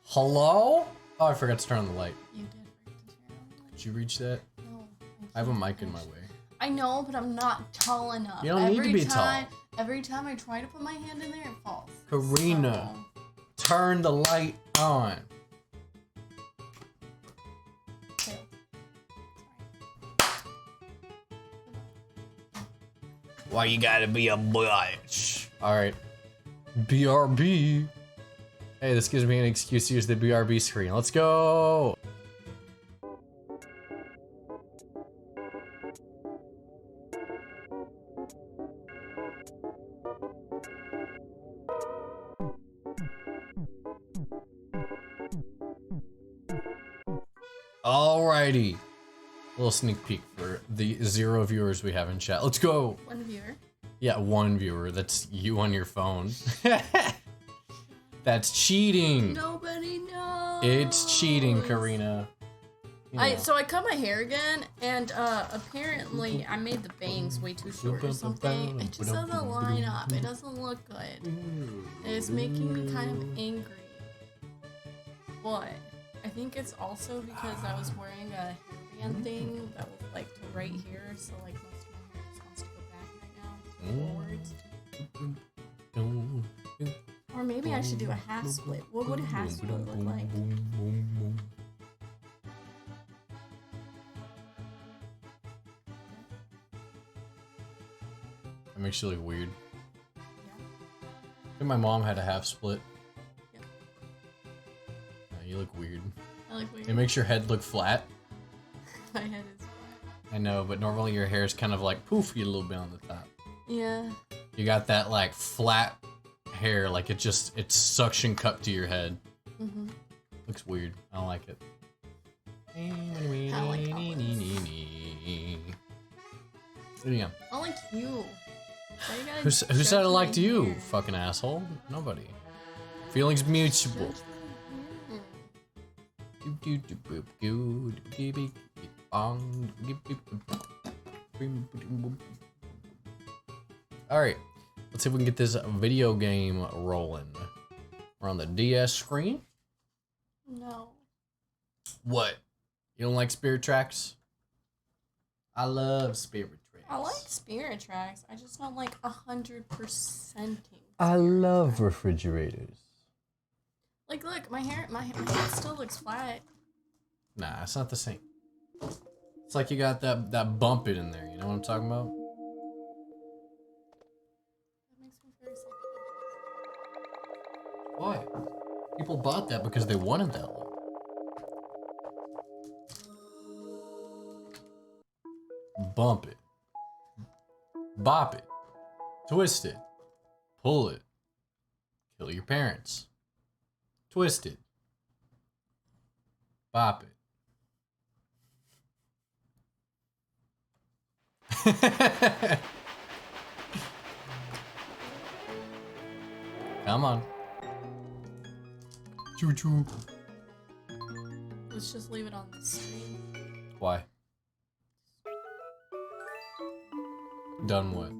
Hello? Oh, I forgot to turn on the light. You did forget to turn on the light. Could you reach that? No. I have a mic in my way. I know, but I'm not tall enough. You don't need to be tall. Every time I try to put my hand in there, it falls. Karina, turn the light on. Okay. Why you gotta be a bitch? Alright. BRB. Hey, this gives me an excuse to use the BRB screen. Let's go! Alrighty. A little sneak peek for the 0 viewers we have in chat. Let's go! 1 viewer. Yeah, 1 viewer. That's you on your phone. That's cheating. Nobody knows. It's cheating, Karina. You know. So I cut my hair again, and apparently I made the bangs way too short or something. It just doesn't line up. It doesn't look good. And it's making me kind of angry. But I think it's also because I was wearing a hairband thing that was like to right here, so like most of my hair just wants to go back right now, forwards. Or maybe I should do a half split. What would a half split look like? That makes you look weird. Yeah. I think my mom had a half split. Yeah. Yeah, you look weird. I look weird. It makes your head look flat. My head is flat. I know, but normally your hair is kind of like poofy a little bit on the top. Yeah. You got that like flat hair, like it's suction cup to your head. Mm-hmm. Looks weird. I don't like it. I like Yeah. I like you. Why you gotta Who said I judge liked my you, hair? fucking asshole? Nobody. Feelings mutual. Alright, let's see if we can get this video game rolling. We're on the DS screen. No. What? You don't like Spirit Tracks? I love Spirit Tracks. I like Spirit Tracks. I just don't like 100%ing. I love refrigerators. Like, look, my head still looks flat. Nah, it's not the same. It's like you got that bump it in there, you know what I'm talking about? That makes me very sad. Why? People bought that because they wanted that look. Bump it. Bop it. Twist it. Pull it. Kill your parents. Twist it. Bop it. Come on. Choo choo. Let's just leave it on the screen. Why? Done what?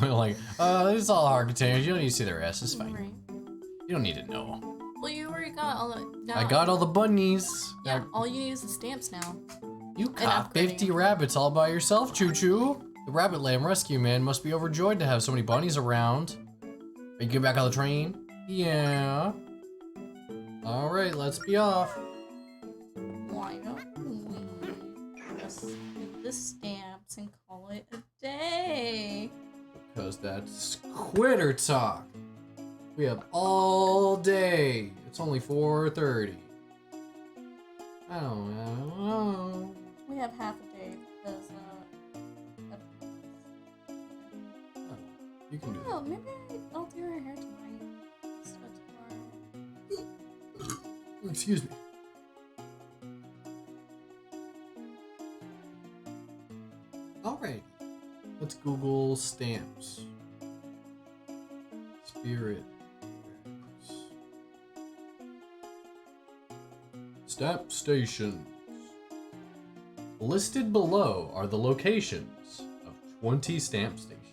Like, it's all hard containers. You don't need to see the rest. It's fine. Right. You don't need to know. Well, you already got all the. Now, I got all the bunnies. Yeah, all you need is the stamps now. You caught upgrading. 50 rabbits all by yourself, Choo Choo. The Rabbit Lamb Rescue Man must be overjoyed to have so many bunnies around. Are you get back on the train? Yeah. All right, let's be off. Why don't we just get the stamps and call it a day? Because that's quitter talk. We have all day. It's only 4:30. I don't know. We have half a day because You can do oh, maybe I'll do her hair tonight. Instead tomorrow. that. Excuse me. Alright. Let's Google stamps. Spirit Tracks. Stamp stations. Listed below are the locations of 20 stamp stations.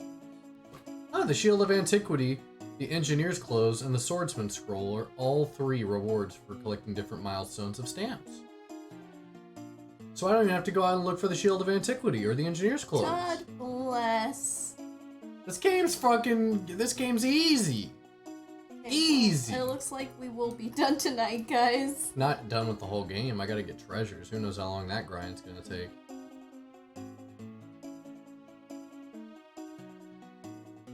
Oh, the Shield of Antiquity The Engineer's Clothes and the Swordsman's Scroll are all 3 rewards for collecting different milestones of stamps. So I don't even have to go out and look for the Shield of Antiquity or the Engineer's Clothes. God bless. This game's easy. Easy. It looks like we will be done tonight, guys. Not done with the whole game. I gotta get treasures. Who knows how long that grind's gonna take.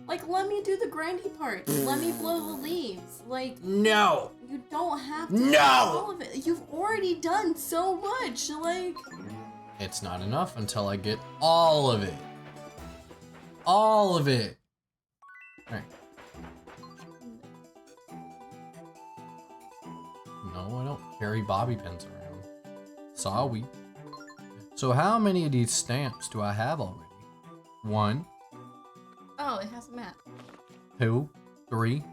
Like, let me do the grindy part. Let me blow the leaves. Like, No! you don't have to No! do all of it. You've already done so much. Like, It's not enough until I get all of it. All of it. Alright. No, I don't carry bobby pins around. Sorry. So how many of these stamps do I have already? 1, oh, it has a map. 2, 3,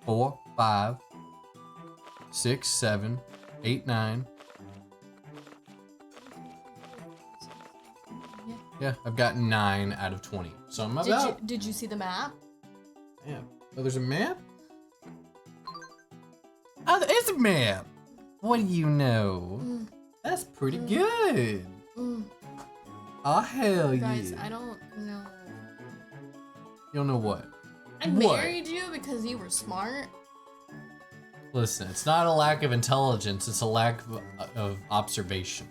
4, 5, 6, 7, 8, 9. Yeah, I've got 9 out of 20. So I'm about. Did you see the map? Yeah. Oh, there's a map? Oh, there is a map! What do you know? That's pretty good. Oh, hell yeah. Guys, I don't know. You don't know what? I What? married you because you were smart. Listen, it's not a lack of intelligence, it's a lack of observation.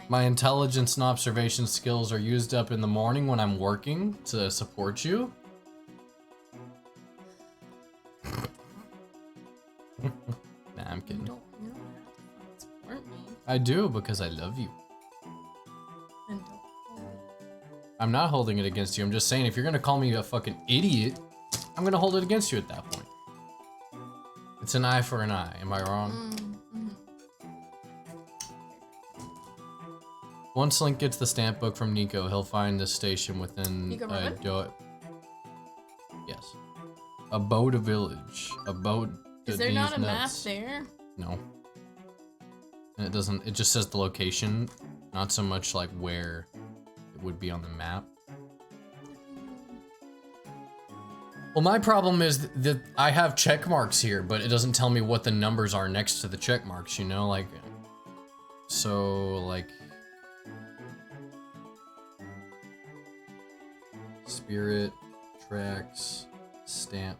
My intelligence and observation skills are used up in the morning when I'm working to support you. Nah, I'm You kidding. don't have to support me. I do because I love you. And don't hold me. I'm not holding it against you. I'm just saying if you're gonna call me a fucking idiot, I'm gonna hold it against you at that point. It's an eye for an eye. Am I wrong? Once Link gets the stamp book from Nico, he'll find this station within Nico a Robin? Yes. Aboda Village. Abode. Is there not a map there? No. And it doesn't. It just says the location, not so much like where it would be on the map. Well, my problem is that I have check marks here, but it doesn't tell me what the numbers are next to the check marks, you know? Like, so, like... Spirit, tracks, stamp,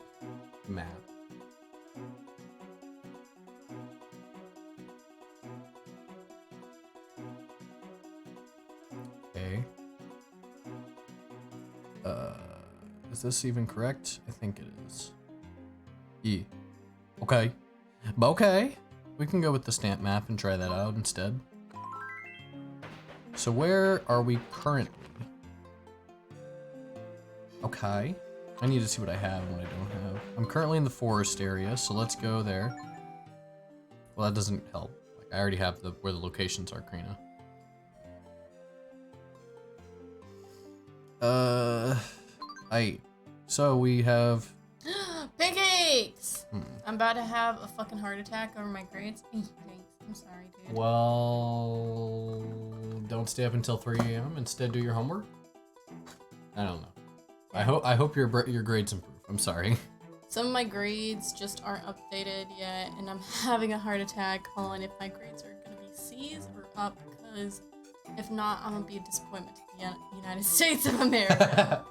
map. Okay. Is this even correct? I think it is. E. Okay. Okay. We can go with the stamp map and try that out instead. So where are we currently? Okay. I need to see what I have and what I don't have. I'm currently in the forest area, so let's go there. Well, that doesn't help. Like, I already have where the locations are, Karina. So we have... Pancakes! I'm about to have a fucking heart attack over my grades. Thanks. I'm sorry, dude. Well, don't stay up until 3 a.m. Instead, do your homework. I don't know. I hope your grades improve. I'm sorry. Some of my grades just aren't updated yet, and I'm having a heart attack on if my grades are gonna be C's or up, because if not, I'm gonna be a disappointment to the United States of America.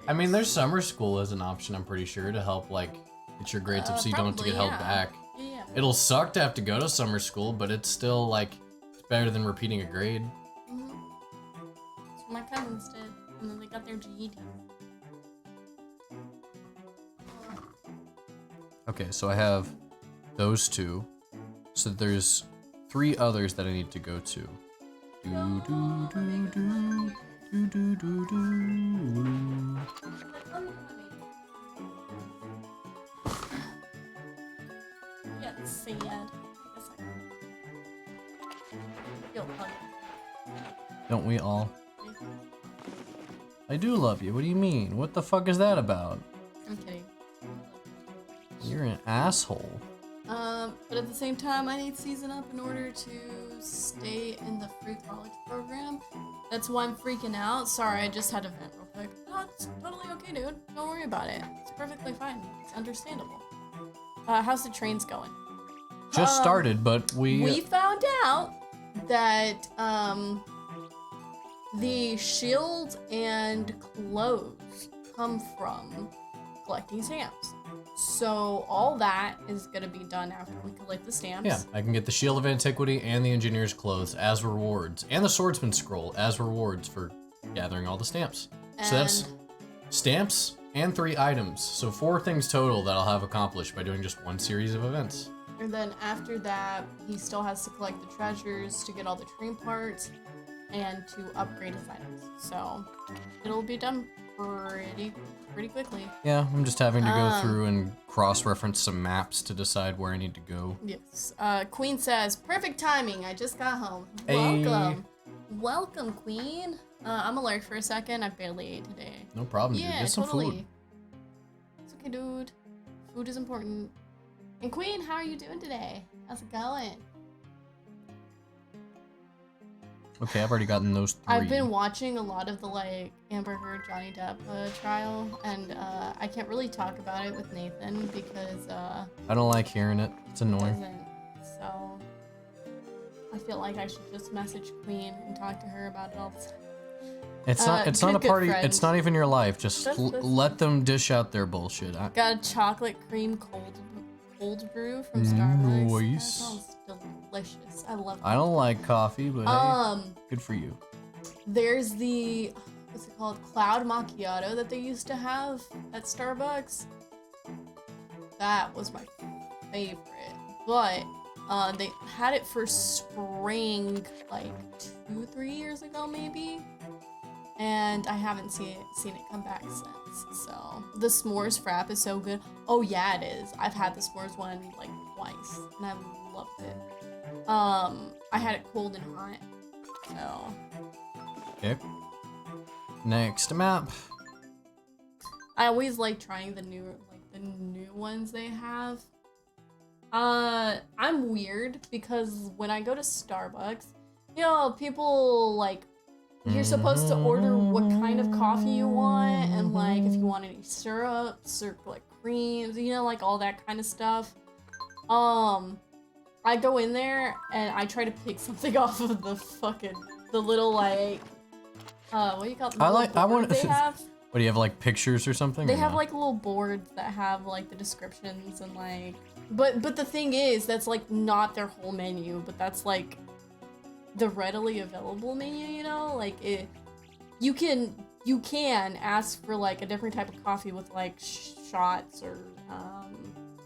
I mean, there's summer school as an option, I'm pretty sure, to help, like, get your grades up so you don't have to get held back. Yeah. It'll suck to have to go to summer school, but it's still, like, it's better than repeating a grade. That's what my cousins did, and then they got their GED. Okay, so I have those 2. So there's 3 others that I need to go to. Do do do do do do do do. Yeah, it's sad. I guess you'll hug Don't we all? I do love you. What do you mean? What the fuck is that about? I'm kidding. You're an asshole. But at the same time, I need season up in order to stay in the free college program. That's why I'm freaking out. Sorry, I just had to vent real quick. No, it's totally okay. okay, dude. Don't worry about it. It's perfectly fine. It's understandable. How's the trains going? Just started, but We found out that the shield and clothes come from collecting stamps. So all that is gonna be done after we collect the stamps. yeah, I can get the Shield of Antiquity and the Engineer's Clothes as rewards, and the Swordsman's Scroll as rewards for gathering all the stamps. So that's stamps and 3 items. So 4 things total that I'll have accomplished by doing just one series of events. And then after that, he still has to collect the treasures to get all the train parts and to upgrade his items. So it'll be done pretty quickly. Yeah, I'm just having to go through and cross-reference some maps to decide where I need to go. Yes. Queen says, perfect timing. I just got home. Hey. Welcome. Welcome, Queen. I'm alert for a second. I barely ate today. No problem, dude. Yeah, Get some totally. food. It's okay, dude. Food is important. And Queen, how are you doing today? How's it going? Okay, I've already gotten those 3. I've been watching a lot of the like Amber Heard Johnny Depp trial, and I can't really talk about it with Nathan because I don't like hearing it. It's annoying. doesn't. So I feel like I should just message Queen and talk to her about it all the time. It's not. It's not a good party. friend. It's not even your life. Just That's- let them dish out their bullshit. Got a chocolate cream cold brew from Starbucks. That Nice. sounds delicious. I love I it. don't like coffee, but hey, good for you. There's the what's it called? Cloud macchiato that they used to have at Starbucks. That was my favorite. But they had it for spring like 2-3 years ago maybe. And I haven't seen it come back since. So the s'mores frap is so good. Oh yeah, it is. I've had the s'mores one like twice, and I loved it. I had it cold and hot. So Okay. Next map. I always like trying the new ones they have. I'm weird because when I go to Starbucks, you know, people like you're supposed to order what kind of coffee you want and like if you want any syrups or like creams, you know, like all that kind of stuff. I go in there and I try to pick something off of the little like what do you call it? I want. They have. What do you have, like pictures or something? They or have no? like little boards that have like the descriptions and like but the thing is that's like not their whole menu, but that's like the readily available menu, you know? Like you can ask for like a different type of coffee with like shots or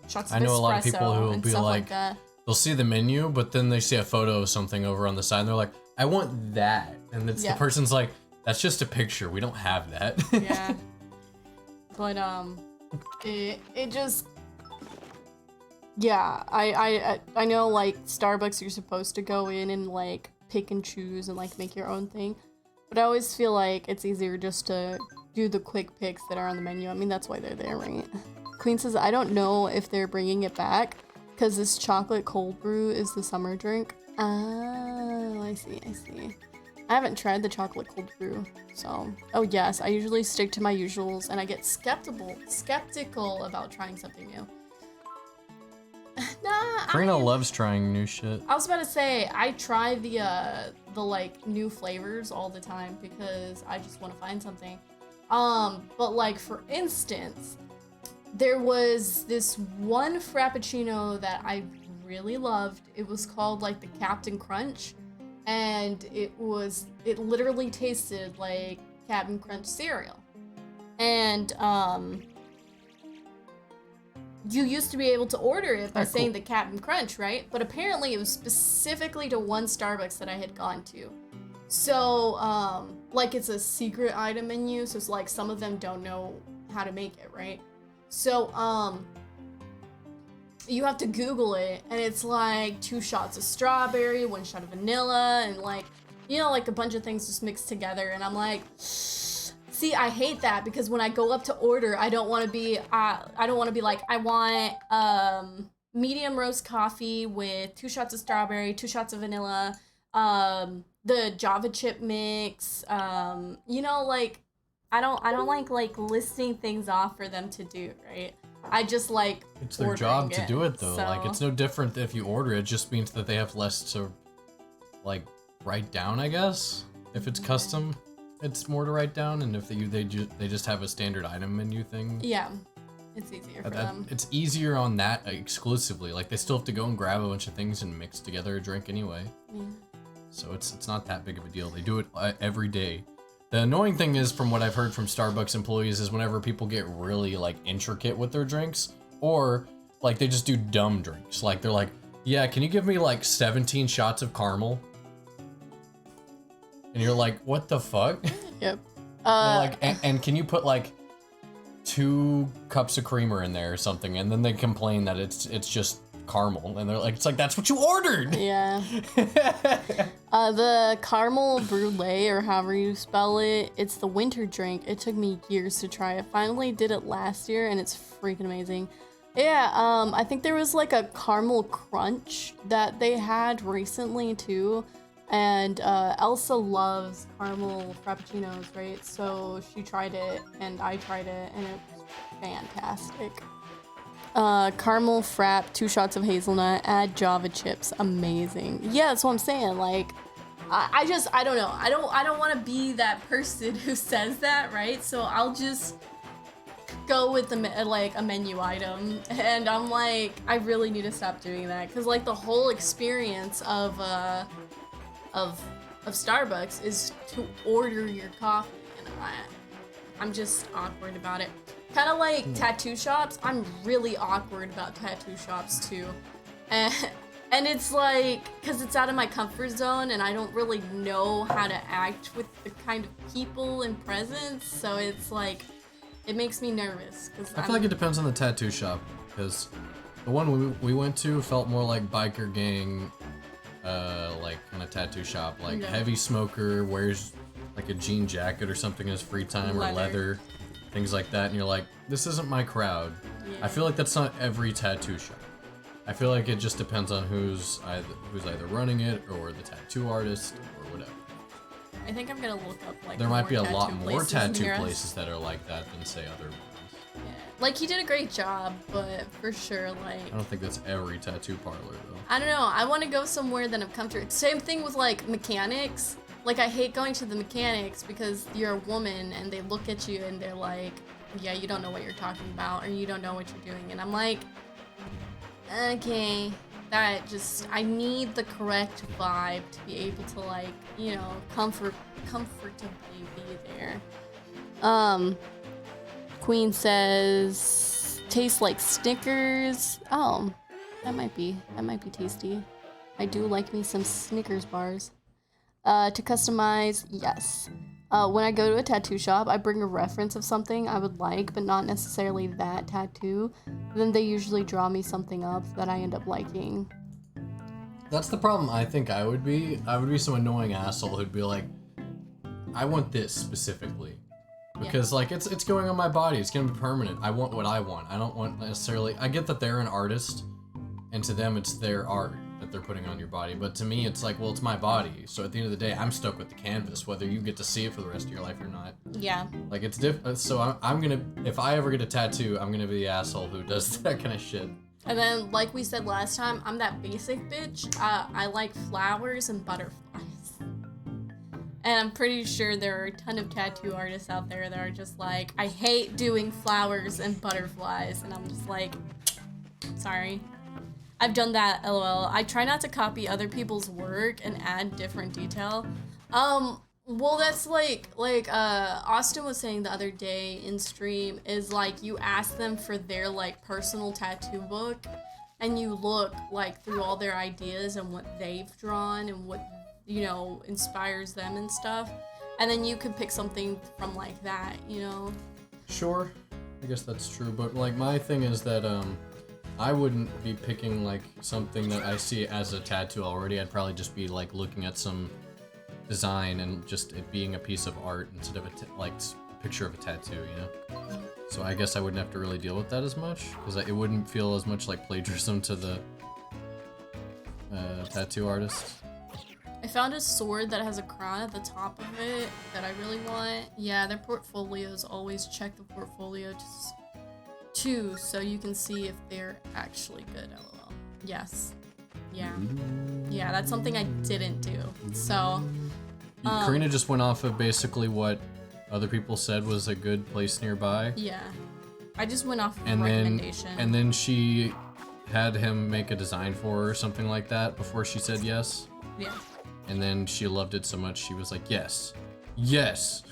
shots of I know a lot of people espresso who will and be stuff like that. they'll see the menu, but then they see a photo of something over on the side, and they're like, "I want that," and it's Yeah. the person's like, "That's just a picture. We don't have that." Yeah. But it just yeah, I know like Starbucks you're supposed to go in and like pick and choose and like make your own thing. But I always feel like it's easier just to do the quick picks that are on the menu. I mean, that's why they're there, right? Queen says, I don't know if they're bringing it back because this chocolate cold brew is the summer drink. Oh, I see. I haven't tried the chocolate cold brew, so... Oh yes, I usually stick to my usuals, and I get skeptical about trying something new. Karina loves trying new shit. I was about to say, I try the like, new flavors all the time because I just want to find something. But like, for instance, there was this one Frappuccino that I really loved. It was called, like, the Captain Crunch. And it literally tasted like Captain Crunch cereal. And you used to be able to order it by saying the Captain Crunch, right? But apparently it was specifically to one Starbucks that I had gone to. So, like, it's a secret item menu, so it's like some of them don't know how to make it, right? So, you have to Google it, and it's like 2 shots of strawberry, 1 shot of vanilla, and like, you know, like a bunch of things just mixed together. And I'm like, see, I hate that because when I go up to order, I don't want to be like, I want medium roast coffee with 2 shots of strawberry, 2 shots of vanilla, the Java chip mix, you know, like, I don't like listing things off for them to do, right? I just like it's their job to do it though. So... Like it's no different if you order it. It just means that they have less to like write down, I guess. If it's custom, it's more to write down, and if they just have a standard item menu thing. Yeah, it's easier for them. It's easier on that exclusively. Like they still have to go and grab a bunch of things and mix together a drink anyway. Yeah. So it's not that big of a deal. They do it every day. The annoying thing is, from what I've heard from Starbucks employees, is whenever people get really like intricate with their drinks, or like they just do dumb drinks. Like they're like, yeah, can you give me like 17 shots of caramel? And you're like, what the fuck? Yep. Like, and can you put like 2 cups of creamer in there or something? And then they complain that it's just caramel, and they're like, it's like, that's what you ordered. Yeah. The caramel brulee, or however you spell it, it's the winter drink. It took me years to try it. Finally did it last year, and it's freaking amazing. Yeah, I think there was like a caramel crunch that they had recently too. And Elsa loves caramel frappuccinos, right? So she tried it, and I tried it, and it was fantastic. Caramel frap, 2 shots of hazelnut, add Java chips, amazing. Yeah, that's what I'm saying. Like, I don't know. I don't want to be that person who says that, right? So I'll just go with the like a menu item, and I'm like, I really need to stop doing that, because like the whole experience of Starbucks is to order your coffee, and I'm just awkward about it. Kind of like tattoo shops. I'm really awkward about tattoo shops too. And it's like, because it's out of my comfort zone, and I don't really know how to act with the kind of people and presence, so it's like, it makes me nervous. I feel like it depends on the tattoo shop, because the one we went to felt more like biker gang, like kind of tattoo shop, like heavy smoker, wears like a jean jacket or something in his free time, or leather, things like that, and you're like, this isn't my crowd. Yeah. I feel like that's not every tattoo shop. I feel like it just depends on who's either running it, or the tattoo artist, or whatever. I think I'm gonna look up like there might be a lot more tattoo places that are like that than say other ones. Yeah. Like he did a great job, but for sure, like I don't think that's every tattoo parlor though. I don't know. I want to go somewhere that I'm comfortable. Same thing with like mechanics. Like I hate going to the mechanics because you're a woman and they look at you and they're like, yeah, you don't know what you're talking about, or you don't know what you're doing, and I'm like, okay, that just, I need the correct vibe to be able to like, you know, comfortably be there. Queen says, tastes like Snickers. Oh, that might be tasty. I do like me some Snickers bars. To customize, yes. When I go to a tattoo shop, I bring a reference of something I would like, but not necessarily that tattoo. Then they usually draw me something up that I end up liking. That's the problem I think I would be. I would be some annoying asshole who'd be like, I want this specifically. Because like it's going on my body, it's gonna be permanent. I want what I want. I don't want necessarily, I get that they're an artist, and to them it's their art that they're putting on your body, but to me it's like, well, it's my body, so at the end of the day I'm stuck with the canvas, whether you get to see it for the rest of your life or not. Yeah, like it's different. So I'm gonna, if I ever get a tattoo, I'm gonna be the asshole who does that kind of shit. And then like we said last time, I'm that basic bitch. I like flowers and butterflies, and I'm pretty sure there are a ton of tattoo artists out there that are just like, I hate doing flowers and butterflies, and I'm just like, sorry. I've done that, lol. I try not to copy other people's work and add different detail. Well, that's like Austin was saying the other day in stream, is like you ask them for their like personal tattoo book, and you look like through all their ideas and what they've drawn and what, you know, inspires them and stuff, and then you could pick something from like that, you know? Sure, I guess that's true, but like my thing is that I wouldn't be picking like something that I see as a tattoo already. I'd probably just be like looking at some design and just it being a piece of art instead of like a picture of a tattoo, you know? So I guess I wouldn't have to really deal with that as much, because it wouldn't feel as much like plagiarism to the tattoo artist. I found a sword that has a crown at the top of it that I really want. Yeah, their portfolios, always check the portfolio too, so you can see if they're actually good, lol. Yes. Yeah. Yeah, that's something I didn't do. So, Karina just went off of basically what other people said was a good place nearby. yeah. I just went off of And recommendation. then she had him make a design for her or something like that before she said yes. Yeah. And then she loved it so much she was like, yes. Yes.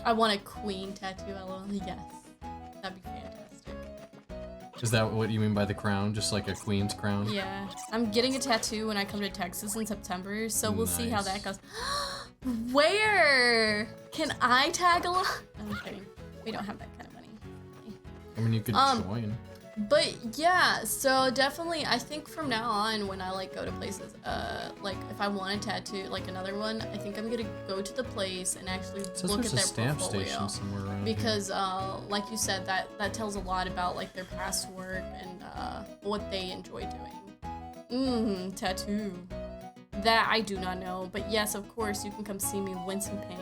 I want a queen tattoo, lol. Yes. That'd be fantastic. Is that what you mean by the crown? Just like a queen's crown? Yeah. I'm getting a tattoo when I come to Texas in September, so we'll see how that goes. Where? Can I tag along? I'm kidding. We don't have that kind of money. I mean, you could join. But yeah, so definitely, I think from now on, when I like go to places, like if I want a tattoo, like another one, I think I'm gonna go to the place and actually look at There's a their stamp portfolio. station somewhere around Because, like you said, that tells a lot about like their past work and what they enjoy doing. Tattoo. That I do not know, but yes, of course, you can come see me wince in pain.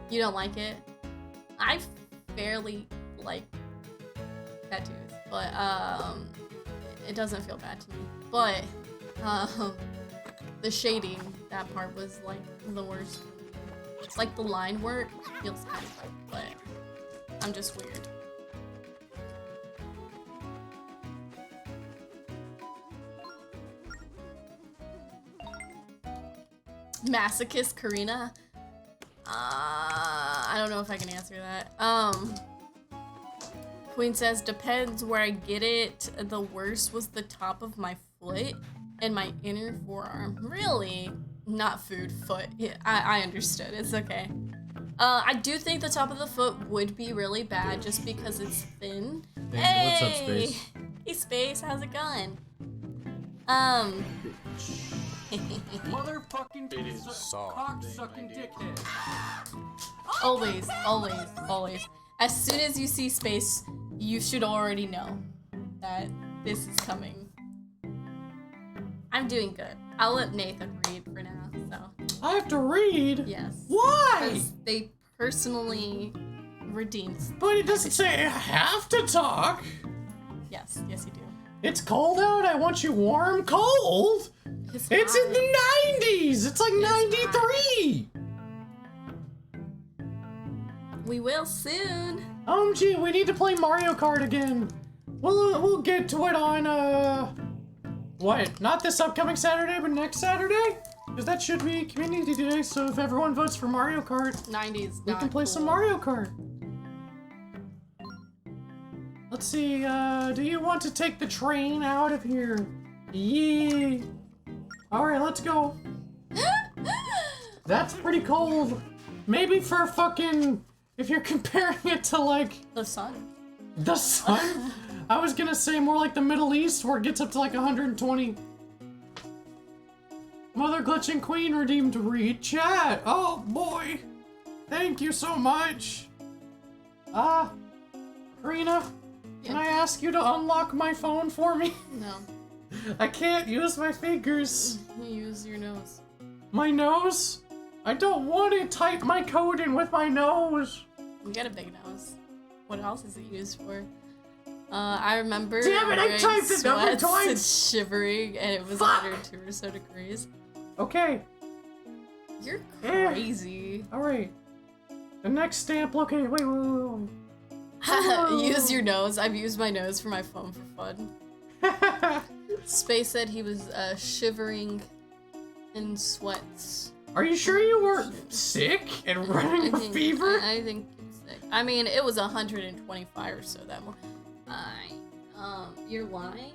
You don't like it? I fairly like tattoos, but it doesn't feel bad to me. But the shading, that part was like the worst. Like the line work feels kind of good, but I'm just weird. Masochist Karina? I don't know if I can answer that. Queen says, depends where I get it. The worst was the top of my foot and my inner forearm. Really? Not food, foot. Yeah, I understood. It's okay. I do think the top of the foot would be really bad just because it's thin. Hey, what's up, Space? Hey, Space, how's it going? Motherfucking cock-sucking dickhead. Always, always, always. As soon as you see Space, you should already know that this is coming. I'm doing good. I'll let Nathan read for now, so. I have to read? Yes. Why? Because they personally redeemed. But it doesn't say I have to talk. Yes, yes you do. It's cold out. I want you warm. Cold? It's in hot. the 90s. It's like It's 93. We will soon. Gee, we need to play Mario Kart again. We'll get to it on, what? Not this upcoming Saturday, but next Saturday? Because that should be Community Day, so if everyone votes for Mario Kart, 90s. we can play some Mario Kart. Let's see, do you want to take the train out of here? Yeah. Alright, let's go. That's pretty cold. Maybe for fucking, if you're comparing it to like... The sun. The sun? I was gonna say more like the Middle East where it gets up to like 120. Mother Glitching Queen redeemed to read chat. Oh boy. Thank you so much. Karina, can I ask you to unlock my phone for me? No. I can't use my fingers. You use your nose. My nose? I don't want to type my code in with my nose. You got a big nose. What else is it used for? I remember Damn it, I wearing typed the number sweats twice. and shivering, and it was Fuck. 102 or so degrees. Okay, You're Eh. crazy. alright. The next stamp location. Wait. Use your nose. I've used my nose for my phone for fun. Space said he was shivering in sweats. Are you sure you weren't sick and running a fever? I think he's sick. I mean, it was 125 or so that morning. You're lying?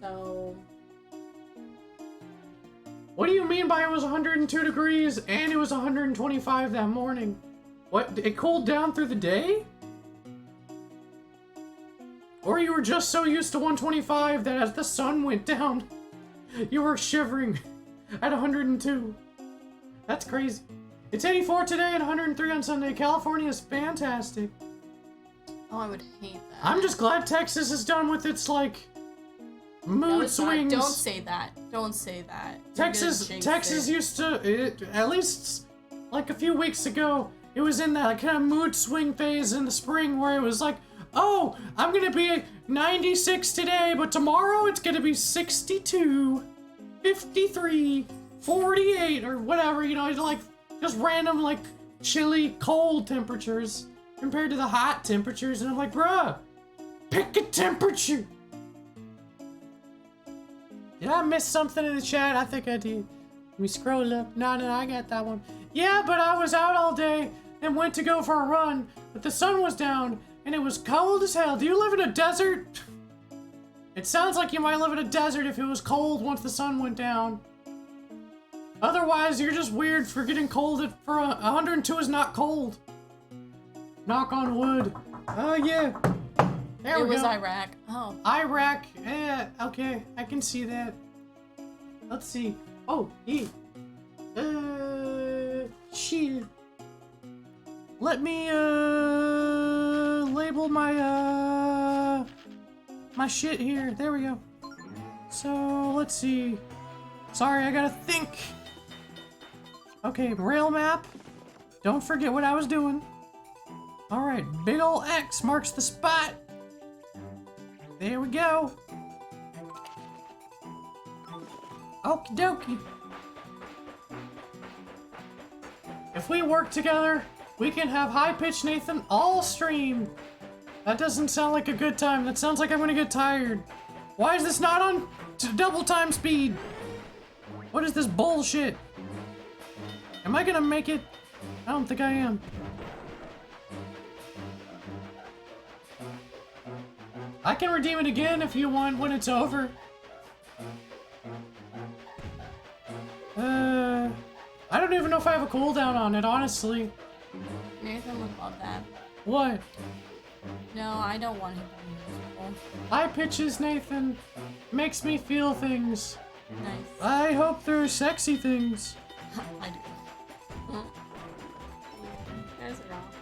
So... What do you mean by it was 102 degrees and it was 125 that morning? What, it cooled down through the day? Or you were just so used to 125 that as the sun went down, you were shivering at 102. That's crazy. It's 84 today and 103 on Sunday. California is fantastic. Oh, I would hate that. I'm just glad Texas is done with its, like, Mood swings. Don't say that. Don't say that. Texas used to, at least like a few weeks ago, it was in that kind of mood swing phase in the spring where it was like, oh, I'm gonna be 96 today, but tomorrow it's gonna be 62, 53, 48, or whatever, you know, like just random like chilly, cold temperatures compared to the hot temperatures, and I'm like, bruh, pick a temperature. Did I miss something in the chat? I think I did. Let me scroll up. No, I got that one. Yeah, but I was out all day and went to go for a run, but the sun was down and it was cold as hell. Do you live in a desert? It sounds like you might live in a desert if it was cold once the sun went down. Otherwise, you're just weird for getting cold for 102 is not cold. Knock on wood. Oh, yeah. There we go. It was Iraq. Oh. Iraq. Yeah, okay. I can see that. Let's see. Oh, shit. Let me, label my, my shit here. There we go. So, let's see. Sorry, I gotta think. Okay, rail map. Don't forget what I was doing. Alright, big ol' X marks the spot. There we go. Okie dokie. If we work together, we can have high-pitched Nathan all stream. That doesn't sound like a good time. That sounds like I'm gonna get tired. Why is this not on double time speed? What is this bullshit? Am I gonna make it? I don't think I am. I can redeem it again if you want when it's over. I don't even know if I have a cooldown on it, honestly. Nathan would love that. What? No, I don't want him to be miserable. High pitches, Nathan. Makes me feel things. Nice. I hope they're sexy things. I do. You guys are off.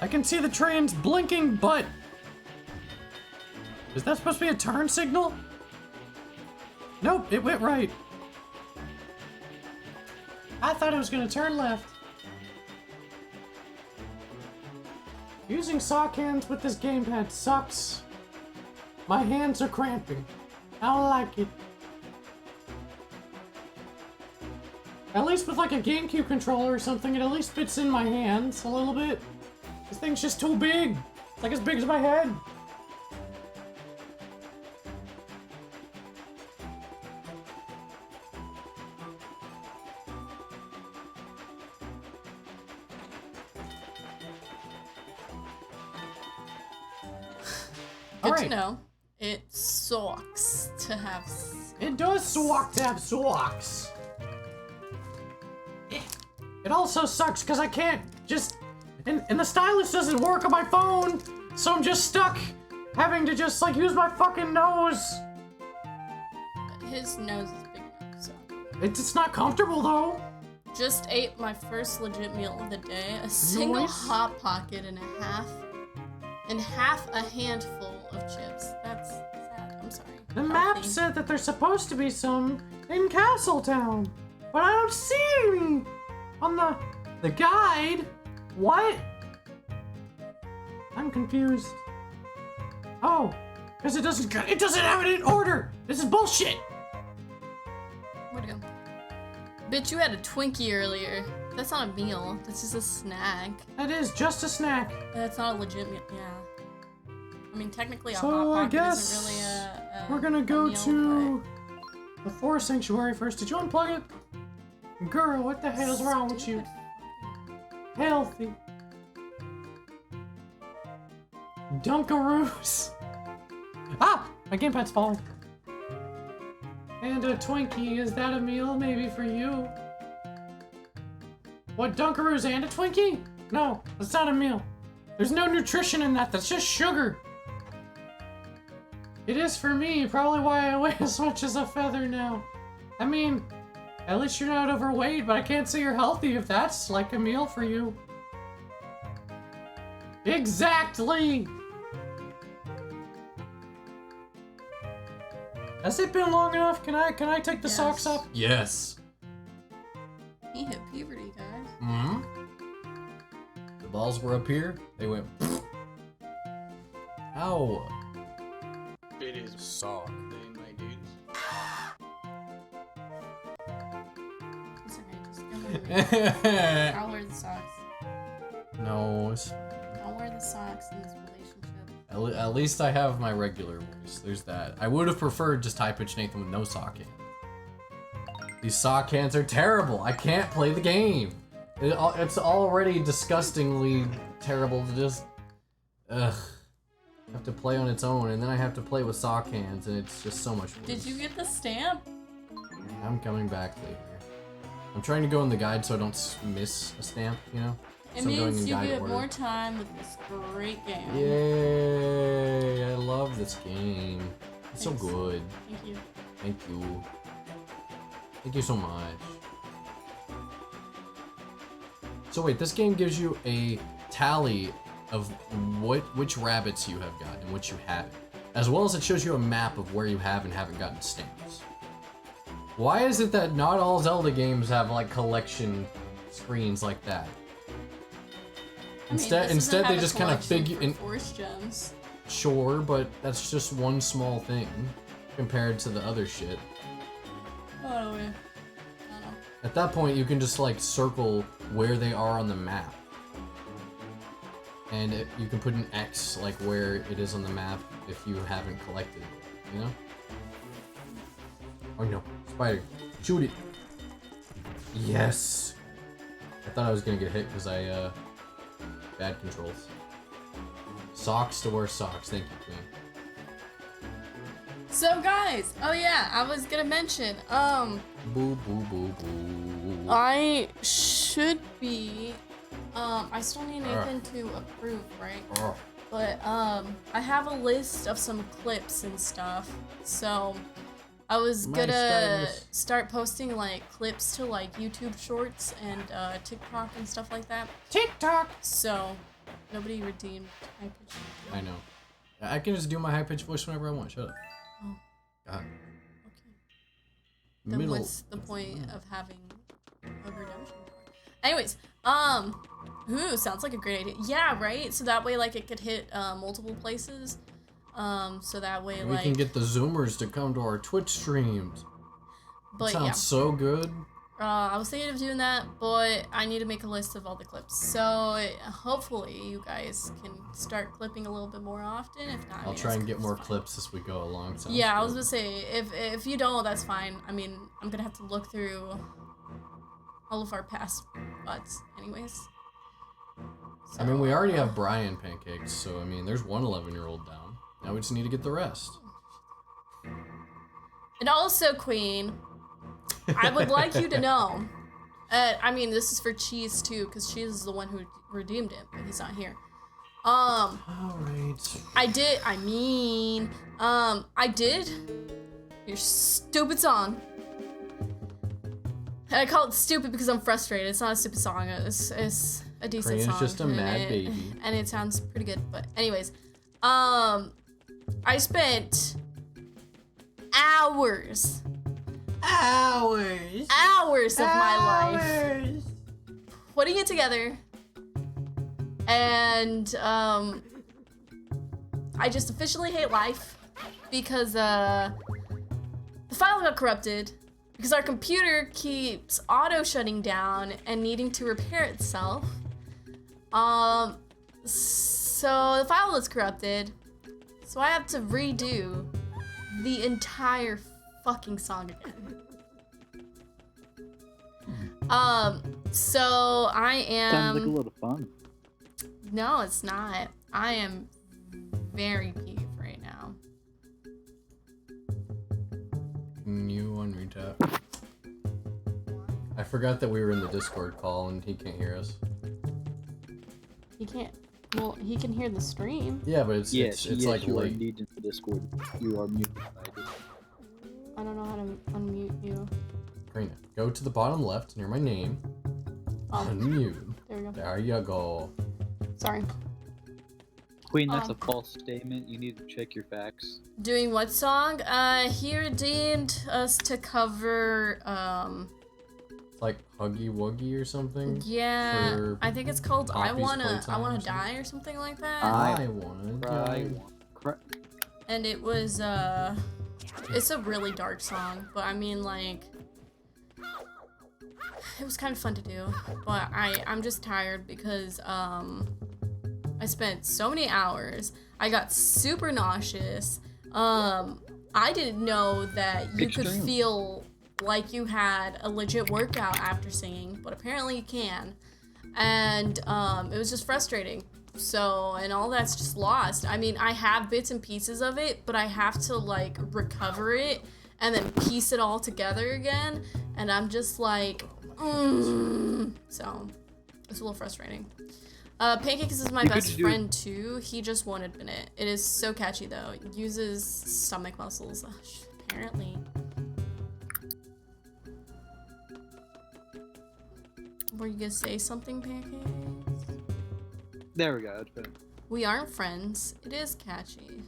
I can see the train's blinking butt. Is that supposed to be a turn signal? Nope, it went right. I thought it was gonna turn left. Using sock hands with this gamepad sucks. My hands are cramping. I don't like it. At least with like a GameCube controller or something, it at least fits in my hands a little bit. This thing's just too big. It's like as big as my head. Good to know. It sucks to have. It does suck to have socks. It also sucks because I can't just. And the stylus doesn't work on my phone, so I'm just stuck having to just like use my fucking nose. His nose is big enough, so. It's not comfortable though. Just ate my first legit meal of the day. A single Hot Pocket and half a handful of chips. That's sad. I'm sorry. The map said that there's supposed to be some in Castletown, but I don't see any on the guide. What? I'm confused. Oh, because it doesn't have it in order. This is bullshit. Where'd it go? Bitch, you had a Twinkie earlier. That's not a meal. That's just a snack. That is just a snack. That's not a legit meal. Yeah. I mean, technically, a So Hot I Pocket guess isn't really a we're gonna go meal, to the Forest Sanctuary first. Did you unplug it? Girl, what the hell's wrong with you? Healthy. Dunkaroos. Ah! My gamepad's falling. And a Twinkie. Is that a meal maybe for you? What, Dunkaroos and a Twinkie? No, that's not a meal. There's no nutrition in that. That's just sugar. It is for me. Probably why I weigh as much as a feather now. I mean, At least you're not overweight, but I can't say you're healthy if that's like a meal for you. Exactly! Has it been long enough? Can I take the socks off? Yes. He hit puberty, guys. Mm-hmm. The balls were up here. They went. Ow. It is sock thing, my dudes. It's okay, just go with me. I'll wear the socks. No. I'll wear the socks in this relationship. At least I have my regular voice. There's that. I would have preferred just High Pitch Nathan with no sock hands. These sock hands are terrible. I can't play the game. It's already disgustingly terrible to just... Ugh. Have to play on its own, and then I have to play with sock hands, and it's just so much worse. Did you get the stamp? I'm coming back later. I'm trying to go in the guide so I don't miss a stamp, you know? It So I'm going means in you guide get order. more time with this great game. Yay! I love this game. It's so Thanks. good. Thank you. Thank you. Thank you so much. So wait, this game gives you a tally of which rabbits you have gotten and which you haven't, as well as it shows you a map of where you have and haven't gotten stamps. Why is it that not all Zelda games have like collection screens like that? Instead they just kind of figure in. Force gems. Sure, but that's just one small thing compared to the other shit. Oh, I don't know. At that point, you can just like circle where they are on the map. And you can put an X like where it is on the map if you haven't collected it, you know? Oh no, spider, shoot it! Yes! I thought I was gonna get hit because I, bad controls. Socks to wear socks, thank you, Queen. So guys, oh yeah, I was gonna mention, Boo boo boo boo. I should be, I still need Nathan to approve, right? Oh. But, I have a list of some clips and stuff, so I was My gonna stylus. start posting, like, clips to, like, YouTube Shorts and, TikTok and stuff like that. TikTok! So, nobody redeemed my picture. I know. I can just do my high-pitched voice whenever I want, shut up. Oh. God. Okay. Then Middle. what's the point of having a redemption? Anyways, ooh, sounds like a great idea. Yeah, right? So that way, like, it could hit, multiple places. So that way, We like... can get the Zoomers to come to our Twitch streams. But Sounds yeah. so good. I was thinking of doing that, but I need to make a list of all the clips. So hopefully you guys can start clipping a little bit more often. If not, I'll try and get more clips as we go along. Sounds Yeah, I was good. gonna say if you don't, that's fine. I mean, I'm gonna have to look through all of our past butts, anyways. I mean, we already have Brian pancakes, so I mean, there's one 11-year-old down. Now we just need to get the rest. And also, Queen, I would like you to know. I mean, this is for Cheese too, because Cheese is the one who redeemed it, but he's not here. All right. I did your stupid song. And I call it stupid because I'm frustrated. It's not a stupid song. It's a decent Korean's song. just a and mad it- baby. And it sounds pretty good. But anyways, I spent hours of my life putting it together, and I just officially hate life because the file got corrupted because our computer keeps auto shutting down and needing to repair itself. So the file was corrupted, so I have to redo the entire fucking song again. So I am... Sounds like a lot of fun. No, it's not. I am very peeved right now. Can you unmute that? I forgot that we were in the Discord call and he can't hear us. He can't... Well, he can hear the stream. Yeah, but it's Yes, like you are late. indeed in the Discord. You are muted. I don't know how to unmute you. Karina, go to the bottom left near my name. Unmute. There we go. There you go. Sorry. Queen, that's a false statement. You need to check your facts. Doing what song? He ordained us to cover, It's like Huggy Wuggy or something. yeah, For I think it's called I Poppy's Wanna Playtime or Die or something like that. I wanna Cry. die. And it was, it's a really dark song, but I mean, like, it was kind of fun to do, but I'm just tired because, I spent so many hours. I got super nauseous. I didn't know that you could feel like you had a legit workout after singing, but apparently you can. And it was just frustrating. So, and all that's just lost. I mean, I have bits and pieces of it, but I have to like recover it and then piece it all together again. And I'm just like, so it's a little frustrating. Pancakes is my best friend too. He just won't admit it. It is so catchy though. It uses stomach muscles, apparently. Were you gonna say something, Pancakes? There we go. It's better. We aren't friends. It is catchy.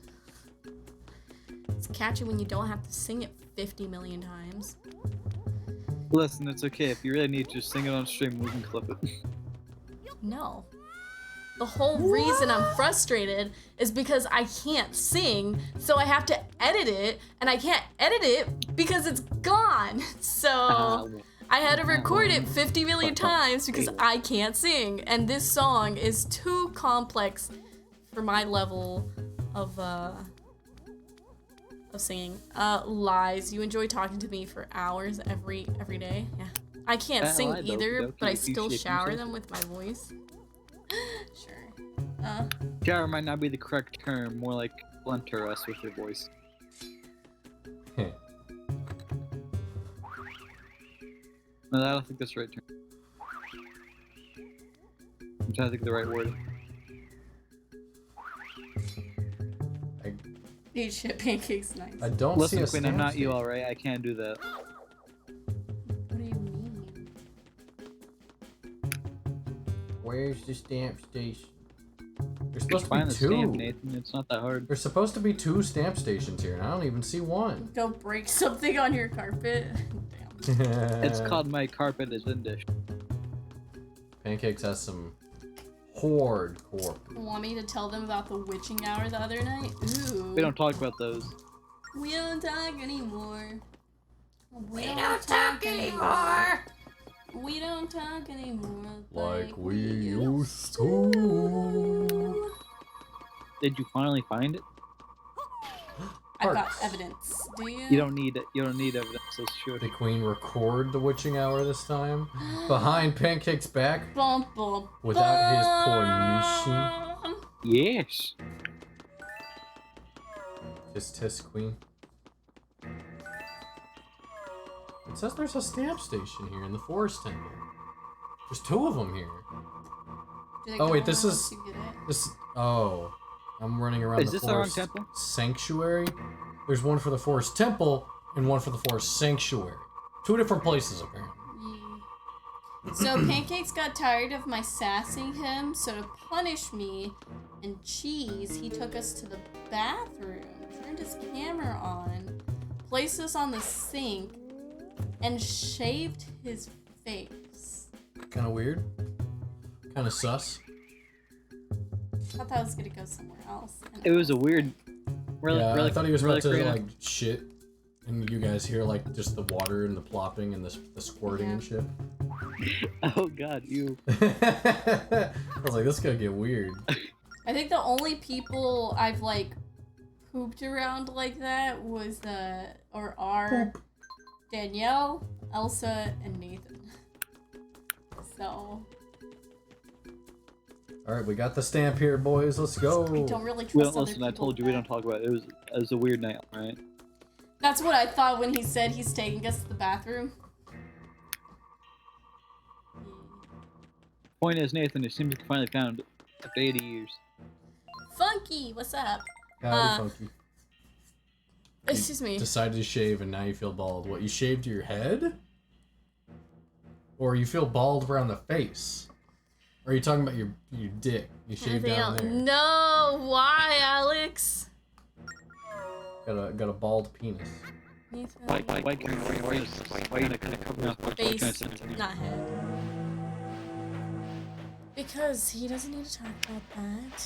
It's catchy when you don't have to sing it 50 million times. Listen, it's okay. If you really need to, just sing it on stream. We can clip it. No. The whole reason I'm frustrated is because I can't sing, so I have to edit it, and I can't edit it because it's gone. So I had to record it 50 million times because I can't sing, and this song is too complex for my level of singing. Lies. You enjoy talking to me for hours every day? Yeah. I can't sing either, but I still shower them with my voice. Sure. Shower might not be the correct term. More like blunter us with your voice. No, I don't think that's the right term. I'm trying to think of the right word. Eat shit, Pancakes, nice. I don't see Listen, a Queen, I'm not you, stamp alright? I can't do that. What do you mean? Where's the stamp station? There's supposed to Find be the two. stamp, Nathan. It's not that hard. There's supposed to be 2 stamp stations here, and I don't even see one. Don't break something on your carpet. Damn. It's called My Carpet is in Dish. Pancakes has some hardcore. Want me to tell them about the witching hour the other night? Ooh. We don't talk about those. We don't talk anymore. We don't talk anymore. We don't talk anymore. Like we used to. Did you finally find it? I've got Hearts. evidence. Do you? You don't need it. You don't need evidence. That's true. The queen record the witching hour this time behind Pancake's back Bum, bum, without his bum. permission. Yes. Just tisk queen. It says there's a stamp station here in the forest temple. There's 2 of them here. Do they Oh, wait, go this once is- you get it? This. Oh, I'm running around Is the this the wrong forest temple? sanctuary. There's one for the forest temple and one for the forest sanctuary. 2 different places apparently. Yeah. So Pancakes got tired of my sassing him, so to punish me and Cheese, he took us to the bathroom, turned his camera on, placed us on the sink, and shaved his face. Kind of weird. Kind of sus. I thought that was gonna go somewhere else. And It was a weird. Really, Yeah, really, I thought he was really about to creative. like shit, and you guys hear like just the water and the plopping and the squirting and shit. Oh God, you. I was like, this is gonna get weird. I think the only people I've like pooped around like that was are Danielle, Elsa, and Nathan. So All right, we got the stamp here, boys. Let's go. I don't really trust Well, other listen, people. I told you we don't talk about it. It was a weird night, right? That's what I thought when he said he's taking us to the bathroom. Point is, Nathan, it seems like you finally found it after 80 years. Funky, what's up? Howdy, Funky. Excuse me. Decided to shave, and now you feel bald. What? You shaved your head? Or you feel bald around the face? Or are you talking about your dick? You shaved down there. No, why, Alex? Got a bald penis. Nathan. Why you gonna cover up? Face, not head. Because he doesn't need to talk about that.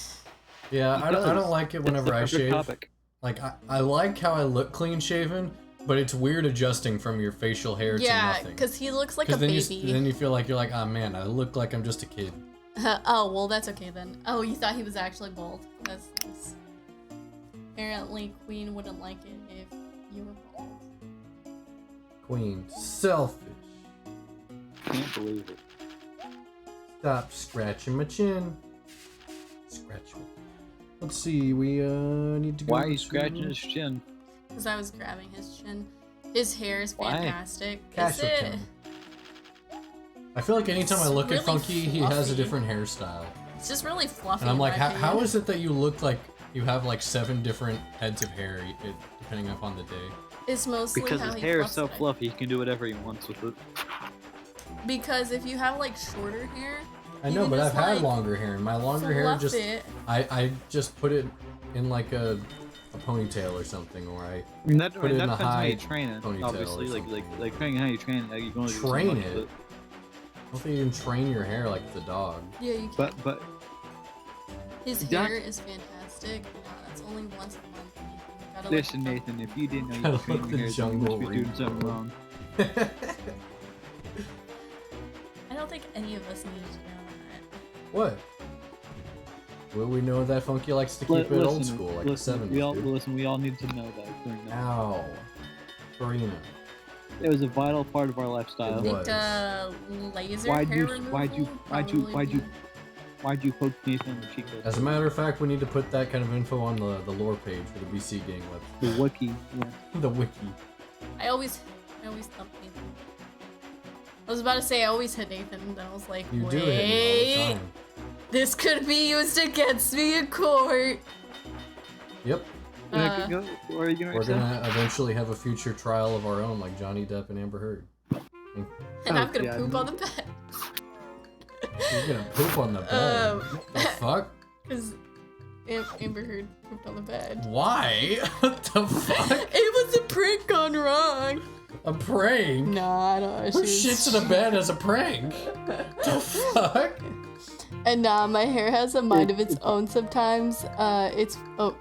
Yeah, I don't like it whenever I shave. Topic. Like, I like how I look clean shaven, but it's weird adjusting from your facial hair to Yeah, nothing. because he looks like a then baby. then you feel like you're like, oh man, I look like I'm just a kid. Oh, well, that's okay then. Oh, you thought he was actually bald. That's nice. Apparently, Queen wouldn't like it if you were bald. Queen, selfish. Can't believe it. Stop scratching my chin. Scratch me. Let's see, we need to go. Why are you to- scratching his chin? Because I was grabbing his chin. His hair is Why? fantastic. Is Casual it? chin. I feel like anytime I It's look really at Funky, he has a fluffy. different hairstyle. It's just really fluffy. And I'm like, in my how opinion. is it that you look like you have like 7 different heads of hair, depending upon the day? It's mostly Because how his he hair is fluffs so it. fluffy, he can do whatever he wants with it. Because if you have like shorter hair, I you know, can but I've just, had like, longer hair, and my longer hair fluff just it. I just put it in like a ponytail or something, or I I mean, that, Put it in a depends on how you high train it. ponytail or Obviously, something. like depending on how you train it, you can only do so Train much of it? I don't think you can train your hair like the dog. Yeah, you can. But His Doc- hair is fantastic. Yeah, that's only once a month. Nathan. You gotta listen, look- Nathan, if you didn't know you Kinda could train like your the hair, then you jungle must be doing reaper. something wrong. I don't think any of us need to know What? Well, we know that Funky likes to keep it old school, like the 70s. we all dude. listen. We all need to know that. During that. Ow. Karina. It was a vital part of our lifestyle. that. What? I think laser Why'd hair you- removal. why'd you- probably Why'd you poke Nathan on the cheek? As a matter of fact, we need to put that kind of info on the lore page for the BC Gang The website. wiki. Yeah. The wiki. I always thump Nathan. I was about to say I always hit Nathan, and then I was like, You wait, do hit me all the time. this could be used against me in court. Yep. Where are you We're gonna eventually have a future trial of our own, like Johnny Depp and Amber Heard. And Oh, I'm gonna God. poop on the bed. He's gonna poop on the bed. What the fuck? Because Amber Heard pooped on the bed. Why? What the fuck? It was a prank gone wrong. A prank? Nah, no. Who shits in a bed as a prank? The fuck? And nah, my hair has a mind of its own sometimes.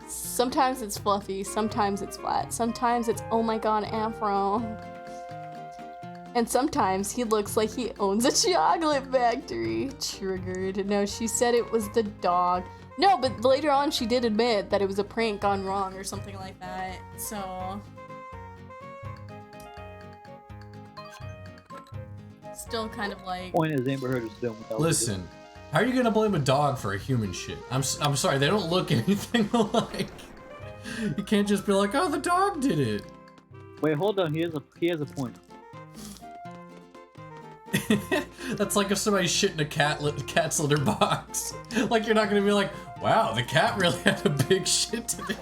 Sometimes it's fluffy, sometimes it's flat, sometimes it's oh my god, afro. And sometimes he looks like he owns a chocolate factory. Triggered. No, she said it was the dog. No, but later on she did admit that it was a prank gone wrong or something like that. So still kind of like Point is, Amber Heard is done with that. Listen, how are you gonna blame a dog for a human shit? I'm sorry, they don't look anything alike. You can't just be like, oh, the dog did it. Wait, hold on. He has a point. That's like if somebody shit in a cat's litter box. Like you're not gonna be like, wow, the cat really had a big shit today.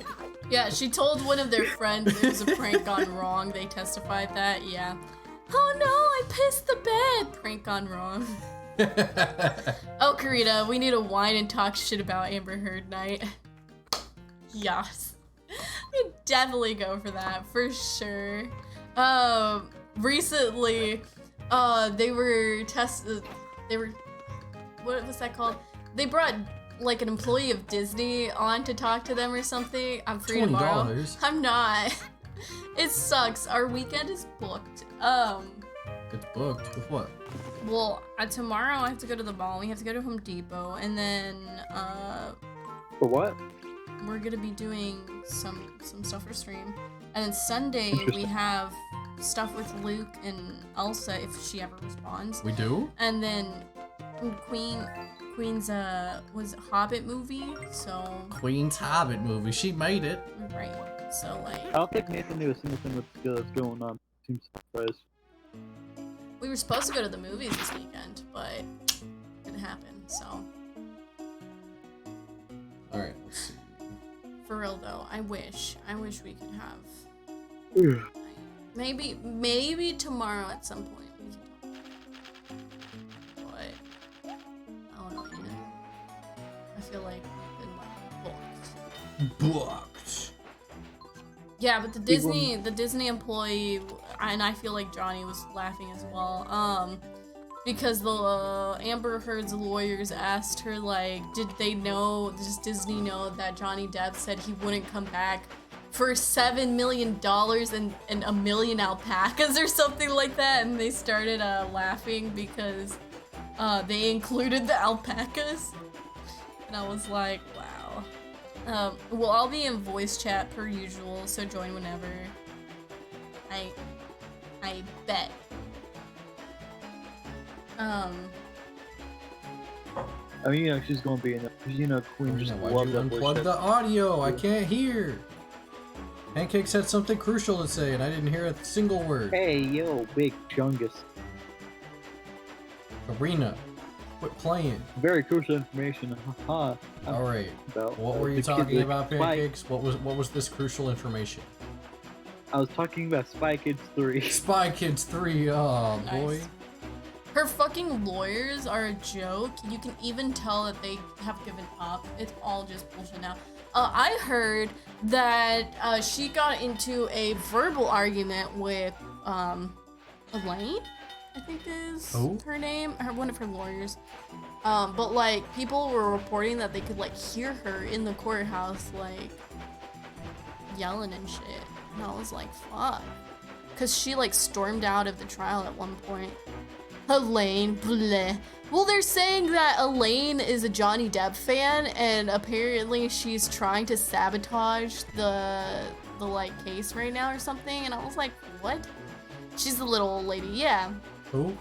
yeah, she told one of their friends it was a prank gone wrong. They testified that, yeah. Oh no, I pissed the bed. Prank gone wrong. Oh, Karina, we need to whine and talk shit about Amber Heard night. Yes. We definitely go for that, for sure. Recently, what was that called? They brought like an employee of Disney on to talk to them or something. I'm free tomorrow. $20. I'm not. It sucks. Our weekend is booked. It's booked. With what? Well, tomorrow I have to go to the mall. We have to go to Home Depot, and then For what? we're gonna be doing some stuff for stream. And then Sunday we have stuff with Luke and Elsa if she ever responds. We do? And then Queen's was Hobbit movie, so Queen's Hobbit movie. She made it. right. So I like don't think Nathan knew a single thing that's going on. Seems surprised. we were supposed to go to the movies this weekend, but didn't happen. So All right. Let's see. for real though, I wish we could have maybe tomorrow at some point we can talk. feel like we've been like booked. Booked. Yeah, but the Disney employee, and I feel like Johnny was laughing as well. Because the Amber Heard's lawyers asked her, like, does Disney know that Johnny Depp said he wouldn't come back for $7 million and a million alpacas or something like that? And they started laughing because they included the alpacas. And I was like, wow. Well, I'll be in voice chat per usual, so join whenever. I bet. I mean, you know, she's gonna be in the, Queen just Why'd love you that unplug voice. the audio? I can't hear. Pancakes had something crucial to say, and I didn't hear a single word. Hey, yo, big chungus. Karina, quit playing. Very crucial information. Haha. All right. About, What were you the talking kids about, with Spy- Pancakes? What was this crucial information? I was talking about Spy Kids 3. Spy Kids 3. Oh boy. Nice. Her fucking lawyers are a joke. You can even tell that they have given up. It's all just bullshit now. I heard that she got into a verbal argument with Elaine, I think is her name, one of her lawyers. But like people were reporting that they could like hear her in the courthouse like yelling and shit. And I was like, fuck. Cause she like stormed out of the trial at one point. Elaine, bleh. Well, they're saying that Elaine is a Johnny Depp fan, and apparently she's trying to sabotage the like case right now or something. And I was like, what? She's the little old lady, yeah. Who?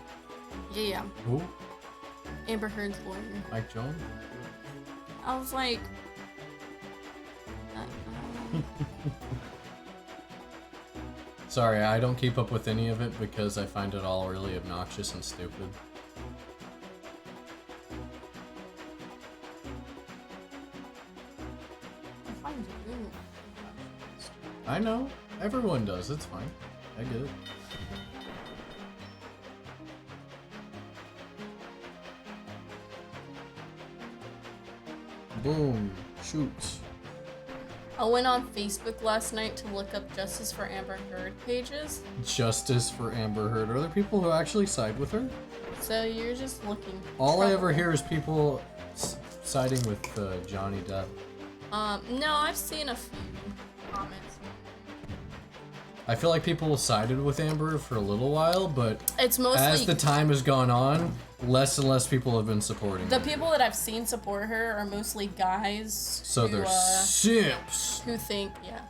Yeah. Who? Amber Heard's lawyer. Mike Jones? I was like, Sorry, I don't keep up with any of it because I find it all really obnoxious and stupid. I find it really I know. Everyone does. It's fine. I get it. Boom. Shoot. I went on Facebook last night to look up Justice for Amber Heard pages. Justice for Amber Heard. Are there people who actually side with her? So you're just looking. All I ever trouble. hear is people siding with Johnny Depp. No, I've seen a few comments. I feel like people sided with Amber for a little while, but It's mostly as the time has gone on, less and less people have been supporting the her. people that I've seen support her are mostly guys. So who, they're simps. who think, yeah.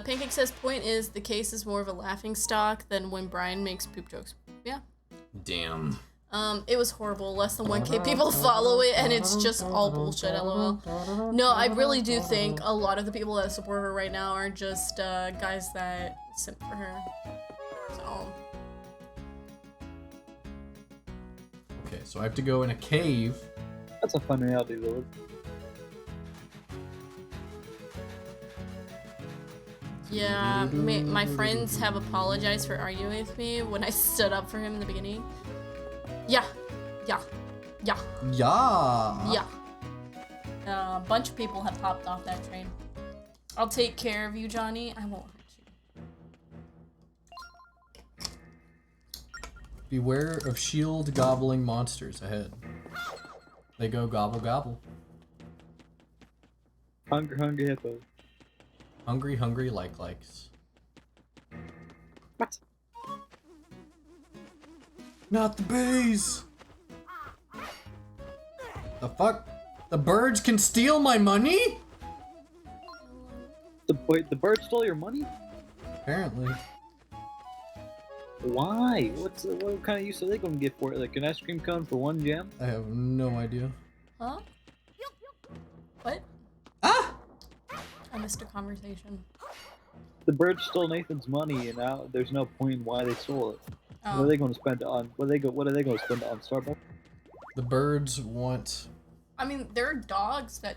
Pancake says, point is, the case is more of a laughing stock than when Brian makes poop jokes. Yeah. Damn. It was horrible. Less than 1K people follow it, and it's just all bullshit, lol. No, I really do think a lot of the people that support her right now are just guys that simp for her. So, Okay, so I have to go in a cave. That's a fun reality to live. yeah, my friends have apologized for arguing with me when I stood up for him in the beginning. Yeah. Yeah. A bunch of people have hopped off that train. I'll take care of you, Johnny. I won't hurt you. Beware of shield gobbling monsters ahead. They go gobble gobble. Hungry hippo. Hungry likes. What? Not the bees! The fuck? The birds can steal my money? The bird stole your money? Apparently. Why? What kind of use are they gonna get for it? Like an ice cream cone for 1 gem? I have no idea. Huh? What? Ah! I missed a conversation. The bird stole Nathan's money, and now there's no point in why they stole it. What Oh. are they going to spend it on? What are they going to spend it on? Starbucks? The birds want... I mean, there are dogs that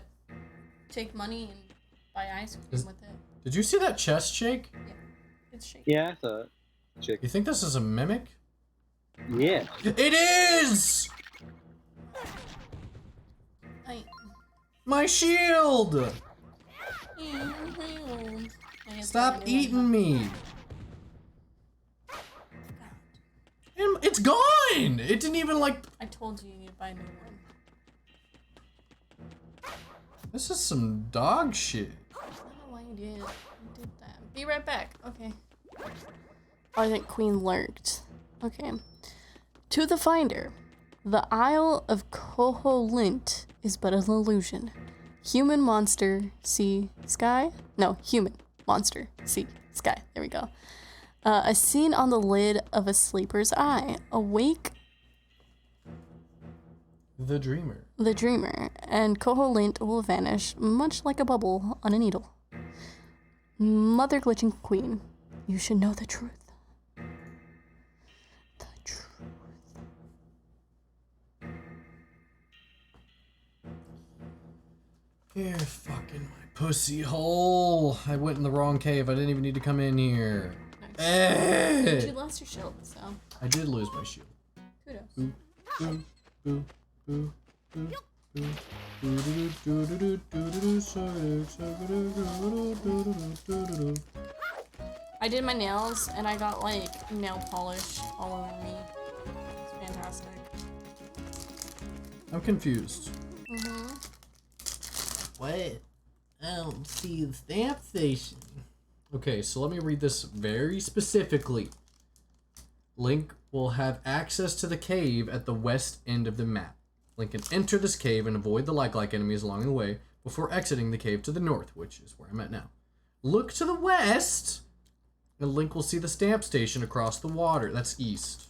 take money and buy ice cream with it. Did you see that chest shake? It's shaky. Yeah, I thought. Chick. You think this is a mimic? Yeah. It is! My shield! Stop eating me! And it's gone! It didn't even like... I told you need to buy a new one. This is some dog shit. I don't know why you did that. Be right back. Okay. Oh, I think Queen lurked. Okay. To the finder, the Isle of Koholint is but an illusion. Human monster, sea, sky? No, human monster, sea, sky. There we go. A scene on the lid of a sleeper's eye. Awake The dreamer. the dreamer, and Koholint will vanish, much like a bubble on a needle. Mother Glitching Queen, you should know the truth. The truth. You're fucking my pussy hole. I went in the wrong cave. I didn't even need to come in here. But you lost your shield, so I did lose my shield. kudos. Boo, boo, boo, boo, boo, boo. Do-do-do-do-do-do-do-do, sorry, do-do-do-do-do-do-do-do. I did my nails, and I got, like, nail polish all over me. It's fantastic. I'm confused. Mm-hmm. What? I don't see the stamp station. Okay, so let me read this very specifically. Link will have access to the cave at the west end of the map. Link can enter this cave and avoid the like enemies along the way before exiting the cave to the north, which is where I'm at now. Look to the west, and Link will see the stamp station across the water. That's east.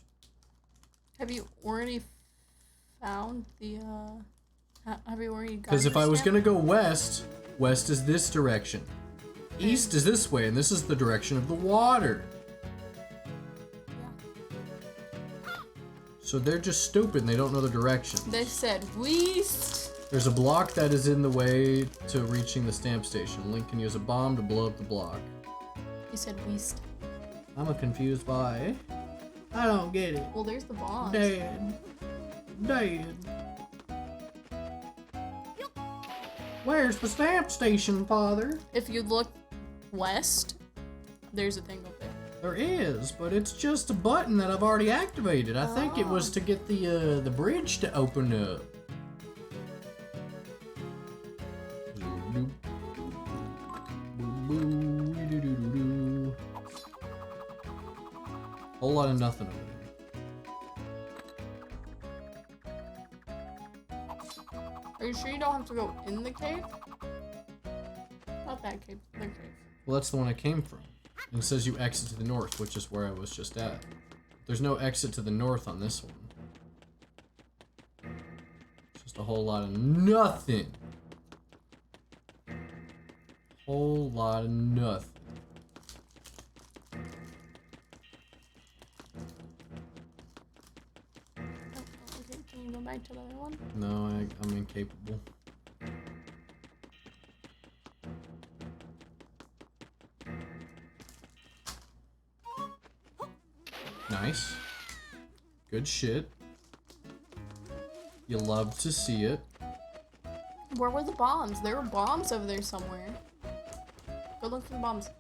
Have you already found the, have you already got Because if your I was stamp? gonna go west, west is this direction. East is this way, and this is the direction of the water. So they're just stupid and they don't know the directions. They said west. There's a block that is in the way to reaching the stamp station. Link can use a bomb to blow up the block. You said west. I'm confused by... I don't get it. Well, there's the boss. Dad. Dad. Where's the stamp station, Father? If you look west, there's a thing up there. There is, but it's just a button that I've already activated. I think it was to get the bridge to open up. Whole lot of nothing over there. Are you sure you don't have to go in the cave? Not that cave, the cave. Well, that's the one I came from. And it says you exit to the north, which is where I was just at. There's no exit to the north on this one. Just a whole lot of nothing. Whole lot of nothing. Okay, can you go back to the other one? No, I'm incapable. Nice. Good shit. You love to see it. Where were the bombs? There were bombs over there somewhere. Go look for the bombs.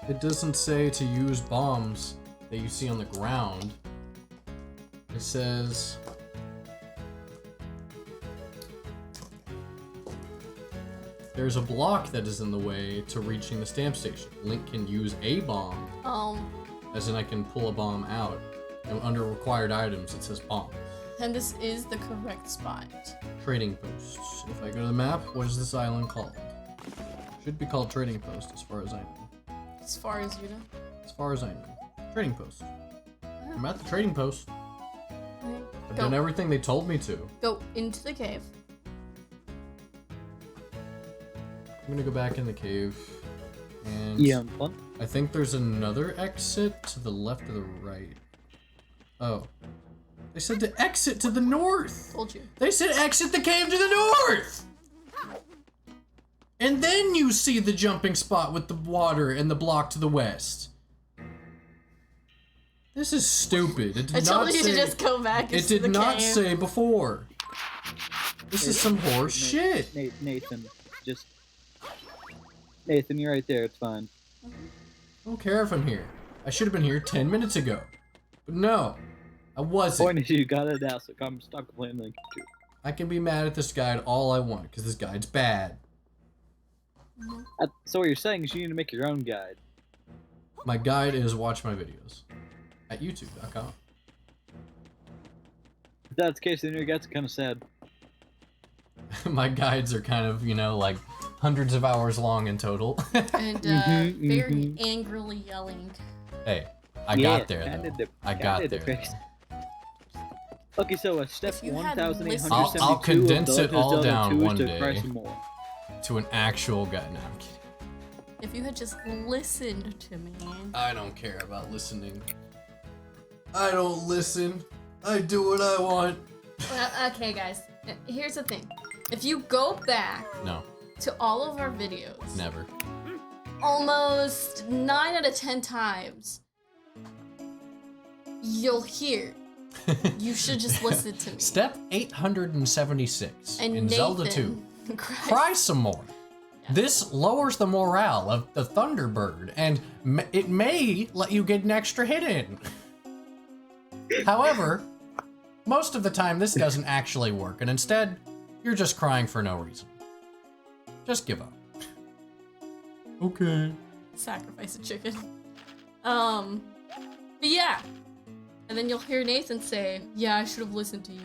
It doesn't say to use bombs that you see on the ground. It says... there's a block that is in the way to reaching the stamp station. Link can use a bomb, as in I can pull a bomb out. And under required items, it says bomb. And this is the correct spot. Trading posts. If I go to the map, what is this island called? Should be called Trading Post, as far as I know. As far as you know. As far as I know. Trading Post. I'm at the Trading Post. Okay. I've done everything they told me to. Go into the cave. I'm gonna go back in the cave. And Yeah, I think there's another exit to the left or the right. Oh. They said to exit to the north! Told you. They said exit the cave to the north! And then you see the jumping spot with the water and the block to the west. This is stupid. It did I not told you say, to just go back it into did the not cave. say before. This is some horse shit. Nathan, just Nathan, you're right there. It's fine. I don't care if I'm here. I should have been here 10 minutes ago. But no, I wasn't. Point is, you got it now, so stop complaining. I can be mad at this guide all I want, because this guide's bad. So what you're saying is you need to make your own guide. My guide is watch my videos at youtube.com. If that's the case, then your guide's kind of sad. My guides are kind of, you know, like hundreds of hours long in total. And very angrily yelling. Hey, I got there though. I got there. Okay, so step If you had 1872. I'll condense it all Zelda down 2 one to day. cry some more. To an actual guide. No, I'm kidding. If you had just listened to me. I don't care about listening. I don't listen. I do what I want. Okay, guys. Here's the thing. If you go back No, to all of our videos, never. almost 9 out of 10 times, you'll hear. You should just listen to me. Step 876 And in Nathan Zelda 2. cries. Cry some more. This lowers the morale of the Thunderbird, and it may let you get an extra hit in. However, most of the time this doesn't actually work, and instead, you're just crying for no reason. Just give up. Okay. Sacrifice a chicken. But yeah. And then you'll hear Nathan say, yeah, I should have listened to you.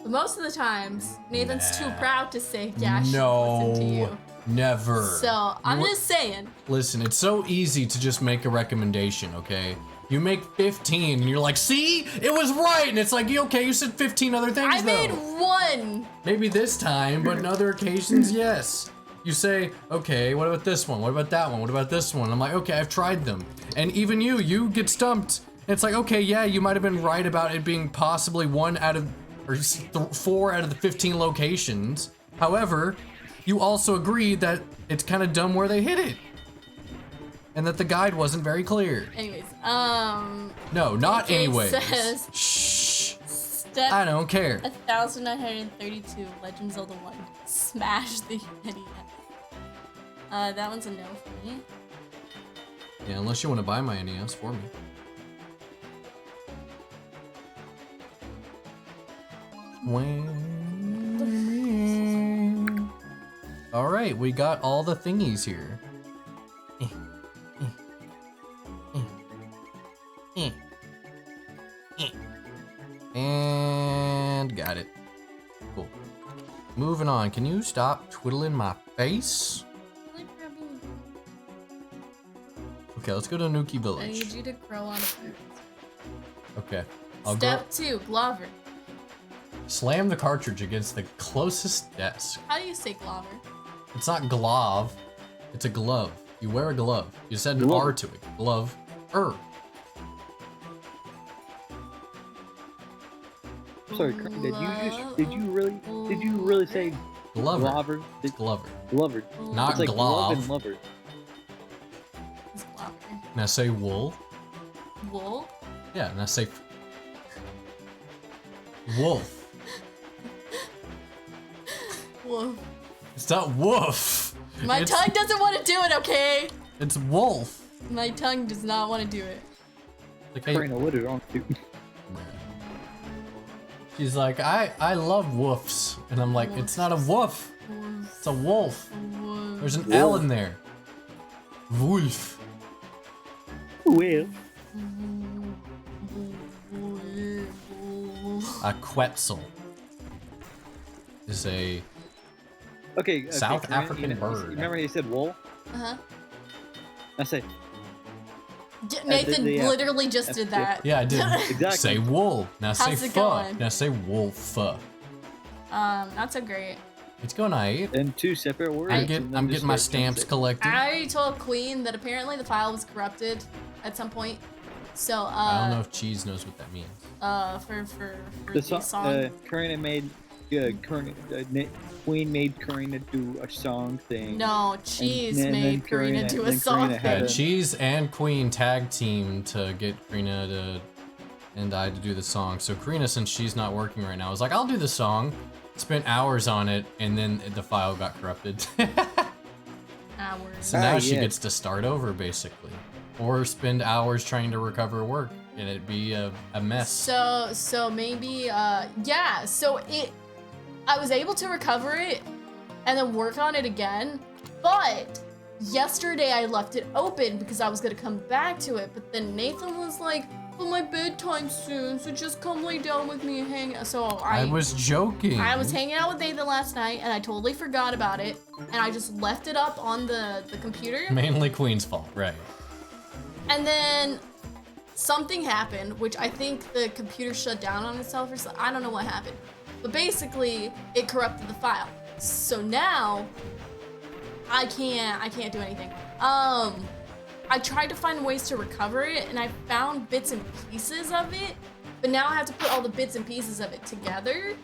But most of the times, Nathan's too Nah. proud to say, yeah, I should have listened to you. Never. So, I'm You- just saying. Listen, it's so easy to just make a recommendation, okay? You make 15 and you're like, see? It was right! And it's like, okay, you said 15 other things I though. made one! Maybe this time, but in other occasions, yes. You say, okay, what about this one? What about that one? What about this one? I'm like, okay, I've tried them. And even you get stumped. It's like, okay, yeah, you might have been right about it being possibly 1 out of, or 4 out of the 15 locations. However, you also agreed that it's kind of dumb where they hit it. And that the guide wasn't very clear. Anyways, No, not Okay, it anyways. says- Shh. step I don't care. 1932, Legend of Zelda 1. Smash the NES. That one's a no for me. Yeah, unless you want to buy my NES for me. All right, we got all the thingies here. And got it. Cool. Moving on. Can you stop twiddling my face? Okay, let's go to Nuki I Village. need you to grow on fruit. Okay. I'll go. Step 2, Glover. Slam the cartridge against the closest desk. How do you say Glover? It's not glove. It's a glove. You wear a glove. You just add an Glove. R to it. Glove. Sorry, did you really say Glover. Glover? It's Glover. Glover. Not It's like glove and glove. lover. It's Glover. Now say wool. Wool? Yeah, now say wolf. Wolf. It's not woof. My It's- tongue doesn't want to do it, okay? It's wolf. My tongue does not want to do it. Like, hey, Karina, what is wrong with you? she's like, I love woofs. And I'm like, it's not a woof. Wolf. It's a wolf. Wolf. There's an L in there. Wolf. Well, A Quetzal is a okay. South Karina, African you bird. Remember he said wool? Uh-huh. I say Nathan the, literally just did that. Yeah, I did. Exactly. Say wool. Now say How's it fuck. going? Now say wolf. Not so great. It's going aight. in 2 separate words. I'm and then getting just my start stamps saying- collected. I told Queen that apparently the file was corrupted at some point. So, I don't know if Cheese knows what that means. for The the song, song. Karina made, Queen made Karina do a song thing. No, Cheese then made Karina do a then song Karina had thing. a- Cheese and Queen tag team to get Karina and I to do the song. So Karina, since she's not working right now, was like, I'll do the song. spent hours on it, and then the file got corrupted. Hours. So now she yeah. gets to start over, basically. Or spend hours trying to recover work, and it'd be a mess. So maybe, yeah, I was able to recover it and then work on it again, but yesterday I left it open because I was gonna come back to it, but then Nathan was like, well, my bedtime's soon, so just come lay down with me and hang out. So I was joking. I was hanging out with Nathan last night, and I totally forgot about it, and I just left it up on the computer. Mainly Queen's fault, right. And then something happened, which I think the computer shut down on itself or something. I don't know what happened. But basically, it corrupted the file. So now, I can't do anything. I tried to find ways to recover it, and I found bits and pieces of it, but now I have to put all the bits and pieces of it together,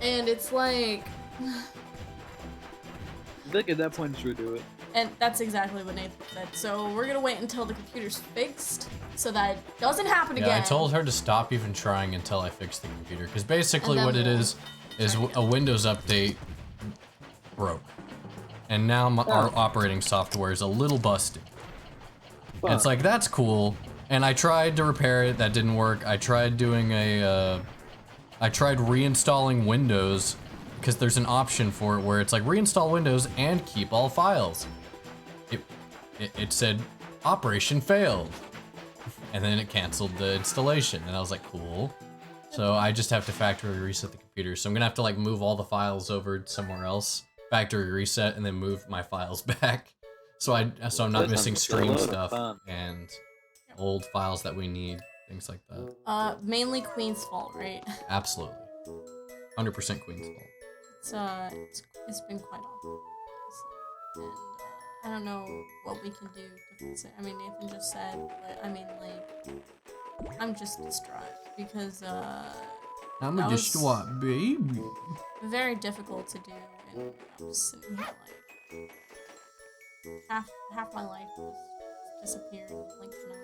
and it's like... I think at that point, just redo it. And that's exactly what Nathan said. So we're gonna wait until the computer's fixed so that it doesn't happen again. Yeah, I told her to stop even trying until I fixed the computer, because basically And what then it we'll is a Windows update broke. And now our operating software is a little busted. And it's like, that's cool. And I tried to repair it, that didn't work. I tried doing I tried reinstalling Windows, because there's an option for it where it's like reinstall Windows and keep all files. It said operation failed, and then it canceled the installation, and I was like, cool. So I just have to factory reset the computer. So I'm gonna have to like move all the files over somewhere else, factory reset, and then move my files back. So I'm not missing stream stuff and old files that we need, things like that. Mainly Queen's fault, right? Absolutely, 100% Queen's fault. It's been quite awful. And I don't know what we can do to fix it. I mean, Nathan just said, but I mean, like, I'm just distraught because I'm that a was distraught baby. very difficult to do, and I'm just sitting here like half my life was disappeared in a blink of an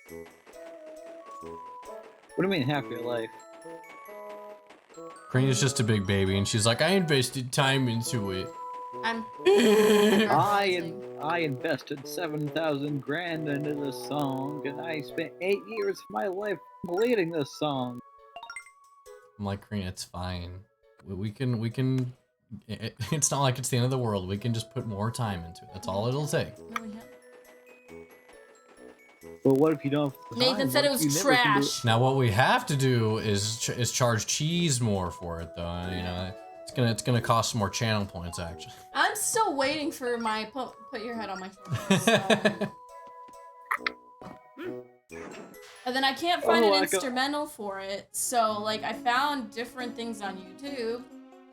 eye. What do you mean half your life? Karina's just a big baby, and she's like, I invested time into it. I'm. I invested 7,000 grand into this song, and I spent 8 years of my life completing this song. I'm like, Karina, it's fine. We can. It's not like it's the end of the world. We can just put more time into it. That's all it'll take. No, we haven't. But what if you don't have time? Nathan said it What if was you never can do trash. Now, what we have to do is charge cheese more for it, though. You know, it's gonna cost more channel points, actually. I'm still waiting for my put your head on my shoulder. So. And then I can't find an instrumental for it, so like I found different things on YouTube,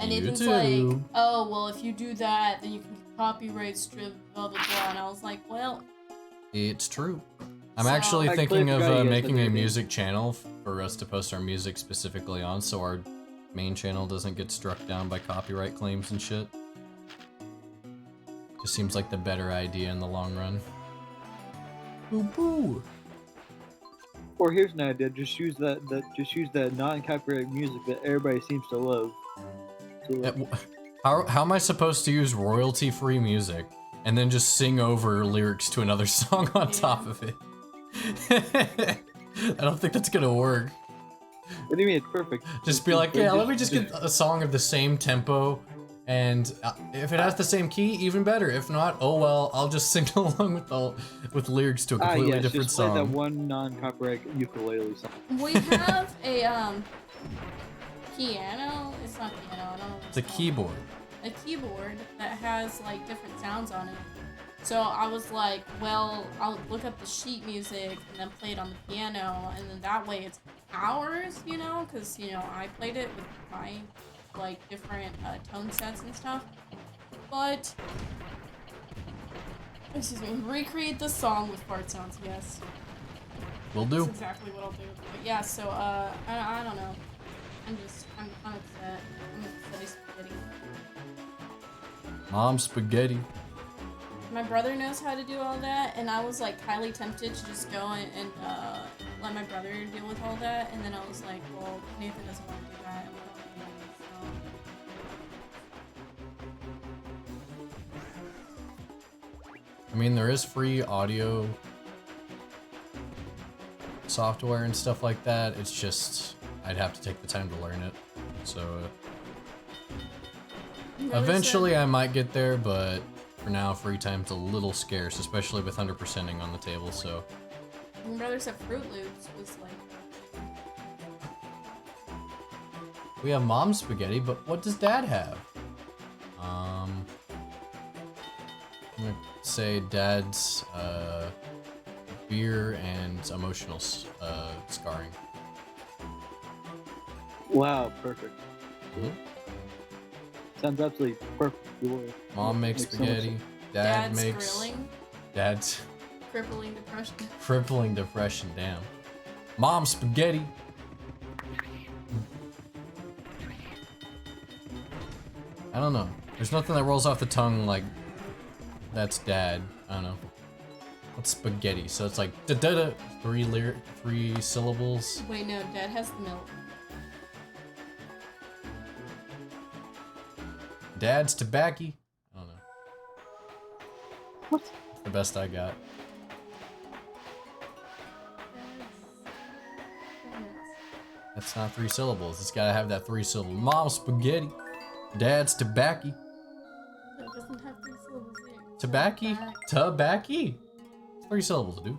and Nathan's like, "Oh, well, if you do that, then you can get copyright strip, blah blah blah." And I was like, "Well, It's true. I'm So- actually I thinking forgot you of guys making had a to do music channel for us to post our music specifically on, so our main channel doesn't get struck down by copyright claims and shit. Just seems like the better idea in the long run. Boo-boo. Or here's an idea: just use that non-copyright music that everybody seems to love. So, How am I supposed to use royalty-free music and then just sing over lyrics to another song on top of it? I don't think that's gonna work. what do you mean it's perfect? Just be like, yeah, let me just get a song of the same tempo, and if it has the same key, even better. If not, oh well, I'll just sing along with lyrics to a completely yes, different just play that song. one non-copyright ukulele song. we have a piano. It's not piano. I don't know. What It's a called. keyboard. A keyboard that has like different sounds on it. So I was like, well, I'll look up the sheet music and then play it on the piano, and then that way it's ours, you know, because you know I played it with my like different tone sets and stuff. But excuse me, recreate the song with fart sounds. Yes, Will that's do. exactly what I'll do. But yeah, so I don't know. I'm upset. I'm upset spaghetti. Mom spaghetti. My brother knows how to do all that, and I was like highly tempted to just go and let my brother deal with all that, and then I was like, well, Nathan doesn't want to do that, and I mean, there is free audio software and stuff like that. It's just, I'd have to take the time to learn it. So, eventually I might get there, but for now, free time's a little scarce, especially with 100%ing on the table, so. My brother said Fruit Loops was like. We have mom's spaghetti, but what does dad have? I'm gonna say dad's beer and emotional scarring. Wow, perfect. Mhm. Sounds absolutely perfect. Mom makes Makes so much spaghetti. sense. Dad Dad's makes. grilling. Dad's Crippling depression. crippling depression. Damn. Mom's spaghetti. I don't know. There's nothing that rolls off the tongue like that's dad. I don't know. What's spaghetti? So it's like da da da. Three syllables. Wait, no, Dad has the milk. Dad's tobacco. I don't know. What? It's the best I got. That's not 3 syllables. It's gotta have that 3 syllable. Mom's spaghetti. Dad's tobacco. That doesn't have 3 syllables either. Tobacco? Tobacco? 3 syllables, dude.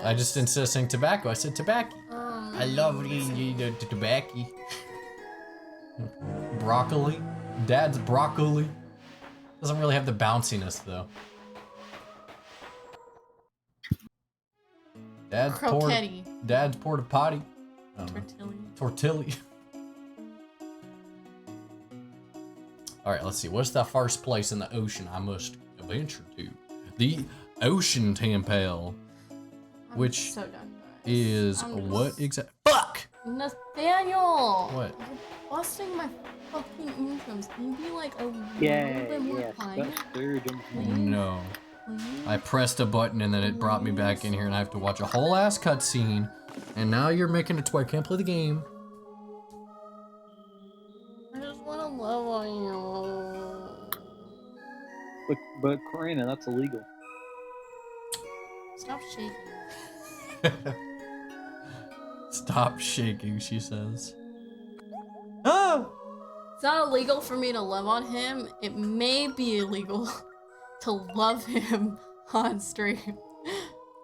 I just instead of saying tobacco, I said tobacco. I love eating the tobacco. Broccoli. Dad's broccoli. Doesn't really have the bounciness though. Dad's Croquetti. Dad's porta potty. I don't know. Tortilla. Tortilli. Alright, let's see. What's the first place in the ocean I must venture to? The Ocean Temple. I'm Which so done, guys. is I'm what just- exact? Fuck! Nathaniel! What? You're busting my fucking eardrums. Can you be like a little Yeah, bit more yeah. quiet? That's third. No. Please? I pressed a button and then it brought me back in here and I have to watch a whole ass cutscene. And now you're making it to where I can't play the game. I just want to love on you. But Karina, that's illegal. Stop shaking. Stop shaking, she says. Ah! It's not illegal for me to love on him. It may be illegal to love him on stream.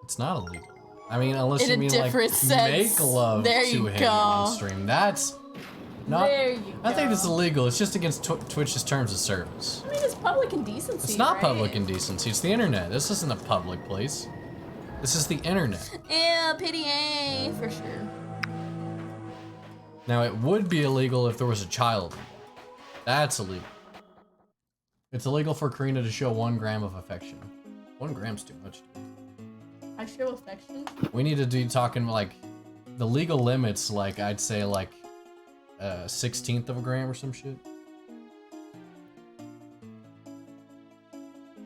It's not illegal. I mean, unless In you a mean like different sense. make love There to you him go. on stream. That's not. There you I think go. it's illegal. It's just against Twitch's terms of service. I mean, it's public indecency. It's not right? public indecency. It's the internet. This isn't a public place. This is the internet. Yeah, PDA for sure. Now, it would be illegal if there was a child. That's illegal. It's illegal for Karina to show 1 gram of affection. 1 gram's too much, dude. I show affection. We need to be talking like the legal limits, like I'd say like 1/16 of a gram or some shit.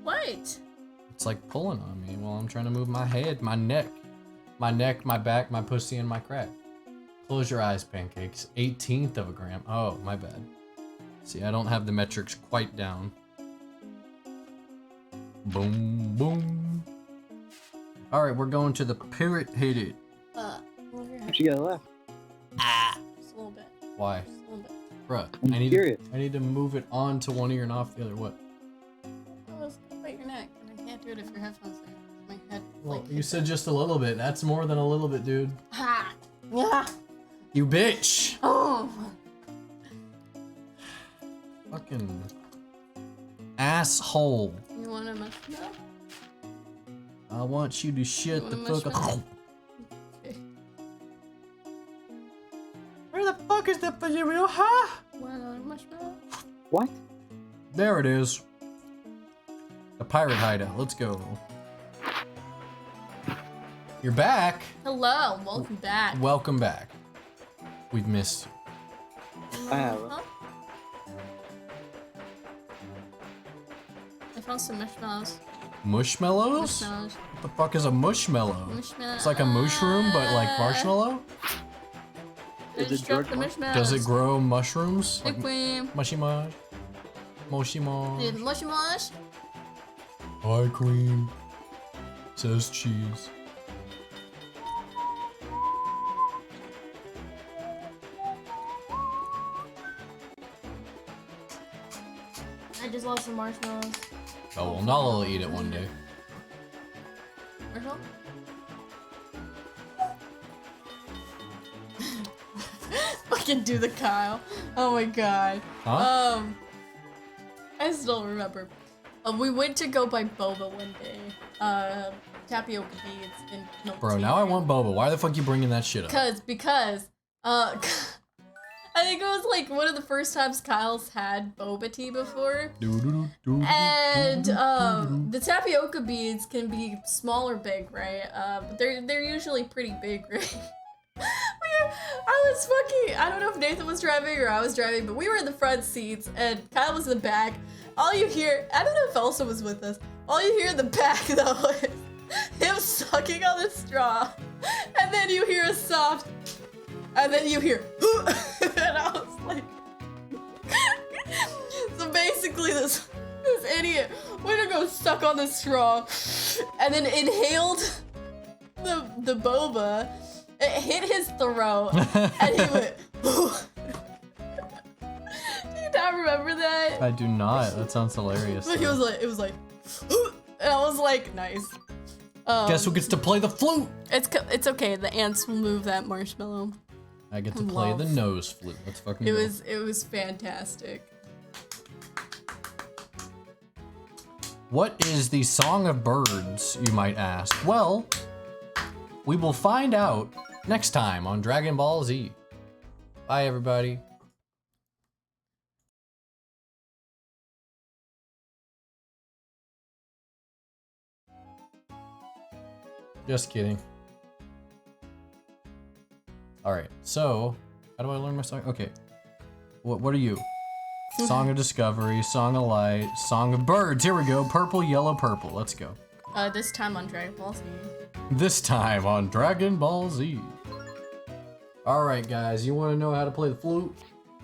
What? It's like pulling on me while I'm trying to move my head, my neck, my back, my pussy, and my crack. Close your eyes, pancakes. 1/18 of a gram. Oh, my bad. See, I don't have the metrics quite down. Boom, boom. All right, we're going to the parrot-headed. Move your head What you got left? just a little bit. Why? Just a little bit. Bruh, I'm curious. I need to move it onto one ear and off the other. What? I was gonna bite your neck, but I can't do it if your headphones there. My head. Well, like, you hits said it. just a little bit. That's more than a little bit, dude. Ha! Yeah. You bitch! Oh. Fucking asshole. You want a marshmallow? I want you to shut the want fuck up. marshmallow? Okay. Where the fuck is the real? Huh? Want a marshmallow? What? There it is. The pirate hideout. Let's go. You're back. Hello, welcome back. Welcome back. We've missed you. I have. Huh? I found some marshmallows. Mushmallows? Marshmallows. What the fuck is a mushmallow? Marshmallow. It's like a mushroom, but like marshmallow? I Is just it dropped George the Marshall? marshmallows. Does it grow mushrooms? Like Liquid. mushy mush? Mushy mush? Did mushy mush? Hi, queen. Says cheese. I just lost some marshmallows. Oh, well, Nala will eat it one day. Marshmallow? Fucking do the Kyle. Oh my god. Huh? I still remember. We went to go buy boba one day. Tapioca beads and milk Bro, tea. now I want boba. Why the fuck you bringing that shit up? Because, I think it was like one of the first times Kyle's had boba tea before. And the tapioca beads can be small or big, right? But they're usually pretty big, right? I don't know if Nathan was driving or I was driving, but we were in the front seats and Kyle was in the back. All you hear, I don't know if Elsa was with us. All you hear in the back though is him sucking on the straw, and then you hear a soft, and then you hear, and I was like, so basically this idiot went to go suck on the straw, and then inhaled the boba. It hit his throat, and he went. Do you not remember that? I do not. That sounds hilarious. But he was like, it was like, and I was like, nice. Guess who gets to play the flute? It's okay. The ants will move that marshmallow. I get to play the nose flute. Let's fucking go. It was fantastic. What is the Song of Birds, you might ask? Well, we will find out next time on Dragon Ball Z. Bye, everybody. Just kidding. Alright, so, how do I learn my song? Okay. What are you? Song of Discovery, Song of Light, Song of Birds. Here we go. Purple, yellow, purple. Let's go. This time on Dragon Ball Z. This time on Dragon Ball Z. Alright, guys, you want to know how to play the flute?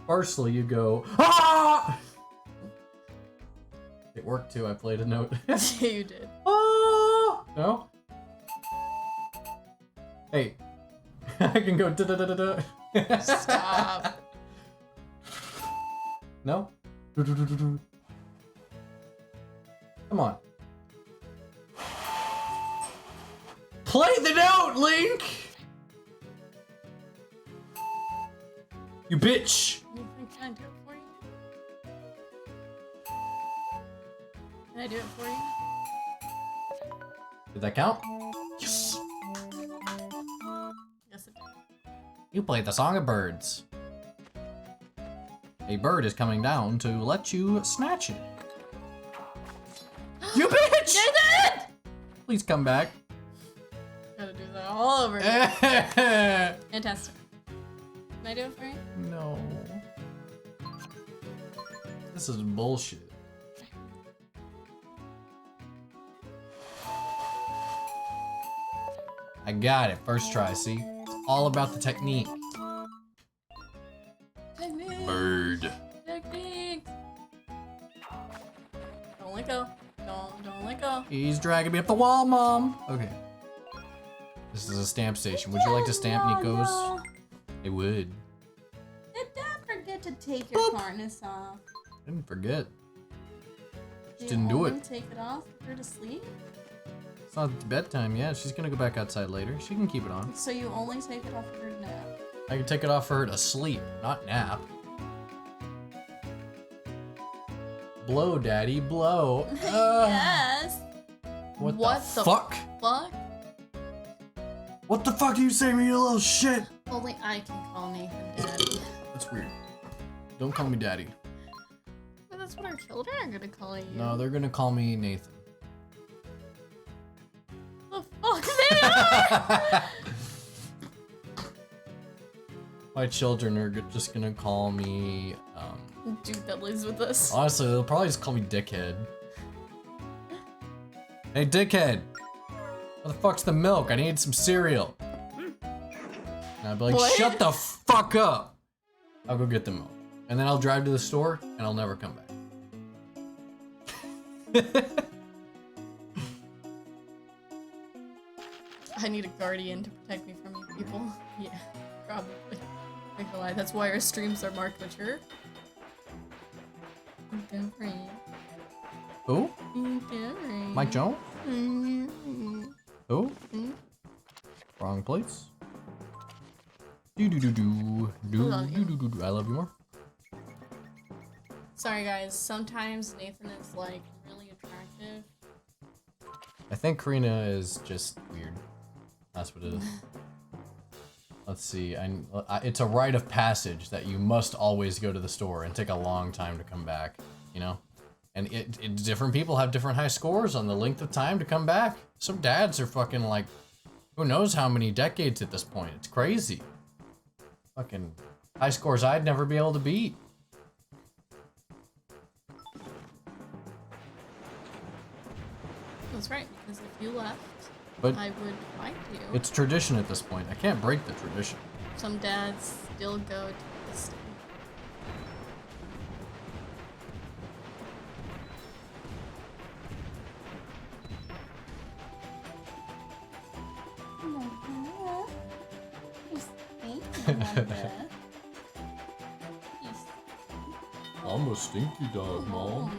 Firstly, you go, ah! It worked too, I played a note. You did. Ah! No? Hey, I can go da da da da da. Stop. No? Come on. Play the note, Link! You bitch! Can I do it for you? Can I do it for you? Did that count? Yes! Yes, it did. You played the Song of Birds. A bird is coming down to let you snatch it. You bitch! Nathan! Please come back. Gotta do that all over again. Fantastic. Can I do it for you? No. This is bullshit. I got it. First try, see? It's all about the technique. Technique. Bird. Technique. Don't let go. Don't let go. He's dragging me up the wall, Mom. Okay. This is a stamp station. Would you like to stamp, Nikos? No. I would. Did Dad forget to take your harness off? I didn't forget. Did Didn't do it. Take it off for her to sleep? It's not bedtime yet. She's gonna go back outside later. She can keep it on. So you only take it off for her to nap? I can take it off for her to sleep, not nap. Blow, Daddy, blow. Yes. What What the the fuck? Fuck. What the fuck are you saying, you little shit? Only I can call Nathan Daddy. That's weird. Don't call me Daddy. But that's what our children are gonna call you. No, they're gonna call me Nathan. The fuck they are! My children are just gonna call me, Dude that lives with us. honestly, they'll probably just call me Dickhead. Hey, Dickhead! Where the fuck's the milk? I need some cereal. And I'd be like, What? shut the fuck up! I'll go get the milk. And then I'll drive to the store, and I'll never come back. I need a guardian to protect me from you people. Yeah, probably. Not gonna lie, that's why our streams are more mature. Who? Mike Jones? Who? Wrong place. Do do do do do Love do you. do do do. I love you more. Sorry guys, sometimes Nathan is like really attractive. I think Karina is just weird. That's what it is. Let's see. It's a rite of passage that you must always go to the store and take a long time to come back. You know, and different people have different high scores on the length of time to come back. Some dads are fucking like, who knows how many decades at this point. It's crazy. Fucking high scores I'd never be able to beat. That's right, because if you left, But I would find you. it's tradition at this point. I can't break the tradition. Some dads still go to this. I'm a stinky dog, Mom.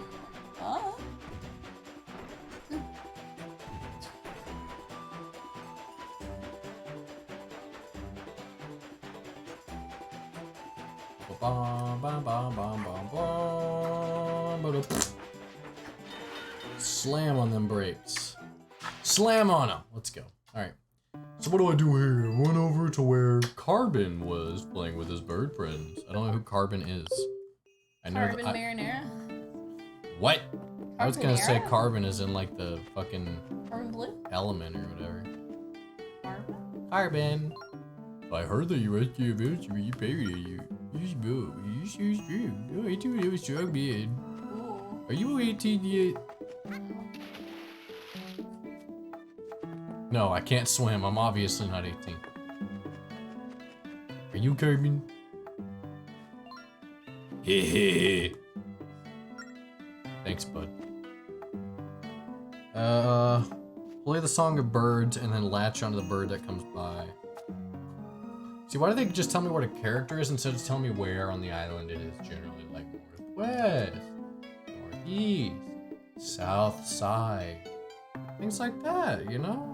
Slam on them brakes. Slam on them. Let's go. All right. So what do I do here? I went over to where Carbon was playing with his bird friends. I don't know who Carbon is. I know Carbon marinara? What? I was gonna say Carbonara? Carbon is in like the fucking Carbon blue? element or whatever. Carbon? Carbon. I heard that you rescued a village with your parody. You spoke. You sure true. Oh, I thought it was strong man. Ooh. Are you 18 yet? No, I can't swim. I'm obviously not 18. Are you Carbon? Hehe. Thanks, bud. Play the song of birds and then latch onto the bird that comes by. See, why do they just tell me what a character is instead of telling me where on the island it is generally? Like northwest, northeast, south side, things like that, you know?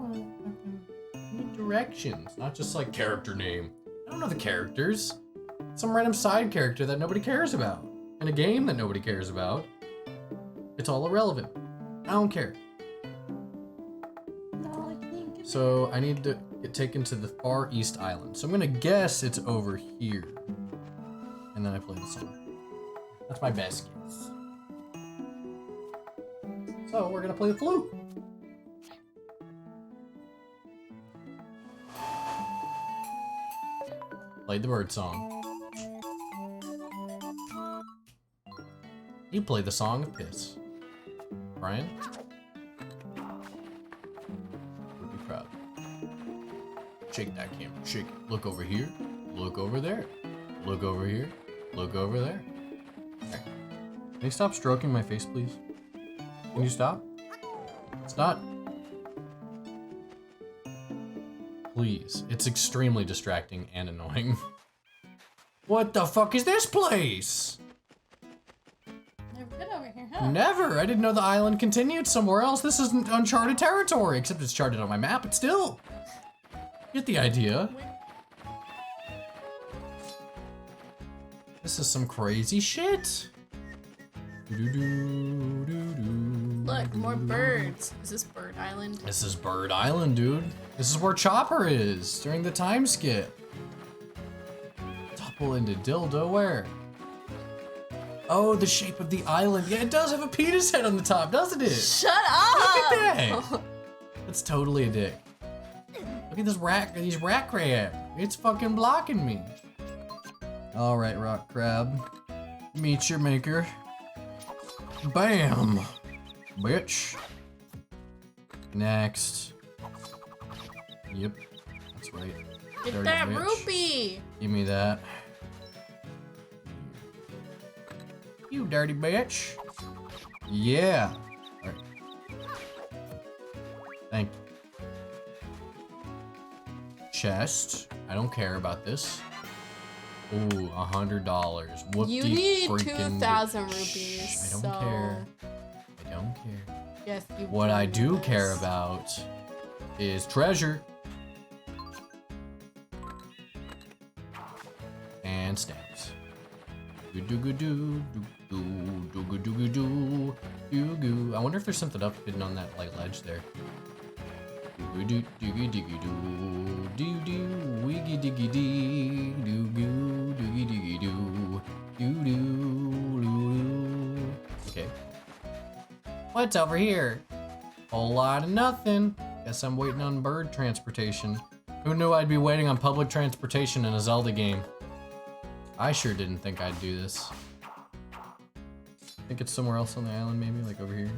I need directions, not just like character name. I don't know the characters. Some random side character that nobody cares about. In a game that nobody cares about. It's all irrelevant. I don't care. So I need to get taken to the far east island. So I'm gonna guess it's over here. And then I play the song. That's my best guess. So we're gonna play the flute. Played the bird song. You play the song of piss. Brian? Would be proud. Shake that camera. Shake it. Look over here. Look over there. Look over here. Look over there. Okay. Can you stop stroking my face, please? Can you stop? It's not. Please. It's extremely distracting and annoying. What the fuck is this place? Never been over here, huh? Never! I didn't know the island continued somewhere else. This isn't uncharted territory, except it's charted on my map, but still. Get the idea. This is some crazy shit. Look, more birds. Is this Bird Island? This is Bird Island, dude. This is where Chopper is during the time skip. Topple into dildo where? Oh, the shape of the island. Yeah, it does have a penis head on the top, doesn't it? Shut up! Look at that! That's totally a dick. Look at this these rat crab. It's fucking blocking me. All right, rock crab. Meet your maker. Bam! Bitch. Next. Yep, that's right. Get Dirty that bitch. rupee! Give me that. You dirty bitch. Yeah. All right. Thank you. Chest. I don't care about this. Ooh, $100. Whoop You need 2,000 rupees. I don't care. I don't care. Yes, you What I do this. care about is treasure. And stamps. I wonder if there's something up hidden on that like ledge there. Okay. What's over here? Whole lot of nothing. Guess I'm waiting on bird transportation. Who knew I'd be waiting on public transportation in a Zelda game? I sure didn't think I'd do this. I think it's somewhere else on the island, maybe, like over here.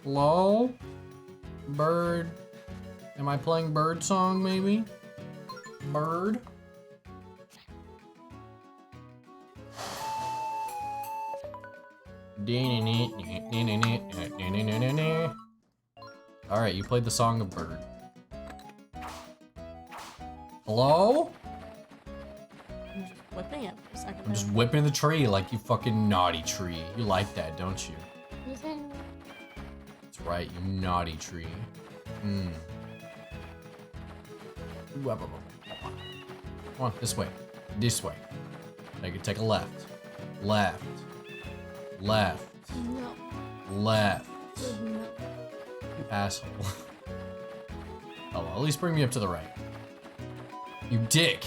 Hello? Bird? Am I playing bird song, maybe? Bird? Alright, you played the song of bird. Hello? I'm just whipping it for a second. I'm just whipping the tree like you fucking naughty tree. You like that, don't you? That's right, you naughty tree. Come on, this way. This way. Take a left. Left. Left. No. Left. No. You asshole. Oh, well, at least bring me up to the right. You dick.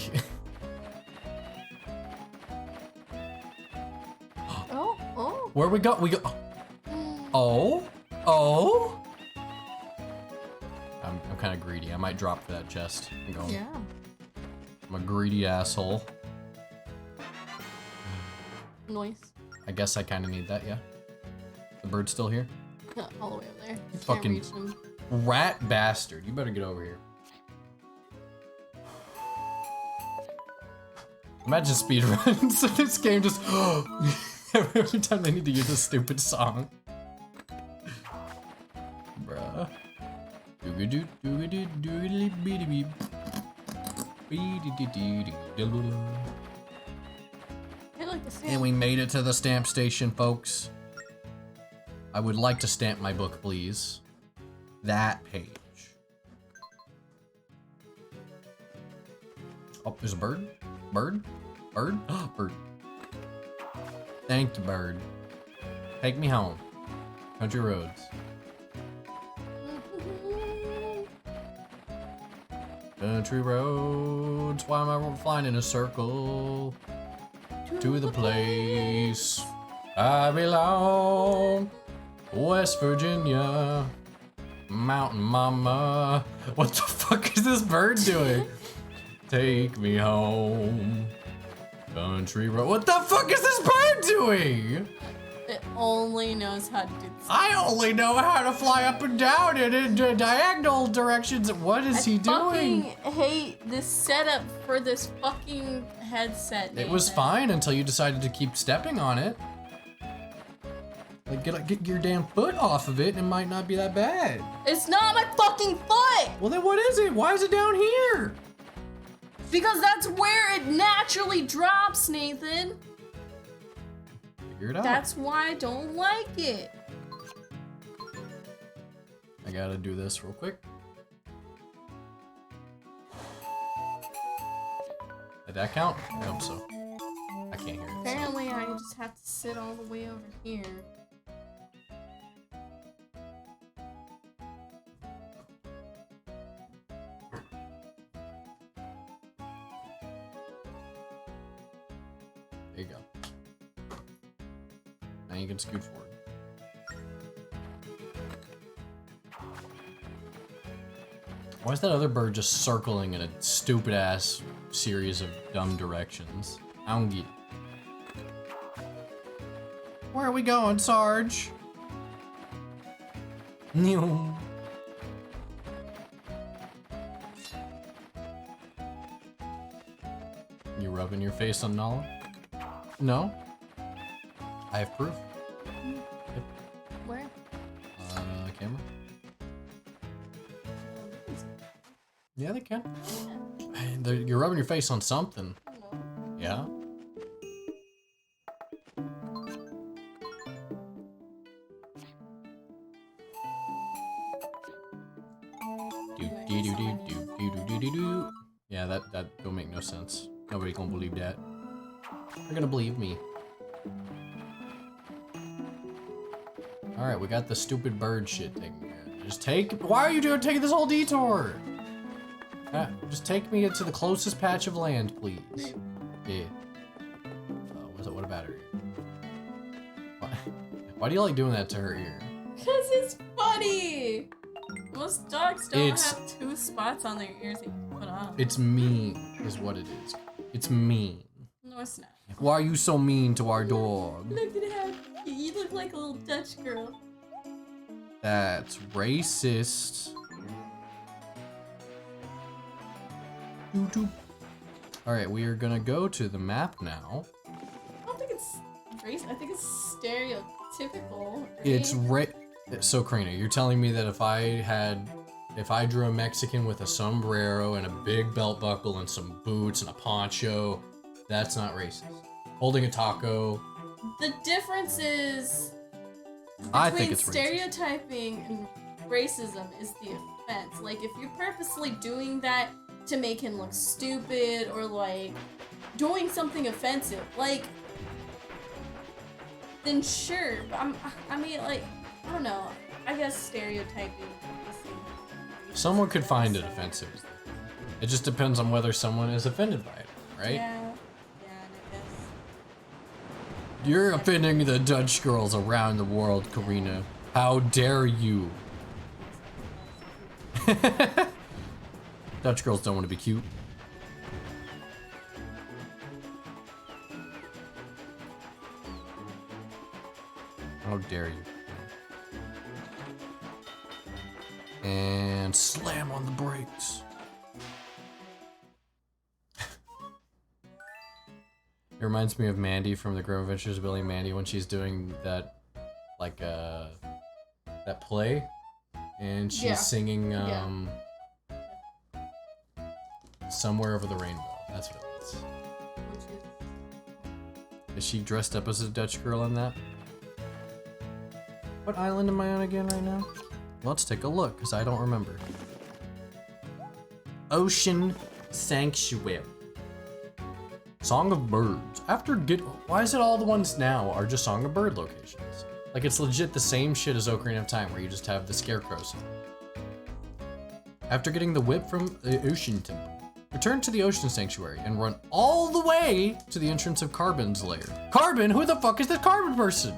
Oh. Where we go? We go. Oh. Oh. I'm kind of greedy. I might drop for that chest. I'm going. Yeah. I'm a greedy asshole. Noise. I guess I kind of need that, yeah. The bird's still here? No, all the way over there. Can't Fucking reach him. rat bastard. You better get over here. Imagine speedruns of this game just every time they need to use a stupid song. Bruh. I like the same. And we made it to the stamp station, folks. I would like to stamp my book, please. That page. Oh, there's a bird? Bird? Bird? Bird. Thank you, bird. Take me home. Country roads. Country roads. Why am I flying in a circle? To the place I belong. West Virginia. Mountain Mama. What the fuck is this bird doing? Take me home. Country road. What the fuck is this bird doing? It only knows how to do this. I only know how to fly up and down and in diagonal directions. What is he doing? I hate this setup for this fucking headset. It was Nathan. fine until you decided to keep stepping on it. Like, get your damn foot off of it and it might not be that bad. It's not my fucking foot! Well, then what is it? Why is it down here? Because that's where it naturally drops, Nathan. Figure it out. That's why I don't like it. I gotta do this real quick. Did that count? I hope so. I can't hear it. So. Apparently, I just have to sit all the way over here. There you go. Now you can scoot forward. Why is that other bird just circling in a stupid ass series of dumb directions? I don't get it. Where are we going, Sarge? New. You rubbing your face on Nala? No? I have proof. Where? Camera? Yeah, they can. And you're rubbing your face on something. Yeah? Do. Yeah, that don't make no sense. Nobody gonna believe that. They're gonna believe me. Alright, we got the stupid bird shit taken care of. Just take. Why are you taking this whole detour? Just take me to the closest patch of land, please. Yeah. What about her ear? Why do you like doing that to her ear? Because it's funny! Most dogs don't have 2 spots on their ears that you can put on. It's mean, is what it is. It's mean. No, it's not. Why are you so mean to our dog? Look at how you look like a little Dutch girl. That's racist. Alright, we are gonna go to the map now. I don't think it's racist. I think it's stereotypical. Right? It's So Karina, you're telling me that if I drew a Mexican with a sombrero and a big belt buckle and some boots and a poncho, that's not racist? Holding a taco. The difference is I think it's stereotyping and racism is the offense. Like if you're purposely doing that to make him look stupid or like doing something offensive, like then sure. But I mean like I don't know. I guess stereotyping. Someone could find it offensive. It just depends on whether someone is offended by it, right? Yeah, I guess. You're offending the Dutch girls around the world, Karina. How dare you? Dutch girls don't want to be cute. How dare you? And slam on the brakes. It reminds me of Mandy from the Grim Adventures of Billy and Mandy when she's doing that, like, that play, and she's singing, Somewhere Over the Rainbow. That's what it is. Is she dressed up as a Dutch girl in that? What island am I on again right now? Let's take a look, because I don't remember. Ocean Sanctuary. Song of Birds. Why is it all the ones now are just Song of Bird locations? Like it's legit the same shit as Ocarina of Time, where you just have the scarecrows. After getting the whip from the Ocean Temple, return to the Ocean Sanctuary and run all the way to the entrance of Carbon's lair. Carbon? Who the fuck is this Carbon person?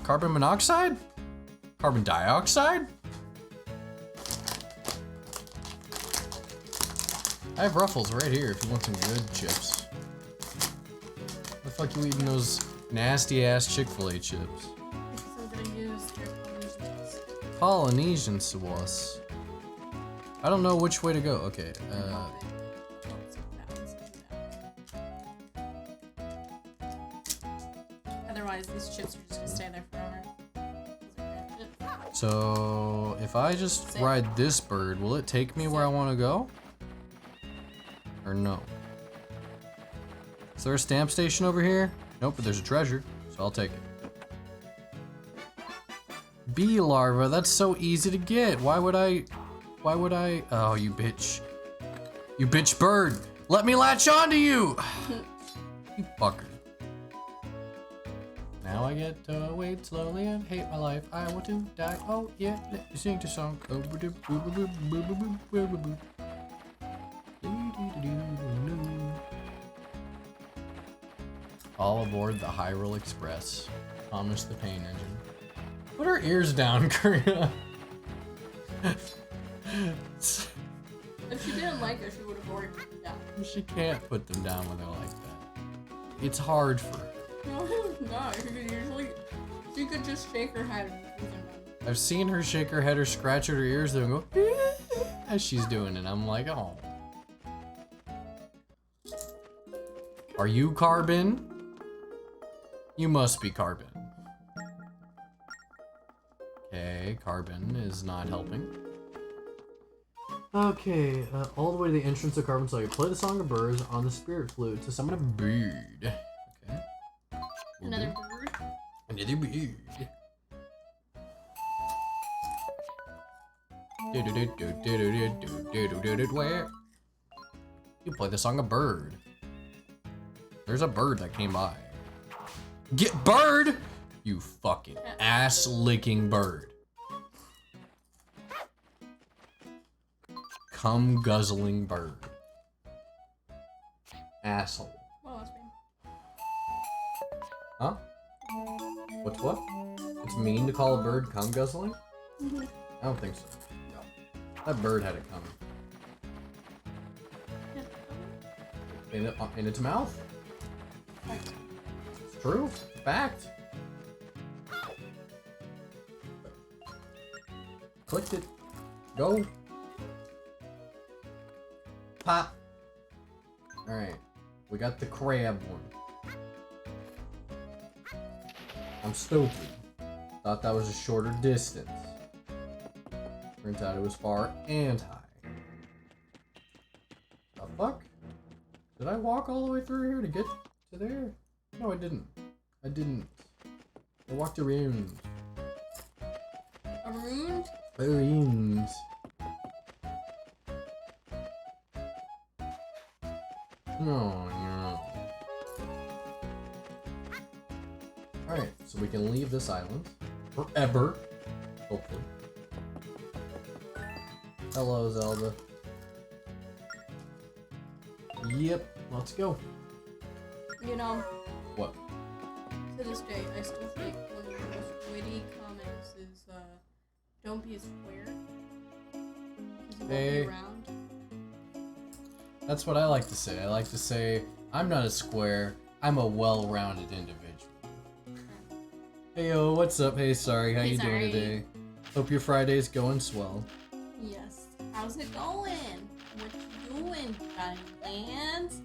Carbon monoxide? Carbon dioxide? I have Ruffles right here if you want some good chips. The fuck you eating those nasty ass Chick-fil-A chips? Because I'm gonna use their Polynesian sauce. Polynesian sauce. I don't know which way to go. Okay, Otherwise, these chips are just gonna stay there forever. so if I just ride this bird, will it take me where I want to go? Or no? Is there a stamp station over here? Nope, but there's a treasure, so I'll take it. Bee larva, that's so easy to get. Why would I? Oh, you bitch. You bitch bird. Let me latch onto you. You fucker. Now I get to wait slowly and hate my life. I want to die. Oh yeah, let me sing the song. All aboard the Hyrule Express. Thomas the Pain Engine. Put her ears down, Karina. If she didn't like her, she would have already put them down. She can't put them down when they're like that. It's hard for her. No, it's not. She could just shake her head and put them down. I've seen her shake her head or scratch at her ears and go as she's doing it. I'm like, oh. Are you Carbon? You must be Carbon. Okay, Carbon is not helping. Okay, all the way to the entrance of Carbon Soul. Play the Song of Birds on the spirit flute to summon a bird. Okay. Another bird. Another bird. Where? You play the Song of Bird. There's a bird that came by. Get bird! You fucking ass-licking bird. Cum guzzling bird. Asshole. Well, that's mean. Huh? What's what? It's mean to call a bird cum guzzling? I don't think so. No. That bird had it coming. In its mouth? It's true. Fact. Clicked it. Go. Pop. Alright. We got the crab one. I'm stupid. Thought that was a shorter distance. Turns out it was far and high. The fuck? Did I walk all the way through here to get to there? No, I didn't. I didn't. I walked around. Around? Around. Oh, no. Alright, so we can leave this island. Forever. Hopefully. Hello, Zelda. Yep, let's go. You know, What? to this day, I still think one of the most witty comments is, don't be a square. Because you won't Hey. be around. That's what I like to say. I like to say, I'm not a square, I'm a well-rounded individual. Hey yo, what's up? Hey, sorry, how Hey, you doing sorry. today? Hope your Friday's going swell. Yes. How's it going? What you doing? Got any plans?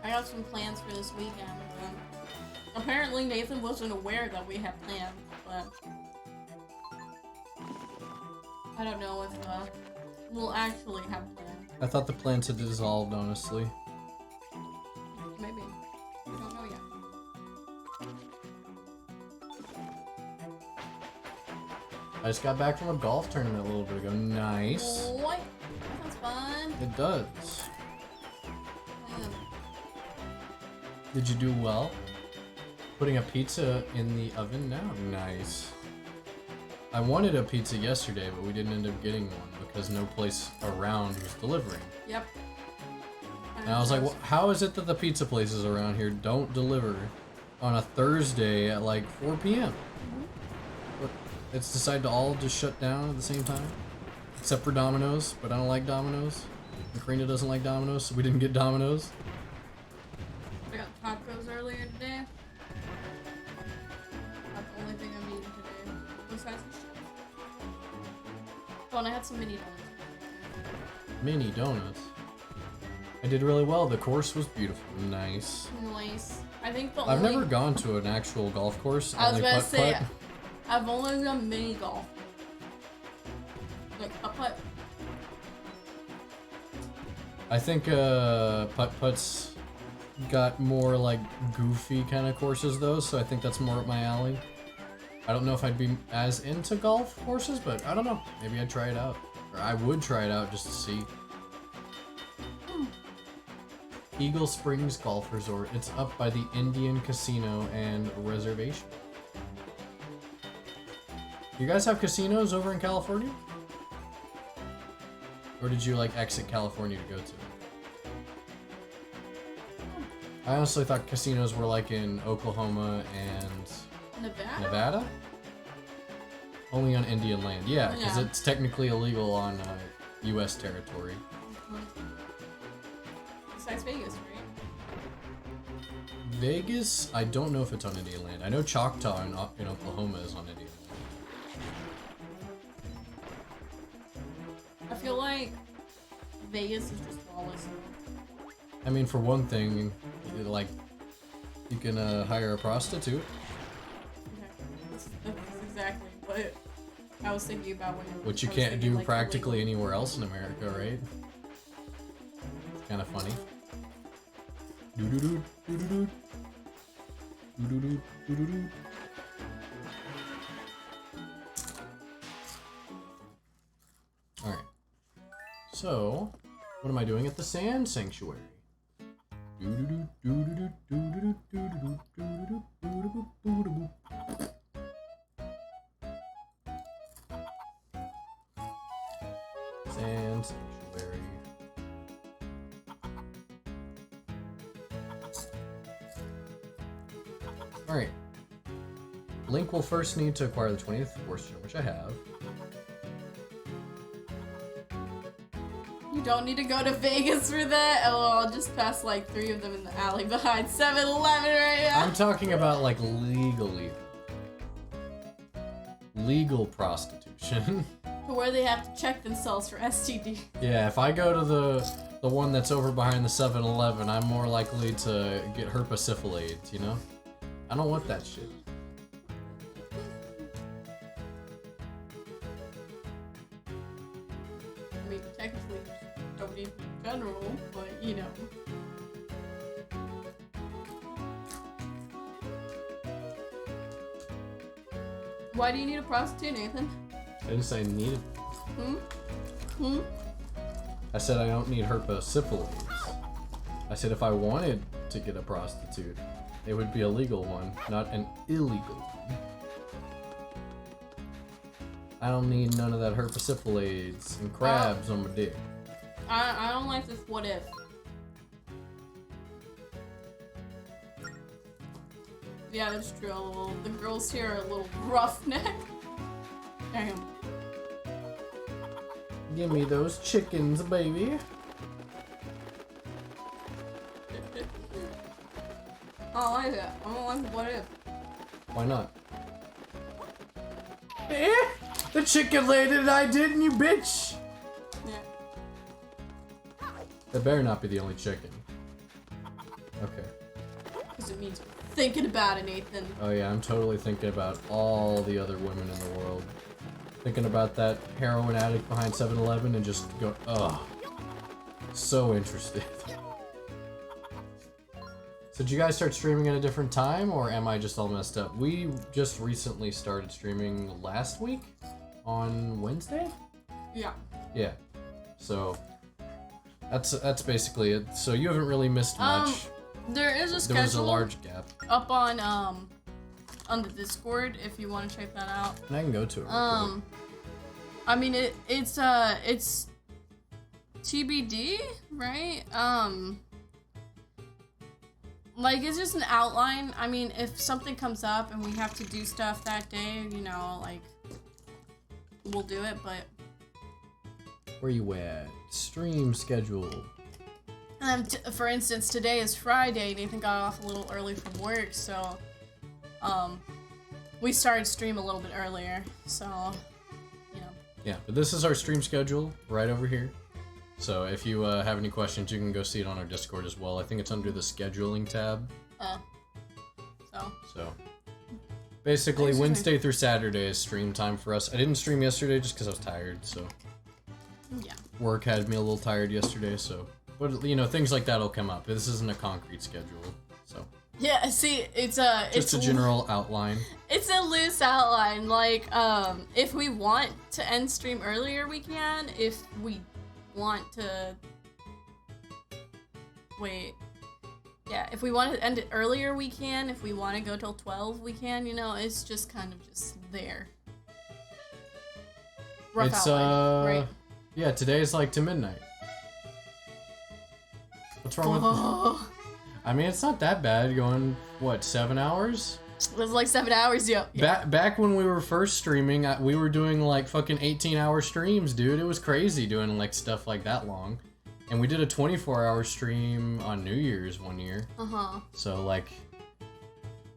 I got some plans for this weekend. Apparently Nathan wasn't aware that we had plans, but I don't know if we'll actually have plans. I thought the plans had dissolved, honestly. Maybe. We don't know yet. I just got back from a golf tournament a little bit ago. Nice. What? That sounds fun. It does. Did you do well? Putting a pizza in the oven now? Nice. I wanted a pizza yesterday, but we didn't end up getting one because no place around was delivering. Yep. And I was like, well, how is it that the pizza places around here don't deliver on a Thursday at like 4 p.m.? But it's decided to all just shut down at the same time? Except for Domino's, but I don't like Domino's. And Karina doesn't like Domino's, so we didn't get Domino's. I got tacos earlier today. That's the only thing I'm eating today. Besides the shit. Oh, and I had some mini donuts. Mini donuts. I did really well. The course was beautiful. Nice. Nice. I think the I've only... never gone to an actual golf course. I was only gonna putt say, putt. I've only done mini golf. Like, putt. I think putt putts got more like goofy kind of courses though, so I think that's more up my alley. I don't know if I'd be as into golf courses, but I don't know. Maybe I'd try it out. Or I would try it out just to see. Eagle Springs Golf Resort. It's up by the Indian Casino and Reservation. You guys have casinos over in California? Or did you like exit California to go to? I honestly thought casinos were like in Oklahoma and Nevada? Nevada? Only on Indian land. Yeah, because Yeah. it's technically illegal on U.S. territory. Besides Vegas, right? Vegas, I don't know if it's on Indian land. I know Choctaw in Oklahoma is on Indian land. I feel like Vegas is just lawless. I mean, for one thing, like, you can hire a prostitute. Okay. That's exactly what I I was thinking about when. Which you I was can't thinking, do like, practically illegal. anywhere else in America, right? It's kind of funny. Doo-doo-doo, doo-doo-doo. Doo-doo-doo, doo-doo-doo. Alright. So, what am I doing at the Sand Sanctuary? Doo-doo-doo, doo-doo-doo, doo-doo-doo, doo-doo-doo, doo-doo-doo, doo-doo-doo, doo-doo-doo. Sand Sanctuary. Alright. Link will first need to acquire the 20th Force Gem, which I have. You don't need to go to Vegas for that. Oh, I'll just pass like 3 of them in the alley behind 7-Eleven right now. I'm talking about like legal prostitution. Where they have to check themselves for STD. Yeah, if I go to the one that's over behind the 7-Eleven, I'm more likely to get herpes-syphilades, you know? I don't want that shit. I mean, technically, you don't need to in general, but you know. Why do you need a prostitute, Nathan? I didn't say I needed. Hmm? I said I don't need herpes-syphilades. I said if I wanted to get a prostitute, it would be a legal one, not an illegal one. I don't need none of that herpes-syphilades and crabs on my dick. I don't like this what if. Yeah, that's true. The girls here are a little roughneck. Damn. Give me those chickens, baby. I don't like that. I don't like what if. Why not? Eh? The chicken laid it and I didn't, you bitch! Yeah. That better not be the only chicken. Okay. Because it means you're thinking about it, Nathan. Oh yeah, I'm totally thinking about all the other women in the world. Thinking about that heroin addict behind 7-Eleven and just go, ugh. So interested. So did you guys start streaming at a different time, or am I just all messed up? We just recently started streaming last week on Wednesday? Yeah. Yeah. So that's basically it. So you haven't really missed much. There is a schedule There was a large gap. up on the Discord if you want to check that out. And I can go to it. Real quick. I mean it's TBD, right? Like it's just an outline. I mean, if something comes up and we have to do stuff that day, you know, like we'll do it, but Where you at? Stream schedule. for instance, today is Friday. Nathan got off a little early from work, so we started stream a little bit earlier. So, you know. Yeah, but this is our stream schedule right over here. So if you have any questions, you can go see it on our Discord as well. I think it's under the scheduling tab. So basically, Excuse me. Wednesday through Saturday is stream time for us. I didn't stream yesterday just because I was tired. So Yeah. work had me a little tired yesterday. So, but you know, things like that'll come up. This isn't a concrete schedule. So Yeah, see, it's just a general outline. It's a loose outline. Like, if we want to end stream earlier, we can. If we want to wait, yeah, if we want to end it earlier, we can. If we want to go till 12, we can. You know, it's just kind of just there. Rough It's outline, right? yeah, today's like to midnight. What's wrong with Oh, I mean, it's not that bad going, what, 7 hours? it was like 7 hours. Yep. Back when we were first streaming, we were doing like fucking 18-hour streams, dude. It was crazy doing like stuff like that long. And we did a 24-hour stream on New Year's one year. So like,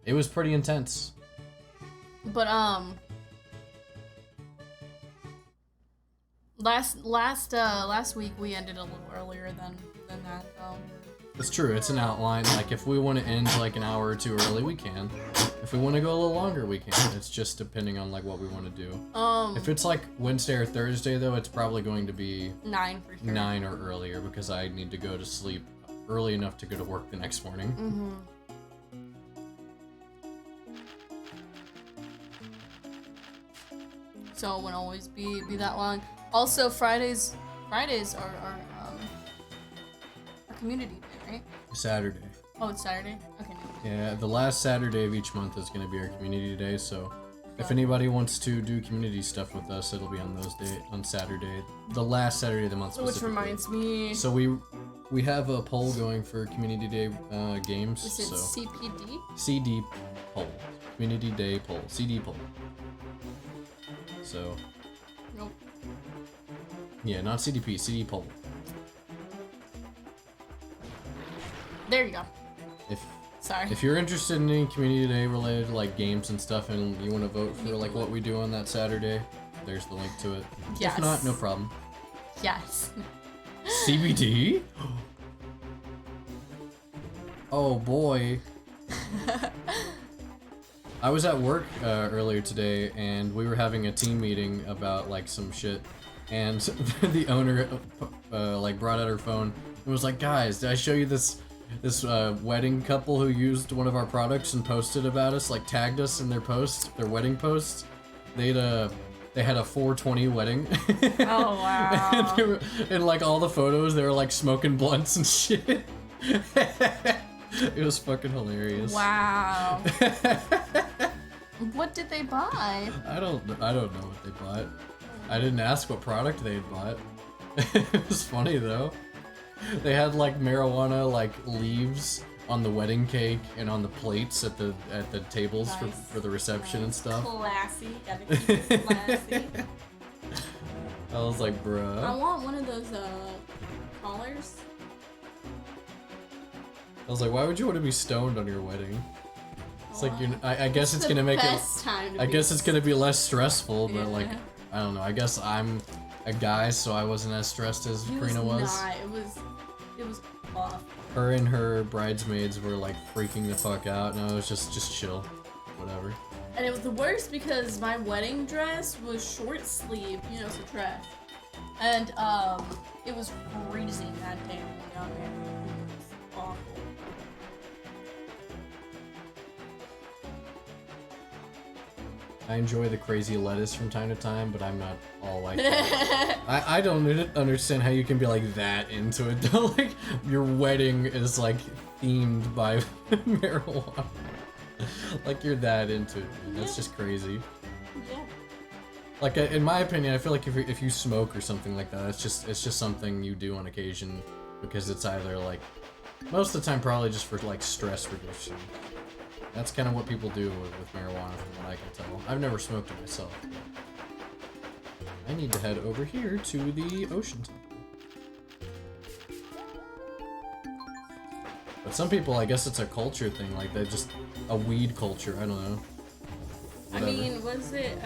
it was pretty intense. But last week we ended a little earlier than that. It's true, it's an outline. Like, if we want to end like an hour or two early, we can. If we want to go a little longer, we can. It's just depending on like what we want to do. If it's like Wednesday or Thursday, though, it's probably going to be 9 for sure. 9 or earlier because I need to go to sleep early enough to go to work the next morning. Mm-hmm. So it won't always be that long. Also, Fridays are our community day, right? Saturday. Oh, it's Saturday? Okay. No. Yeah, the last Saturday of each month is going to be our community day, so if anybody wants to do community stuff with us, it'll be on on Saturday. The last Saturday of the month Which specifically. reminds me... So we have a poll going for community day games. Is it so CPD? CD poll. Community day poll. CD poll. So, Nope. yeah, not CDP, CD poll. There you go. Sorry. If you're interested in any community day related like games and stuff and you want to vote for like what we do on that Saturday, there's the link to it. Yes. If not, no problem. Yes. CBD? Oh boy. I was at work earlier today and we were having a team meeting about like some shit and the owner like brought out her phone and was like, guys, did I show you this wedding couple who used one of our products and posted about us, like tagged us in their wedding post? They had a 420 wedding. Oh, wow. And they were, in like all the photos, they were like smoking blunts and shit. It was fucking hilarious. Wow. What did they buy? I don't know what they bought. I didn't ask what product they had bought. It was funny though. They had like marijuana like leaves on the wedding cake and on the plates at the tables Nice. for the reception and stuff. Classy. Gotta keep it classy. I was like, I bruh. want one of those collars. I was like, why would you want to be stoned on your wedding? It's like I guess it's gonna make best time to I be guess it's gonna be less stressful, but like Yeah. I don't know. I guess I'm a guy, so I wasn't as stressed as Karina was. Not. It was off. Her and her bridesmaids were like freaking the fuck out, and I was just chill, whatever. And it was the worst because my wedding dress was short sleeve, you know, it's a dress. And it was freezing that day when we got married. It was awful. I enjoy the crazy lettuce from time to time, but I'm not all like that. I don't understand how you can be like that into it though. Like your wedding is like themed by marijuana. Like you're that into it. Dude. That's just crazy. Yeah. Like in my opinion, I feel like if you smoke or something like that, it's just something you do on occasion because it's either like most of the time probably just for like stress reduction. That's kind of what people do with marijuana from what I can tell. I've never smoked it myself. I need to head over here to the ocean temple. But some people, I guess it's a culture thing, like they're just a weed culture, I don't know. Whatever. I mean, was it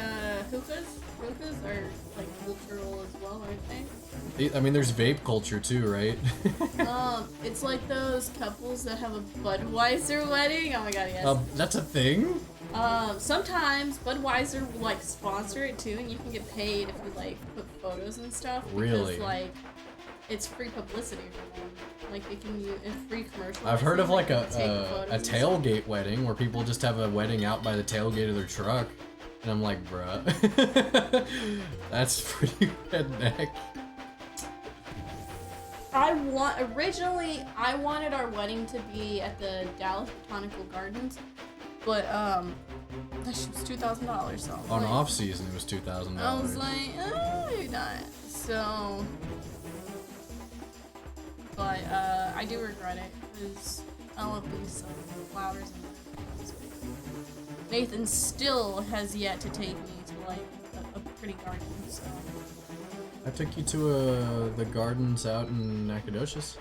hookahs? Hookahs are like cultural as well, aren't they? I mean, there's vape culture too, right? It's like those couples that have a Budweiser wedding. Oh my god, yes. That's a thing? Sometimes Budweiser will like sponsor it too, and you can get paid if you like put photos and stuff. Really? Because like, it's free publicity for them. Like they can use a free commercial. I've heard of like a and stuff. tailgate wedding where people just have a wedding out by the tailgate of their truck. And I'm like, bruh. That's pretty redneck. Originally I wanted our wedding to be at the Dallas Botanical Gardens, but that shit was $2,000. So On off season, it was $2,000. I was like, oh, maybe not. So, but I do regret it because I love these flowers. And Nathan still has yet to take me to like a pretty garden. So. I took you to the gardens out in Nacogdoches.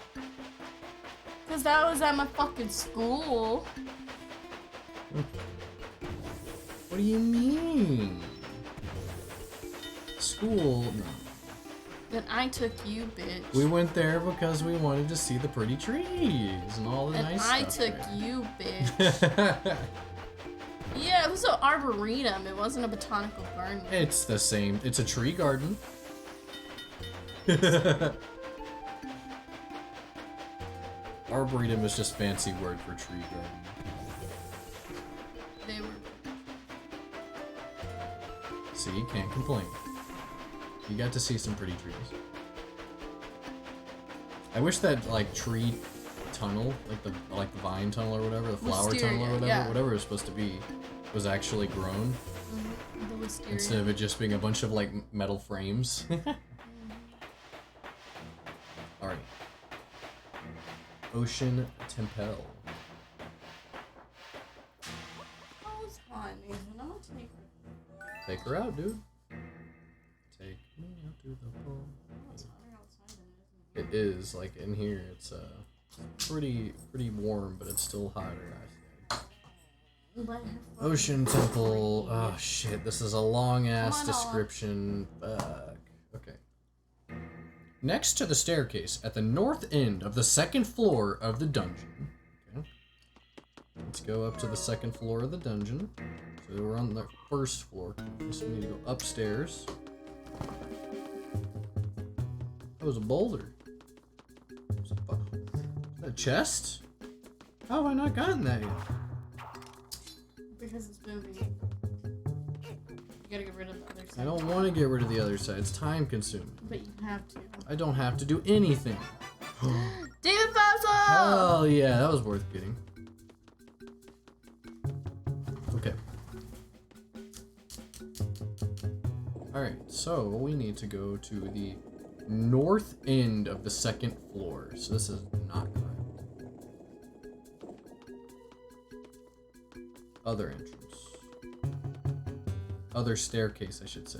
Cause that was at my fucking school. What do you mean? School? No. Then I took you, bitch. We went there because we wanted to see the pretty trees and all the And nice I stuff. took you, bitch. Yeah, it was an arboretum. It wasn't a botanical garden. It's the same. It's a tree garden. Arboretum is just fancy word for tree garden. They were. See, can't complain. You got to see some pretty trees. I wish that like tree tunnel, like the vine tunnel or whatever, the flower tunnel or Wisteria, whatever it was supposed to be, was actually grown The wisteria. instead of it just being a bunch of like metal frames. All right. Ocean Temple. How's hot, Nathan? I'm gonna take her. Take her out, dude. Take me out to the pool. It's hotter outside than it is in It is like in here. It's pretty warm, but it's still hotter. I think. here. Let her fucking Ocean Temple. Oh shit! This is a long ass Come on, Ola. description. Fuck. Okay. Next to the staircase at the north end of the second floor of the dungeon. Okay. Let's go up to the second floor of the dungeon. So we're on the first floor. So we need to go upstairs. That was a boulder. Is that a chest? How have I not gotten that yet? Because it's moving. You gotta get rid of the other side. I don't want to get rid of the other side. It's time consuming. But you have to. I don't have to do anything. David Fossil! Hell yeah, that was worth getting. Okay. Alright, so we need to go to the north end of the second floor. So this is not correct. Other entrance. Other staircase, I should say.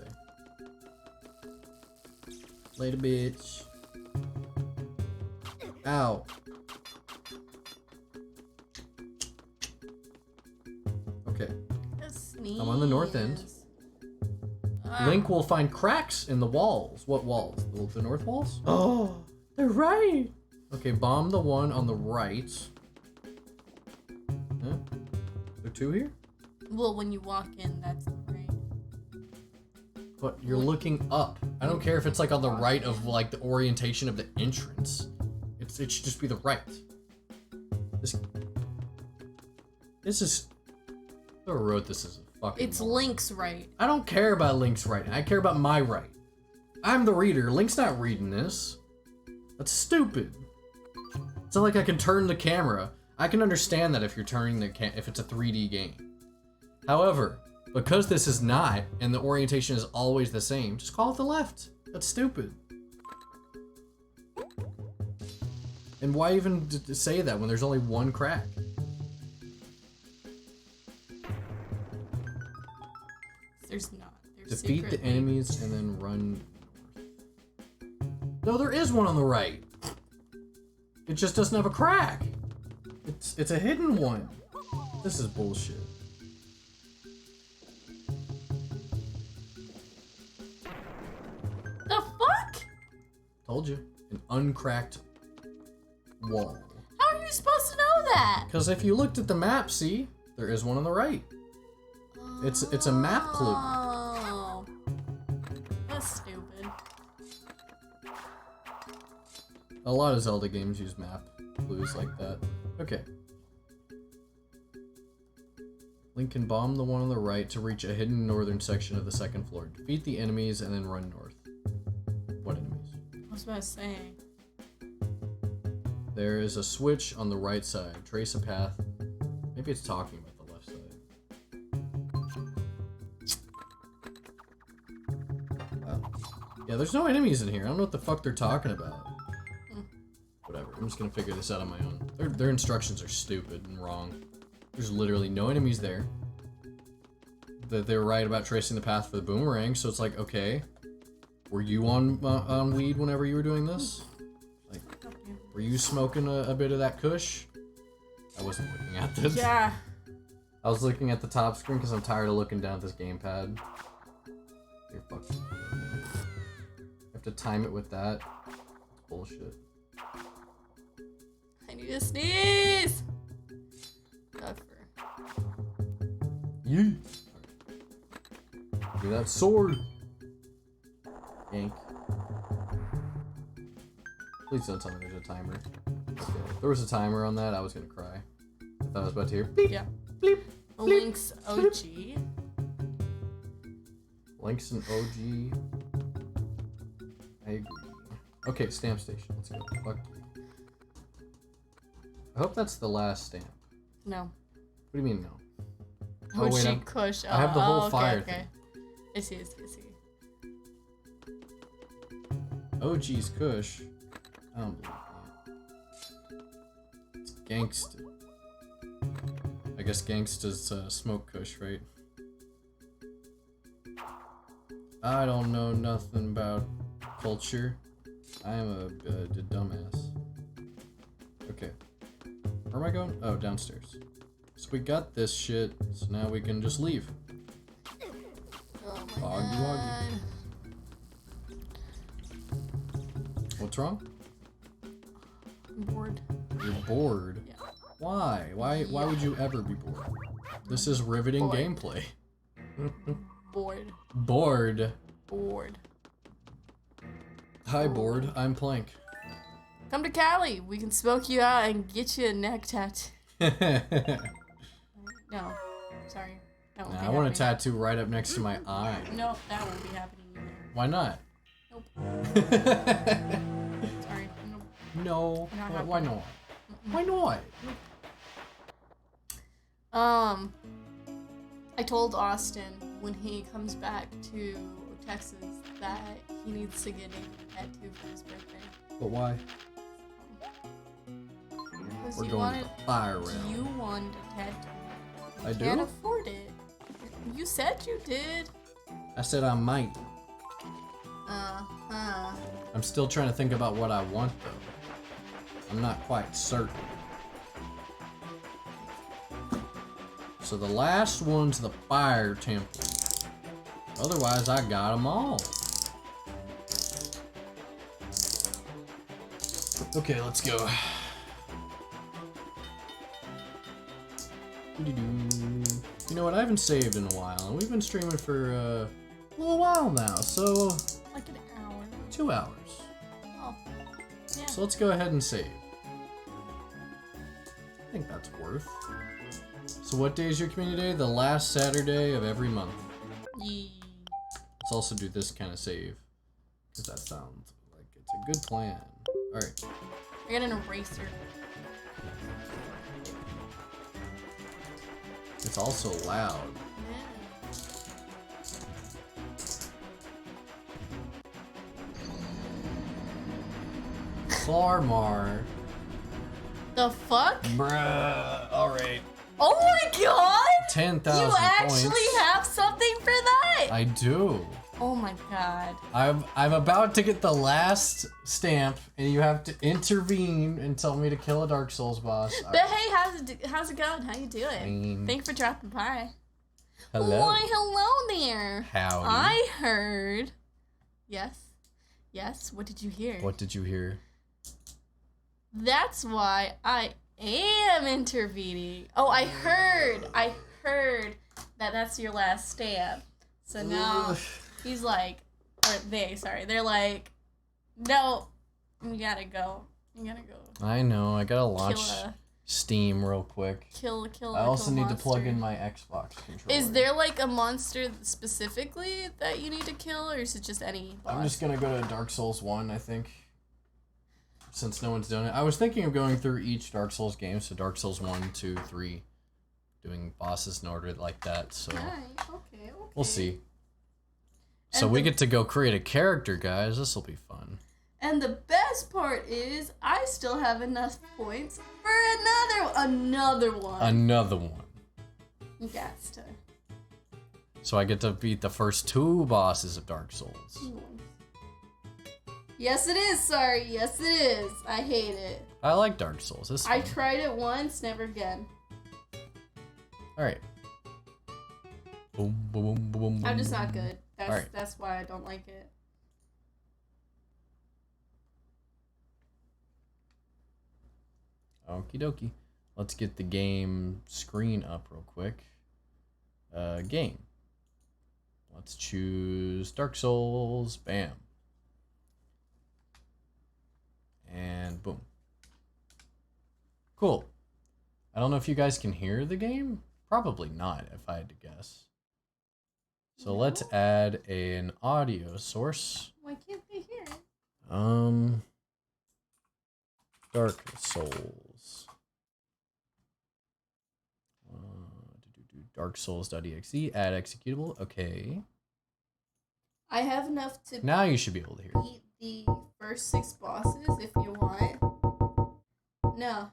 Later, bitch. Ow. Okay. I'm on the north end. Link will find cracks in the walls. What walls? The north walls? Oh, they're right. Okay, bomb the one on the right. Huh? There two here? Well, when you walk in, that's the right. But you're looking up. I don't care if it's like on the right of like the orientation of the entrance. It should just be the right. This is. Whoever wrote this is a fucking. It's moron. Link's right. I don't care about Link's right. I care about my right. I'm the reader. Link's not reading this. That's stupid. It's not like I can turn the camera. I can understand that if you're turning if it's a 3D game. However, because this is not, and the orientation is always the same, just call it the left. That's stupid. And why even say that when there's only one crack? There's not. There's Defeat the secretly- enemies and then run north. No, there is one on the right. It just doesn't have a crack. It's a hidden one. This is bullshit. The fuck? Told you. An uncracked wall. How are you supposed to know that? Because if you looked at the map, see, there is one on the right. It's a map clue. Oh. That's stupid. A lot of Zelda games use map clues like that. Okay. Link can bomb the one on the right to reach a hidden northern section of the second floor. Defeat the enemies and then run north. What enemies? I was about to say. There is a switch on the right side. Trace a path. Maybe it's talking about the left side. Wow. Yeah, there's no enemies in here. I don't know what the fuck they're talking about. Whatever. I'm just gonna figure this out on my own. Their instructions are stupid and wrong. There's literally no enemies there. They're right about tracing the path for the boomerang, so it's like, okay. Were you on weed whenever you were doing this? Like, were you smoking a bit of that kush? I wasn't looking at this. Yeah. I was looking at the top screen because I'm tired of looking down at this gamepad. You're fucking. I have to time it with that. It's bullshit. I need to sneeze! Duffer. Yeet. Give me that sword. Yank. Please don't tell me there's a timer. Okay. If there was a timer on that, I was gonna cry. I thought I was about to hear beep, Yeah. bleep. Link's OG. Link's an OG. I agree. Okay, stamp station. Let's go. Fuck you. I hope that's the last stamp. No. What do you mean no? Oh, OG wait, I'm- Kush. I have the whole okay, fire okay. thing. I see, I see, I see. OG's Kush. I don't believe that. It's Gangsta. I guess Gangsta's Smoke Kush, right? I don't know nothing about culture. I am a dumbass. Okay. Where am I going? Oh, downstairs. So we got this shit, so now we can just leave. Oh my Foggy god. woggy. What's wrong? I'm bored. You're bored. Yeah. Why? Why would you ever be bored? This is riveting Bored. gameplay. Bored. Bored. Bored. Hi, bored. I'm Plank. Come to Cali. We can smoke you out and get you a neck tattoo. No. Sorry. That won't be I want a happening. tattoo right up next to my eye. No, that won't be happening either. Why not? Nope. Sorry. Nope. No. Not Why not? Why not? I told Austin when he comes back to Texas that he needs to get a tattoo for his birthday. But why? Because We're you going wanted, to the fire round. you wanted a tattoo. I You do? can't afford it. You said you did. I said I might. Uh-huh. I'm still trying to think about what I want, though. I'm not quite certain. So the last one's the fire temple. Otherwise, I got them all. Okay, let's go. You know what? I haven't saved in a while, and we've been streaming for a little while now, so Like an hour. 2 hours. Oh. Yeah. So let's go ahead and save. I think that's worth. So what day is your community day? The last Saturday of every month. Yee. Let's also do this kind of save. Because that sounds like it's a good plan. Alright. I got an eraser. It's also loud. Yeah. Clarmar. The fuck? Bruh. Alright. Oh my god! 10,000 You actually points. have something for that? I do. Oh my god. I'm about to get the last stamp, and you have to intervene and tell me to kill a Dark Souls boss. But hey, how's it going? How you doing? Fine. Thanks for dropping by. Hello. Why, hello there. Howdy. I heard. Yes. Yes. What did you hear? What did you hear? That's why I am intervening. Oh, I heard that that's your last stamp. So now he's like, or they're like, no, you gotta go. You gotta go. I know. I gotta launch Kill a, Steam real quick. kill I also kill a need to plug monster. in my Xbox controller. Is there like a monster specifically that you need to kill, or is it just any boss? I'm just gonna go to Dark Souls 1, I think. Since no one's done it. I was thinking of going through each Dark Souls game, so Dark Souls 1, 2, 3. Doing bosses in order like that, so Alright, okay. we'll see. So And we the- get to go create a character, guys. This will be fun. And the best part is, I still have enough points for another one. Another one. Yes, to. So I get to beat the first 2 bosses of Dark Souls. Yes, it is. Sorry. Yes, it is. I hate it. I like Dark Souls. This is I fun. tried it once, never again. Alright. Boom, boom, boom, boom, boom. I'm just not good. Alright. That's why I don't like it. Okie dokie. Let's get the game screen up real quick. Game. Let's choose Dark Souls. Bam. And boom. Cool. I don't know if you guys can hear the game. Probably not, if I had to guess. So let's add an audio source. Why can't they hear it? Dark Souls. Dark Souls.exe, add executable. Okay. I have enough to Now you should be able to hear. beat the first 6 bosses if you want. No,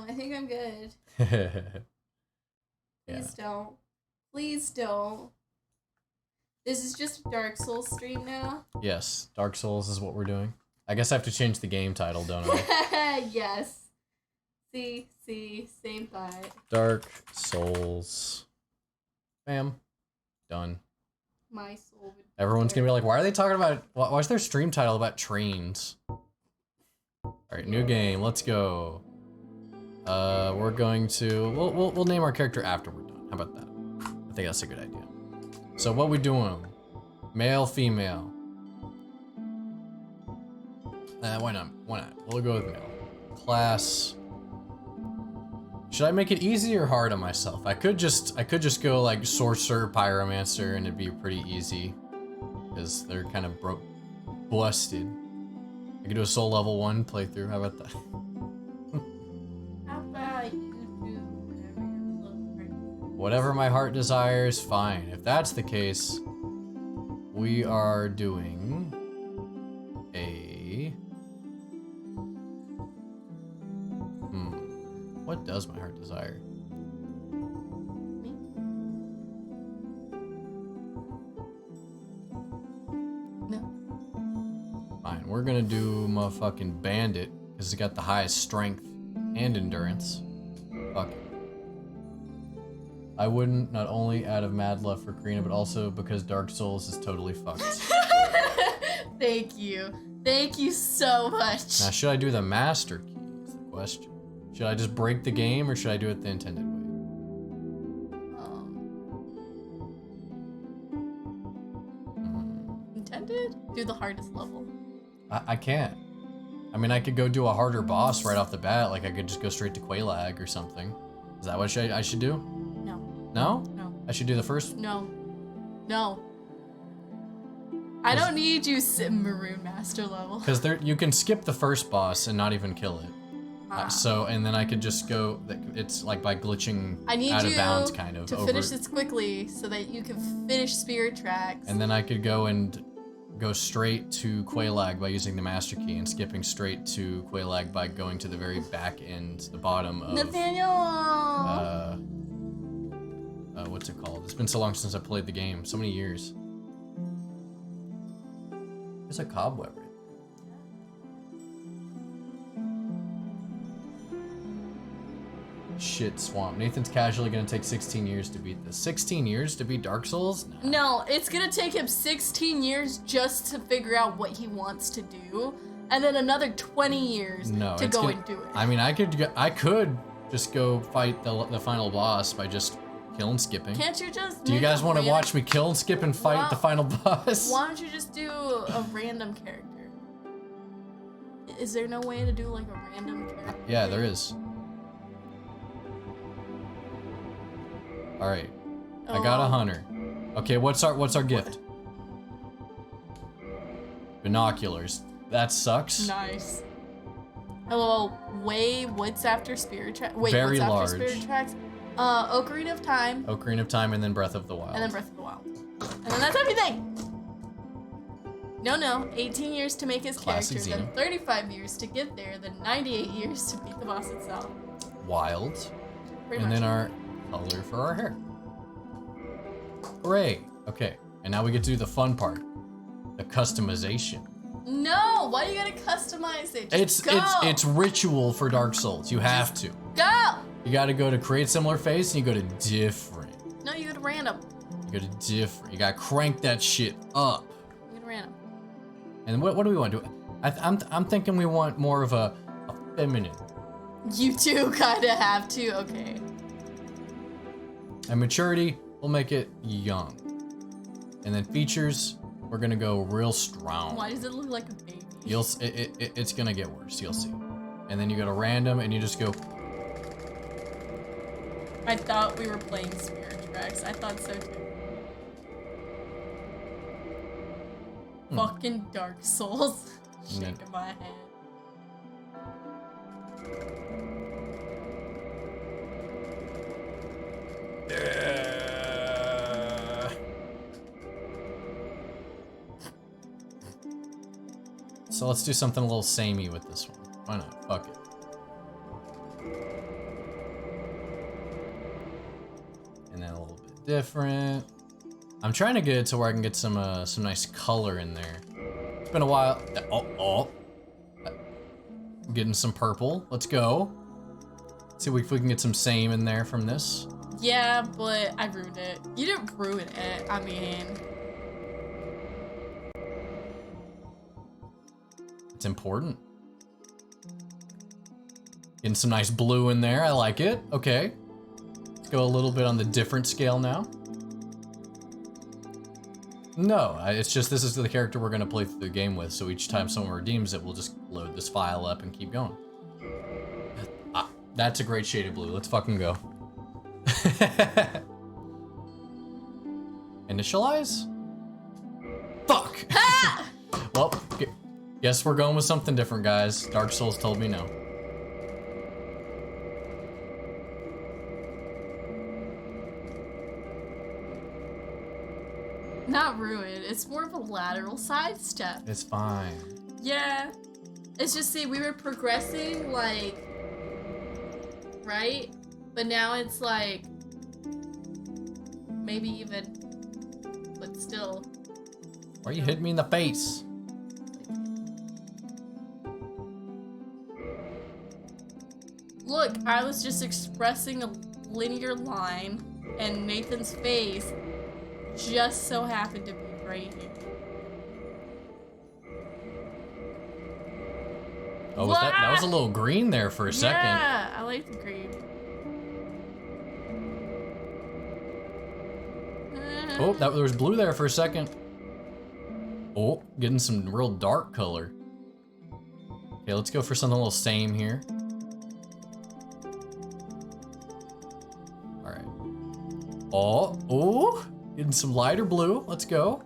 I think I'm good. Please don't. Please don't. This is just a Dark Souls stream now. Yes, Dark Souls is what we're doing. I guess I have to change the game title, don't I? Yes. See, same thought. Dark Souls. Bam. Done. My soul would. Everyone's gonna be like, why are they talking about, why is their stream title about trains? Alright, new game, let's go. We're going to, we'll name our character after we're done. How about that? I think that's a good idea. So what we doing? Male, female? Why not? We'll go with male. Class. Should I make it easy or hard on myself? I could just go like sorcerer, pyromancer, and it'd be pretty easy, because they're kind of busted. I could do a soul level 1 playthrough. How about that? How about you do whatever your little heart desires? Whatever my heart desires, fine. If that's the case, we are doing a. What does my heart desire? Me? No. Fine, we're gonna do motherfucking bandit, because it's got the highest strength and endurance. Fuck it. I wouldn't, not only out of mad love for Karina, but also because Dark Souls is totally fucked. Thank you. Thank you so much. Now, should I do the master key is the question. Should I just break the game, or should I do it the intended way? Intended? Do the hardest level. I can't. I mean, I could go do a harder boss right off the bat, like I could just go straight to Quelaag or something. Is that what I should do? No. No? No. I should do the first? No. No. I don't need you Maroon Master level. Because you can skip the first boss and not even kill it. And then I could just go, it's like by glitching I need out of you bounds kind of to over finish it. this quickly so that you can finish Spirit Tracks. And then I could go straight to Quelaag by using the master key, and skipping straight to Quelaag by going to the very back end, the bottom of Nathaniel! what's it called? It's been so long since I played the game. So many years. There's a cobweb right there. Shit swamp. Nathan's casually gonna take 16 years to beat this. 16 years to beat Dark Souls? Nah. No, it's gonna take him 16 years just to figure out what he wants to do, and then another 20 years to go and do it. I mean, I could just go fight the final boss by just kill and skipping. Can't you just Do you make guys a want to random- watch me kill and skip and fight the final boss? Why don't you just do a random character? Is there no way to do like a random character? Yeah, there is. All right, I got a hunter. Okay, what's our gift? Binoculars. That sucks. Nice. Hello, what's after Spirit Tracks? Wait, Very what's large. after Spirit Tracks? Ocarina of Time, Ocarina of Time, and then Breath of the Wild. and then Breath of the Wild. And then that's everything! No, 18 years to make his Classic character, then Xena. 35 years to get there, then 98 years to beat the boss itself. Wild. Pretty And much. then our color for our hair. Hooray! Okay, and now we get to do the fun part, the customization. No, why you gotta customize it? Just go! It's ritual for Dark Souls. You have to. Go! You got to go to create similar face, and you go to different. No, you go to random. You go to different. You got to crank that shit up. You go to random. And what do we want to do? I'm thinking we want more of a feminine. You two kinda have to, okay. And maturity, we'll make it young. And then features, we're gonna go real strong. Why does it look like a baby? It's gonna get worse, you'll see. And then you go to random and you just go, I thought we were playing Spirit Tracks. I thought so too. Fucking Dark Souls. Shaking my head. So let's do something a little samey with this one. Why not? Fuck it. And then a little bit different. I'm trying to get it to where I can get some nice color in there. It's been a while. Oh. Getting some purple. Let's go. See if we can get some same in there from this. Yeah, but I ruined it. You didn't ruin it. I mean, it's important. Getting some nice blue in there. I like it. Okay. Let's go a little bit on the different scale now. No, it's just this is the character we're gonna play through the game with, so each time someone redeems it, we'll just load this file up and keep going. That's a great shade of blue. Let's fucking go. Initialize? Fuck! Well, guess we're going with something different, guys. Dark Souls told me no. not ruin. It's more of a lateral sidestep. It's fine. Yeah. It's just, see, we were progressing, like, right? But now it's like, maybe even, but still. Why are you hitting me in the face? Look, I was just expressing a linear line, and Nathan's face just so happened to be right here. Oh, that was a little green there for a second. Yeah, I like the green. Oh, there was blue there for a second. Oh, getting some real dark color. Okay, let's go for something a little same here. All right. Oh, getting some lighter blue. Let's go.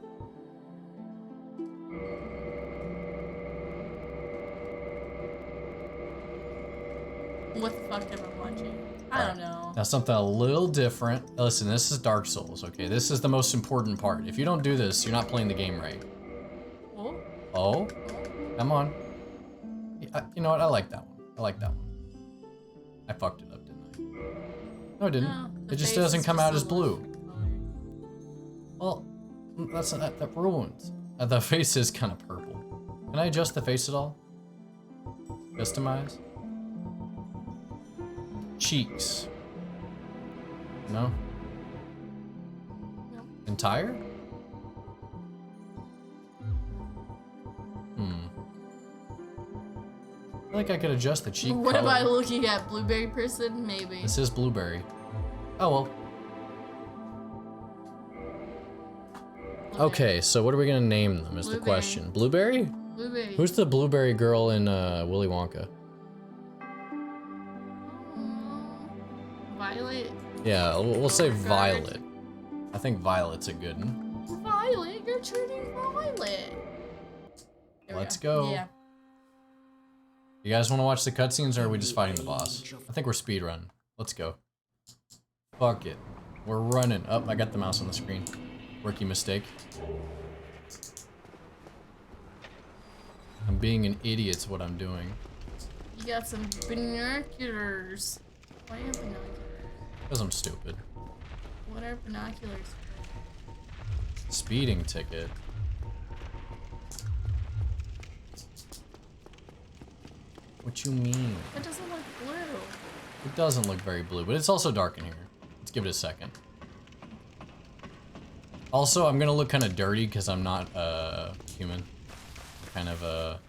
What the fuck am I watching? I don't know. Now something a little different. Listen, this is Dark Souls, okay? This is the most important part. If you don't do this, you're not playing the game right. Oh? Oh, come on. You know what? I like that one. I like that one. I fucked it up, didn't I? No, I didn't. No, It just doesn't come out as blue. Well, that ruins. The face is kind of purple. Can I adjust the face at all? Customize? Cheeks. No? No. Entire? I feel like I could adjust the cheek What color. am I looking at? Blueberry person? Maybe. This is blueberry. Oh well. Blueberry. Okay, so what are we gonna name them is the Blueberry. question. Blueberry? Blueberry. Who's the blueberry girl in Willy Wonka? Violet? Yeah, we'll say Beauregard. Violet. I think Violet's a good one. Violet? You're turning violet. There we Let's go. Yeah. You guys want to watch the cutscenes or are we just fighting the boss? I think we're speedrun. Let's go. Fuck it. We're running. Oh, I got the mouse on the screen. Rookie mistake. I'm being an idiot's what I'm doing. You got some binoculars. Why are you binoculars? Because I'm stupid. What are binoculars? Speeding ticket. What you mean? It doesn't look blue. It doesn't look very blue, but it's also dark in here. Let's give it a second. Also, I'm gonna look kind of dirty because I'm not human. Kind of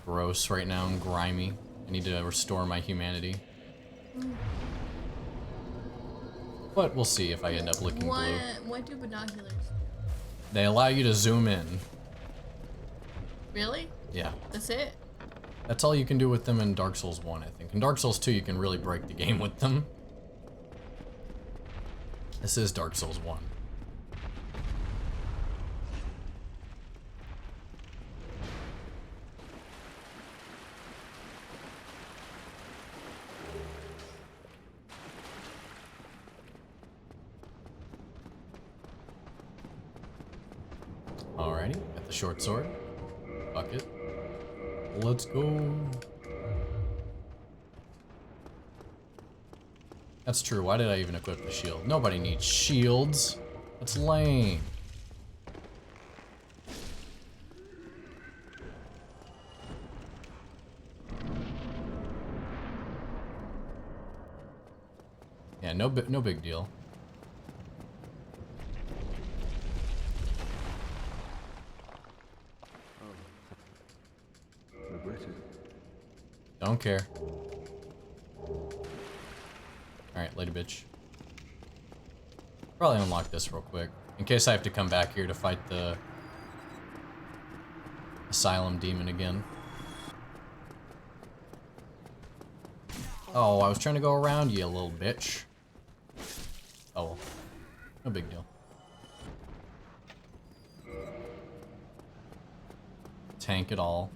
gross right now and grimy. I need to restore my humanity. But we'll see if I end up looking blue. What do binoculars do? They allow you to zoom in. Really? Yeah. That's it? That's all you can do with them in Dark Souls 1, I think. In Dark Souls 2, you can really break the game with them. This is Dark Souls 1. Alrighty, got the short sword. Fuck it. Let's go. That's true. Why did I even equip the shield? Nobody needs shields. That's lame. Yeah, no big deal. Don't care. Alright, lady bitch. Probably unlock this real quick. In case I have to come back here to fight the Asylum Demon again. Oh, I was trying to go around you, little bitch. Oh well. No big deal. Tank it all.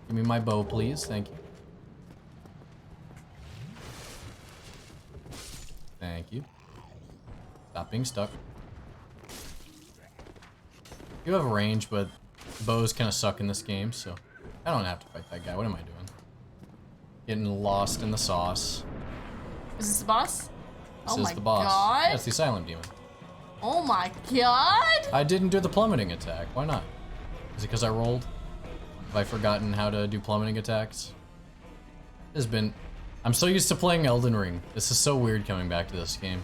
Give me my bow, please. Thank you. Thank you. Stop being stuck. You have a range, but bows kind of suck in this game, so I don't have to fight that guy. What am I doing? Getting lost in the sauce. Is this the boss? This Oh is my the boss. god. Yeah, it's the Asylum Demon. Oh my god. I didn't do the plummeting attack. Why not? Is it because I rolled? Have I forgotten how to do plummeting attacks? This has been... I'm so used to playing Elden Ring. This is so weird coming back to this game.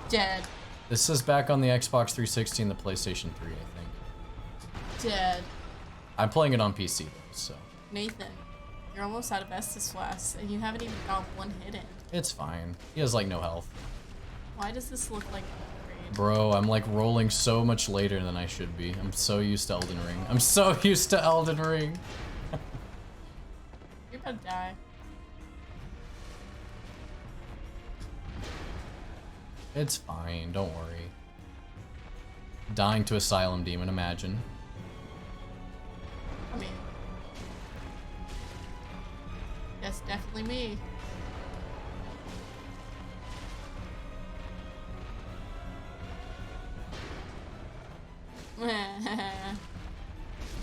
Dead. This is back on the Xbox 360 and the PlayStation 3, I think. Dead. I'm playing it on PC, though, so... Nathan, you're almost out of Estus Flask, and you haven't even got one hit in. It's fine. He has, like, no health. Why does this look like an upgrade? Bro, I'm, like, rolling so much later than I should be. I'm so used to Elden Ring. I'm so used to Elden Ring. You're about to die. It's fine, don't worry. Dying to Asylum Demon, imagine. I mean... That's definitely me.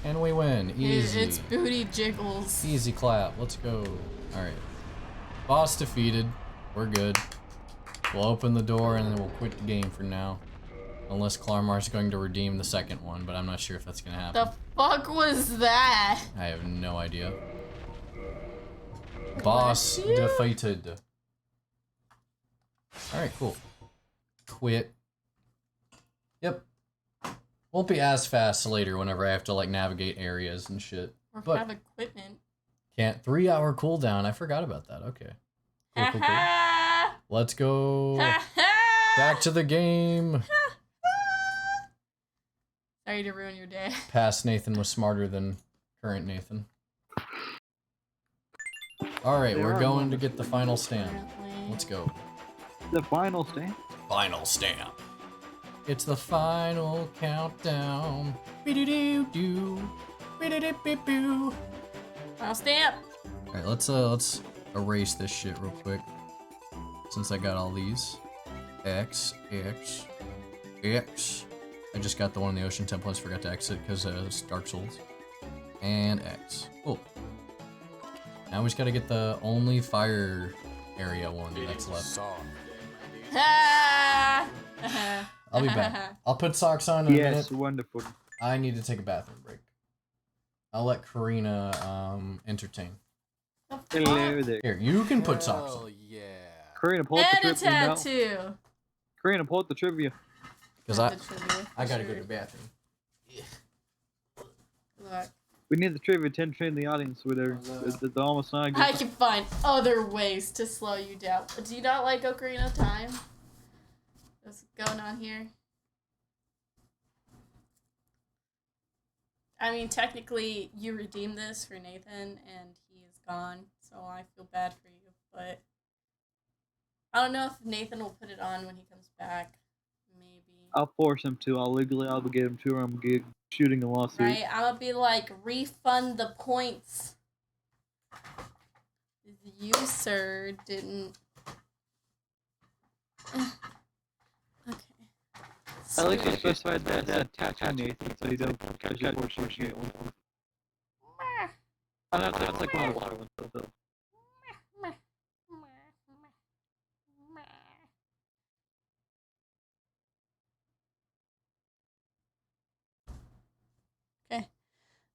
And we win. Easy. It's booty jiggles. Easy clap. Let's go. Alright. Boss defeated. We're good. We'll open the door and then we'll quit the game for now. Unless Clarmar's going to redeem the second one, but I'm not sure if that's gonna happen. The fuck was that? I have no idea. Boss defeated. Alright, cool. Quit. Yep. Won't be as fast later whenever I have to like navigate areas and shit. Or But have equipment. can't 3-hour cooldown. I forgot about that. Okay. Cool, cool, cool. Let's go back to the game. Sorry to ruin your day. Past Nathan was smarter than current Nathan. Alright, we're going to get the final stamp. Apparently. Let's go. The final stamp. Final stamp. It's the final countdown. Be-do-do-do. Be-do-do-be-boo. Final stamp. Alright, let's erase this shit real quick. Since I got all these. X, X, X. I just got the one in the Ocean Temple. I just forgot to exit because it's Dark Souls. And X. Cool. Now we just gotta get the only fire area one that's left. I'll be back. I'll put socks on in a Yes, minute. wonderful. I need to take a bathroom break. I'll let Karina entertain. The Hello fuck? there. Here, you can put socks on. yeah. Karina, pull up And the a trivia now. tattoo. Karina, pull up the trivia. Because Not the trivia, I gotta sure. go to the bathroom. Look. We need the trivia attention in the audience where they're almost not I good. can find other ways to slow you down. Do you not like Ocarina of Time? What's going on here? I mean, technically, you redeemed this for Nathan, and he is gone, so I feel bad for you, but I don't know if Nathan will put it on when he comes back. Maybe. I'll force him to. I'll legally obligate him to, or I'm shooting a lawsuit. Right? I'm gonna be like, refund the points. You, sir, didn't. Okay. At least you specified that tattoo, Nathan, so you don't catch that for shit. That's like one of the water ones, though.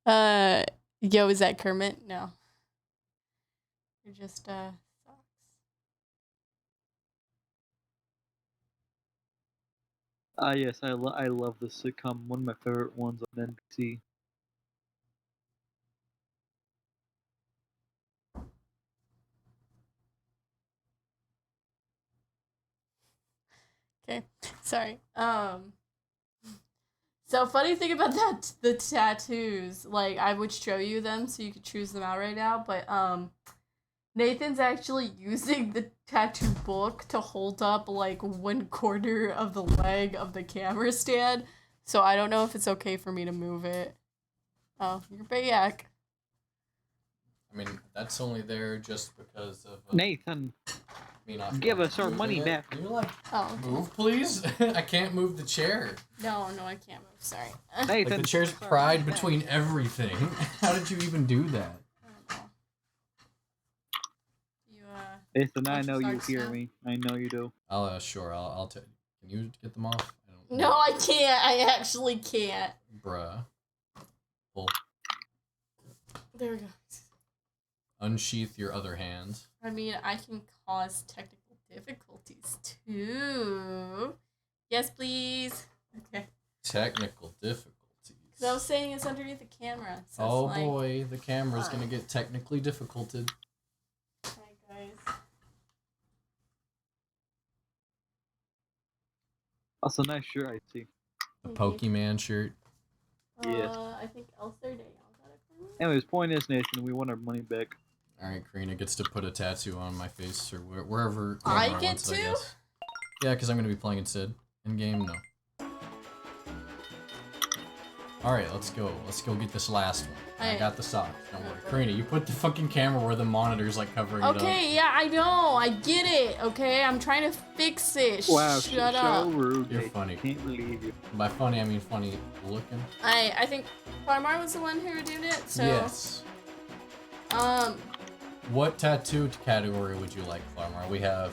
Okay. Yo, is that Kermit? No. You're just, socks. Yes, I love this sitcom. One of my favorite ones on NBC. Okay. Sorry. So funny thing about that, the tattoos, like I would show you them so you could choose them out right now, but Nathan's actually using the tattoo book to hold up like 1/4 of the leg of the camera stand, so I don't know if it's okay for me to move it. Oh, you're back. I mean, that's only there just because of Nathan, me not give feeling us our moving money it. back. Can you like Oh, okay. move, please? I can't move the chair. No, I can't move. Sorry. Like Nathan, the chair's pried between everything. How did you even do that? I don't know. You Nathan, I Bunch of know you socks hear now. me. I know you do. Sure. I'll take. Can you get them off? I don't. No, I can't. I actually can't. Bruh. Well, There we go. unsheath your other hand. I mean, I can cause technical difficulties too. Yes, please. Okay. Technical difficulties. Because I was saying it's underneath the camera. So Oh it's like, boy, the camera's gonna get technically difficulted. Hi, guys. Also, nice shirt, I see. A Thank you. Pokemon shirt. Yes. I think Elster Day got it for me. Anyways, point is, Nathan, we want our money back. Alright, Karina gets to put a tattoo on my face or wherever. I Laura get wants it, to? guess. Yeah, because I'm gonna be playing instead. In game, no. Alright, let's go. Let's go get this last one. I Alright. got the socks. Don't worry. Karina, you put the fucking camera where the monitor's like covering it up. Okay, yeah, I know. I get it. Okay, I'm trying to fix it. Wow, Shut so up. rude. You're Nathan. funny. Can't believe you. By funny, I mean funny looking. I think Farmar was the one who did it. So Yes. What tattoo category would you like, Farmar? We have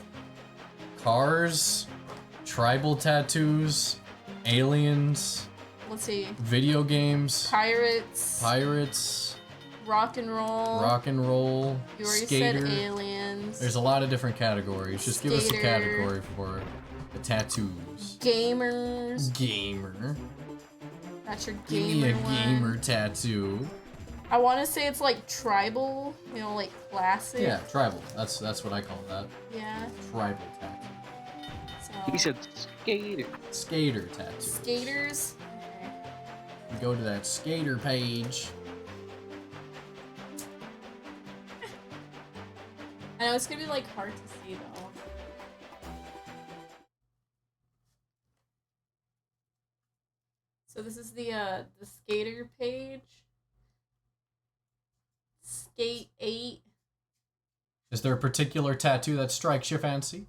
cars, tribal tattoos, aliens, let's see. video games, Pirates, rock and roll. rock and roll, You already skater. said aliens. There's a lot of different categories. Just give us a Skater. category for the tattoos. Gamers. Gamer. That's your Give gamer me a one. gamer tattoo. I want to say it's like tribal, you know, like classic. Yeah, tribal. That's what I call that. Yeah. Tribal tattoo. So. He said skater. Skater tattoo. Skaters. Okay. Go to that skater page. I know it's gonna be like hard to see though. So this is the skater page. Skate 8. Is there a particular tattoo that strikes your fancy?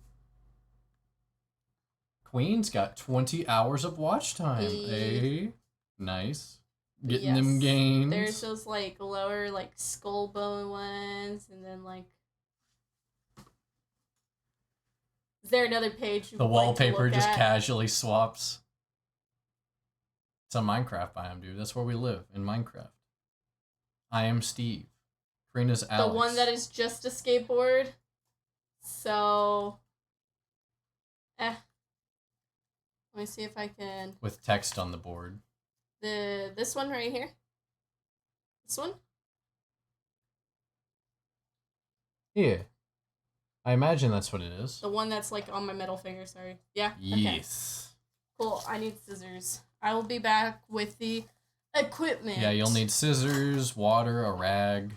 Queen's got 20 hours of watch time. Hey. Nice. Getting them Yes. gains. There's those like lower like skull bone ones, and then like. Is there another page? You The would like to wallpaper look just at? casually swaps. It's a Minecraft biome, dude. That's where we live, in Minecraft. I am Steve. Karina's Alex. The one that is just a skateboard. So. Let me see if I can. with text on the board. This one right here. This one? Yeah. I imagine that's what it is. The one that's like on my middle finger, sorry. Yeah? Yes. Okay. Cool, I need scissors. I will be back with the equipment. Yeah, you'll need scissors, water, a rag,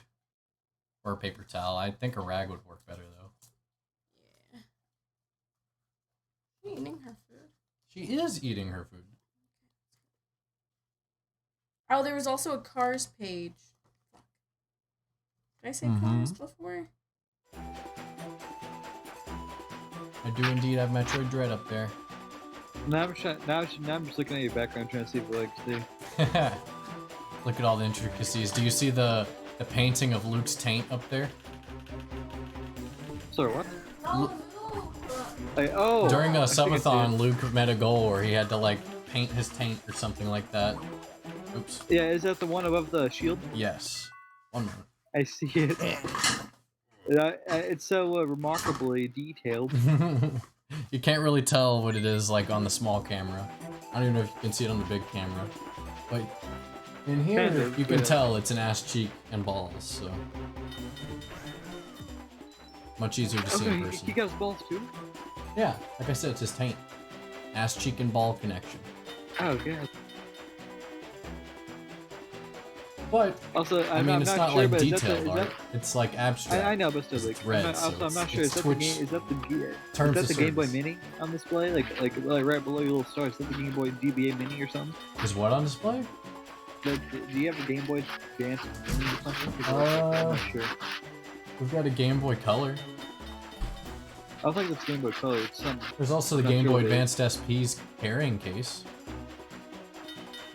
or a paper towel. I think a rag would work better, though. Yeah. She eating her food? She is eating her food. Oh, there was also a Cars page. Fuck. Did I say Cars before? I do indeed have Metroid Dread up there. Now I'm just looking at your background trying to see what I can see. Look at all the intricacies. Do you see the painting of Luke's taint up there? Sorry, what? Oh, Oh. During a I think I see subathon, it. Luke met a goal where he had to like paint his taint or something like that. Oops. Yeah, is that the one above the shield? Yes. One moment. I see it. It's so remarkably detailed. You can't really tell what it is like on the small camera. I don't even know if you can see it on the big camera. But in here, Kind of, you can yeah. tell it's an ass cheek and balls, so. Much easier to see in Okay, person. he got his balls too? Yeah, like I said, it's his taint. Ass cheek and ball connection. Oh, god. But, Also, I mean, I'm it's not not sure, like but is that detailed the- is art. that- It's like abstract. I know, but still, It's like, threads, I'm so not it's- sure. Is it's that Twitch is that the terms of Game Boy service. Mini on display? Like right below your little star? Is that the Game Boy GBA Mini or something? Is what on display? Like, do you have a Game Boy Advance Mini or something? Because I'm not sure. We've got a Game Boy Color. I don't think it's Game Boy Color. It's some There's also the Not Game sure Boy what it Advanced SP's carrying case.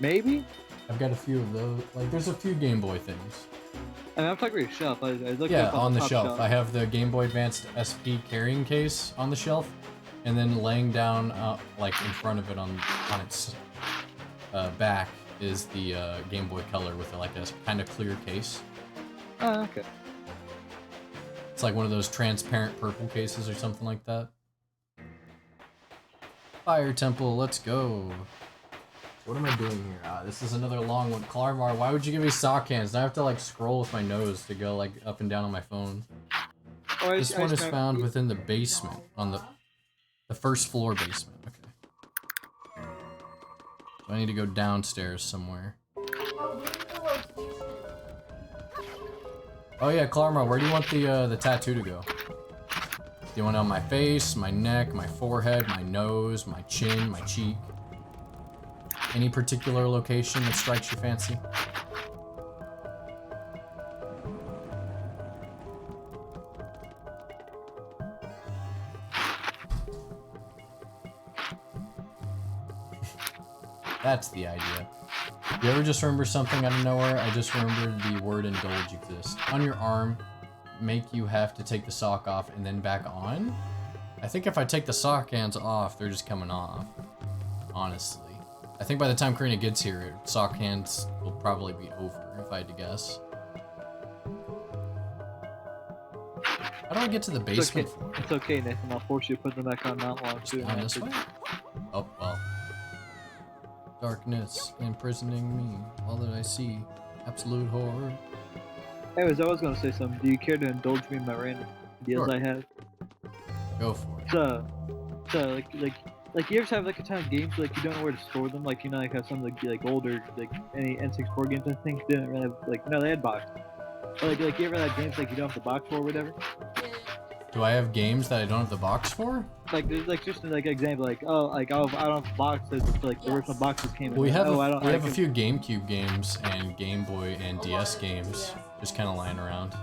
maybe. I've got a few of those. Like, there's a few Game Boy things. I mean, I'm talking about your shelf. I looked Yeah, up on the top shelf. I have the Game Boy Advanced SP carrying case on the shelf, and then laying down, like in front of it on its back is the Game Boy Color with like a kind of clear case. Oh, okay. It's like one of those transparent purple cases or something like that. Fire Temple, let's go. What am I doing here? This is another long one. Clarmar, why would you give me sock hands? Now I have to like scroll with my nose to go like up and down on my phone. Oh, This one is found within the basement, on the first floor basement. Okay. So I need to go downstairs somewhere. Oh yeah, Clarmar, where do you want the tattoo to go? Do you want it on my face, my neck, my forehead, my nose, my chin, my cheek? Any particular location that strikes your fancy? That's the idea. You ever just remember something out of nowhere? I just remembered the word indulge exists. On your arm, make you have to take the sock off and then back on? I think if I take the sock hands off, they're just coming off. Honestly. I think by the time Karina gets here, sock hands will probably be over, if I had to guess. How do I get to the It's okay. basement floor? It's okay, Nathan. I'll force you to put them back on not long too. Down this way? Oh, well. Darkness imprisoning me. All that I see. Absolute horror. Anyways, I was gonna say something. Do you care to indulge me in my random ideas Sure. I have? Go for it. So like you ever have like a ton of games like you don't know where to store them? Like, you know, like how some of the like older like any N64 games I think didn't really have like, no, they had box. Or, like you ever had games like you don't have the box for or whatever? Do I have games that I don't have the box for? Like there's like just like example like, oh, like, oh, I don't have boxes, like the original Yes. boxes came in. We have, oh, I don't, we I have a can- few GameCube games and Game Boy and A DS lot, games yeah. just kind of lying around.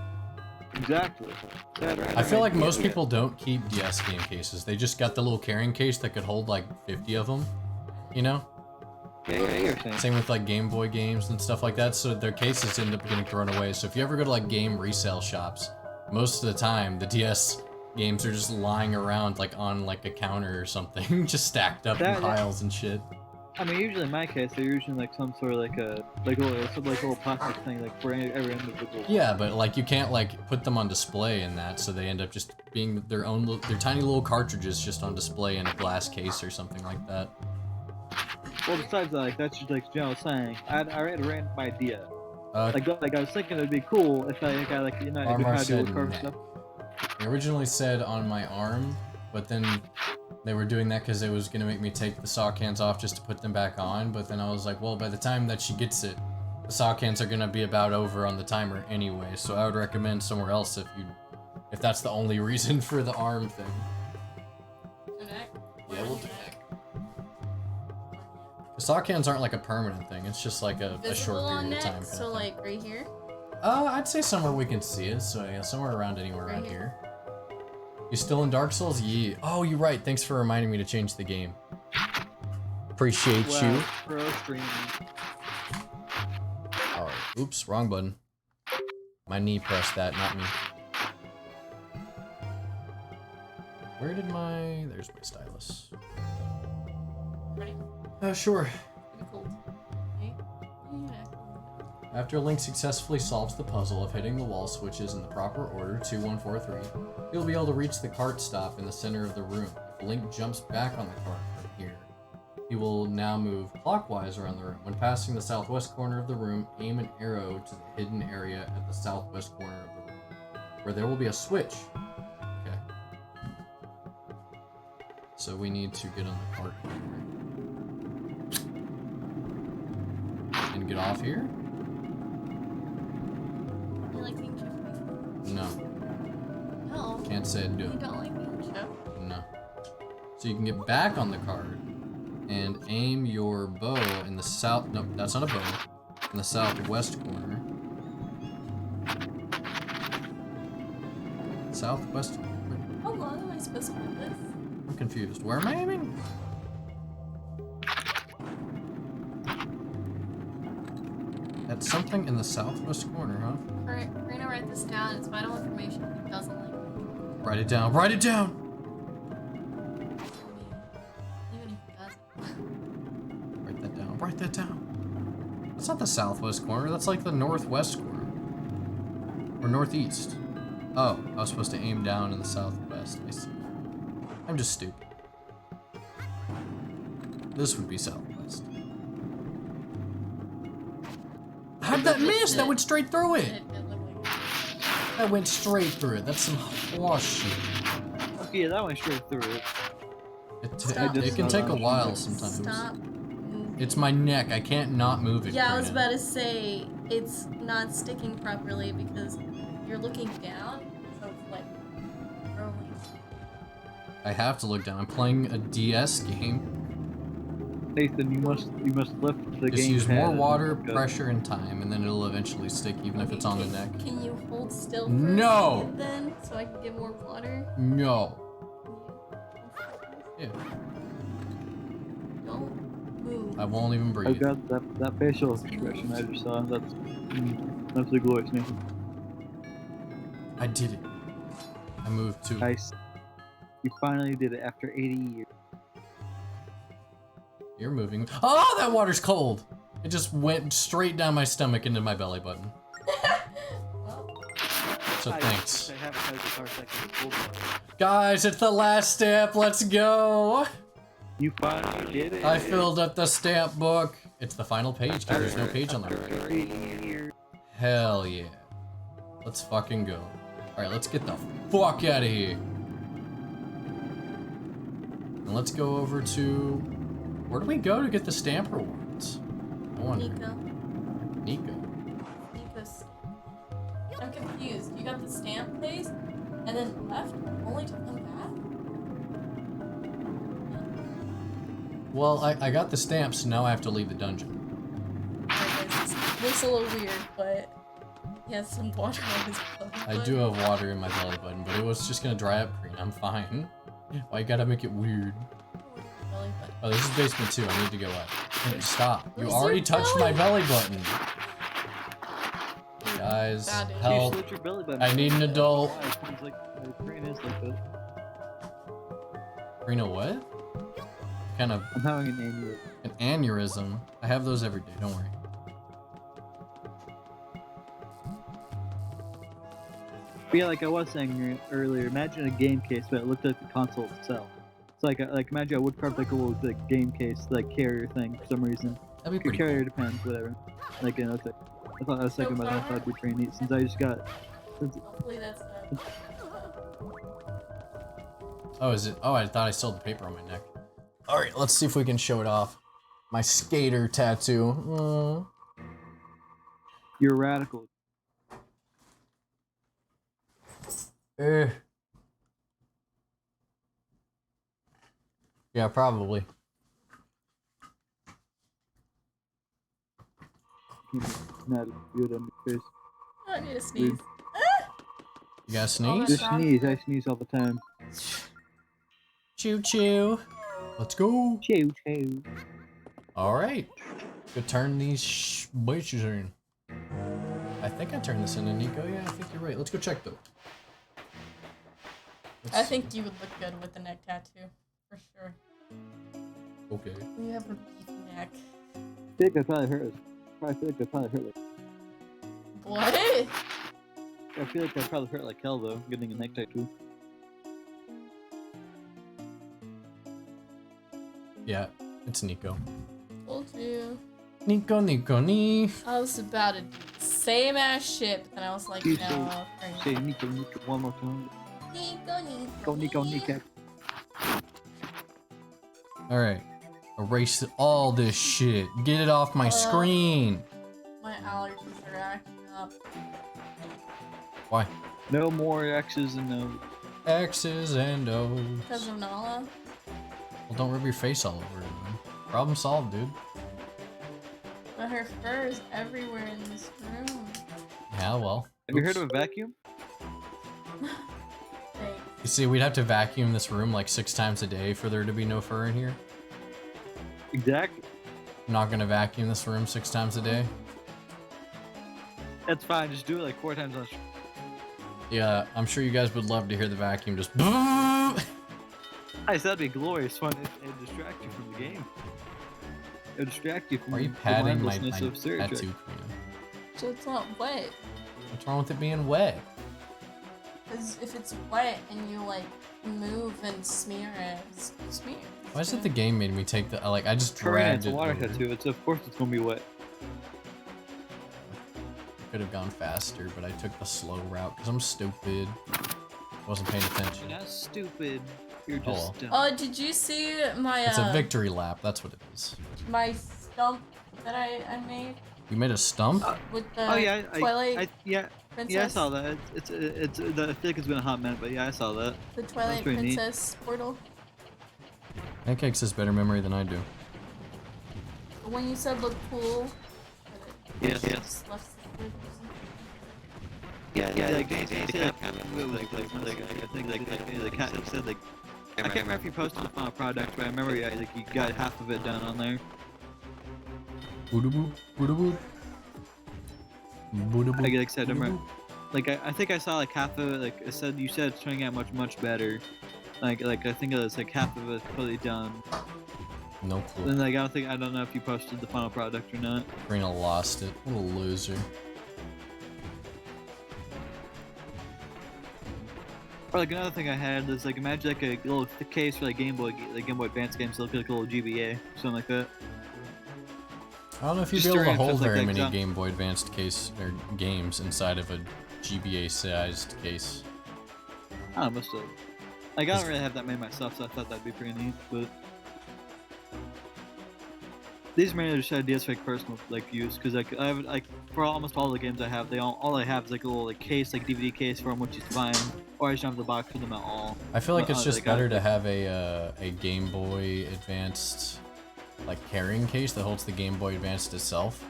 Exactly. I feel like most people don't keep DS game cases. They just got the little carrying case that could hold like 50 of them, you know? Yeah, you're saying. Same with like Game Boy games and stuff like that, so their cases end up getting thrown away. So if you ever go to like game resale shops, most of the time the DS games are just lying around like on like a counter or something, just stacked up in That- piles and shit. I mean, usually in my case, they're usually like some sort of like a little plastic thing like for every individual. Yeah, but like you can't like put them on display in that, so they end up just being their own, their tiny little cartridges just on display in a glass case or something like that. Well, besides that, like that's just like Jen was saying. I had a random idea. Like I was thinking it'd be cool if I got like, you know, I could Armor try to do said woodcarving neck. stuff. They originally said on my arm, but then they were doing that because it was gonna make me take the sock hands off just to put them back on. But then I was like, well, by the time that she gets it, the sock hands are gonna be about over on the timer anyway. So I would recommend somewhere else if that's the only reason for the arm thing. The neck? Yeah, we'll do neck. The sock hands aren't like a permanent thing. It's just like a Visible short on period of neck, time. Kind so of thing. like right here. I'd say somewhere we can see it. So yeah, somewhere around anywhere Right around here. here. You still in Dark Souls? Yeah. Oh, you're right. Thanks for reminding me to change the game. Appreciate you. Wow, pro streaming. Oh, oops, wrong button. My knee pressed that, not me. Where did my... There's my stylus. Ready? Sure. Give me cold. Okay. Yeah. After Link successfully solves the puzzle of hitting the wall switches in the proper order, 2, 1, 4, 3, he'll be able to reach the cart stop in the center of the room. If Link jumps back on the cart from here, he will now move clockwise around the room. When passing the southwest corner of the room, aim an arrow to the hidden area at the southwest corner of the room, where there will be a switch. Okay. So we need to get on the cart here. And get off here? You like being chipped? No. No. Can't say I'd do You it. don't like being chipped? No. So you can get back on the card and aim your bow in the south. No, that's not a bow. In the southwest corner. Southwest. How long am I supposed to hold this? I'm confused. Where am I aiming? At something in the southwest corner, huh? Alright, we're gonna write this down. It's vital information if he doesn't like it. Write it down. Write it down! Even if he doesn't. Write that down. Write that down. That's not the southwest corner. That's like the northwest corner. Or northeast. Oh, I was supposed to aim down in the southwest. I see. I'm just stupid. This would be southwest. How'd that miss? That went straight through it. It looked like That went straight through it. That's some horseshit. Okay, yeah, that went straight through it. Stop. It can take a while it. sometimes. Stop moving. It's my neck. I can't not move it. Yeah, I was Karina. about to say it's not sticking properly because you're looking down, so it's like rolling. I have to look down. I'm playing a DS game. Nathan, you must lift the Just game use more pad water, and- pressure, and time, and then it'll eventually stick, even if it's on the neck. Can you hold still for No! a second then, so I can get more water? No. Yeah. Don't move. I won't even I breathe. got that facial expression I just saw. That's the glorious, Nathan. I did it. I moved too. Nice. You finally did it after 80 years. You're moving. Oh, that water's cold. It just went straight down my stomach into my belly button. Well, So thanks. I haven't had the car second full water. Guys, it's the last step. Let's go. You finally did it. I filled up the stamp book. It's the final page, because there's no page on there. After 80 years. Hell yeah. Let's fucking go. Alright, let's get the fuck out of here. And let's go over to... Where do we go to get the stamp rewards? I wonder. Nico. Nico. Nico's. I'm confused. You got the stamp place, and then left, only to come back? Well, I got the stamps, so now I have to leave the dungeon. Alright, guys, this looks a little weird, but he has some water on his belly I button. do have water in my belly button, but it was just gonna dry up green. I'm fine. Why you gotta make it weird? Belly button. Oh, this is basement 2. I need to go up. Stop. You Where's already your touched my belly button. Guys, Bad idea. help. Slit your belly button. I need an adult. Why? It seems like my brain is like that. Reno, what? Kind of I'm having an aneurysm. an aneurysm. I have those every day, don't worry. But yeah, like I was saying earlier, imagine a game case, but it looked like the console itself. It's like imagine I would carve like a little like game case, like carrier thing for some reason. That'd be Your pretty carrier cool. depends, whatever. Like it looks like. I thought I was thinking about that. I thought it'd be pretty neat since I just got. Hopefully that's Oh, is it? Oh, I thought I still had the paper on my neck. All right, let's see if we can show it off. My skater tattoo. You're radical. Eh. Yeah, probably. Not good on the face. I need to sneeze. You gotta Oh, sneeze? Just sneeze. I sneeze all the time. Choo choo. Let's go. Chew chew. All right. Go turn these bitches in. I think I turned this into Nico. Yeah, I think you're right. Let's go check though. I think you would look good with the neck tattoo, for sure. Okay. You have a beefy neck. I feel like I probably hurt. I feel like I probably hurt like. What? I feel like I probably hurt like hell though, getting a neck tattoo. Yeah, it's Nico. Told you. Nico, Nico, nee. I was about to do the same ass shit, but then I was like, You no. Say Nico, Nico one more time. Nico, Nico, Nico. All right. Erase all this shit. Get it off my screen. My allergies are acting up. Why? No more X's and no. X's and O's. Because of Nala? Well, don't rub your face all over it, man. Problem solved, dude. But her fur is everywhere in this room. Yeah, well. Have you heard of a vacuum? Thanks. You see, we'd have to vacuum this room like 6 times a day for there to be no fur in here. Exactly. I'm not gonna vacuum this room 6 times a day. That's fine. Just do it like 4 times on. Yeah, I'm sure you guys would love to hear the vacuum just. Nice, that'd be glorious fun. It'd distract you from the game. It'd distract you from Why are you the patting my mindlessness of Star Trek. tattoo cream? So it's not wet. What's wrong with it being wet? Because if it's wet and you like move and smear it, it's smear. Why is it the game made me take the like? I just Correct, dragged it's a it. water over. tattoo. It's of course it's gonna be wet. Could have gone faster, but I took the slow route because I'm stupid. Wasn't paying attention. You're not stupid. You're Oh, just dumb. Oh, did you see my It's a victory lap. That's what it is. my stump that I made You made a stump? with the Oh yeah, Twilight yeah, Princess? yeah, I saw that. It's I feel like it's been a hot minute, but yeah, I saw that. The Twilight pretty neat. Princess portal. Pancakes has better memory than I do. When you said look cool. Yes, it yes. just left the- Yeah, like I think like Kat said like I can't remember if you posted the final product, but I remember yeah, like you got half of it done on there. Boodaboo, boodaboo. Boodaboo. Like I said, I remember, like I think I saw like half of it. Like I said, you said it's turning out much better. Like I think it was like half of it's completely done. No clue. Then like I don't know if you posted the final product or not. Karina lost it. What a loser. Or like another thing I had is like imagine like a little case for like Game Boy Advance games, look like a little GBA, something like that. I don't know if you'd Just be able to during hold like very that many exam- Game Boy Advanced case or games inside of a GBA-sized case. I must have. Like I don't really have that many myself, so I thought that'd be pretty neat. But these are mainly just ideas for like personal like use, because like I have like for almost all the games I have, all I have is like a little like case, like DVD case for them, which is fine. Or I just don't have the box for them at all. I feel like But, it's just like, better to have a Game Boy Advanced like carrying case that holds the Game Boy Advanced itself,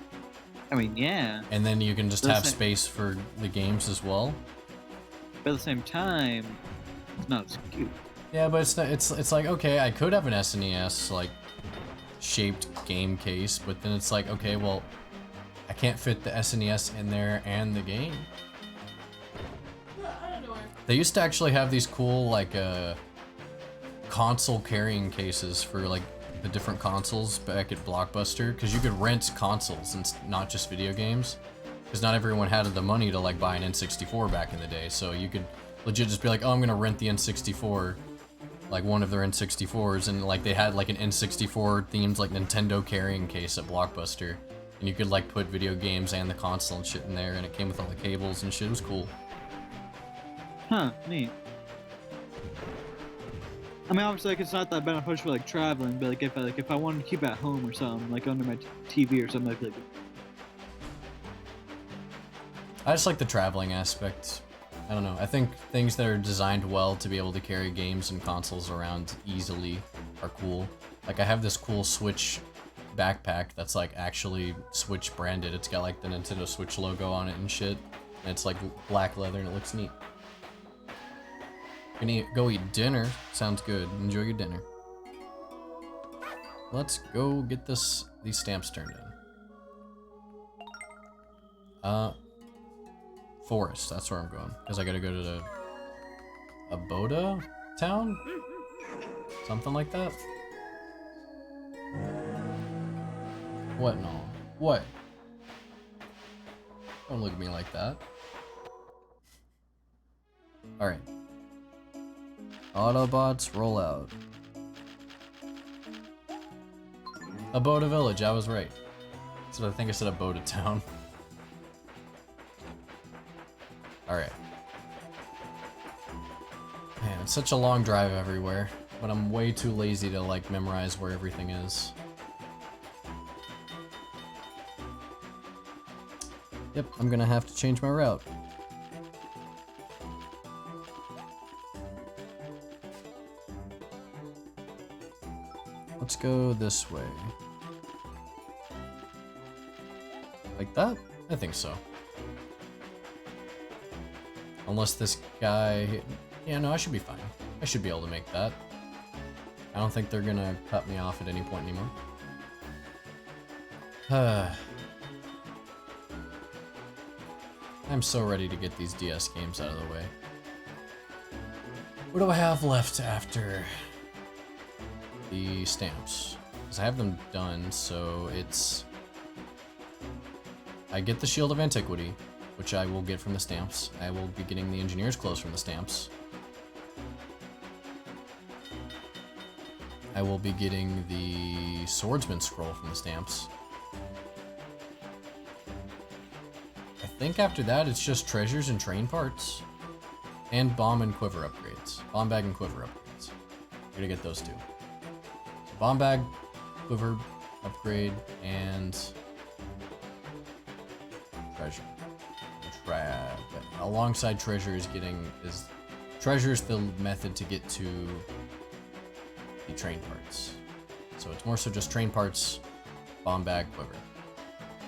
I mean, yeah, and then you can just But have it's like- space for the games as well. but at the same time, it's not as cute. Yeah, but it's not, it's like okay, I could have an SNES like shaped game case, but then it's like okay, well, I can't fit the SNES in there and the game. I don't know. They used to actually have these cool like console carrying cases for like the different consoles back at Blockbuster, because you could rent consoles and not just video games, because not everyone had the money to like buy an N64 back in the day, so you could legit just be like, oh, I'm gonna rent the N64, like one of their N64s, and like they had like an N64 themed like Nintendo carrying case at Blockbuster, And you could like put video games and the console and shit in there, and it came with all the cables and shit. It was cool. Huh, neat. I mean, obviously, like, it's not that beneficial for like traveling, but if I wanted to keep it at home or something, like under my TV or something, like I just like the traveling aspect. I don't know. I think things that are designed well to be able to carry games and consoles around easily are cool. Like I have this cool Switch backpack that's like actually Switch branded. It's got like the Nintendo Switch logo on it and shit. And it's like black leather and it looks neat. Gonna go eat dinner. Sounds good. Enjoy your dinner. Let's go get these stamps turned in. Forest. That's where I'm going. Because I gotta go to the Aboda town? Something like that? What no? What? Don't look at me like that. Alright. Autobots, roll out. Aboda Village, I was right. So I think I said Aboda Town. Alright. Man, it's such a long drive everywhere, but I'm way too lazy to like memorize where everything is. Yep, I'm gonna have to change my route. Let's go this way. Like that? I think so. Unless this guy... Yeah, no, I should be fine. I should be able to make that. I don't think they're gonna cut me off at any point anymore. I'm so ready to get these DS games out of the way. What do I have left after the stamps? Because I have them done, so it's... I get the Shield of Antiquity, which I will get from the stamps. I will be getting the Engineer's Clothes from the stamps. I will be getting the Swordsman Scroll from the stamps. I think after that it's just treasures and train parts. And bomb and quiver upgrades. Bomb bag and quiver upgrades. I'm gonna get those two. So bomb bag, quiver upgrade, and treasure. Alongside treasure is treasure is the method to get to the train parts. So it's more so just train parts, bomb bag, quiver.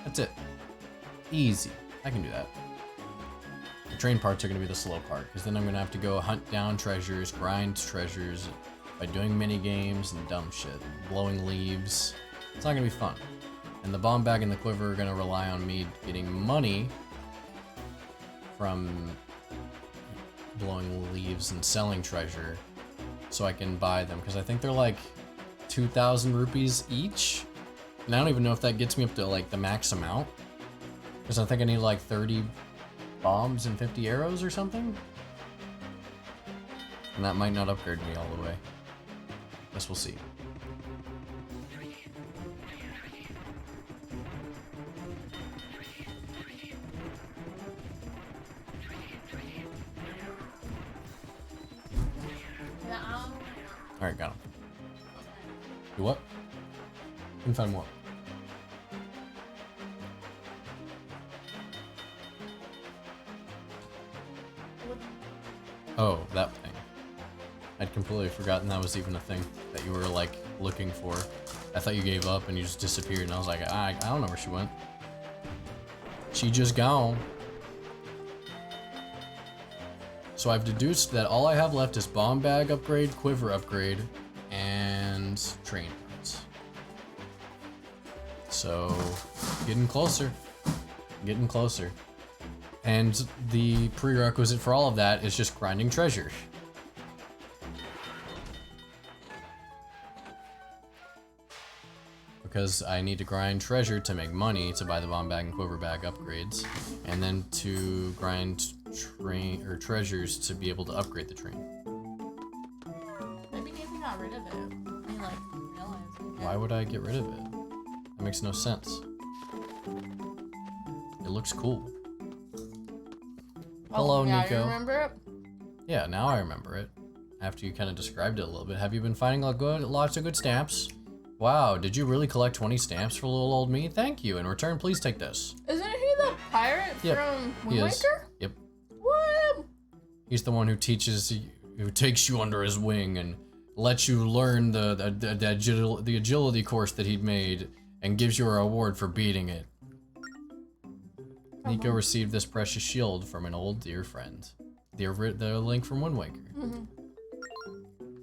That's it. Easy. I can do that. The train parts are going to be the slow part, because then I'm going to have to go hunt down treasures, grind treasures by doing mini games and dumb shit, blowing leaves. It's not going to be fun. And the bomb bag and the quiver are going to rely on me getting money from blowing leaves and selling treasure so I can buy them, because I think they're like 2,000 rupees each, and I don't even know if that gets me up to like the max amount, because I think I need like 30 bombs and 50 arrows or something, and that might not upgrade me all the way. Guess we'll see. Alright, got him. Do what? Can find what? Oh, that thing. I'd completely forgotten that was even a thing that you were like looking for. I thought you gave up and you just disappeared, and I was like, I don't know where she went. She just gone. So I've deduced that all I have left is bomb bag upgrade, quiver upgrade, and train parts. So, getting closer. Getting closer. And the prerequisite for all of that is just grinding treasure. Because I need to grind treasure to make money to buy the bomb bag and quiver bag upgrades, and then to grind treasures to be able to upgrade the train. Maybe Nathan got rid of it. He like realized. Why would I get rid of it? That makes no sense. It looks cool. Oh, Hello, yeah, Nico. You remember it? Yeah, now I remember it. After you kind of described it a little bit. Have you been finding lots of good stamps? Wow, did you really collect 20 stamps for little old me? Thank you. In return, please take this. Isn't he the pirate Yep, from he Wind is. Waker? Yep. What? He's the one who who takes you under his wing and lets you learn the agility course that he'd made and gives you a reward for beating it. Nico received this precious shield from an old dear friend. The Link from Wind Waker.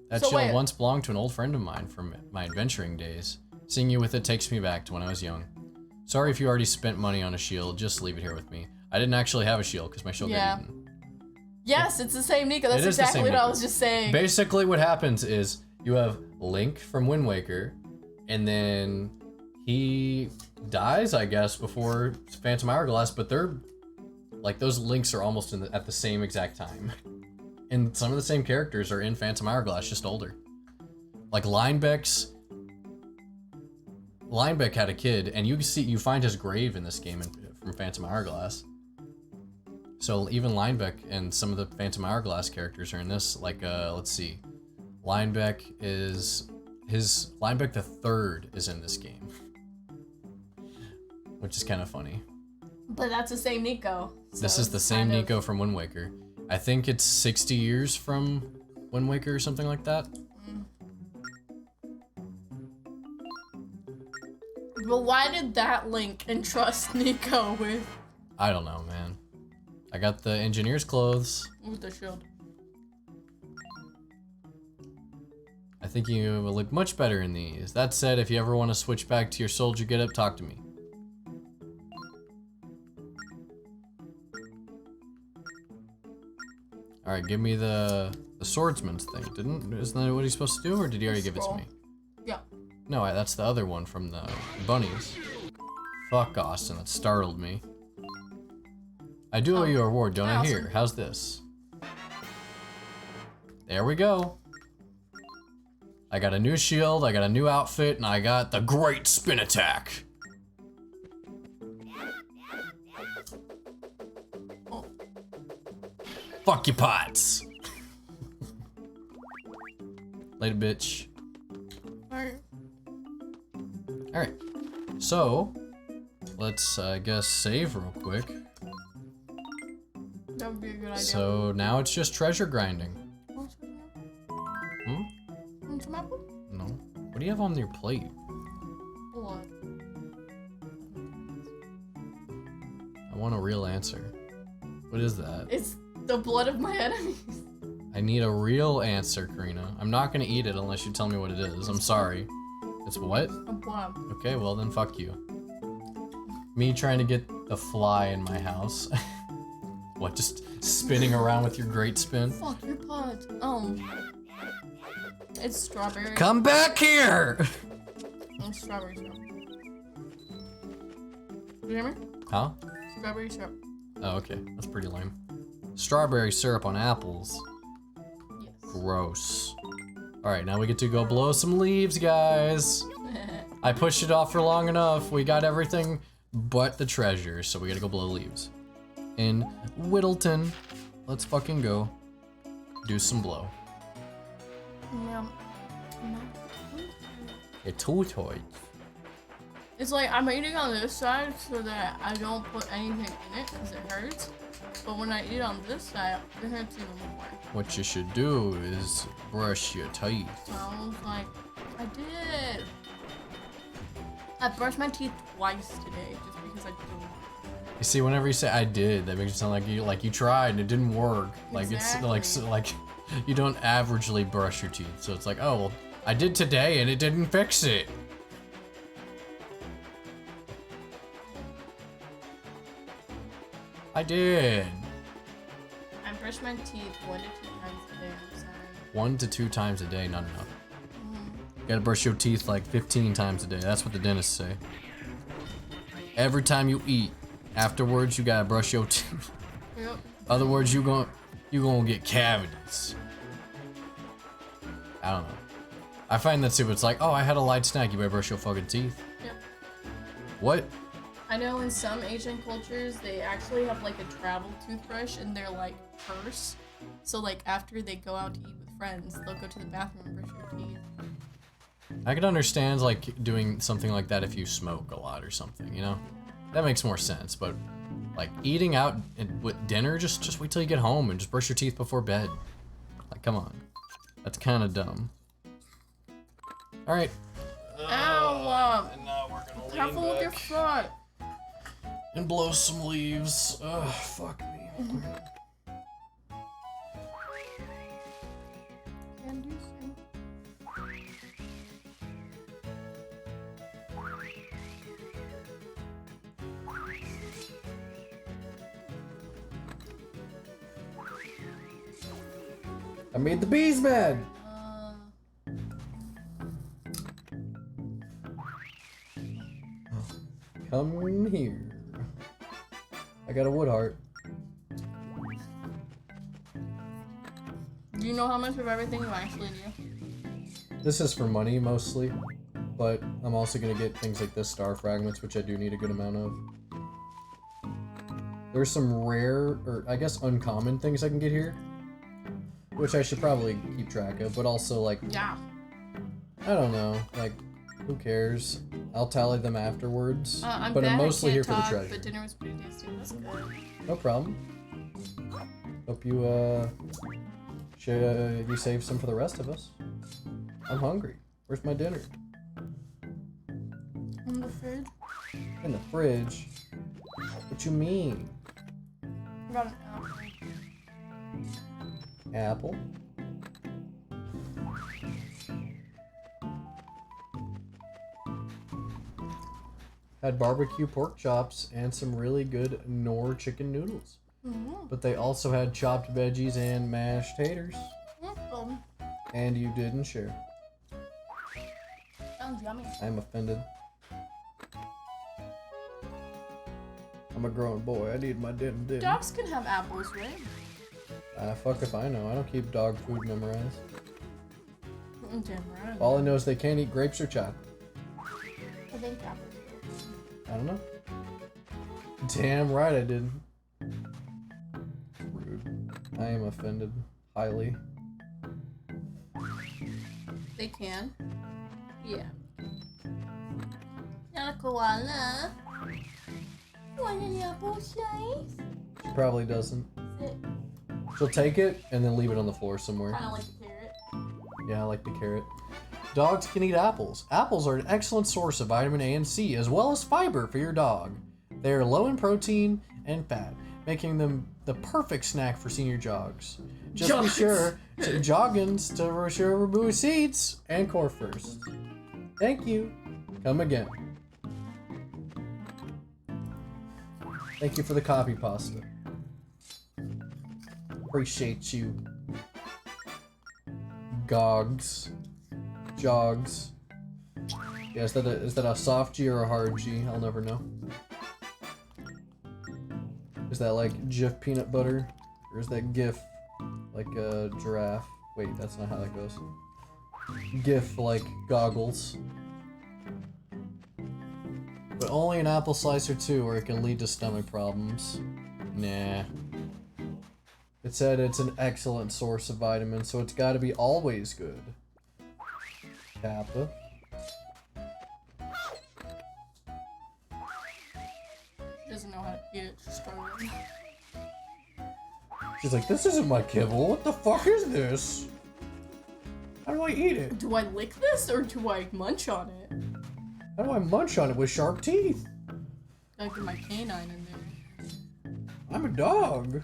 That So shield wait. once belonged to an old friend of mine from my adventuring days. Seeing you with it takes me back to when I was young. Sorry if you already spent money on a shield, just leave it here with me. I didn't actually have a shield because my shield Yeah. got eaten. Yes, it's the same Nico. That's It is the exactly same what I Nico. was just saying. Basically what happens is you have Link from Wind Waker, and then he dies, I guess, before Phantom Hourglass, but they're like those links are almost at the same exact time. And some of the same characters are in Phantom Hourglass, just older. Like Linebeck had a kid, and you find his grave in this game from Phantom Hourglass. So even Linebeck and some of the Phantom Hourglass characters are in this. Like, let's see, Linebeck the Third is in this game, which is kind of funny. But that's the same Nico. This so is the it's same kind of- Nico from Wind Waker. I think it's 60 years from Wind Waker or something like that. But why did that Link entrust Nico with I don't know, man. I got the engineer's clothes. the shield? I think you will look much better in these. That said, if you ever want to switch back to your soldier getup, talk to me. Alright, give me the swordsman's thing. Isn't that what he's supposed to do, or did he already give it to Scroll. me? Yeah. No, that's the other one from the bunnies. Fuck, Austin, that startled me. I do owe you a reward, don't I? Awesome. Here, how's this? There we go. I got a new shield, I got a new outfit, and I got the great spin attack. Oh. Fuck your pots. Later, bitch. Alright. Alright, so let's, I guess, save real quick. That would be a good idea. So now it's just treasure grinding. Want some apple? Hmm? Want some apple? No. What do you have on your plate? Blood. I want a real answer. What is that? It's the blood of my enemies. I need a real answer, Karina. I'm not gonna eat it unless you tell me what it is. I'm sorry. It's what? A blood. Okay, well then fuck you. Me trying to get the fly in my house. What, just spinning around with your great spin? Fuck your pot. It's strawberry. Come back here! It's strawberry syrup. You hear me? Huh? Strawberry syrup. Oh, okay. That's pretty lame. Strawberry syrup on apples. Yes. Gross. Alright, now we get to go blow some leaves, guys. I pushed it off for long enough. We got everything but the treasure, so we gotta go blow leaves. In Whittleton. Let's fucking go do some blow. Yeah. A toy. It's like I'm eating on this side so that I don't put anything in it because it hurts. But when I eat on this side, it hurts even more. What you should do is brush your teeth. So I was like, I did. I brushed my teeth twice today just because I didn't. You see, whenever you say "I did," that makes it sound like you tried and it didn't work. Like Exactly. it's like you don't averagely brush your teeth. So it's like, oh well, I did today and it didn't fix it. I did. I brush my teeth 1 to 2 times a day. I'm sorry. 1 to 2 times a day, not enough. You gotta brush your teeth like 15 times a day. That's what the dentists say. Every time you eat, afterwards you gotta brush your teeth. Yep. Other words, you gonna get cavities. I don't know. I find that stupid. It's like, oh, I had a light snack. You better brush your fucking teeth. Yep. What? I know in some Asian cultures, they actually have like a travel toothbrush in their like purse. So like after they go out to eat with friends, they'll go to the bathroom and brush their teeth. I could understand like doing something like that if you smoke a lot or something, you know? That makes more sense, but like eating out with dinner, just wait till you get home and just brush your teeth before bed. Like, come on. That's kind of dumb. All right. Ow! And now we're gonna lean Careful with your back foot. and blow some leaves. Ugh, fuck me. Can do so. I made the bees mad. Come here. I got a wood heart. Do you know how much of everything you actually do? This is for money mostly, but I'm also gonna get things like this star fragments, which I do need a good amount of. There's some rare, or I guess uncommon things I can get here, which I should probably keep track of, but also like, Yeah. I don't know, like, who cares? I'll tally them afterwards, I'm but bad I'm mostly I here can't for the talk, treasure. But dinner was pretty tasty. That's good. No problem. Hope you, you save some for the rest of us. I'm hungry. Where's my dinner? In the fridge. In the fridge? What you mean? I got an apple. Apple? Had barbecue pork chops and some really good Knorr chicken noodles. Mm-hmm. But they also had chopped veggies and mashed taters. Mm-hmm. And you didn't share. Sounds yummy. I'm offended. I'm a grown boy. I need my dinner. Dogs can have apples, right? Fuck if I know. I don't keep dog food memorized. Damn right. All I know is they can't eat grapes or chocolate. I think apples. I don't know. Damn right I didn't. Rude. I am offended. Highly. They can. Yeah. Not a koala. Want any apple slice? She probably doesn't. Sit. She'll take it and then leave it on the floor somewhere. Kind of like a carrot. Yeah, I like the carrot. Dogs can eat apples. Apples are an excellent source of vitamin A and C, as well as fiber for your dog. They are low in protein and fat, making them the perfect snack for senior jogs. Just be sure to joggins to reassure remove seeds and core first. Thank you. Come again. Thank you for the copy pasta. Appreciate you. Gogs. Jogs. Yeah, is that a soft G or a hard G? I'll never know. Is that like Jif peanut butter? Or is that GIF like a giraffe? Wait, that's not how that goes. GIF like goggles. But only an apple slice or two or it can lead to stomach problems. Nah. It said it's an excellent source of vitamins, so it's gotta be always good. Kappa. She doesn't know how to eat it. She's struggling. She's like, this isn't my kibble. What the fuck is this? How do I eat it? Do I lick this or do I munch on it? How do I munch on it with sharp teeth? I get my canine in there. I'm a dog.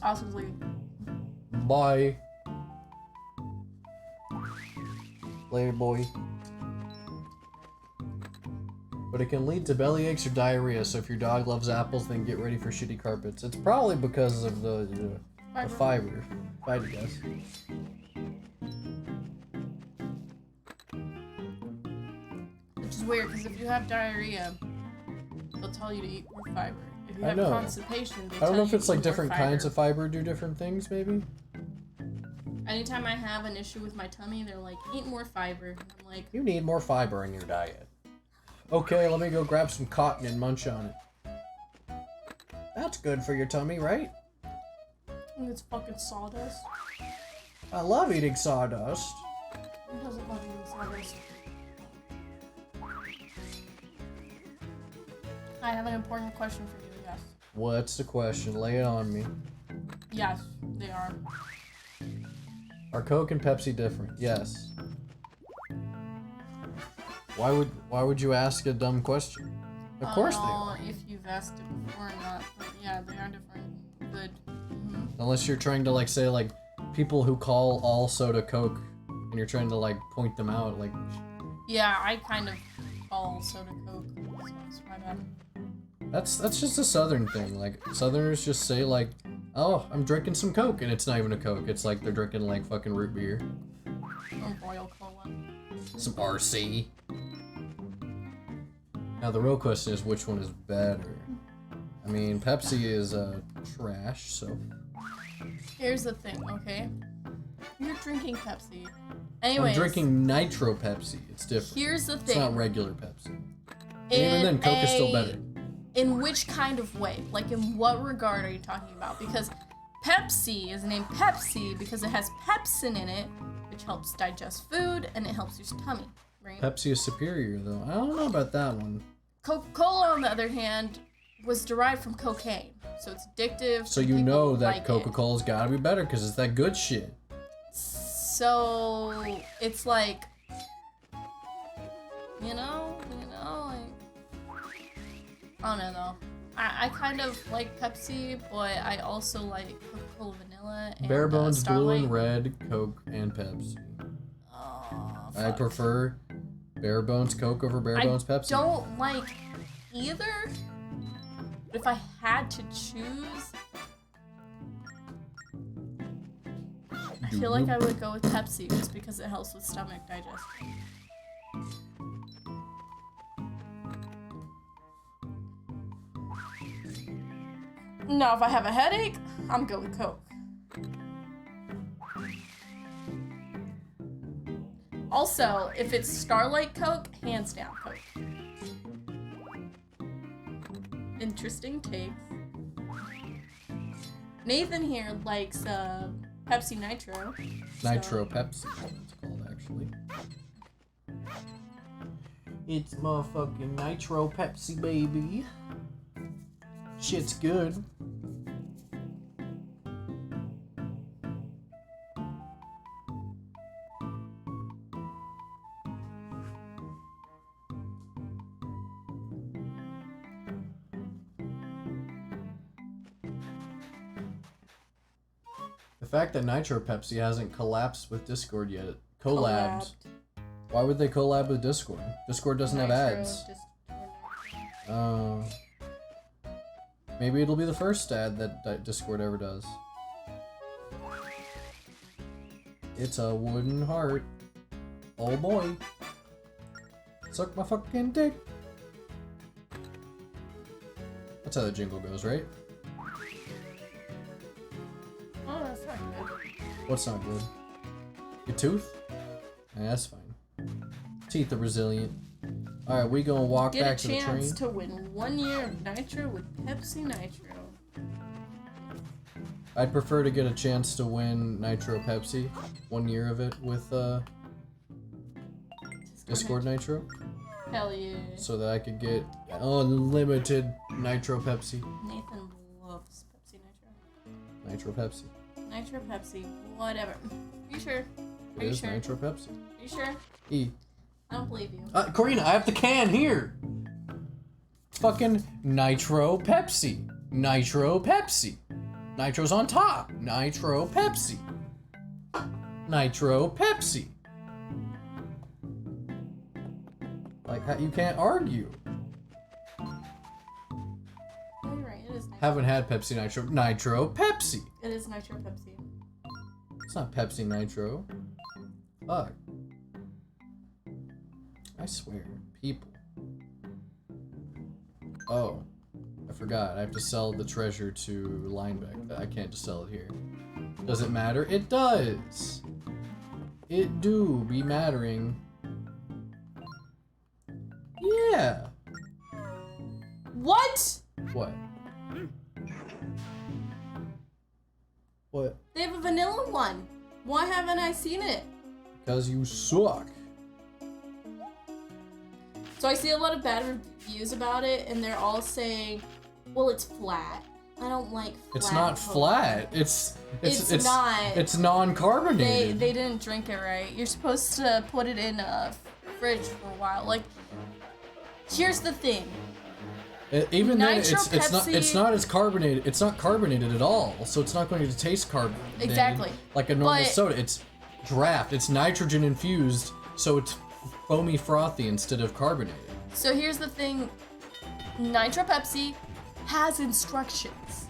Austin's leaving. Bye. Later, boy. But it can lead to belly aches or diarrhea, so if your dog loves apples, then get ready for shitty carpets. It's probably because of the fiber. I'd guess. Which is weird, because if you have diarrhea, they'll tell you to eat more fiber. If you I have know. constipation, they I don't tell know you if it's to like eat more different kinds of fiber do different things, maybe? Anytime I have an issue with my tummy, they're like, eat more fiber. I'm like, You need more fiber in your diet. Okay, let me go grab some cotton and munch on it. That's good for your tummy, right? it's fucking sawdust. I love eating sawdust. Who doesn't love eating sawdust? I have an important question for you, yes. What's the question? Lay it on me. Yes, they are. Are Coke and Pepsi different? Yes. Why would you ask a dumb question? Of course they are. If you've asked it before or not, but yeah, they are different. Good. Unless you're trying to like say like people who call all soda Coke and you're trying to like point them out like. Yeah, I kind of call soda Coke, so it's my bad. That's just a Southern thing. Like Southerners just say like, oh, I'm drinking some Coke, and it's not even a Coke. It's like they're drinking like fucking root beer. Or Royal Cola. Some RC. Now the real question is which one is better. I mean, Pepsi is trash, so. Here's the thing, okay? You're drinking Pepsi. Anyways, I'm drinking Nitro Pepsi. It's different. here's the It's thing. not regular Pepsi. And even then, Coke is still better. In which kind of way? Like, in what regard are you talking about? Because Pepsi is named Pepsi because it has pepsin in it, which helps digest food and it helps your tummy, right? Pepsi is superior, though. I don't know about that one. Coca-Cola, on the other hand, was derived from cocaine, so it's addictive. So and you people know that like it. Coca-Cola's gotta be better because it's that good shit. So it's like, you know, like, I don't know though. I kind of like Pepsi, but I also like Coca-Cola Vanilla and Bare Bones Blue Starlight. and Red, Coke, and Pepsi. Oh, I fuck. prefer Bare Bones Coke over Bare Bones Pepsi. I don't like either. But if I had to choose, I feel like I would go with Pepsi just because it helps with stomach digestion. No, if I have a headache, I'm good with Coke. Also, if it's Starlight Coke, hands down Coke. Interesting takes. Nathan here likes Pepsi Nitro. Nitro Pepsi, it's called actually. It's motherfucking Nitro Pepsi, baby. Shit's good. The fact that Nitro Pepsi hasn't collapsed with Discord yet. Collabs. Why would they collab with Discord? Discord doesn't have ads. Maybe it'll be the first ad that Discord ever does. It's a wooden heart. Oh boy. Suck my fucking dick. That's how the jingle goes, right? Oh, that's not good. What's not good? Your tooth? Yeah, that's fine. Teeth are resilient. Alright, we gonna walk back to the Get a train. chance to win 1 year of Nitro with Pepsi Nitro. I'd prefer to get a chance to win Nitro Pepsi. 1 year of it with Discord Nitro. Hell yeah. So that I could get unlimited Nitro Pepsi. Nathan loves Pepsi Nitro. Nitro Pepsi. Nitro Pepsi, whatever. Are you sure? It Are you is sure? Nitro Pepsi. Are you sure? E. I don't believe you. Karina, I have the can here. Fucking Nitro Pepsi. Nitro Pepsi. Nitro's on top. Nitro Pepsi. Nitro Pepsi. Like, you can't argue. Oh, you're right. It is Nitro. Haven't had Pepsi Nitro. Nitro Pepsi. It is Nitro Pepsi. It's not Pepsi Nitro. Fuck. I swear. People. Oh. I forgot. I have to sell the treasure to Linebeck. I can't just sell it here. Does it matter? It does. It do be mattering. Yeah. What? What? What? They have a vanilla one. Why haven't I seen it? Because you suck. So I see a lot of bad reviews about it, and they're all saying, well, it's flat. I don't like flat. It's not Cola. flat. It's not. It's non-carbonated. They didn't drink it right. You're supposed to put it in a fridge for a while. Like, here's the thing. Even then, Nitro it's not as carbonated. It's not carbonated at all, so it's not going to taste carbonated. Exactly. Like a normal But- soda. It's draft. It's nitrogen infused, so it's foamy frothy instead of carbonated. So here's the thing. Nitro Pepsi has instructions.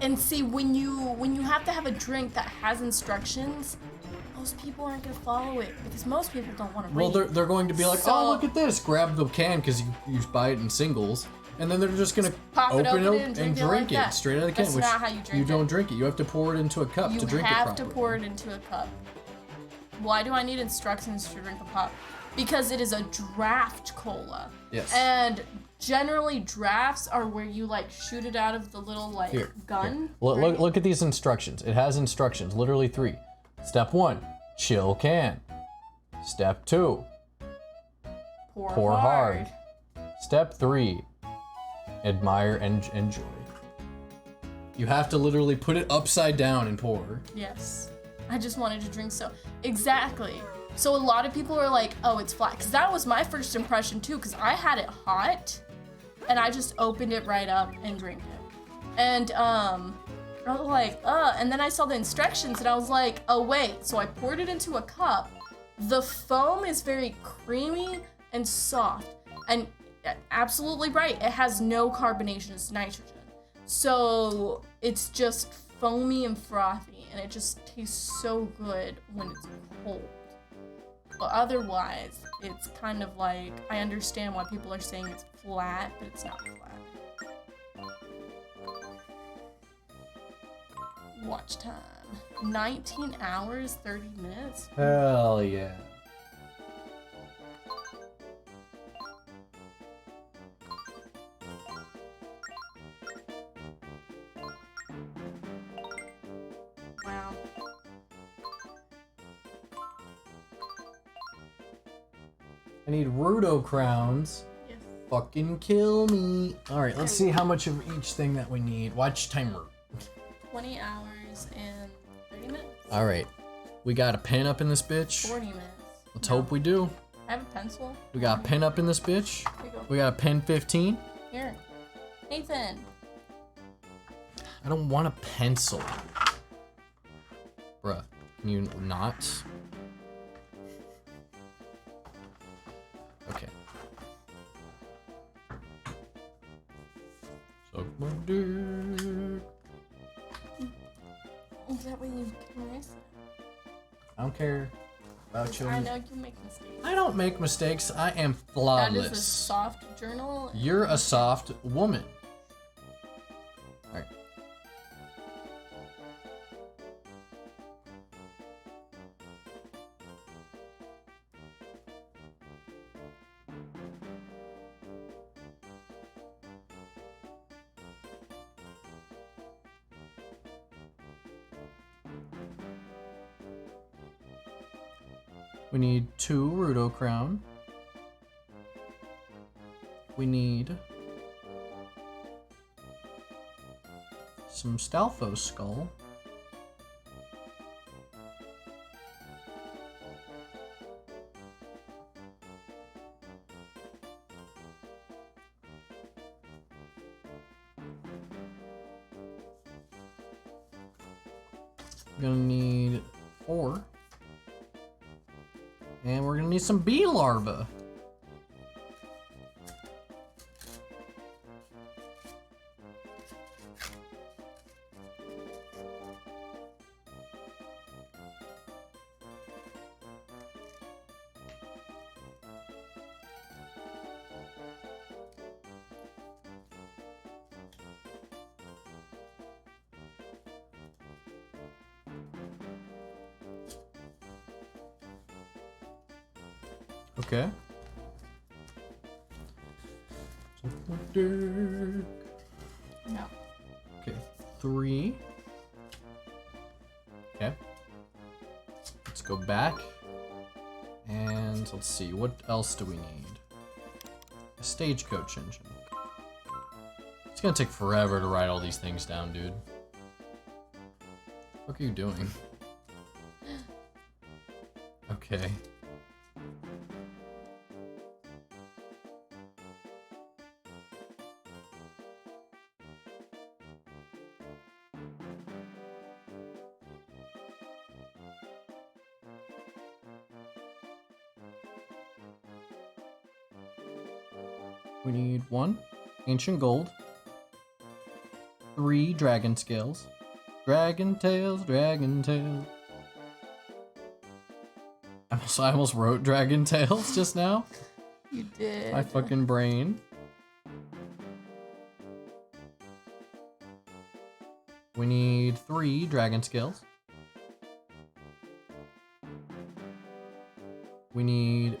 And see, when you have to have a drink that has instructions, most people aren't gonna follow it because most people don't want to read. Well, they're going to be like, So- oh, look at this. Grab the can because you buy it in singles, and then they're just gonna pop it open open it and and drink it drink like it that. straight out of the can. That's which not how you drink don't it. drink it. You have to pour it into a cup You to drink it have properly. to pour it into a cup. Why do I need instructions to drink a pop? Because it is a draft cola. Yes. And generally drafts are where you like shoot it out of the little like Here, gun. Look, right? look at these instructions. It has instructions, literally 3. Step 1, chill can. Step 2, pour hard. Step 3, admire and enjoy. You have to literally put it upside down and pour. Yes. I just wanted to drink so. Exactly. So a lot of people are like, oh, it's flat. Because that was my first impression too, because I had it hot and I just opened it right up and drank it. And I was like, and then I saw the instructions and I was like, oh wait. So I poured it into a cup. The foam is very creamy and soft. And absolutely right, it has no carbonation, it's nitrogen. So it's just foamy and frothy, and it just tastes so good when it's cold. But otherwise, it's kind of like, I understand why people are saying it's flat, but it's not flat. Watch time. 19 hours, 30 minutes? Hell yeah. Wow. I need Rudo crowns. Yes. Fucking kill me. Alright, let's see how much of each thing that we need. Watch timer. 20 hours and 30 minutes? Alright. We got a pen up in this bitch. 40 minutes. Let's No. hope we do. I have a pencil. We got a pen up in this bitch. Here you go. We got a pen 15. Here. Nathan. I don't want a pencil. Bruh, can you not? Okay. Suck my dick. Is that way you can erase it? I don't care about I children. know you make mistakes. I don't make mistakes. I am That is a flawless. soft journal. You're a soft woman. Alright. We need 2 Rudo crown. We need some Stalfos skull. Gonna need 4. And we're gonna need some bee larvae. Okay. No. Okay, 3. Okay. Let's go back. And let's see, what else do we need? A stagecoach engine. It's gonna take forever to write all these things down, dude. What are you doing? Okay. We need 1 ancient gold, 3 dragon scales, dragon tails, dragon tails. I almost wrote dragon tails just now. You did. My fucking brain. We need 3 dragon scales. We need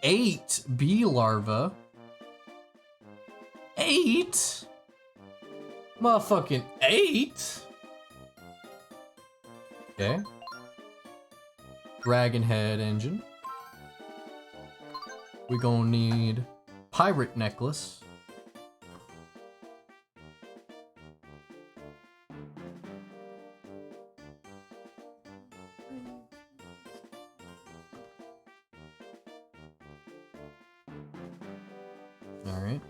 8 bee larvae. 8? Motherfucking 8? Okay. Dragon head engine. We gonna need pirate necklace. All right.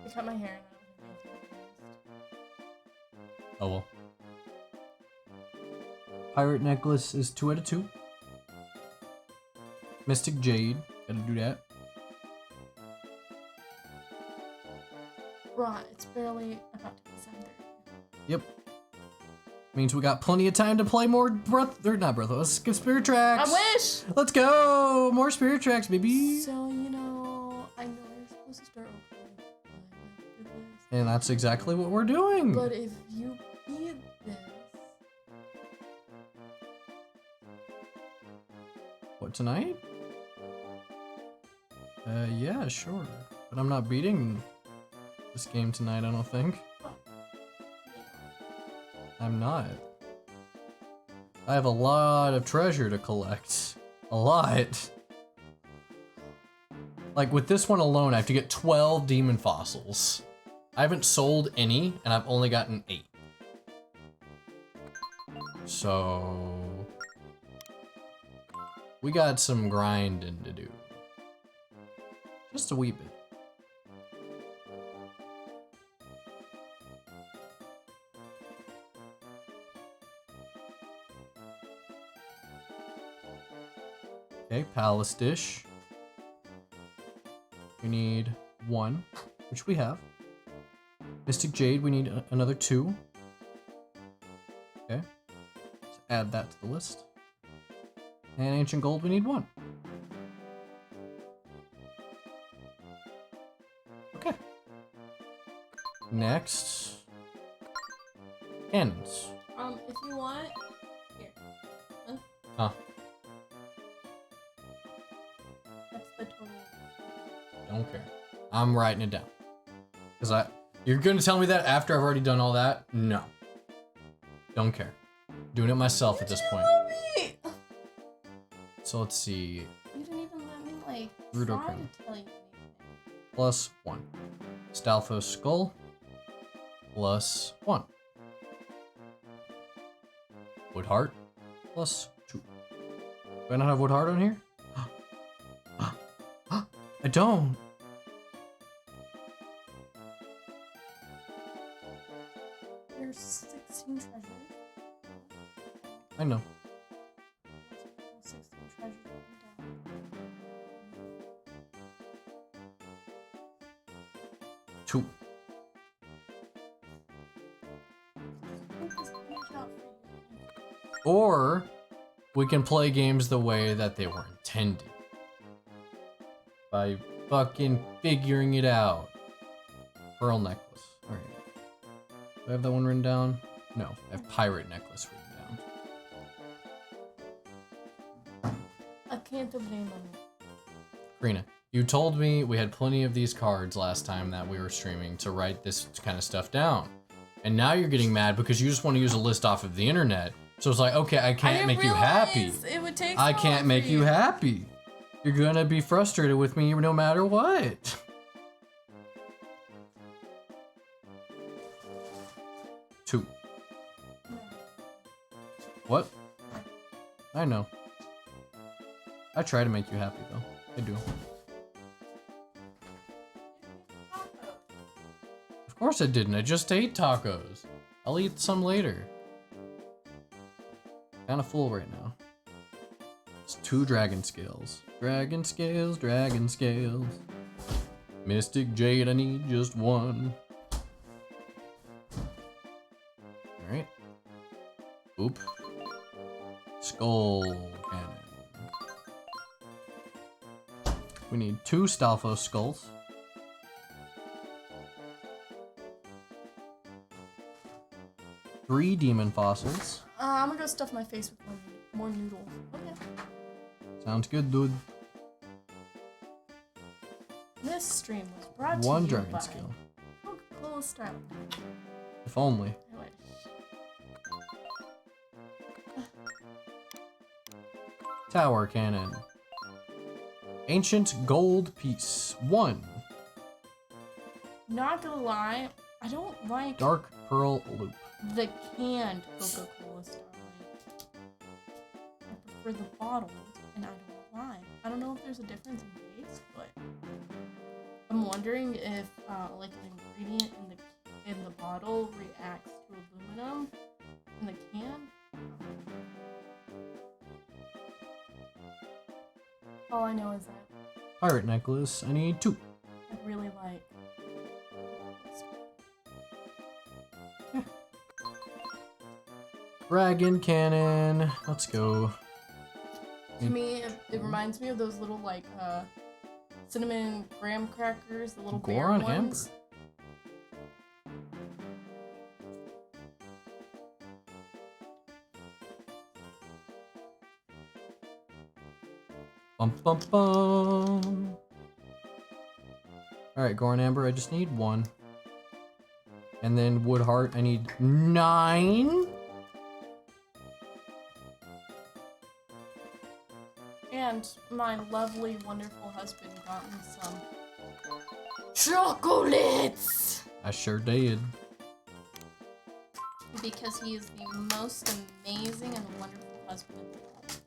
I cut my hair now. Oh well. Pirate necklace is 2 out of 2. Mystic jade, gotta do that. Right, it's barely about to be 7:30. Yep. Means we got plenty of time to play more not Breath. Let's skip Spirit Tracks. I wish! Let's go! More Spirit Tracks, baby. So, I know you're supposed to start recording, but I have to do this. And that's exactly what we're doing. But if you beat this, What, tonight? Yeah, sure. But I'm not beating this game tonight, I don't think. I'm not. I have a lot of treasure to collect. A lot. Like, with this one alone, I have to get 12 demon fossils. I haven't sold any, and I've only gotten 8. So... we got some grinding to do. Just a wee bit. Okay, palace dish. We need 1, which we have. Mystic jade, we need another 2. Okay, let's add that to the list. And ancient gold, we need 1. Okay. Next. Cannons. if you want, here. Huh. That's the total. Don't care. I'm writing it down. Cause you're gonna tell me that after I've already done all that? No. Don't care. Doing it myself at this point. Tell me! So let's see. You didn't even let me, like, Rudo try Crown. to tell you anything. Plus 1. Stalfos skull. Plus 1. Wood heart. Plus 2. Do I not have wood heart on here? I don't. There's 16 treasures. I know. 16 treasures written down. 2. Print this page out for you. Or we can play games the way that they were intended. By fucking figuring it out. Pearl necklace. Alright. Do I have that one written down? No, I have pirate necklace written down. I can't think of the name of it. Karina, you told me we had plenty of these cards last time that we were streaming to write this kind of stuff down. And now you're getting mad because you just want to use a list off of the internet. So it's like, okay, I can't make you happy. It would take I so can't long make for you happy. You're gonna be frustrated with me no matter what. Two. What? I know. I try to make you happy though. I do. Of course I didn't. I just ate tacos. I'll eat some later. Kind of full right now. It's 2 dragon scales. Dragon scales, dragon scales. Mystic Jade, I need just 1. Alright. Oop. Skull cannon. We need 2 Stalfos skulls. 3 demon fossils. I'm gonna go stuff my face with more noodles. Okay. Sounds good, dude. This stream was brought 1 to you dragon by skill. Coca-Cola Stout. If only. I wish. Tower cannon. Ancient gold piece. 1. Not gonna lie, I don't like Dark pearl loop. the canned Coca-Cola Starlight. I prefer the bottled, and I don't know why. I don't know if there's a difference in taste, but I'm wondering if like an ingredient in the bottle reacts to aluminum in the can. All I know is that Pirate necklace. I need 2. I really like. Dragon cannon. Let's go. To me, it reminds me of those little like cinnamon graham crackers, the little bear Goron ones. Amber. Bum bum bum. Alright, Goron Amber, I just need 1. And then Woodheart, I need 9. And my lovely, wonderful husband got me some chocolates! I sure did. Because he is the most amazing and wonderful husband in the world.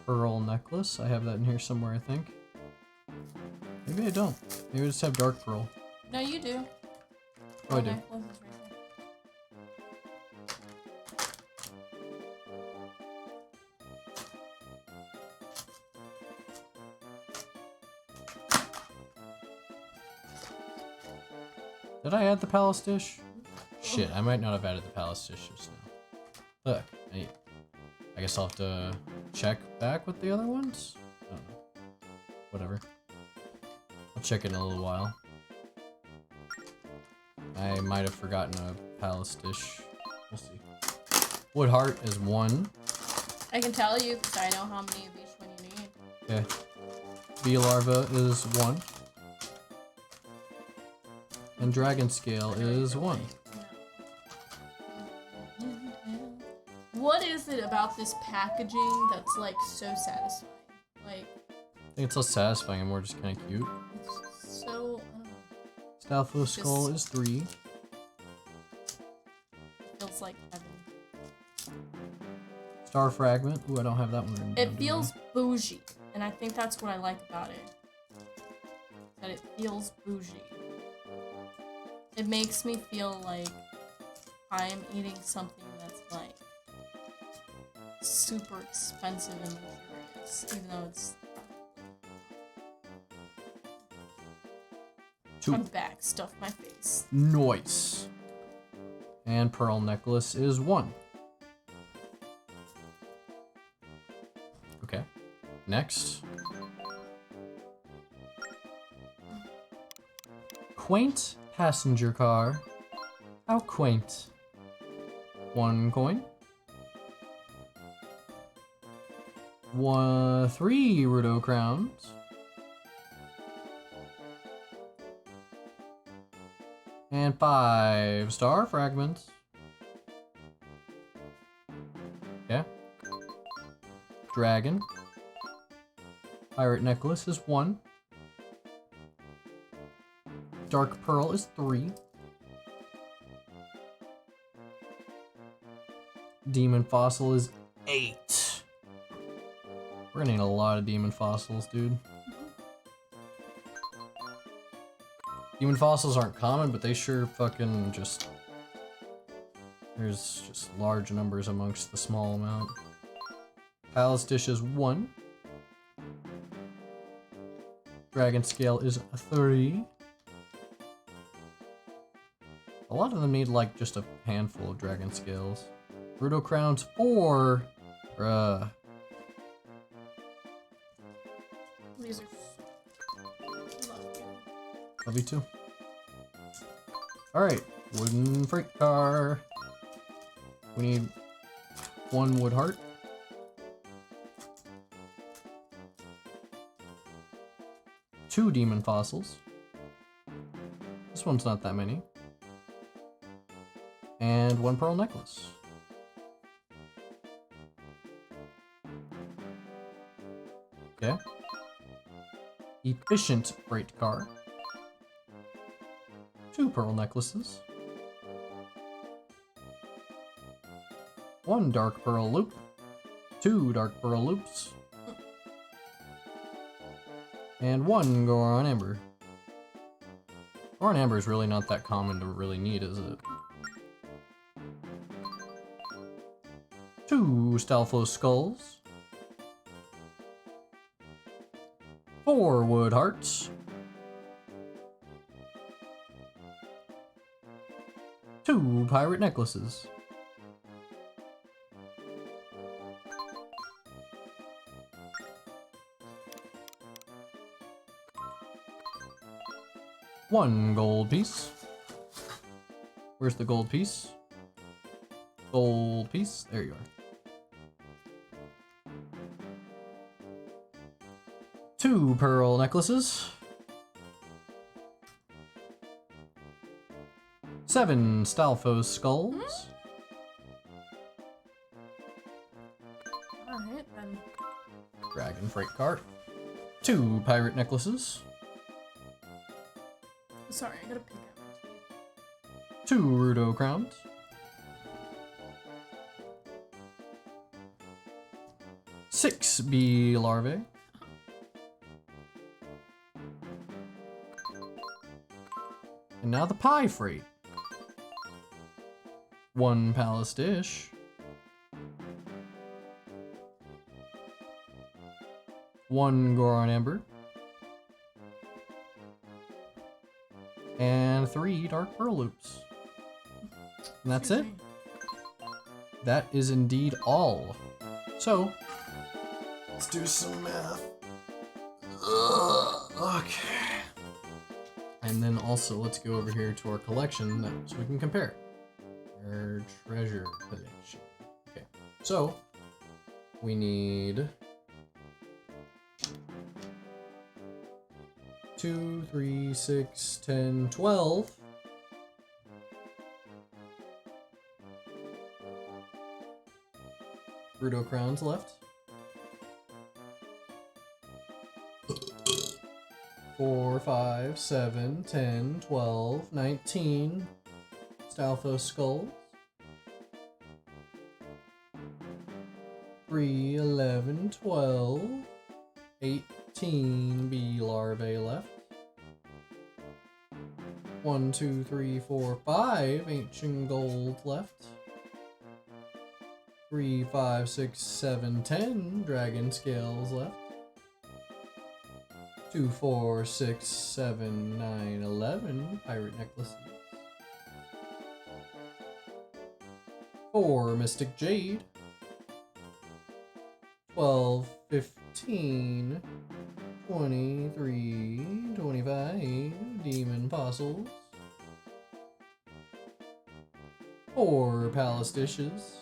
Pearl necklace. I have that in here somewhere, I think. Maybe I don't. Maybe I just have dark pearl. No, you do. Oh, I do. Necklace is right there. Did I add the palace dish? Shit, I might not have added the palace dish just now. Look, I guess I'll have to check back with the other ones? I don't know. Whatever. I'll check in a little while. I might have forgotten a palace dish. We'll see. Woodheart is 1. I can tell you because I know how many of each one you need. Okay. Bee larva is 1. And dragon scale is 1. What is it about this packaging that's like so satisfying? Like, I think it's less satisfying and more just kind of cute. it's so, I don't know, Stalfos skull is 3. feels like heaven. Star fragment. Ooh, I don't have that one written down, It do feels bougie, and I think that's what I like about it. That it feels bougie. It makes me feel like I'm eating something that's like super expensive and luxurious, even though it's. 2. I'm back, stuff my face. Noise. And pearl necklace is 1. Okay. Next. Quaint passenger car. How quaint. 1 coin. 3 Rudo crowns. And 5 star fragments. Okay. Dragon. Pirate necklace is 1. Dark pearl is 3. Demon fossil is 8. We're gonna need a lot of demon fossils, dude. Demon fossils aren't common, but they sure fucking just... There's just large numbers amongst the small amount. Palace dish is 1. Dragon scale is 3. A lot of them need like just a handful of dragon scales. Rudo crowns 4. Bruh. These are Love you too. Alright, wooden freight car. We need 1 wood heart. Two demon fossils. This one's not that many. And 1 pearl necklace. Okay. Efficient freight car. 2 pearl necklaces. 1 dark pearl loop. 2 dark pearl loops. And 1 Goron Amber. Goron Amber is really not that common to really need, is it? 2 Stalfos skulls. 4 wood hearts. 2 pirate necklaces. One gold piece. Where's the gold piece? Gold piece. There you are. 2 pearl necklaces. 7 Stalfos skulls. alright then. Dragon freight cart. 2 pirate necklaces. Sorry, I gotta pick up my teeth. 2 Rudo crowns. 6 bee larvae. And now the pie freight. 1 palace dish. 1 Goron Amber. And 3 dark pearl loops. And that's it. That is indeed all. So, let's do some math. Okay. And then also, let's go over here to our collection so we can compare. Our treasure collection. Okay. So, we need 2, 3, 6, 10, 12. Rudo crowns left. 4, 5, 7, 10, 12, 19 Stalfos skulls. 3, 11, 12, 18 bee larvae left. 1, 2, 3, 4, 5 ancient gold left. 3, 5, 6, 7, 10 dragon scales left. 2, 4, 6, 7, 9, 11 pirate necklaces. 4 mystic jade. 12, 15, 23, 25 demon fossils. 4 palace dishes.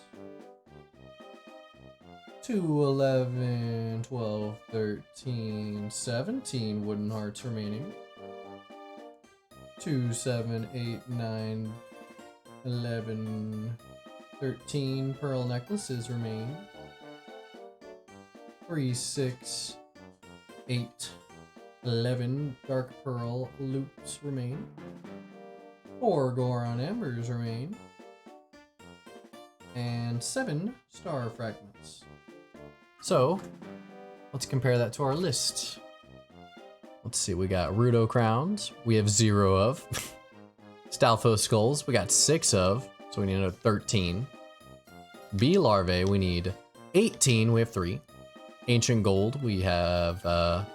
2, 11, 12, 13, 17 wooden hearts remaining. 2, 7, 8, 9, 11, 13 pearl necklaces remain. 3, 6, 8, 11 dark pearl loops remain. 4 Goron embers remain. And 7 star fragments. So, let's compare that to our list. Let's see, we got Rudo crowns, we have 0 of. Stalfos skulls, we got 6 of, so we need another 13. Bee larvae, we need 18, we have 3. Ancient gold, we have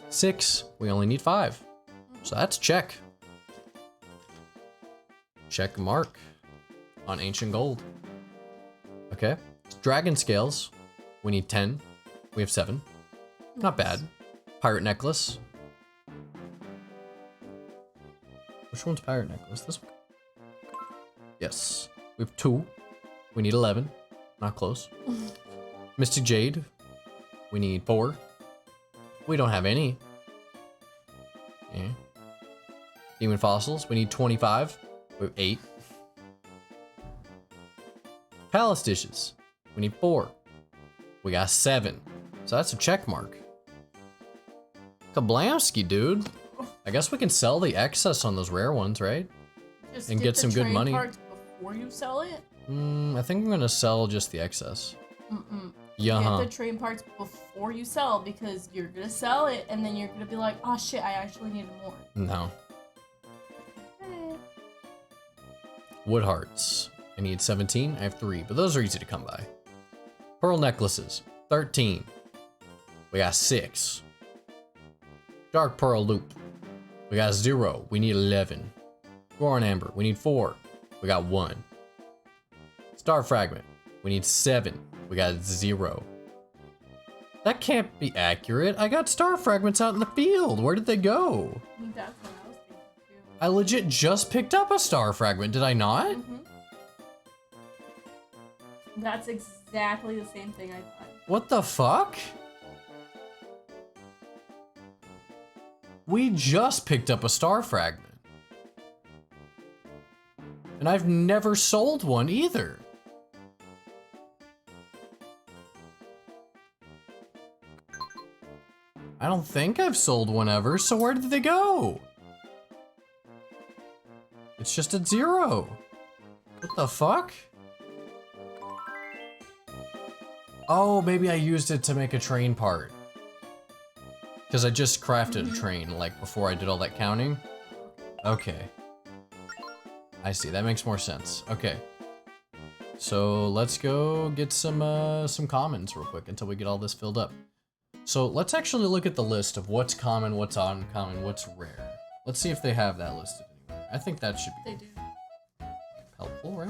6, we only need 5. So that's check. Check mark on ancient gold. Okay, dragon scales, we need 10, we have 7. Not bad. Pirate necklace. Which one's pirate necklace? This one? Yes. We have 2. We need 11. Not close. Mystic Jade. We need 4. We don't have any. Yeah. Demon fossils. We need 25. We have 8. Palace dishes. We need 4. We got 7. So that's a check mark. Kablamski, dude. I guess we can sell the excess on those rare ones, right? Just And get some the good trade money. parts before you sell it. I think I'm gonna sell just the excess. Mm-mm. Yeah. Get the trade parts before you sell because you're gonna sell it and then you're gonna be like, oh shit, I actually needed more. No. Eh. Wood hearts. I need 17. I have 3, but those are easy to come by. Pearl necklaces. 13. We got 6. Dark pearl loop. We got 0. We need 11. Goron amber. We need 4. We got 1. Star fragment. We need 7. We got 0. That can't be accurate. I got star fragments out in the field. Where did they go? I think that's what I was thinking too. I legit just picked up a star fragment, did I not? Mhm. That's exactly the same thing I thought. What the fuck? We just picked up a star fragment. And I've never sold one either. I don't think I've sold one ever, so where did they go? It's just at 0. What the fuck? Oh, maybe I used it to make a train part. Because I just crafted a train, like, before I did all that counting. Okay. I see, that makes more sense. Okay. So, let's go get some commons real quick until we get all this filled up. So, let's actually look at the list of what's common, what's uncommon, what's rare. Let's see if they have that listed anywhere. I think that should be They do. helpful, right?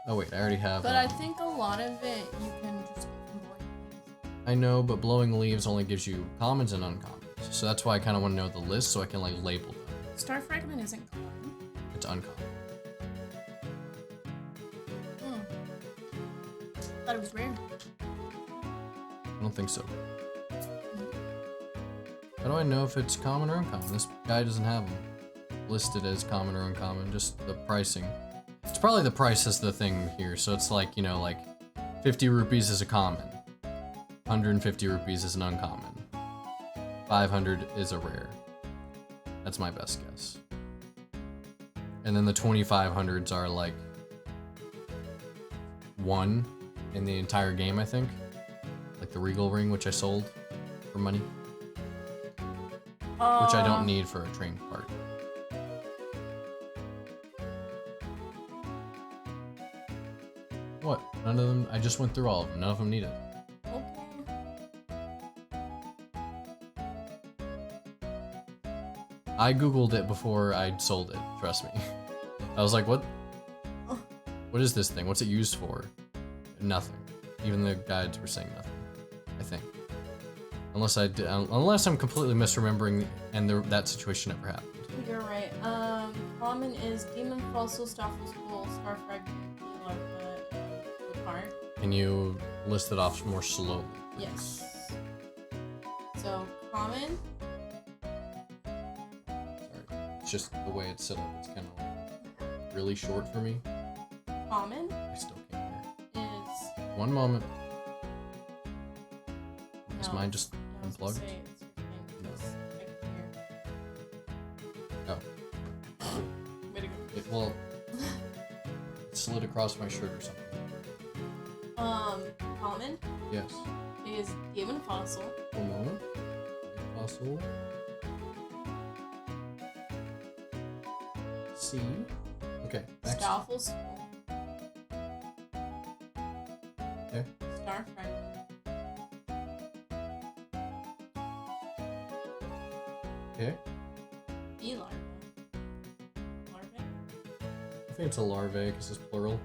Oh wait, I already have. But I think a lot of it you can just get from Blowing Leaves. I know, but blowing leaves only gives you commons and uncommons. So that's why I kind of want to know the list so I can like label them. Star Fragment isn't common. It's uncommon. Thought it was rare. I don't think so. How do I know if it's common or uncommon? This guy doesn't have them listed as common or uncommon, just the pricing. It's probably the price is the thing here. So it's like, you know, like 50 rupees is a common. 150 rupees is an uncommon. 500 is a rare. That's my best guess. And then the 2500s are like 1 in the entire game, I think. Like the Regal ring, which I sold for money. Which I don't need for a train part. What? None of them? I just went through all of them. None of them need it. I googled it before I sold it, trust me. I was like, what is this thing? What's it used for? Nothing. Even the guides were saying nothing, I think. Unless I'm completely misremembering and that situation never happened. You're right. Common is Demon Fossil, Stalfos Skull, Star Fragment, Wood Heart. Can you list it off more slowly? Yes. So, common. Sorry. It's just the way it's set up. It's kind of like really short for me. Common I still can't hear. is. One moment. Is No. mine just Yeah, I was gonna unplugged? say it's your thing, 'cause I can hear. Oh. Way to go. Well, it slid across my shirt or something. Common Yes. is Demon Fossil. One moment. Fossil. C. Okay. Next. Stoffel School. Okay. Star Fragment. Okay. Bee Larva. Larvae? I think it's a larvae because it's plural.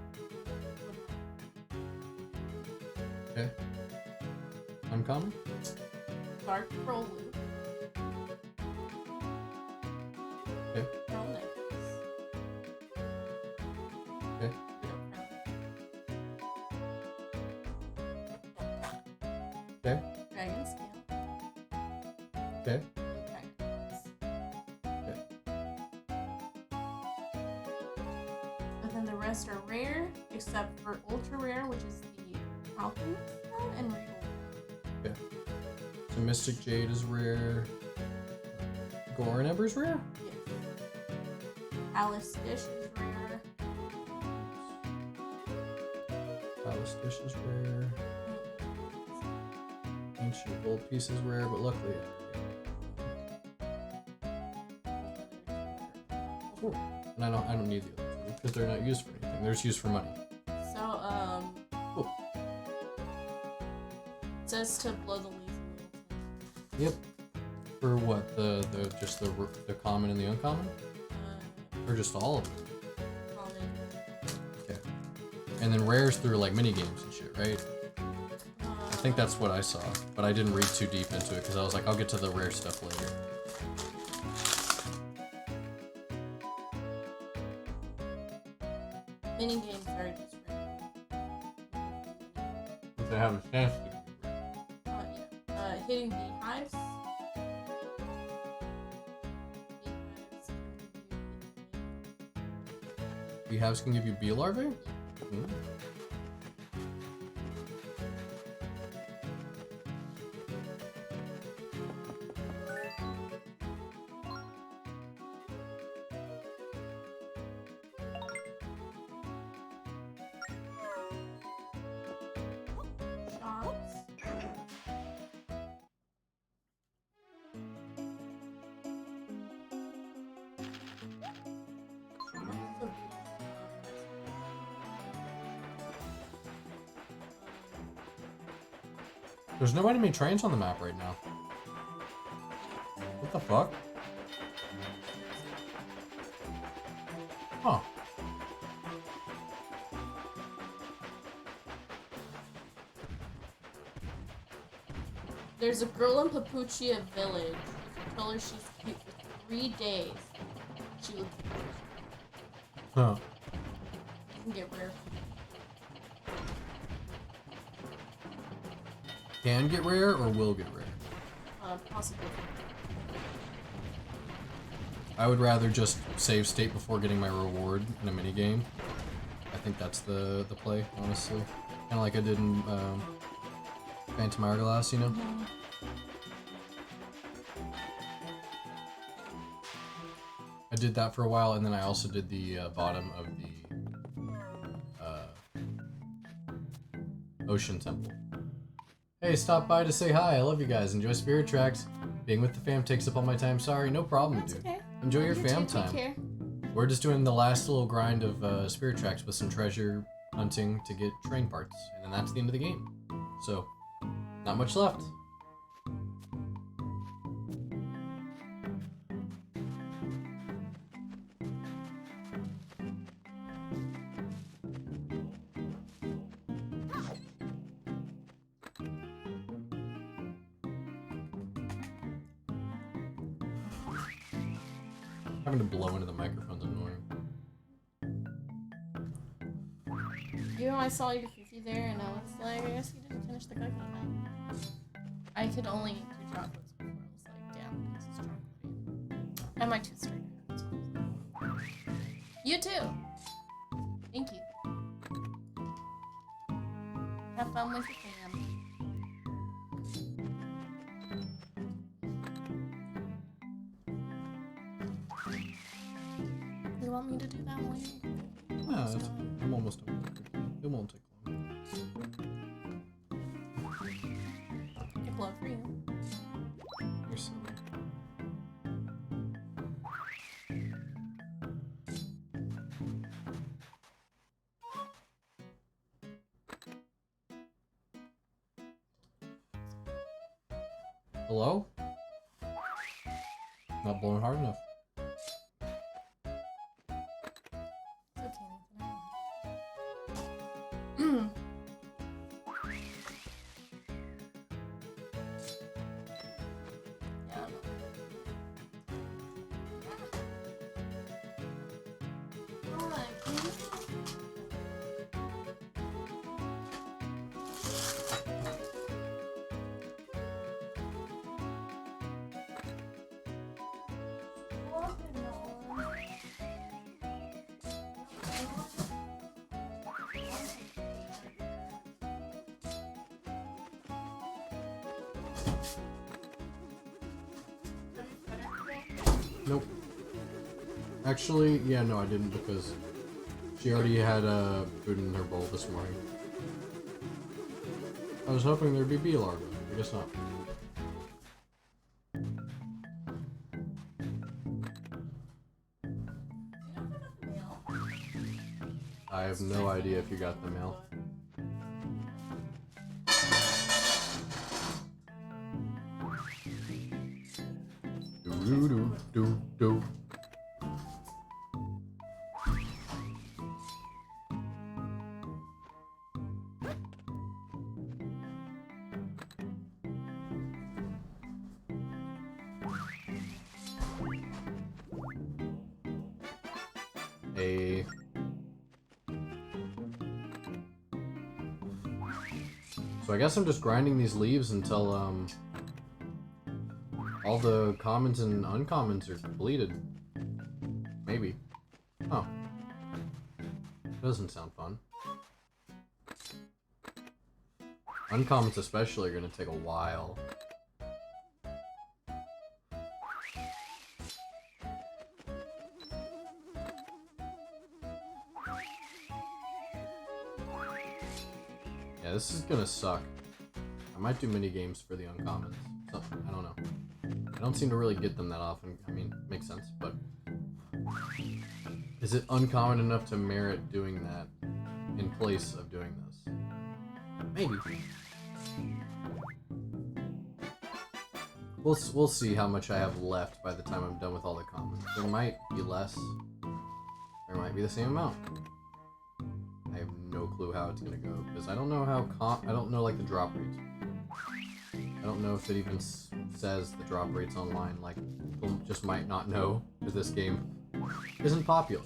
Okay. Uncommon. Dark Pearl Loop. Okay. Pearl Necklace. Okay. Okay. Dragon Scale. Okay. And Dragon Necklace. Okay. But then the rest are rare, except for ultra rare, which is the Falcon Stone and Regal. So Mystic Jade is rare. Goron Ember is rare. Yes. Alice Dish is rare. Palace Dish is rare. Ancient Gold Piece is rare, but luckily. Cool. And I don't need the other two because they're not used for anything. They're just used for money. So, Cool. it says to blow the leaves a Yep. For what? The just the common and the uncommon, little. or just all of them? Common. Okay. And then rares through like mini games and shit, right? I think that's what I saw, but I didn't read too deep into it because I was like, I'll get to the rare stuff later. Mini games are just rare. If they have a chance to. Hitting beehives. Beehives can give you bee larvae? Hmm. Shops. There's no enemy trains on the map right now. What the fuck? Huh. There's a girl in Papuchia Village. If you tell her she's cute for 3 days, she will Huh. you can get rare. Can get rare or will get rare? Possibly. I would rather just save state before getting my reward in a mini game. I think that's the play, honestly. Kind of like I did in Phantom Hourglass, you know? I did that for a while, and then I also did the bottom of the Ocean Temple. Hey, stop by to say hi. I love you guys. Enjoy Spirit Tracks. Being with the fam takes up all my time. Sorry, no problem, That's dude. okay. Enjoy your You fam too, take time. care. We're just doing the last little grind of Spirit Tracks with some treasure hunting to get train parts, and then that's the end of the game. So, not much left. Having to blow into the microphone's annoying. You know, I saw your 50 cookie there, and I was like, I guess you didn't finish the cookie. I could only eat 2 chocolates before. I was like, damn, this is chocolatey. And my tooth started to hurt, so I was like, you too. Thank you. Have fun with your fam. You want me to do that one? Yeah, I'm almost done. It won't take long. I can blow for you. You're silly. Hello? Not blowing hard enough. It's okay, Nathan. Yeah. Nope. Actually, yeah, no, I didn't because she already had food in her bowl this morning. I was hoping there'd be bee larvae. I guess not. I have no idea if you got the mail. Do. Hey. So I guess I'm just grinding these leaves until all the commons and uncommons are completed. Maybe. Oh. Doesn't sound fun. Uncommons especially are gonna take a while. Yeah, this is gonna suck. I might do mini games for the uncommons. So, I don't know. I don't seem to really get them that often. I mean, makes sense, but is it uncommon enough to merit doing that in place of doing this? Maybe. We'll see how much I have left by the time I'm done with all the commons. There might be less. There might be the same amount. I have no clue how it's gonna go because I don't know how I don't know like the drop rates. I don't know if it even says the drop rates online. Like, people just might not know because this game isn't popular.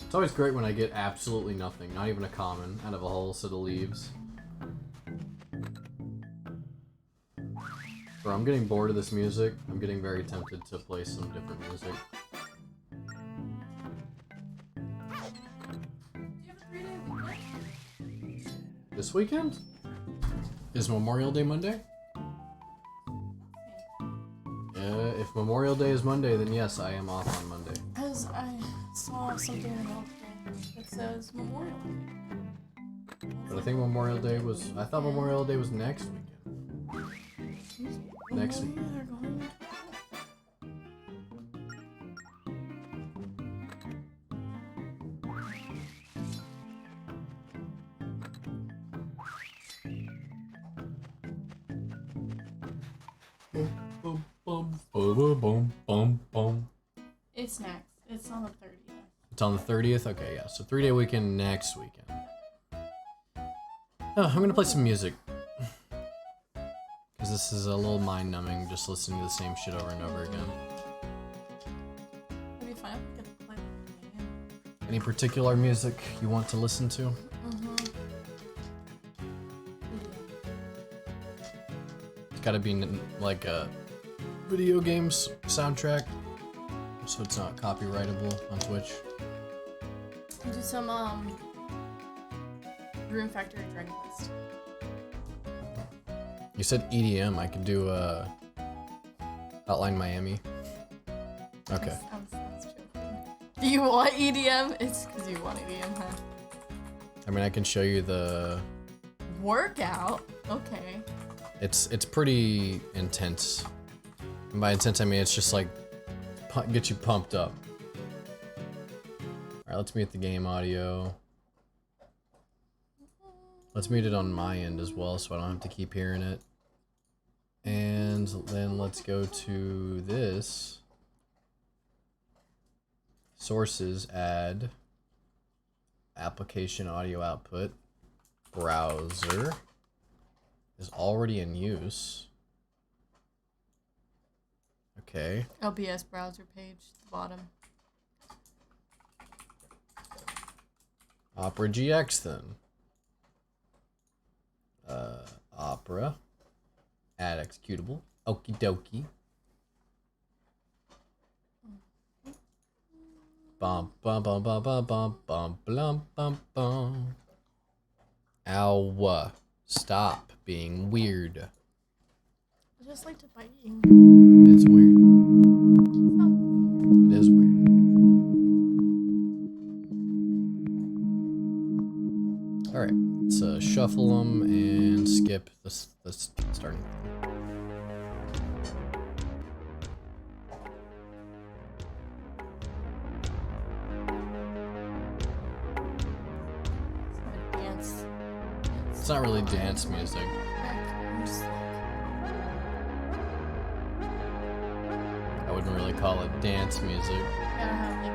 It's always great when I get absolutely nothing, not even a common, out of a whole set of leaves. Bro, I'm getting bored of this music. I'm getting very tempted to play some different music. This weekend? Is Memorial Day Monday? If Memorial Day is Monday, then yes, I am off on Monday. Because I saw something in the mail today that says Memorial Day. But I think Memorial Day was... I thought Memorial Day was next weekend. Next week. They're going to- Bum, bum, bum, bum, bum, bum. It's next. It's on the 30th. It's on the 30th? Okay, yeah. So 3-day weekend next weekend. Oh, I'm gonna play some music. Because this is a little mind-numbing, just listening to the same shit over and over again. It'd be fun if we could play the game. Any particular music you want to listen to? It's gotta be like a video games soundtrack, so it's not copyrightable on Twitch. Do some Room Factory Dragon Quest. You said EDM. I could do Hotline Miami. Okay. I was joking. Do you want EDM? It's because you want EDM, huh? I mean, I can show you the. Workout? Okay. It's pretty intense. And by intense, I mean it's just like get you pumped up. All right, let's mute the game audio. Let's mute it on my end as well, so I don't have to keep hearing it. And then let's go to this. Sources, add application audio output. Browser is already in use. Okay. LBS browser page, the bottom. Opera GX then. Opera. Add executable. Okie dokie. Bum bum bum bum bum bum bum bum bum bum. Ow. Stop being weird. I just like to bite you. It's weird. It is weird. Alright, let's shuffle them and skip the starting. Dance. It's not really dance music. I'm just like, I wouldn't really call it dance music. gotta have like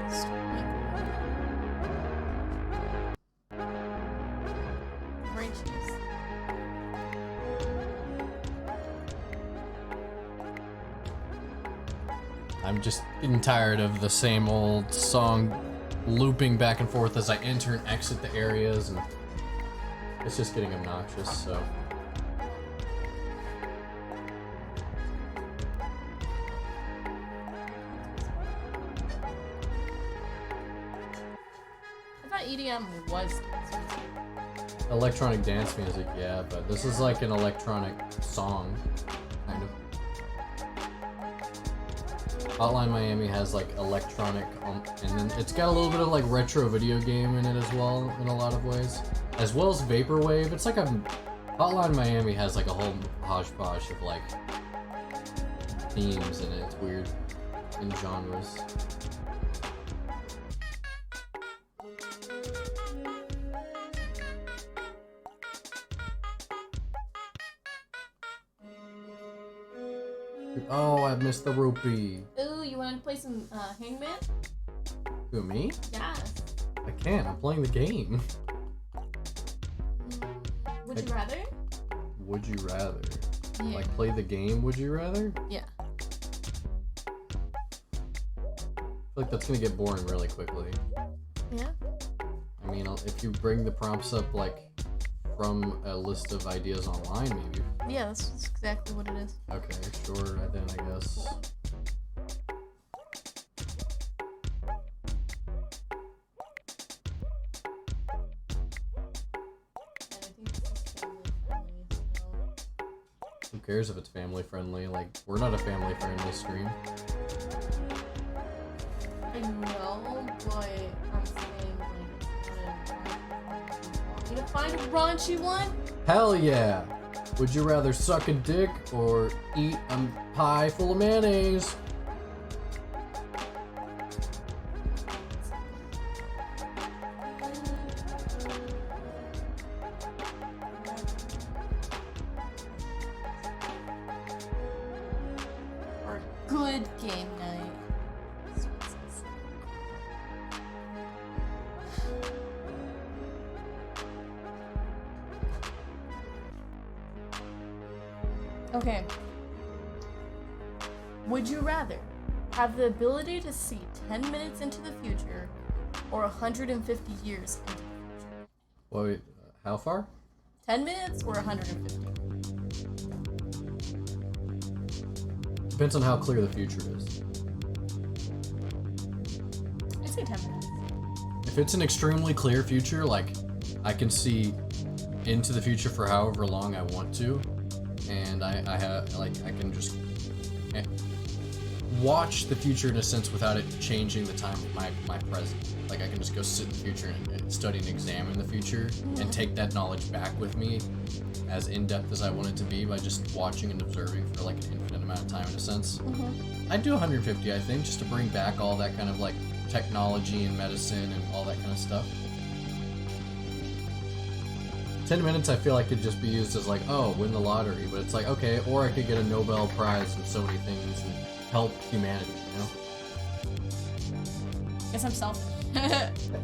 a Great shoes. I'm just getting tired of the same old song looping back and forth as I enter and exit the areas, and it's just getting obnoxious, so. I thought EDM was dance music. Electronic dance music, yeah, but this is like an electronic song, kind of. Hotline Miami has like electronic, and then it's got a little bit of like retro video game in it as well, in a lot of ways. As well as Vaporwave. It's like Hotline Miami has like a whole hodgepodge of like themes in it. It's weird. In genres. Oh, I missed the rupee. Ooh, you want to play some Hangman? Who, me? Yeah. I can't. I'm playing the game. Would you rather? Would you rather? Yeah. Like play the game, would you rather? Yeah. I feel like that's gonna get boring really quickly. Yeah. I mean, if you bring the prompts up like from a list of ideas online, maybe. Yeah, that's exactly what it is. Okay, sure, then I guess. Who cares if it's family friendly? Like, we're not a family friendly stream. I know, but I'm saying, like, you to find a raunchy one? Hell yeah! Would you rather suck a dick or eat a pie full of mayonnaise? good game night. Okay. Would you rather have the ability to see 10 minutes into the future or 150 years into the future? Wait, how far? 10 minutes or 150? Depends on how clear the future is. I say 10 minutes. If it's an extremely clear future, like I can see into the future for however long I want to, and I have like I can just watch the future in a sense without it changing the time of my present. Like I can just go sit in the future and study and examine the future and take that knowledge back with me as in-depth as I want it to be by just watching and observing for like an infinite amount of time in a sense. I'd do 150, I think, just to bring back all that kind of like technology and medicine and all that kind of stuff. 10 minutes I feel like could just be used as like, oh, win the lottery, but it's like, okay, or I could get a Nobel Prize in so many things and help humanity, you know? Guess I'm selfish.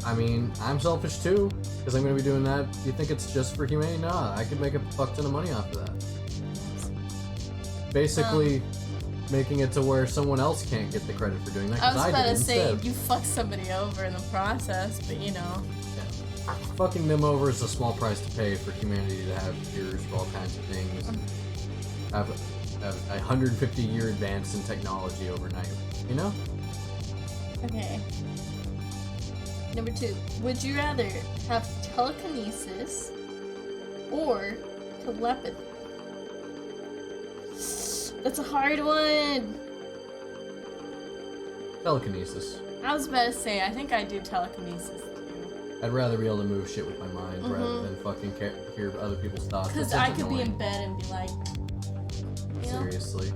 I mean, I'm selfish too, because I'm going to be doing that. Do you think it's just for humanity? Nah, I could make a fuck ton of money off of that. Basically, making it to where someone else can't get the credit for doing that, I because was I about did to say, instead. you fuck somebody over in the process, but you know. Fucking them over is a small price to pay for humanity to have cures for all kinds of things. Have a 150-year advance in technology overnight, you know? Okay. Number 2. Would you rather have telekinesis or telepathy? That's a hard one. Telekinesis. I was about to say, I think I do telekinesis too. I'd rather be able to move shit with my mind rather than fucking hear other people's thoughts. Because That I sounds could be in annoying. bed and be like, you know? Seriously.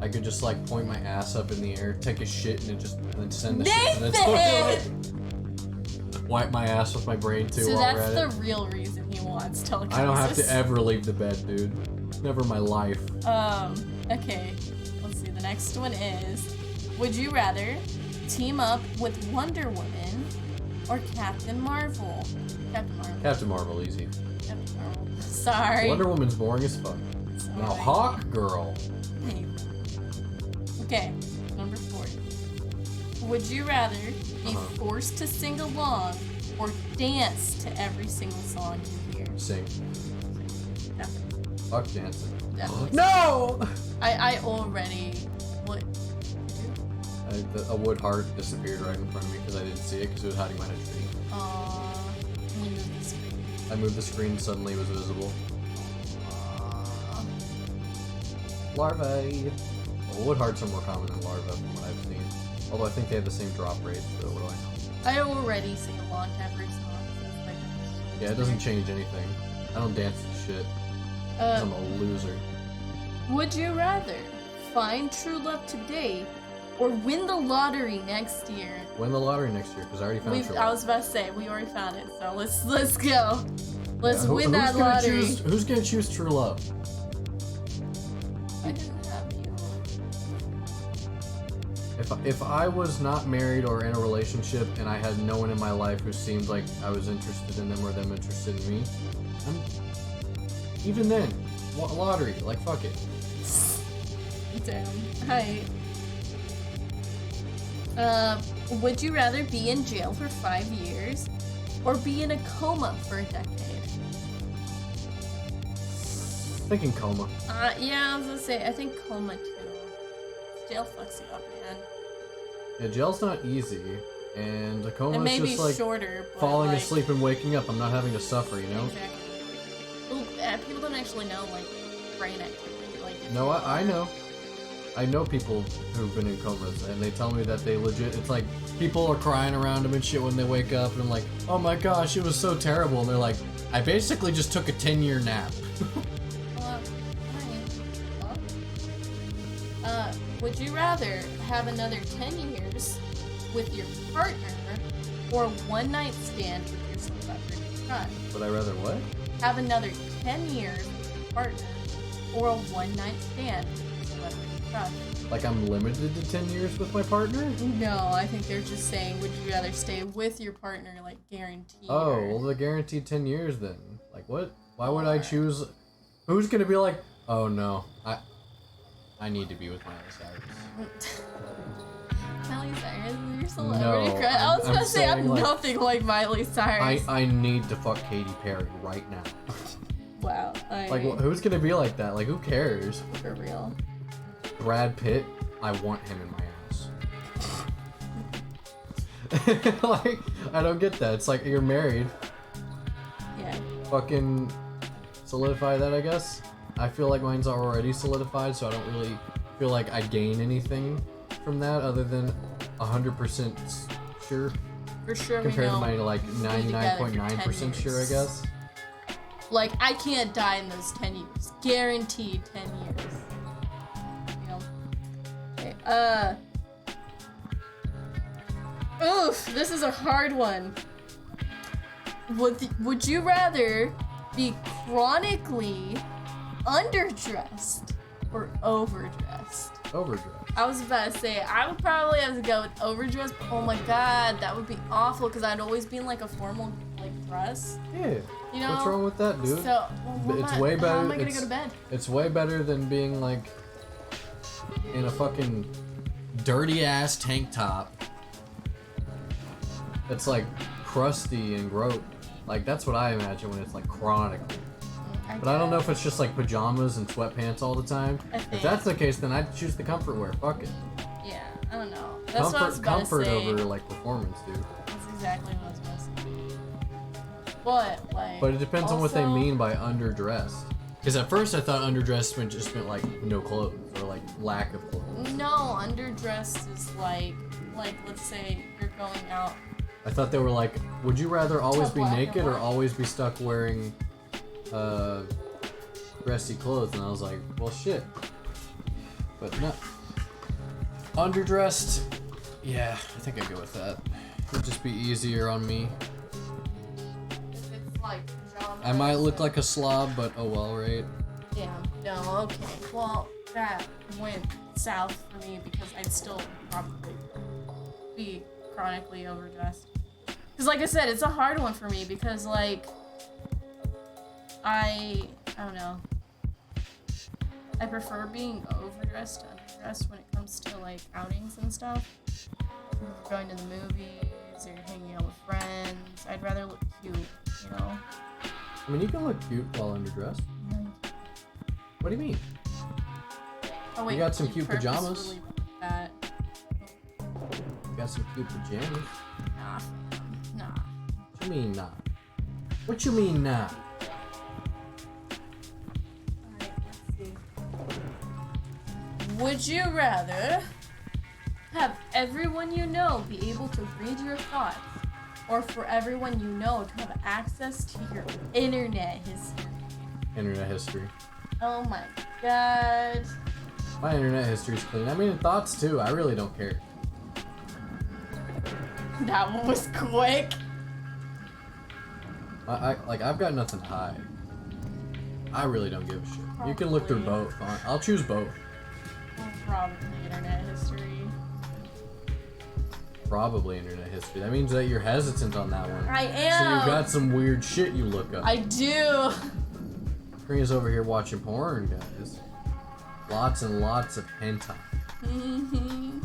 I could just like point my ass up in the air, take a shit, and then send the shit. And Nathan! Wipe my ass with my brain too So while we're that's at the it. real reason he wants telekinesis. I don't have to ever leave the bed, dude. Never in my life. Okay. Let's see. The next one is, would you rather team up with Wonder Woman or Captain Marvel? Captain Marvel. Captain Marvel, easy. Captain Marvel. Sorry. Wonder Woman's boring as fuck. Sorry. Now, Hawk Girl. Hey. Okay. Number 4. Would you rather be forced to sing along or dance to every single song you hear? Sing. Definitely. Fuck dancing. Definitely. No! I already would. A wood heart disappeared right in front of me because I didn't see it because it was hiding behind a tree. Can you move the screen? I moved the screen and suddenly it was visible. Larvae! Well, wood hearts are more common than larvae from what I've seen. Although I think they have the same drop rate, so what do I know? I already sing along to every song. So it's like, Yeah, it doesn't change anything. I don't dance to shit. 'Cause I'm a loser. Would you rather find true love today or win the lottery next year? Win the lottery next year, because I already found true I love. was about to say we already found it, so let's go. Let's Yeah, win that who's gonna lottery. who's gonna choose true love? I didn't have you. If I was not married or in a relationship and I had no one in my life who seemed like I was interested in them or them interested in me, even then, lottery, like fuck it. Damn. Hi. Would you rather be in jail for 5 years or be in a coma for a decade? Thinking coma. Yeah, I was gonna say, I think coma too. Jail fucks you up, man. Yeah, jail's not easy, and a coma It may is be just like shorter, but falling like, asleep and waking up. I'm not having to suffer, you know? Exactly. Well, people don't actually know, like, brain activity. Like, if No, you I are- know. I know people who've been in comas, and they tell me that they legit, it's like, people are crying around them and shit when they wake up, and I'm like, oh my gosh, it was so terrible, and they're like, I basically just took a 10-year nap. Would you rather have another 10 years with your partner or a one-night stand with your celebrity crush? Would I rather what? Have another 10 years with your partner or a one-night stand with your celebrity crush. Like I'm limited to 10 years with my partner? No, I think they're just saying, would you rather stay with your partner, like guaranteed? Oh, or- well, they're guaranteed 10 years then. Like, what? Why would I choose? Who's gonna be like, oh no, I need to be with Miley Cyrus. Miley Cyrus is your celebrity No, crush? I was I'm gonna say I'm saying, like, nothing like Miley Cyrus. I need to fuck Katy Perry right now. Wow. Like, who's gonna be like that? Like, who cares? For real. Brad Pitt, I want him in my ass. Like, I don't get that. It's like, you're married. Yeah. Fucking solidify that, I guess. I feel like mine's already solidified, so I don't really feel like I gain anything from that other than 100% sure For sure. compared to we know my like we'll be together for 99.9% 10 sure, I years. guess. Like, I can't die in those 10 years. Guaranteed 10 years. You know? Okay, oof, this is a hard one. Would you rather be chronically underdressed or overdressed? Overdressed. I was about to say, I would probably have to go with overdressed, but oh my god, that would be awful because I'd always be in like a formal like dress. Yeah. You know? What's wrong with that, dude? So, well, It's way better- How am I gonna it's- go to bed? It's way better than being like in a fucking dirty ass tank top. That's like crusty and gross. Like that's what I imagine when it's like chronic. But I don't know if it's just like pajamas and sweatpants all the time. I If think. that's the case, then I'd choose the comfort wear. Fuck it. Yeah, I don't know. That's what I was about Comfort to say. over like performance, dude. That's exactly what I was about to say. What? Like. But it depends on what they also- mean by underdressed. Because at first I thought underdressed just meant like no clothes or like lack of clothes. No, underdressed is like let's say you're going out. I thought they were like, would you rather always be black and naked or white. always be stuck wearing dressy clothes? And I was like, well, shit. But no. Underdressed, yeah, I think I'd go with that. It'd just be easier on me. If it's like pajamas. I might look or- like a slob, but oh well, right? Yeah. No. Okay. Well, that went south for me because I'd still probably be chronically overdressed. Because, like I said, it's a hard one for me because, like, I don't know. I prefer being overdressed to underdressed when it comes to like outings and stuff. Going to the movies or hanging out with friends. I'd rather look cute, you know. I mean, you can look cute while underdressed. What do you mean? Oh wait, You got some cute pajamas. purposefully put that. You got some cute pajamas. Nah, fam, nah. What you mean, nah? What you mean, nah? Alright, let's see. Would you rather have everyone you know be able to read your thoughts, or for everyone you know to have access to your internet history? Internet history. Oh my god. My internet history's clean. I mean, thoughts too. I really don't care. That one was quick. I've got nothing to hide. I really don't give a shit. You can look through both. I'll choose both. Well, probably internet history. Probably internet history. That means that you're hesitant on that one. I So am. you've got some weird shit you look up. I do. Korea's over here watching porn, guys. Lots and lots of hentai. Mhm.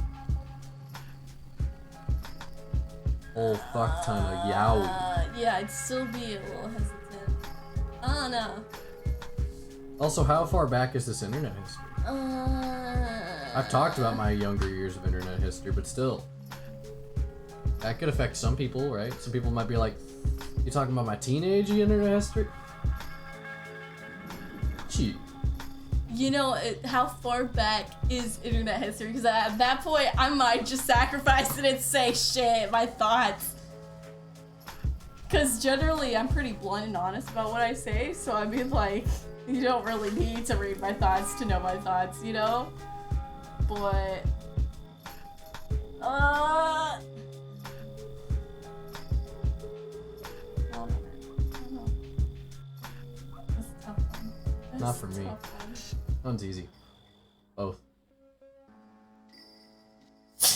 Whole fuck ton of yaoi. Yeah, I'd still be a little hesitant. I don't know. Also, how far back is this internet history? I've talked about my younger years of internet history, but still. That could affect some people, right? Some people might be like, you talking about my teenage internet history? Gee. You know, how far back is internet history? Because at that point, I might just sacrifice it and say, shit, my thoughts. Because generally, I'm pretty blunt and honest about what I say. So, I mean, like, you don't really need to read my thoughts to know my thoughts, you know? But... I don't know. That's a tough one. Not for me. Tough one. One's easy. Both.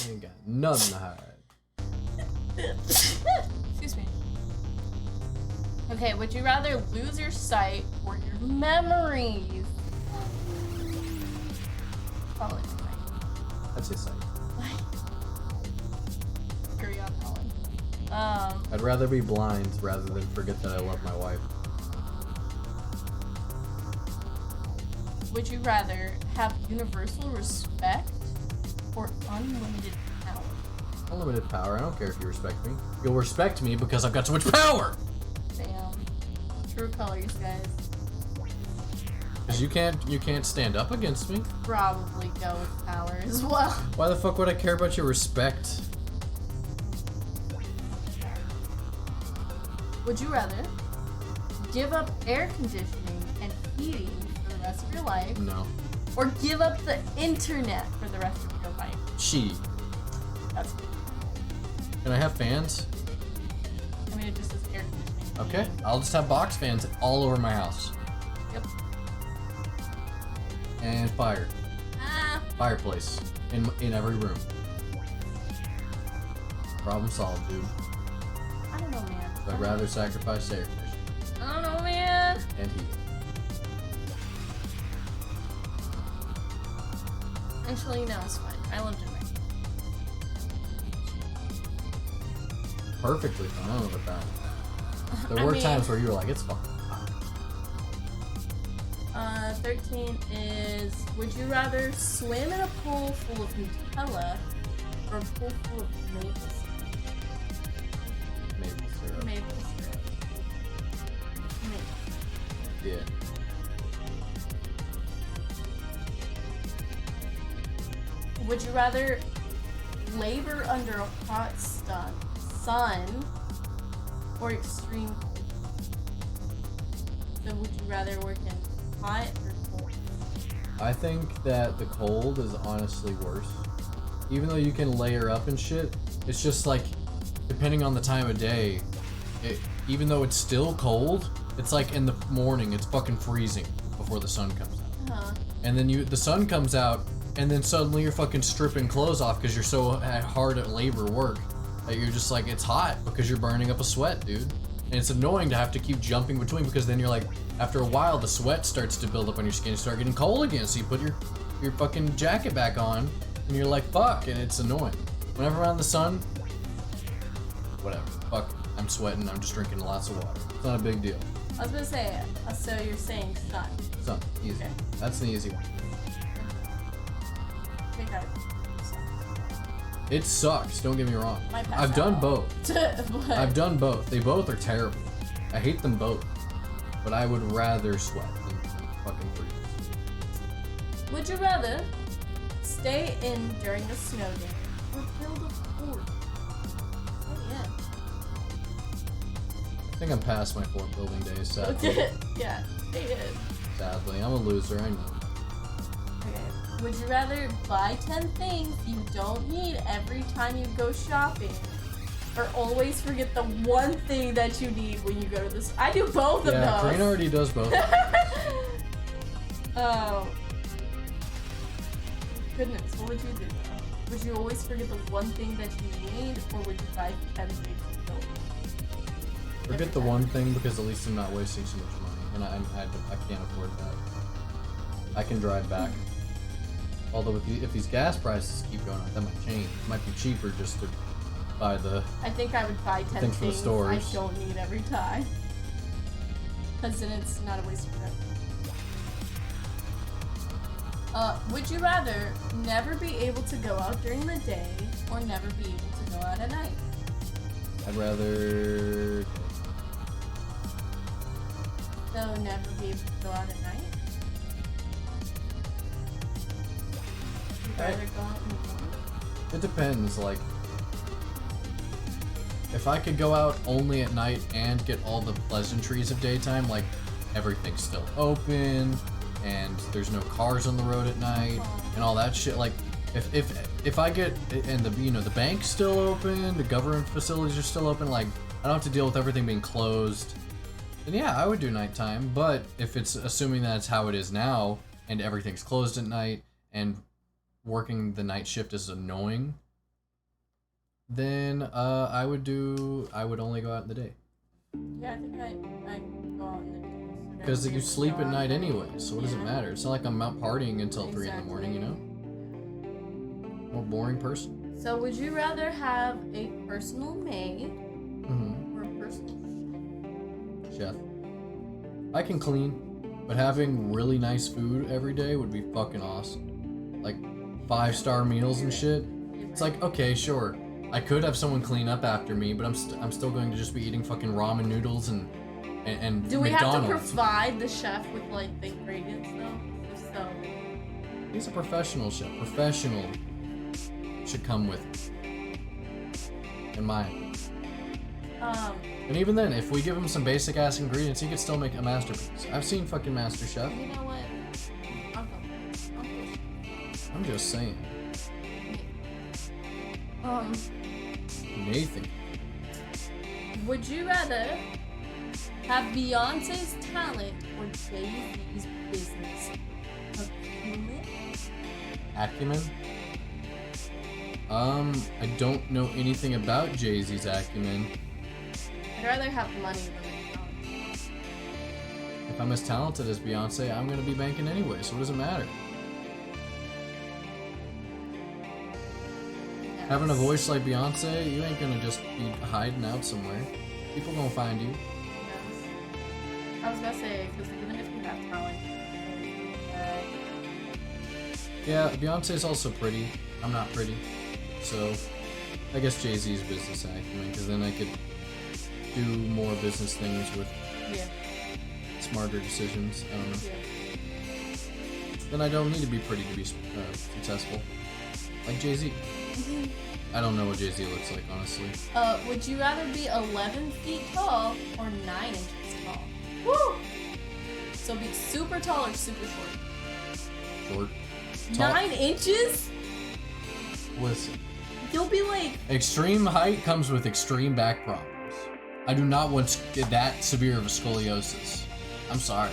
Ain't got nothing to hide. Excuse me. Okay, would you rather lose your sight or your memories? Probably my sight. I'd say sight. Agree on that one. I'd rather be blind rather than forget that I love my wife. Would you rather have universal respect or unlimited power? Unlimited power. I don't care if you respect me. You'll respect me because I've got so much power. Damn. True colors, guys. Because you can't stand up against me. Probably go with power as well. Why the fuck would I care about your respect? Would you rather give up air conditioning and heating for the rest of your life, No. or give up the internet for the rest of your life? She. That's. Can I have fans? I mean, it just says air conditioning. Okay. I'll just have box fans all over my house. Yep. And fire. Ah. Fireplace. In every room. Problem solved, dude. I don't know, man. So I'd rather sacrifice air conditioning I don't know, man. and heat. Actually, no, it's fine. I lived in my. Perfectly fine. I don't know about that. There I were mean- times where you were like, it's fucking hot. 13 is, would you rather swim in a pool full of Nutella or a pool full of maple syrup? Maple syrup. Maple syrup. Maple. Yeah. Would you rather labor under a hot sun or extreme cold? So would you rather work in hot or cold? I think that the cold is honestly worse. Even though you can layer up and shit, it's just like, depending on the time of day, even though it's still cold, it's like in the morning, it's fucking freezing before the sun comes out. Uh-huh. And then the sun comes out, and then suddenly you're fucking stripping clothes off because you're so hard at labor work that you're just like, it's hot because you're burning up a sweat, dude. And it's annoying to have to keep jumping between because then you're like, after a while, the sweat starts to build up on your skin and start getting cold again. So you put your fucking jacket back on, and you're like, fuck, and it's annoying. Whenever I'm in the sun, whatever, fuck it. I'm sweating, I'm just drinking lots of water. It's not a big deal. I was gonna say, so you're saying sun. Sun, easy. Okay. That's an easy one. I think I. It sucks, don't get me wrong. Might pass I've done out. both. But I've done both. They both are terrible. I hate them both. But I would rather sweat than fucking freeze. Would you rather stay in during a snow day or build a fort? Oh yeah. I think I'm past my fort building days, sadly. Yeah, stay in. Sadly. I'm a loser, I know. Okay. Would you rather buy 10 things you don't need every time you go shopping, or always forget the one thing that you need when you go to this? I do both Yeah, of those. Karina already does both. Oh. Goodness, what would you do though? Would you always forget the one thing that you need, or would you buy 10 things you don't need? Forget the one thing because at least I'm not wasting so much money. And I can't afford that. I can drive back. Although if these gas prices keep going up, that might change. It might be cheaper just to buy the... I think I would buy 10 Things for the things I stores. don't need every time. Because then it's not a waste of money. Would you rather never be able to go out during the day or never be able to go out at night? I'd rather... So never be able to go out at night? You'd rather go out in the morning? It depends, like... If I could go out only at night and get all the pleasantries of daytime, like everything's still open, and there's no cars on the road at night, and all that shit, like, if I get, and the bank's still open, the government facilities are still open, like, I don't have to deal with everything being closed, then yeah, I would do nighttime. But if it's assuming that's how it is now, and everything's closed at night, and working the night shift is annoying, then I would only go out in the day. Yeah, I think I go out in the day. Because you sleep at night anyway, so what does it matter? It's not like I'm out partying until 3 in the morning, you know? More boring person. So would you rather have a personal maid Mm-hmm. or a personal Chef. I can clean, but having really nice food every day would be fucking awesome. Like 5-star meals and shit. It's like, okay, sure, I could have someone clean up after me, but I'm still going to just be eating fucking ramen noodles and Do we have to McDonald's. provide the chef with like the ingredients though? If so, He's a professional chef. Professional should come with in my opinion. And even then, if we give him some basic ass ingredients, he could still make a masterpiece. I've seen fucking Master Chef. you know what? I'll go. I'm just saying. Nathan. Would you rather have Beyonce's talent or Jay-Z's business acumen? Acumen? I don't know anything about Jay-Z's acumen. I'd rather have money than talent. If I'm as talented as Beyonce, I'm gonna be banking anyway, so what does it matter? Yes. Having a voice like Beyonce, you ain't gonna just be hiding out somewhere. People gonna find you. Yes. I was gonna say, because even if you have talent, Yeah, Beyonce's also pretty. I'm not pretty. So, I guess Jay-Z's business acumen, because then I could do more business things with yeah. smarter decisions. I don't know. Yeah. Then I don't need to be pretty to be successful. Like Jay-Z. I don't know what Jay-Z looks like, honestly. Would you rather be 11 feet tall or 9 inches tall? Woo! So be super tall or super short? Short. Tall. 9 inches? Listen. You'll be like, Extreme height comes with extreme back problems. I do not want that severe of a scoliosis. I'm sorry.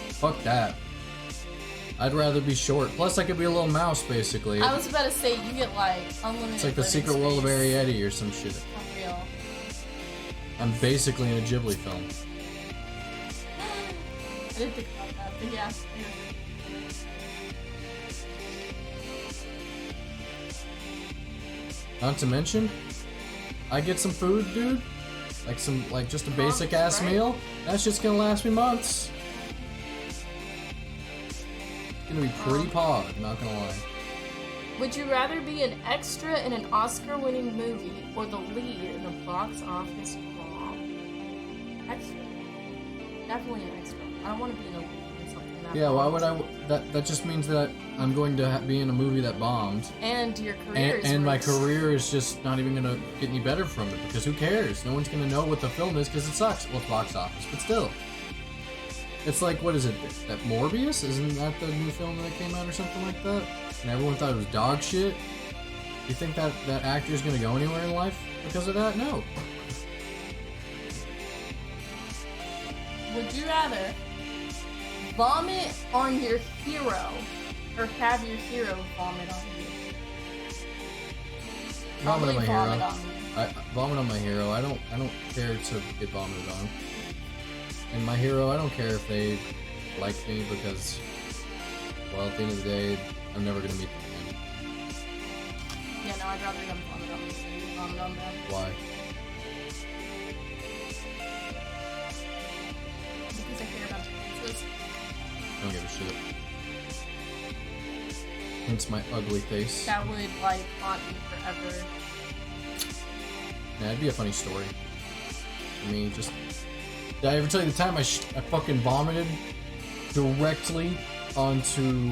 Fuck that. I'd rather be short. Plus, I could be a little mouse, basically. I was about to say, you get like unlimited. It's like the living Secret World of space. Arietti or some shit. Unreal. I'm basically in a Ghibli film. I didn't think about that, but yeah. Not to mention, I get some food, dude. Like just a basic ass right? meal. That's just gonna last me months. It's gonna be pretty pod, not gonna lie. Would you rather be an extra in an Oscar-winning movie or the lead in a box office bomb? Extra. Definitely an extra. I don't want to be in a lead in something that Yeah, why bombs. would I? That just means that I'm going to be in a movie that bombed, And your career is and my rigged. career is just not even gonna get any better from it because who cares? No one's gonna know what the film is because it sucks. Well, it's box office, but still. It's like, what is it? That Morbius? Isn't that the new film that came out or something like that? And everyone thought it was dog shit. You think that actor is gonna go anywhere in life because of that? No. Would you rather vomit on your hero or have your hero vomit on you? Vomit on my Probably hero. vomit on you. Vomit on my hero. I don't care to get vomited on. And my hero, I don't care if they like me because, well, at the end of the day, I'm never gonna meet them again. Yeah, no, I'd rather them vomit on me than you vomit on them. Why? Because I care about your chances. I don't give a shit. Hence my ugly face. That would, like, haunt me forever. Yeah, it'd be a funny story. I mean, just... Did I ever tell you the time I fucking vomited directly onto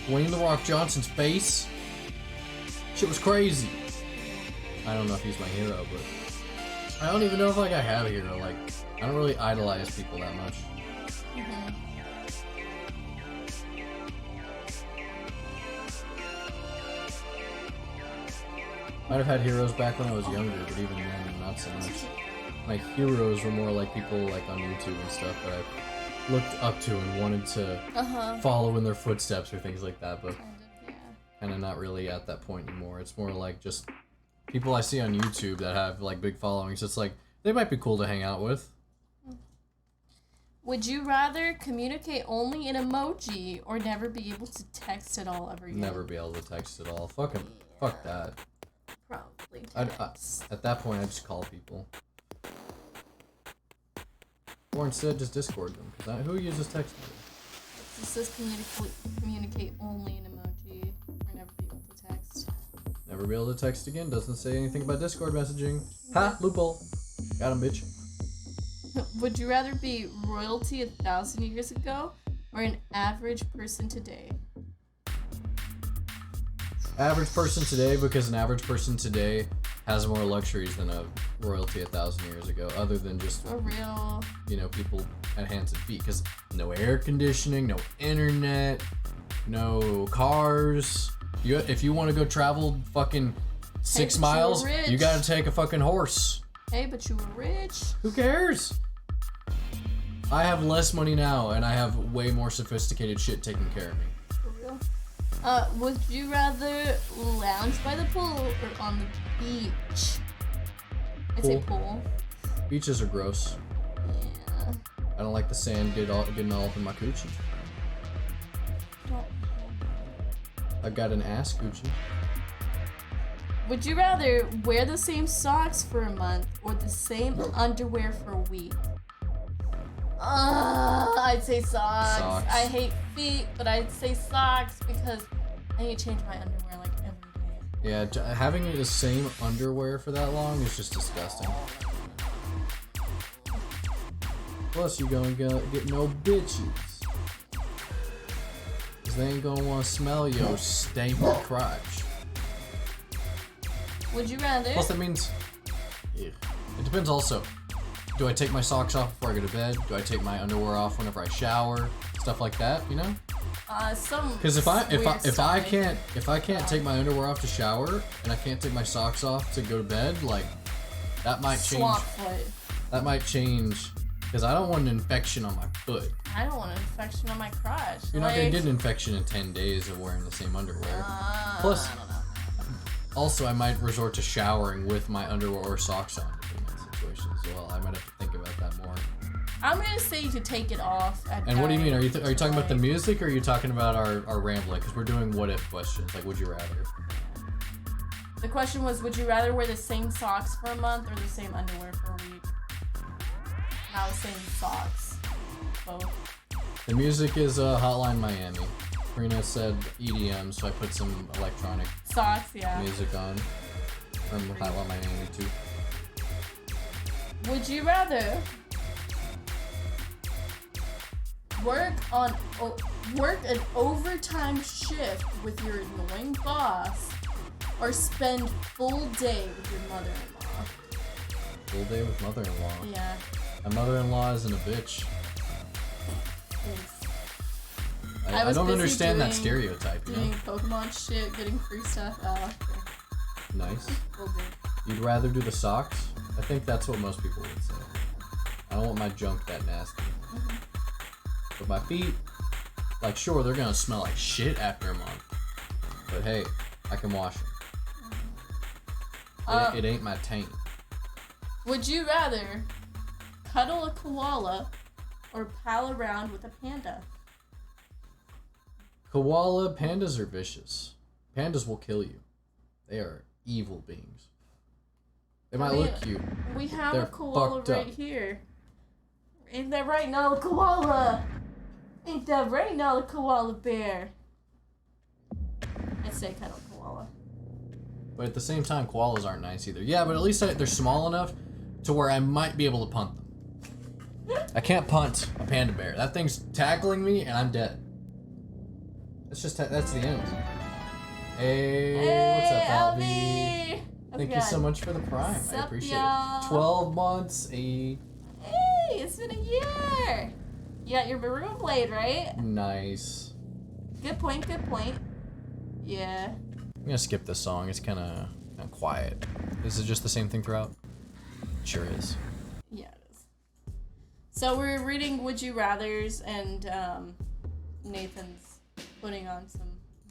Dwayne The Rock Johnson's face? Shit was crazy. I don't know if he's my hero, but... I don't even know if, like, I have a hero. Like, I don't really idolize people that much. Mm-hmm. Might have had heroes back when I was younger, but even then, not so much. My heroes were more like people like on YouTube and stuff that I looked up to and wanted to follow in their footsteps or things like that, but Kind of, yeah. kind of not really at that point anymore. It's more like just people I see on YouTube that have like big followings. It's like they might be cool to hang out with. Would you rather communicate only in emoji or never be able to text at all ever again? Never be able to text at all. Fuck 'em. Fuck that. Probably I, at that point, I just call people. Or instead, just Discord them. Cause who uses text? It says communicate only in emoji or never be able to text. Never be able to text again. Doesn't say anything about Discord messaging. Ha! Loophole. Got him, bitch. Would you rather be royalty 1,000 years ago or an average person today? Average person today, because an average person today has more luxuries than a royalty 1,000 years ago, other than just, For real. you know, people at hands and feet. Because no air conditioning, no internet, no cars. If you want to go travel fucking 6 but you were miles, rich. you gotta take a fucking horse. Hey, but you were rich. Who cares? I have less money now, and I have way more sophisticated shit taking care of me. For real. Would you rather lounge by the pool or on the beach? I'd say pool. Beaches are gross. Yeah. I don't like the sand getting all up in my coochie. Don't. I've got an ass coochie. Would you rather wear the same socks for a month or the same underwear for a week? I'd say socks. Socks. I hate feet, but I'd say socks because I need to change my underwear like every day. Yeah, having the same underwear for that long is just disgusting. Plus, you gonna get no bitches. Cause they ain't gonna wanna smell your stanky crotch. Would you rather? Plus, that means... Yeah. It depends also. Do I take my socks off before I go to bed? Do I take my underwear off whenever I shower? Stuff like that, you know? Some. Because if I can't. can't take my underwear off to shower and I can't take my socks off to go to bed, like that might change. Swamp foot. That might change because I don't want an infection on my foot. I don't want an infection on my crotch. You're not gonna get an infection in 10 days of wearing the same underwear. Plus, I don't know. also I might resort to showering with my underwear or socks on in that situation as well. I might have to think about that more. I'm gonna say to take it off. And what do you mean? Are you talking about the like- music, or are you talking about our rambling? Because we're doing what if questions. Like, would you rather? The question was, would you rather wear the same socks for a month or the same underwear for a week? Not the same socks. Both. The music is Hotline Miami. Karina said EDM, so I put some electronic Socks, yeah. music on from Hotline Miami too. Would you rather work an overtime shift with your annoying boss or spend full day with your mother-in-law? Full day with mother-in-law. Yeah. My mother-in-law isn't a bitch. It's I was don't busy understand that doing- stereotype, you doing know? Pokemon shit, getting free stuff. Okay. Nice. Full day. You'd rather do the socks? I think that's what most people would say. I don't want my junk that nasty. But my feet, like, sure, they're gonna smell like shit after a month. But hey, I can wash them. It ain't my taint. Would you rather cuddle a koala or pal around with a panda? Koala, pandas are vicious. Pandas will kill you. They are evil beings. They might look cute. We have They're a koala fucked right up. here. Ain't that right now, the koala? Ain't that right now, the koala bear? I'd say cuddle koala. But at the same time, koalas aren't nice either. Yeah, but at least they're small enough to where I might be able to punt them. I can't punt a panda bear. That thing's tackling me and I'm dead. That's the end. Hey, what's up, Albie? Albie? Thank you so much for the prime. I Sup, appreciate y'all? it. 12 months, Hey, it's been a year. You got your maroon blade, right? nice. Good point, good point. Yeah. I'm gonna skip this song. It's kind of quiet. Is it just the same thing throughout? It sure is. Yeah, it is. So we're reading Would You Rathers, and Nathan's putting on some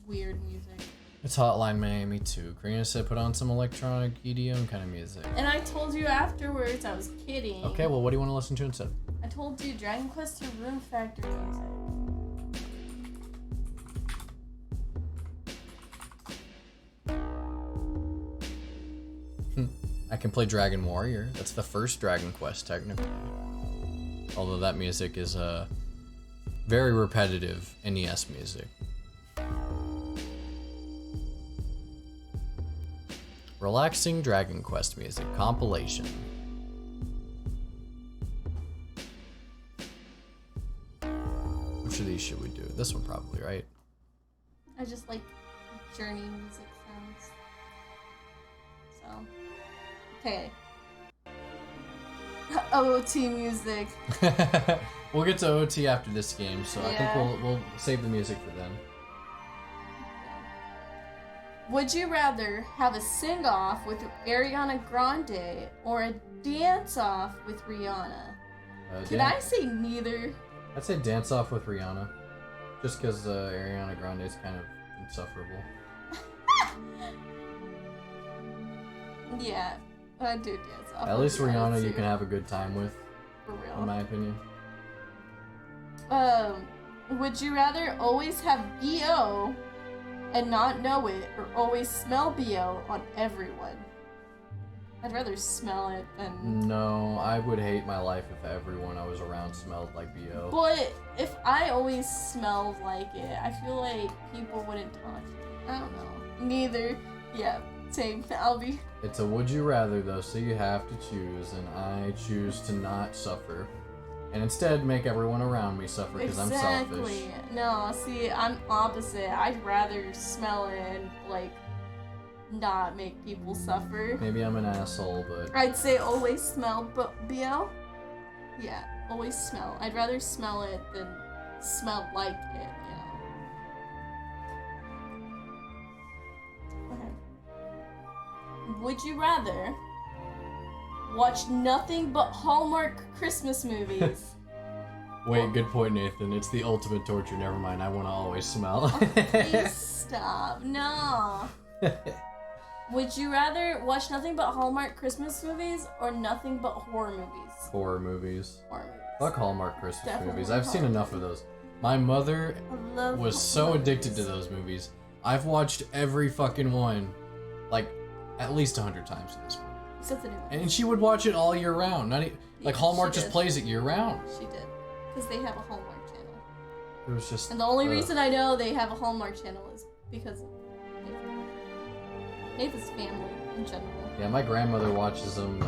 weird music. It's Hotline Miami too. Karina said put on some electronic EDM kind of music. And I told you afterwards I was kidding. Okay, well, what do you want to listen to instead? I told you Dragon Quest or Rune Factory music. I can play Dragon Warrior. That's the first Dragon Quest, technically. Although that music is very repetitive NES music. Relaxing Dragon Quest music compilation. Which of these should we do? This one probably, right? I just like journey music sounds. So, okay. OT music. We'll get to OT after this game, so I think Yeah. we'll save the music for then. Would you rather have a sing-off with Ariana Grande or a dance-off with Rihanna? Can I say neither? I'd say dance off with Rihanna, just because Ariana Grande is kind of insufferable. Yeah, I do dance-off. At with least Rihanna you too, can have a good time with, for in real. my opinion. Would you rather always have BO and not know it, or always smell BO on everyone? I'd rather smell it than... No, I would hate my life if everyone I was around smelled like BO. But if I always smelled like it, I feel like people wouldn't talk to me. I don't know. Neither. Yeah, same. I'll be... It's a would you rather though, so you have to choose, and I choose to not suffer. And instead make everyone around me suffer because I'm selfish. Exactly. No, see, I'm opposite. I'd rather smell it and, like, not make people suffer. Maybe I'm an asshole, but I'd say always smell, but BL? Yeah, always smell. I'd rather smell it than smell like it, you know? Okay. Would you rather watch nothing but Hallmark Christmas movies? wait, good point, Nathan. It's the ultimate torture. Never mind. I want to always smell. Please stop. No. Would you rather watch nothing but Hallmark Christmas movies or nothing but horror movies? Horror movies. Horror movies. Fuck Hallmark Christmas Definitely movies. I've seen Hallmark. enough of those. My mother I love was so horror addicted to movies. those movies. I've watched every fucking one, like, at least 100 times at this point. Except the new one. And she would watch it all year round. Not like Yeah, Hallmark she just did. plays it year round. She did. Because they have a Hallmark channel. It was just. And the only ugh. reason I know they have a Hallmark channel is because of Nathan's family in general. Yeah, my grandmother watches them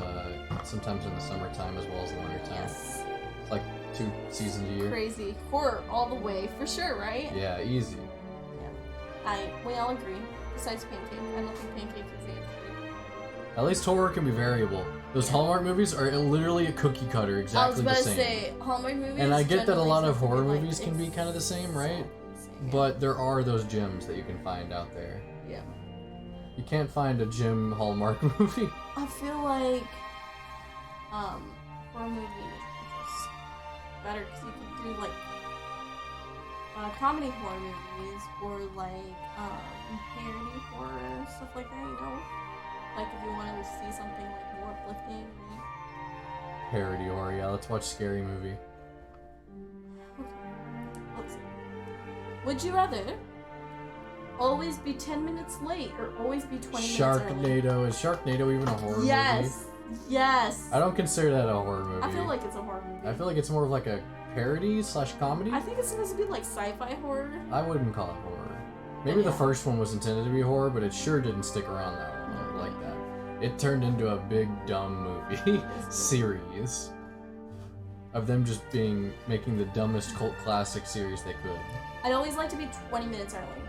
sometimes in the summertime as well as the wintertime. Yes. It's like 2 seasons a year. Crazy. Horror all the way, for sure, right? Yeah, easy. We all agree. Besides Pancake. I don't think Pancake is the answer. At least horror can be variable. Those Hallmark movies are literally a cookie cutter, I was exactly about the to same. say, Hallmark movies. And I get that a generally lot of tend to be horror like movies can be kind of the same, right? exactly the same, yeah. But there are those gems that you can find out there. Yeah. You can't find a gem Hallmark movie. I feel like horror movies are just better because you can do like comedy horror movies or like parody horror stuff like that. You know, like if you want to see something like more uplifting. Parody horror, yeah, let's watch Scary Movie. Let's see. Would you rather always be 10 minutes late or always be 20 minutes early? Sharknado. Is Sharknado even a horror movie? Yes. Yes. I don't consider that a horror movie. I feel like it's a horror movie. I feel like it's more of like a parody / comedy. I think it's supposed to be like sci-fi horror. I wouldn't call it horror. Maybe the Yeah. first one was intended to be horror, but it sure didn't stick around that long like that. It turned into a big dumb movie series of them just making the dumbest cult classic series they could. I'd always like to be 20 minutes early.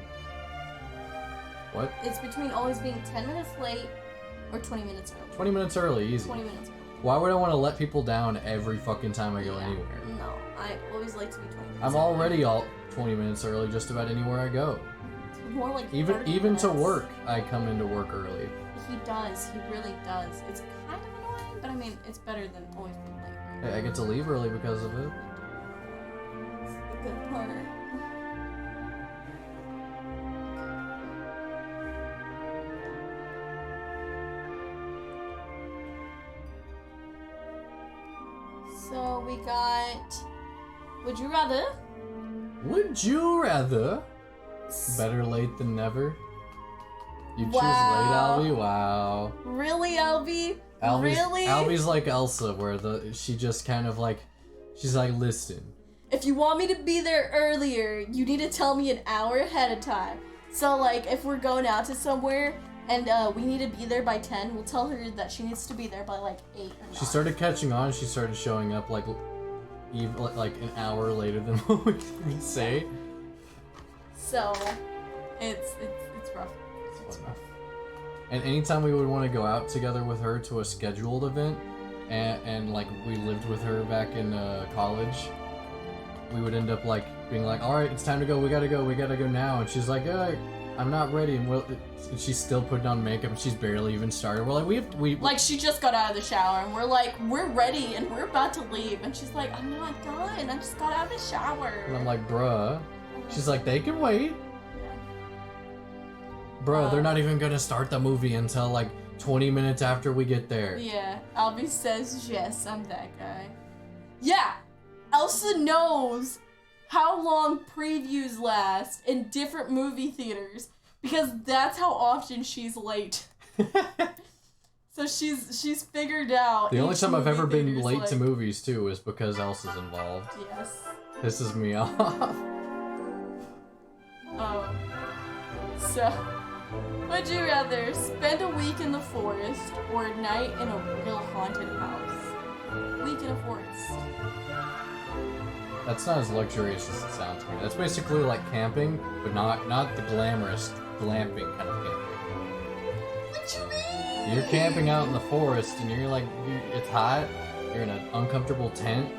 What? It's between always being 10 minutes late or 20 minutes early. 20 minutes early, easy. 20 minutes early. Why would I want to let people down every fucking time I go Yeah. anywhere? No, I always like to be 20 minutes I'm early. already 20 minutes early just about anywhere I go. More like 30 Even to minutes. work, I come into work early. He does. He really does. It's kind of annoying, but I mean, it's better than always being late. Right? Hey, I get to leave early because of it. That's the good part. So we got. Would you rather? Would you rather? Better late than never. You choose Wow. late, Albie? Wow. Really, Albie? Albie's, Really? Albie's like Elsa, where she just kind of like, she's like, listen. If you want me to be there earlier, you need to tell me an hour ahead of time. So, like, if we're going out to somewhere and we need to be there by 10, we'll tell her that she needs to be there by, like, 8 or 9. She started catching on. She started showing up like an hour later than what we say. So, it's rough. It's rough. And anytime we would want to go out together with her to a scheduled event, and like we lived with her back in college, we would end up like being like, all right, it's time to go. We gotta go now. And she's like, I'm not ready. And she's still putting on makeup, and she's barely even started. We're like, we Like, she just got out of the shower, and we're like, we're ready, and we're about to leave. And she's like, I'm not done. I just got out of the shower. And I'm like, bruh. She's like, they can wait. Bruh, they're not even gonna start the movie until like 20 minutes after we get there. Yeah, Albie says, yes, I'm that guy. Yeah, Elsa knows how long previews last in different movie theaters because that's how often she's late. So she's figured out. The only each time I've movie ever been theater's late like, to movies too is because Elsa's involved. Yes. Pisses me off. Oh. So, would you rather spend a week in the forest or a night in a real haunted house? Week in a forest. That's not as luxurious as it sounds to me. That's basically like camping, but not the glamorous glamping kind of camping. What you mean? You're camping out in the forest and it's hot, you're in an uncomfortable tent.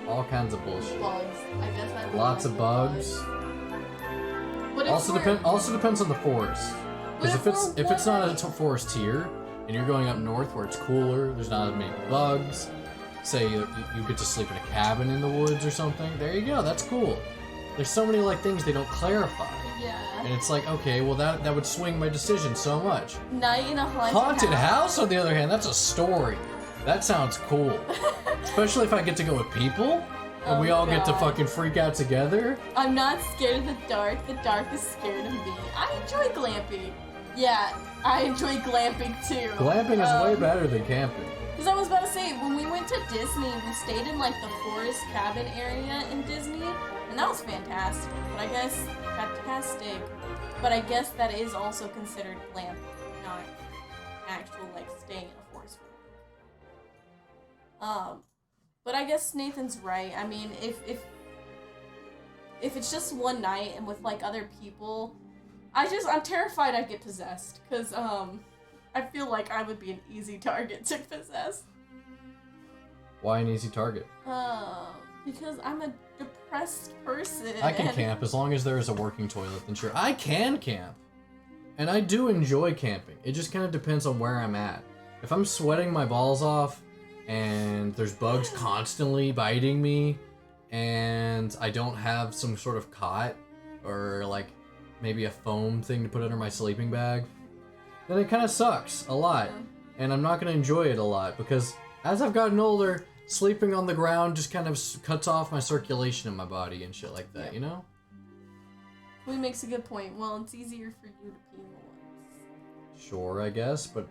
All kinds of bullshit. Bugs. I guess I would Lots like of the bugs. But Also depends on the forest. Because But if it's not a forest here, and you're going up north where it's cooler, there's not as many bugs. Say you get to sleep in a cabin in the woods or something. There you go. That's cool. There's so many like things they don't clarify, Yeah. and it's like, okay, well that would swing my decision so much. Night in a Haunted house, on the other hand, that's a story. That sounds cool, especially if I get to go with people. And we Oh, all get to God. fucking freak out together. I'm not scared of the dark is scared of me. I enjoy glamping. Yeah, I enjoy glamping too. Glamping is way better than camping. Because I was about to say, when we went to Disney, we stayed in like the forest cabin area in Disney, and that was fantastic. But I guess that is also considered glamping, not actual like staying in a forest for a week. But I guess Nathan's right. I mean, if it's just one night and with like other people, I'm terrified I'd get possessed, because I feel like I would be an easy target to possess. Why an easy target? Because I'm a depressed person. I can camp as long as there is a working toilet, then sure. I can camp. And I do enjoy camping. It just kind of depends on where I'm at. If I'm sweating my balls off and there's bugs constantly biting me and I don't have some sort of cot or like maybe a foam thing to put under my sleeping bag, then it kind of sucks a lot. And I'm not going to enjoy it a lot because as I've gotten older, sleeping on the ground just kind of cuts off my circulation in my body and shit like that, you know? Lee makes a good point. Well, it's easier for you to pee in the woods. Sure, I guess, but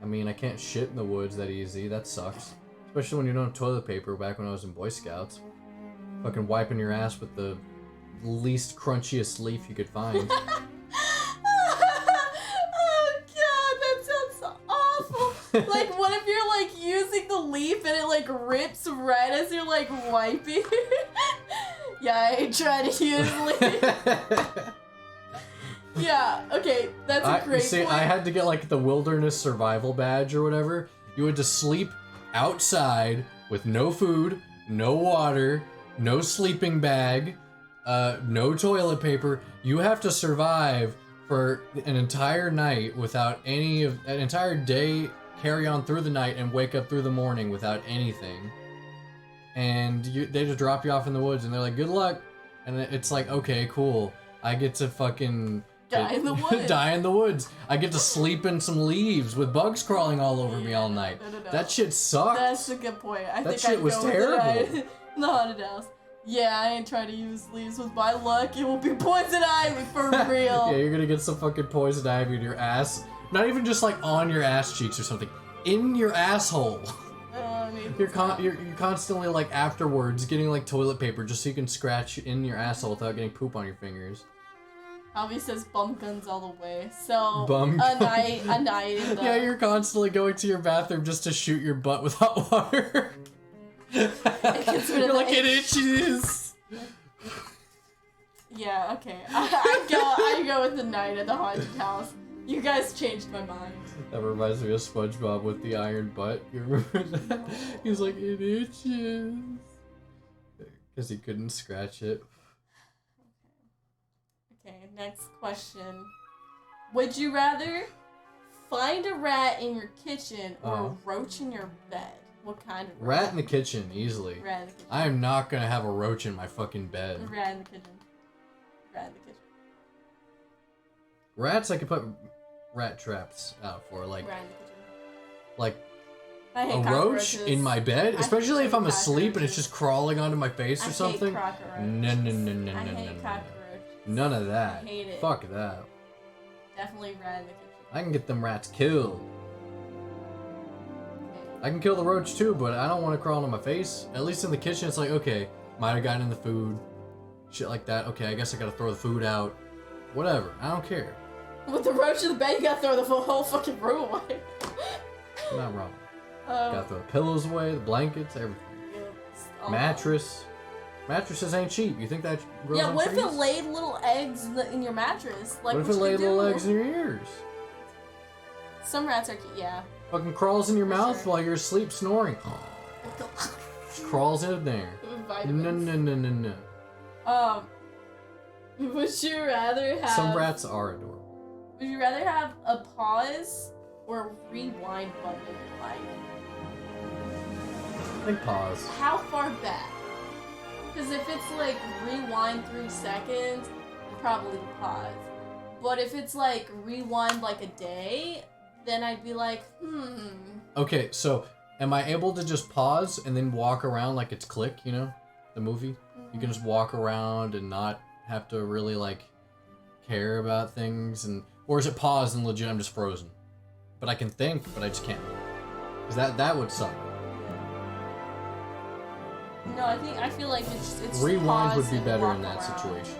I mean, I can't shit in the woods that easy. That sucks. Especially when you don't have toilet paper back when I was in Boy Scouts. Fucking wiping your ass with the least crunchiest leaf you could find. Oh god, that sounds so awful. Like, what if you're like using the leaf and it like rips right as you're like wiping? Yeah, I ain't trying to use leaf. Yeah, okay, that's a great point. I had to get like the wilderness survival badge or whatever. You had to sleep outside with no food, no water, no sleeping bag, no toilet paper. You have to survive for an entire night without an entire day, carry on through the night and wake up through the morning without anything. And they just drop you off in the woods and they're like, good luck. And it's like, okay, cool. I get to fucking Die in the woods. Die in the woods. I get to sleep in some leaves with bugs crawling all over me all night. No. That shit sucked. That's a good point. I That think shit I'd was go with terrible. the haunted house. Yeah, I ain't trying to use leaves with my luck. It will be poison ivy for real. Yeah, you're gonna get some fucking poison ivy in your ass. Not even just like on your ass cheeks or something. In your asshole. You're constantly like afterwards getting like toilet paper just so you can scratch in your asshole without getting poop on your fingers. Avi says bum guns all the way. So Bum a night in the Yeah, you're constantly going to your bathroom just to shoot your butt with hot water. gets rid You're of like, the it itches. Yeah, okay. I go with the night at the haunted house. You guys changed my mind. That reminds me of SpongeBob with the iron butt. You remember that? He's like, it itches. Because he couldn't scratch it. Okay, next question. Would you rather find a rat in your kitchen or a roach in your bed? What kind of Rat in the kitchen, easily. Rat in the kitchen. I am not gonna have a roach in my fucking bed. Rat in the kitchen. Rat in the kitchen. Rats, I could put rat traps out for. Like, Rat in the kitchen. like I hate a roach cockroaches. in my bed? I Especially if hate I'm asleep and it's cockroaches. just crawling onto my face or something. I hate cockroaches. No. I hate cockroaches. None of that. I hate it. Fuck that. Definitely rat in the kitchen. I can get them rats killed. I can kill the roach too, but I don't want to crawl on my face. At least in the kitchen, it's like, okay, might have gotten in the food. Shit like that. Okay, I guess I gotta throw the food out. Whatever. I don't care. With the roach in the bed, you gotta throw the whole fucking room away. Not wrong. Gotta throw the pillows away, the blankets, everything. Mattress. Mattresses ain't cheap. You think that grows Yeah, on what if trees? it laid little eggs in your mattress? Like, What if it you laid could little do? eggs in your ears? Some rats are cute, yeah. Fucking crawls in your For mouth sure. while you're asleep snoring. Crawls in there. No, Vitamins. no. Would you rather have... Some rats are adorable. Would you rather have a pause or a rewind button in your life? I think pause. How far back? Because if it's like rewind 3 seconds, probably pause. But if it's like rewind like a day, then I'd be like, Okay, so am I able to just pause and then walk around like it's Click, you know? The movie? You can just walk around and not have to really like care about things, and or is it pause and legit I'm just frozen? But I can think, but I just can't. Cause that would suck. No, I feel like it's Rewind pause would be and better walk in that around. situation.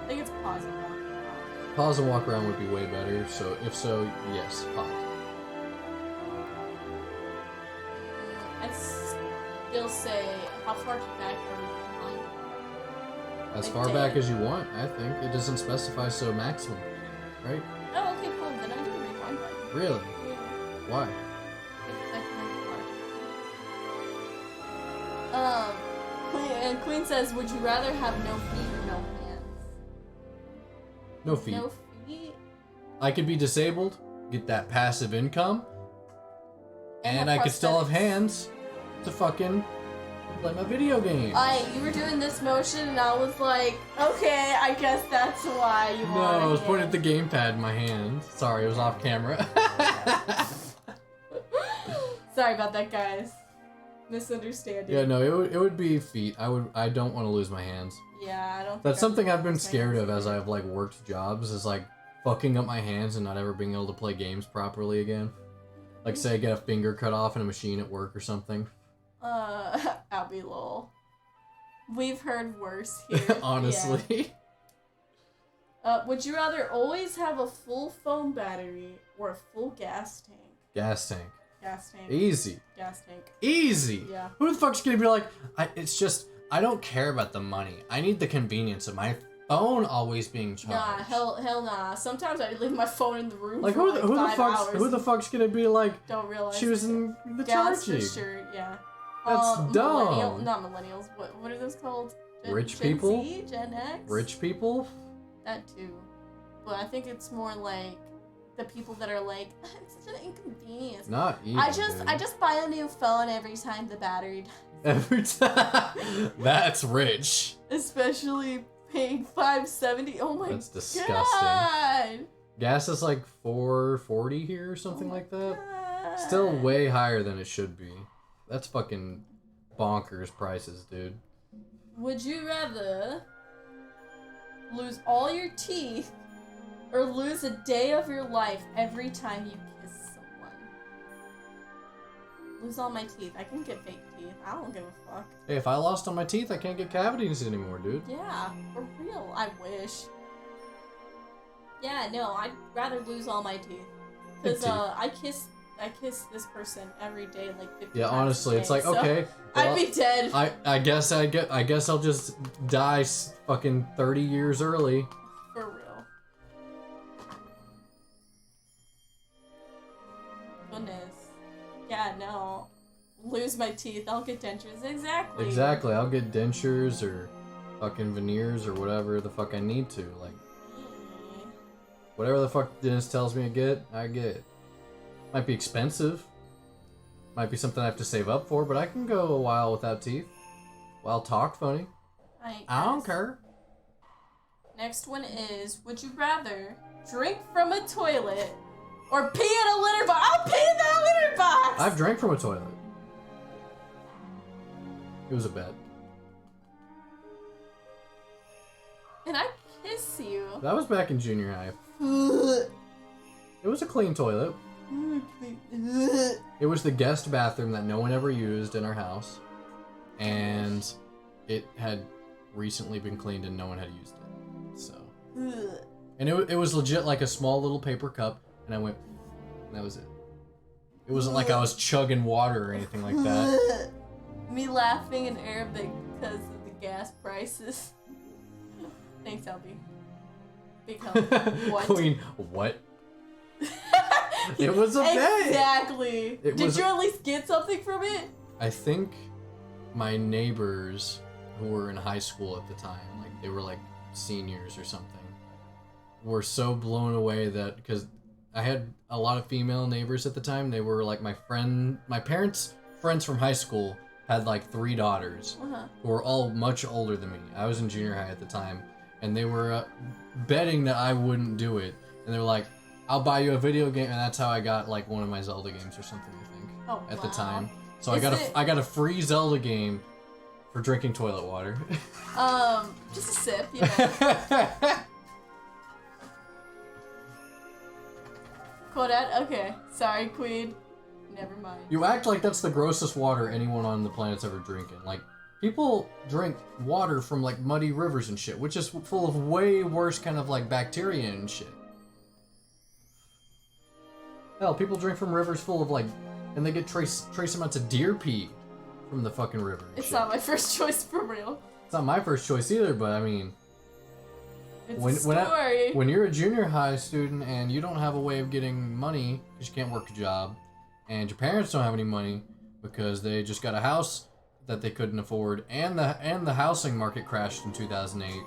I think it's pause and walk around. Pause and walk around would be way better, so if so, yes, pause. I'd still say, how far back are we behind? As A far day. back as you want, I think. It doesn't specify so maximum, right? Oh, okay, cool. Then I do rewind button. Really? Yeah. Why? Queen says, would you rather have no feet or no hands? No feet. No feet? I could be disabled, get that passive income, and have I could still have prosthetics. hands to fucking play my video game. You were doing this motion and I was like, okay, I guess that's why you No, want I was it. pointing at the gamepad in my hand. Sorry, it was off camera. Sorry about that, guys. Misunderstanding. Yeah, no, it would be feet. I don't want to lose my hands. Yeah, I don't think That's I something would I've been lose my scared hands of as either. I've like worked jobs, is like fucking up my hands and not ever being able to play games properly again. Like say I get a finger cut off in a machine at work or something. Abby lol. We've heard worse here. Honestly. Yeah. Would you rather always have a full phone battery or a full gas tank? Gas tank. Gas tank. Easy. Gas tank. Easy. Yeah. Who the fuck's gonna be like, it's just, I don't care about the money. I need the convenience of my phone always being charged. Nah, hell nah. Sometimes I leave my phone in the room Like for like 5 hours. who the fuck's gonna be like Don't realize. choosing the Yeah, that's for charging? sure. Yeah. That's dumb. Not millennials. What are those called? Rich Gen people? Z? Gen X? Rich people? That too. But I think it's more like the people that are like, it's such an inconvenience. Not even. I dude. just buy a new phone every time the battery dies. Every time. That's rich. Especially paying $5.70. Oh my That's disgusting. god. Gas is like $4.40 here or something like that. Still way higher than it should be. That's fucking bonkers prices, dude. Would you rather lose all your teeth or lose a day of your life every time you kiss someone? Lose all my teeth. I can get fake teeth. I don't give a fuck. Hey, if I lost all my teeth, I can't get cavities anymore, dude. Yeah, for real. I wish. Yeah, no, I'd rather lose all my teeth. Big Because teeth. I kiss this person every day, like 50 Yeah, times honestly, a it's day, like, so okay. I'd well, be dead. I guess I'll just die fucking 30 years early. For real. Goodness. Yeah, no. Lose my teeth, I'll get dentures. Exactly. Exactly, I'll get dentures or fucking veneers or whatever the fuck I need to. Like, Mm. whatever the fuck dentist tells me to get, I get. Might be expensive. Might be something I have to save up for, but I can go a while without teeth. While talk funny. I don't guess. care. Next one is, would you rather drink from a toilet or pee in a litter box? I'll pee in that litter box! I've drank from a toilet. It was a bet. And I kiss you. That was back in junior high. It was a clean toilet. It was the guest bathroom that no one ever used in our house. And it had recently been cleaned and no one had used it. So. And it was legit like a small little paper cup. And I went, and that was it. It wasn't like I was chugging water or anything like that. Me laughing in Arabic because of the gas prices. Thanks, Albie. Big help. What? Queen, what? It was a bet. Exactly. It Did was- you at least get something from it? I think my neighbors who were in high school at the time, like they were like seniors or something, were so blown away that because I had a lot of female neighbors at the time. They were like my parents' friends from high school had like 3 daughters Uh-huh. who were all much older than me. I was in junior high at the time, and they were betting that I wouldn't do it. And they were like, "I'll buy you a video game," and that's how I got like one of my Zelda games or something. I think Oh, at the wow. time. So Is I got a free Zelda game for drinking toilet water. Just a sip, you know. Kodat? Okay. Sorry, Queen. Never mind. You act like that's the grossest water anyone on the planet's ever drinking. Like, people drink water from like muddy rivers and shit, which is full of way worse kind of like bacteria and shit. Hell, people drink from rivers full of like, and they get trace amounts of deer pee from the fucking river. And It's shit. not my first choice for real. It's not my first choice either, but I mean, It's When- a when I- story. when you're a junior high student and you don't have a way of getting money because you can't work a job, and your parents don't have any money because they just got a house that they couldn't afford, and the housing market crashed in 2008.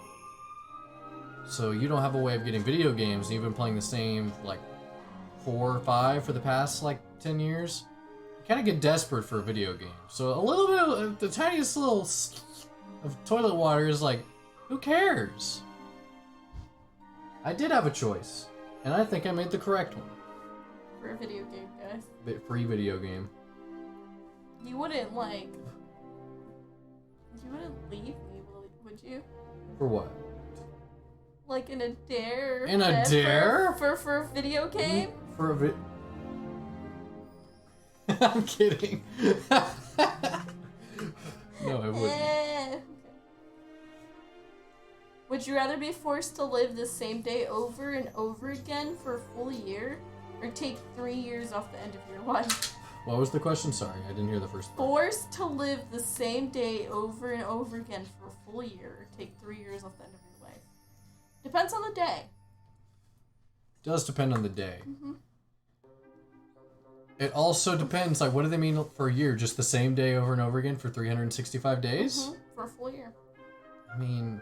So you don't have a way of getting video games, and you've been playing the same like 4 or 5 for the past like 10 years. You kind of get desperate for a video game. So a little bit of the tiniest little of toilet water is like, who cares? I did have a choice, and I think I made the correct one. For a video game, guys. Free video game. You wouldn't leave me, would you? For what? Like in a dare? In a bet dare? For a video game? For a I'm kidding. No, I wouldn't. Okay. Would you rather be forced to live the same day over and over again for a full year, or take 3 years off the end of your life? What was the question? Sorry, I didn't hear the first part. Forced to live the same day over and over again for a full year, or take 3 years off the end of your life? Depends on the day. Does depend on the day. Mm-hmm. It also depends, like, what do they mean for a year? Just the same day over and over again for 365 days? Mm-hmm. For a full year. I mean,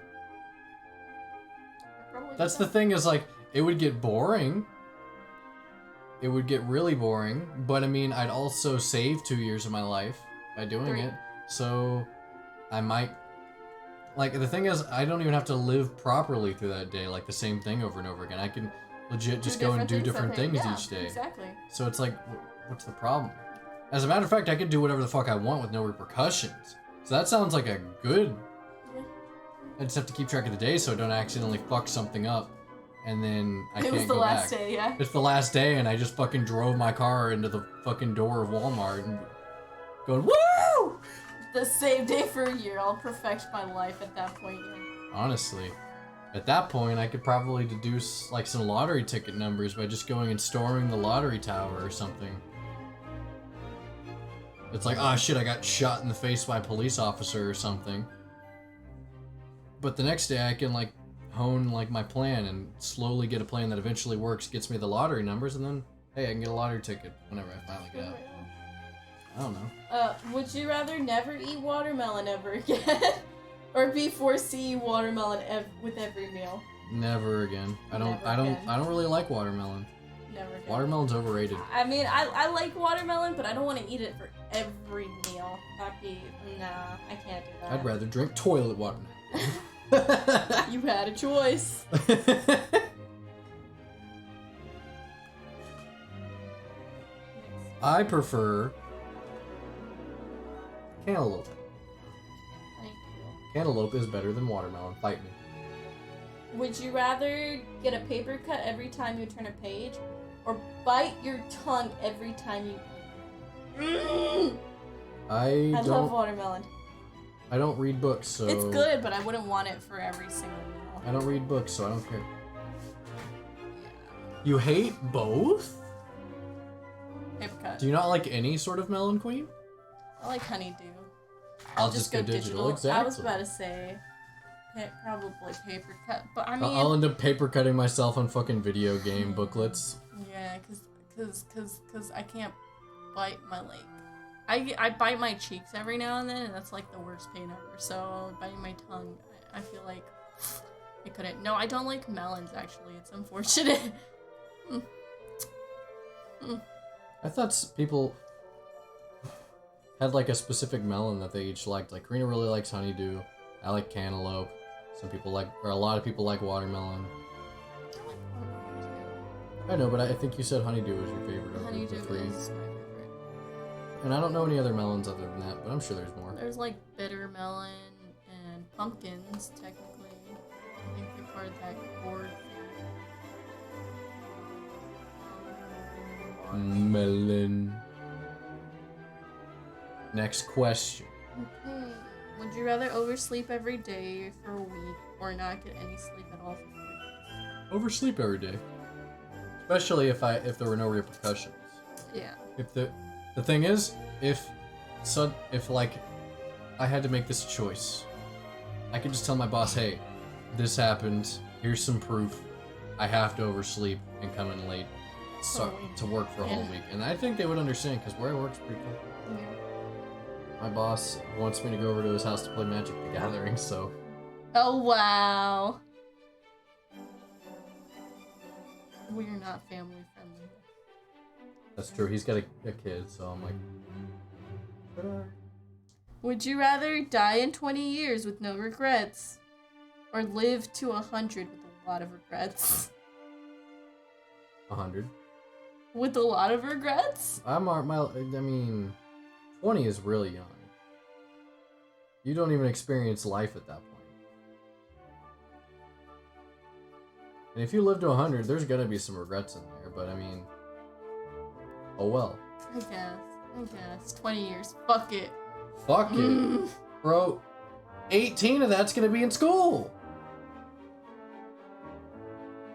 I'd probably that's do the thing is, like, it would get boring. It would get really boring. But, I mean, I'd also save 2 years of my life by doing 3. it. So, I might like, the thing is, I don't even have to live properly through that day, like the same thing over and over again. I can legit just go and do different things each day. Exactly. So it's like, what's the problem? As a matter of fact, I could do whatever the fuck I want with no repercussions. So that sounds like a good... I just have to keep track of the day so I don't accidentally fuck something up. And then I can't go back. It was the last day, yeah. It's the last day and I just fucking drove my car into the fucking door of Walmart and going, woo! The same day for a year. I'll perfect my life at that point. Honestly, at that point, I could probably deduce like some lottery ticket numbers by just going and storming the lottery tower or something. It's like, oh shit, I got shot in the face by a police officer or something. But the next day I can like hone like my plan and slowly get a plan that eventually works, gets me the lottery numbers, and then hey, I can get a lottery ticket whenever I finally get out. I don't know. Would you rather never eat watermelon ever again? Or be forced to eat watermelon with every meal? Never again. I don't really like watermelon. Never again. Watermelon's overrated. I mean, I like watermelon, but I don't want to eat it for every meal. Nah, I can't do that. I'd rather drink toilet water now. You had a choice. I prefer cantaloupe. Thank you. Cantaloupe is better than watermelon. Fight me. Would you rather get a paper cut every time you turn a page, or bite your tongue every time you eat? I love watermelon. I don't read books, so... It's good, but I wouldn't want it for every single meal. I don't read books, so I don't care. You hate both? Paper cut. Do you not like any sort of melon, Queen? I like honeydew. I'll just go digital. Exactly. I was about to say probably paper cut, but I mean... I'll end up paper cutting myself on fucking video game booklets. Yeah, cause I can't bite my leg. I bite my cheeks every now and then, and that's like the worst pain ever. So biting my tongue, I feel like I couldn't. No, I don't like melons. Actually, it's unfortunate. I thought people had like a specific melon that they each liked. Like Karina really likes honeydew. I like cantaloupe. Some people like, or a lot of people like watermelon. I know, but I think you said honeydew was your favorite of Honeydew the three. is my favorite. And I don't know any other melons other than that, but I'm sure there's more. There's like bitter melon and pumpkins, technically. I think they're part of that gourd thing. Melon. Next question. Okay. Would you rather oversleep every day for a week or not get any sleep at all for 4 days? Oversleep every day. Especially if there were no repercussions. Yeah. If the thing is, if like I had to make this choice, I could just tell my boss, hey, this happened, here's some proof, I have to oversleep and come in late to work for a whole week. And I think they would understand, because where I work's pretty cool. Yeah. My boss wants me to go over to his house to play Magic the Gathering, so... Oh, wow. We're not family friendly. That's true, he's got a kid, so I'm like... Would you rather die in 20 years with no regrets, or live to 100 with a lot of regrets? 100. With a lot of regrets? I mean, 20 is really young. You don't even experience life at that point. And if you live to 100, there's gonna be some regrets in there, but I mean, oh well. I guess. 20 years. Fuck it. Fuck it. Bro, 18 of that's gonna be in school!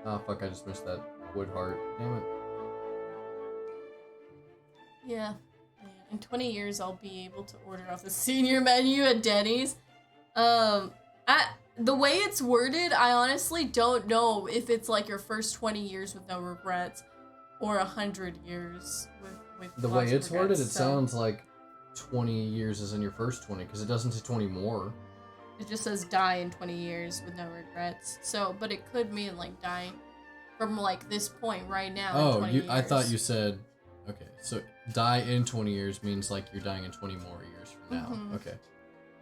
Oh fuck, I just missed that wood heart. Damn it. Yeah. In 20 years, I'll be able to order off the senior menu at Denny's. The way it's worded, I honestly don't know if it's like your first 20 years with no regrets or 100 years with The way it's worded, it sounds like 20 years is in your first 20, because it doesn't say 20 more. It just says die in 20 years with no regrets. So, but it could mean like die from like this point right now. Oh, in 20 I thought years. you said, okay, so die in 20 years means like you're dying in 20 more years from now. Mhm. Okay.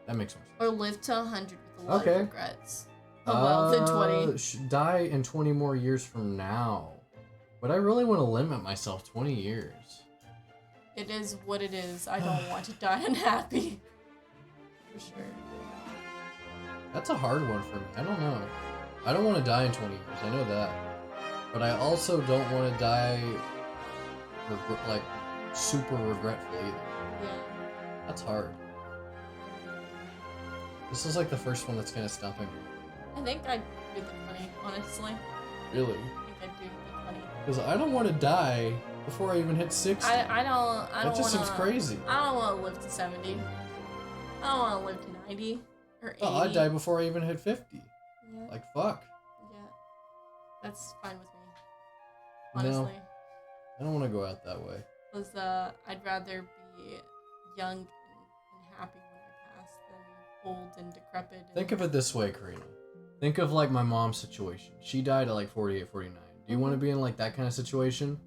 That makes more sense. Or live to 100 with a lot Okay. of regrets. Oh well, then 20. Die in 20 more years from now. But I really want to limit myself 20 years. It is what it is. I don't want to die unhappy. For sure. That's a hard one for me. I don't know. I don't want to die in 20 years. I know that. But I also don't want to die like super regretful either. Yeah. That's hard. This is like the first one that's kind of stumping me. I think I'd do the 20, honestly. Really? I think I'd do the 20. Because I don't want to die before I even hit 60. I don't That just seems crazy. I don't want to live to 70. I don't want to live to 90 or 80. Oh, I'd die before I even hit 50. Yeah. Like, fuck. Yeah. That's fine with me. No. Honestly. I don't want to go out that way. Because I'd rather be young and happy when I pass than old and decrepit. And... Think of it this way, Karina. Think of like my mom's situation. She died at like 48, 49. Do you want to be in like that kind of situation?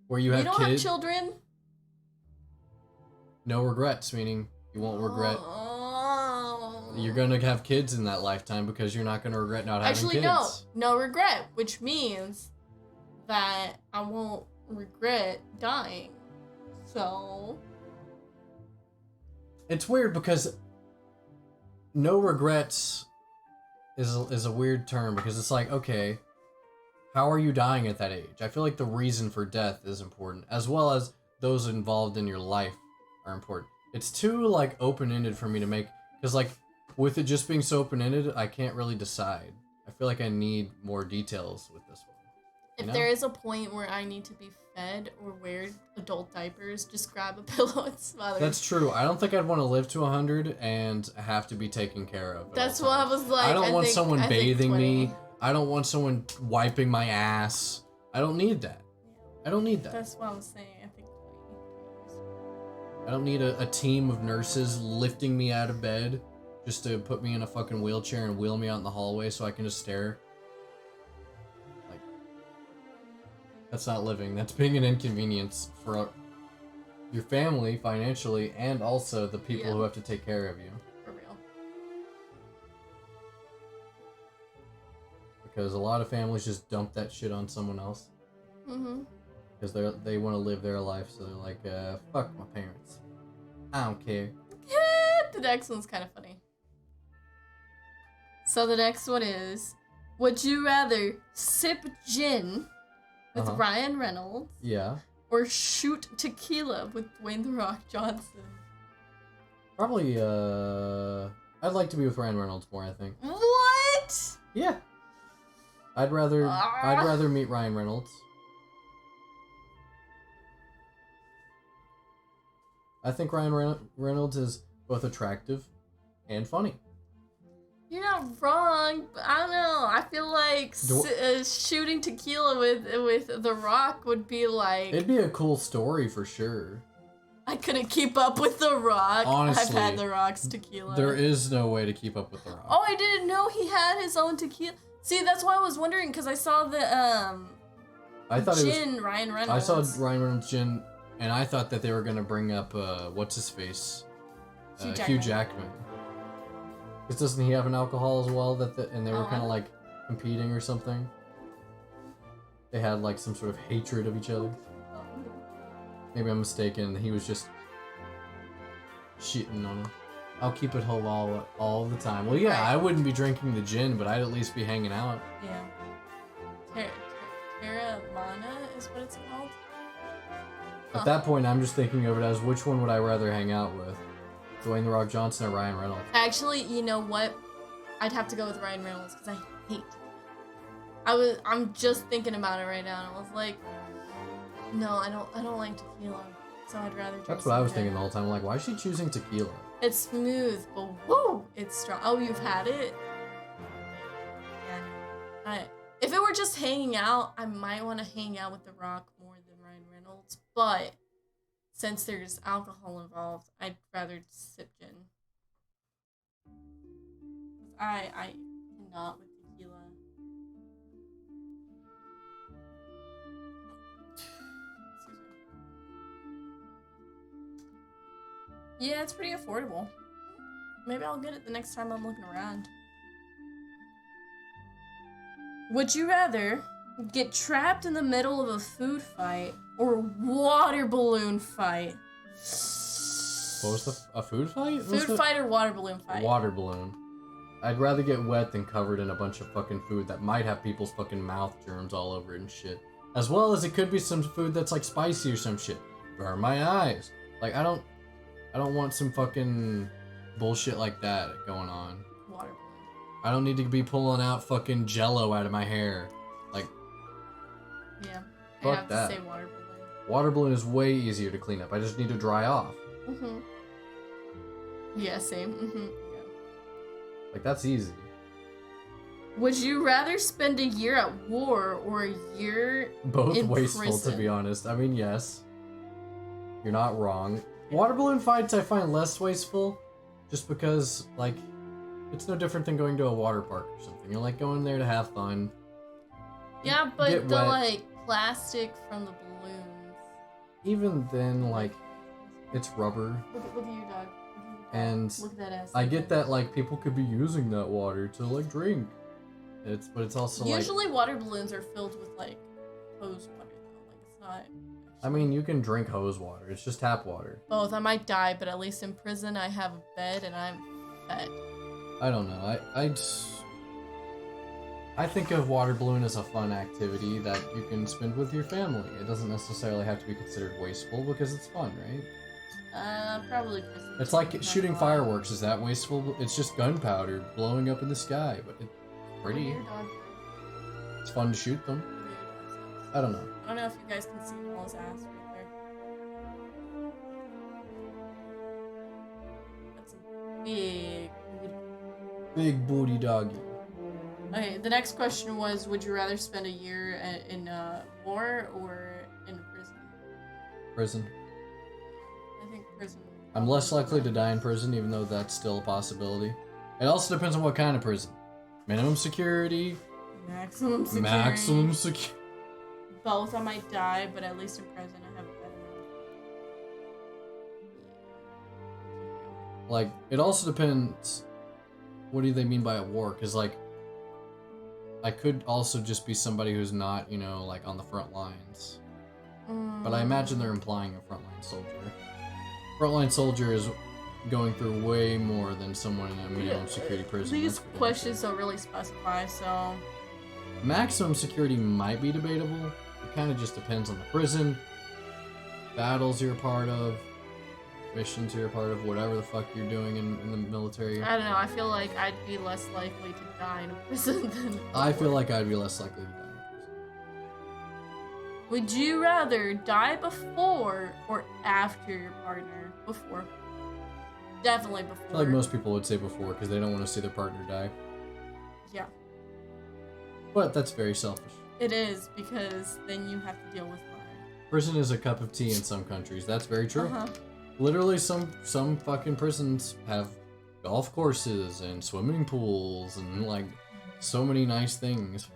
Where you have don't kids? have children? No regrets, meaning you won't regret. Oh. You're gonna have kids in that lifetime because you're not gonna regret not having Actually, kids. no regret, which means that I won't regret dying. So It's weird because no regrets is a weird term because it's like, okay, how are you dying at that age? I feel like the reason for death is important, as well as those involved in your life are important. It's too like open-ended for me to make, because like with it just being so open-ended, I can't really decide. I feel like I need more details with this one. if know? there is a point where I need to be fed or wear adult diapers, just grab a pillow and smother. That's true. I don't think I'd want to live to 100 and have to be taken care of. at That's all what I times. was like. I don't want someone I think bathing 20. me. I don't want someone wiping my ass. I don't need that. I don't need that. That's what I was saying. I think 20. I don't need a team of nurses lifting me out of bed just to put me in a fucking wheelchair and wheel me out in the hallway so I can just stare. Like, that's not living. That's being an inconvenience for your family financially and also the people Yeah. who have to take care of you. For real. Because a lot of families just dump that shit on someone else. Mm-hmm. Because they want to live their life, so they're like, fuck my parents. I don't care. The next one's kind of funny. So the next one is, would you rather sip gin with Uh-huh. Ryan Reynolds Yeah. or shoot tequila with Dwayne The Rock Johnson? Probably, I'd like to be with Ryan Reynolds more, I think. What? Yeah. I'd rather meet Ryan Reynolds. I think Ryan Reynolds is both attractive and funny. You're not wrong, but I don't know. I feel like shooting tequila with The Rock would be like... It'd be a cool story for sure. I couldn't keep up with The Rock. Honestly, I've had The Rock's tequila. There is no way to keep up with The Rock. Oh, I didn't know he had his own tequila. See, that's why I was wondering, because I saw the I thought gin Ryan I Reynolds. saw Ryan Reynolds gin, and I thought that they were gonna bring up what's his face, Hugh Jackman. Because doesn't he have an alcohol as well? And they were kind of like competing or something. They had like some sort of hatred of each other. Maybe I'm mistaken. He was just shitting on him. I'll keep it whole all the time. Well, yeah, Right. I wouldn't be drinking the gin, but I'd at least be hanging out. Yeah. Terra Mana is what it's called. At that point, I'm just thinking of it as which one would I rather hang out with? Dwayne The Rock Johnson or Ryan Reynolds? Actually, you know what? I'd have to go with Ryan Reynolds because I hate. I'm just thinking about it right now, and I was like, no, I don't like tequila, so I'd rather. Drink That's what I was some thinking gin. the whole time. Like, why is she choosing tequila? It's smooth, but woo, it's strong. Oh, you've had it? Yeah. If it were just hanging out, I might want to hang out with The Rock more than Ryan Reynolds. But since there's alcohol involved, I'd rather sip gin. I cannot with tequila. Excuse me. Yeah, it's pretty affordable. Maybe I'll get it the next time I'm looking around. Would you rather get trapped in the middle of a food fight or a water balloon fight? What was a food fight? Food fight or water balloon fight? Water balloon. I'd rather get wet than covered in a bunch of fucking food that might have people's fucking mouth germs all over it and shit. As well as it could be some food that's like spicy or some shit. Burn my eyes. Like I don't want some fucking bullshit like that going on. Water balloon. I don't need to be pulling out fucking jello out of my hair. Like Yeah. I Fuck have that. to say water balloon. water balloon is way easier to clean up. I just need to dry off. Mm-hmm. Yeah, same. Mm-hmm. Yeah. Like that's easy. Would you rather spend a year at war or a year Both in wasteful prison? to be honest. I mean, yes. You're not wrong. Water balloon fights I find less wasteful just because like it's no different than going to a water park or something. You're like going there to have fun. Yeah, but Get the wet. like plastic from the balloons. Even then, like it's rubber. Look at you, dog. Look at you, dog. And Look at that ass. I get that like people could be using that water to like drink. But it's also Usually water balloons are filled with like hose water though. Like it's not. I mean, you can drink hose water. It's just tap water. Both. I might die, but at least in prison I have a bed and I'm fed. I don't know. I think of water balloon as a fun activity that you can spend with your family. It doesn't necessarily have to be considered wasteful because it's fun, right? Probably prison. It's like shooting fireworks. Is that wasteful? It's just gunpowder blowing up in the sky, but it's pretty. Your dog. It's fun to shoot them. I don't know. I don't know if you guys can see all his ass right there. That's a big. Big booty doggy. Okay, the next question was: would you rather spend a year in war or in prison? Prison. I think prison. I'm less likely to die in prison, even though that's still a possibility. It also depends on what kind of prison. Minimum security. Maximum security. Maximum security. Both, I might die, but at least in prison I have a better life. Like, it also depends. What do they mean by a war? Because, like, I could also just be somebody who's not, you know, like on the front lines. But I imagine they're implying a frontline soldier. Frontline soldier is going through way more than someone in a minimum security prison. These that's for damn questions don't really specify, so. sure. Maximum security might be debatable. It kind of just depends on the prison, battles you're a part of, missions you're a part of, whatever the fuck you're doing in the military. I don't know, I feel like I'd be less likely to die in a prison than. I feel like I'd be less likely to die in prison. Would you rather die before or after your partner? Before. Definitely before. I feel like most people would say before because they don't want to see their partner die. Yeah, But that's very selfish. it is, because then you have to deal with mine. Prison is a cup of tea in some countries. That's very true. Uh-huh. Literally, some fucking prisons have golf courses and swimming pools and like so many nice things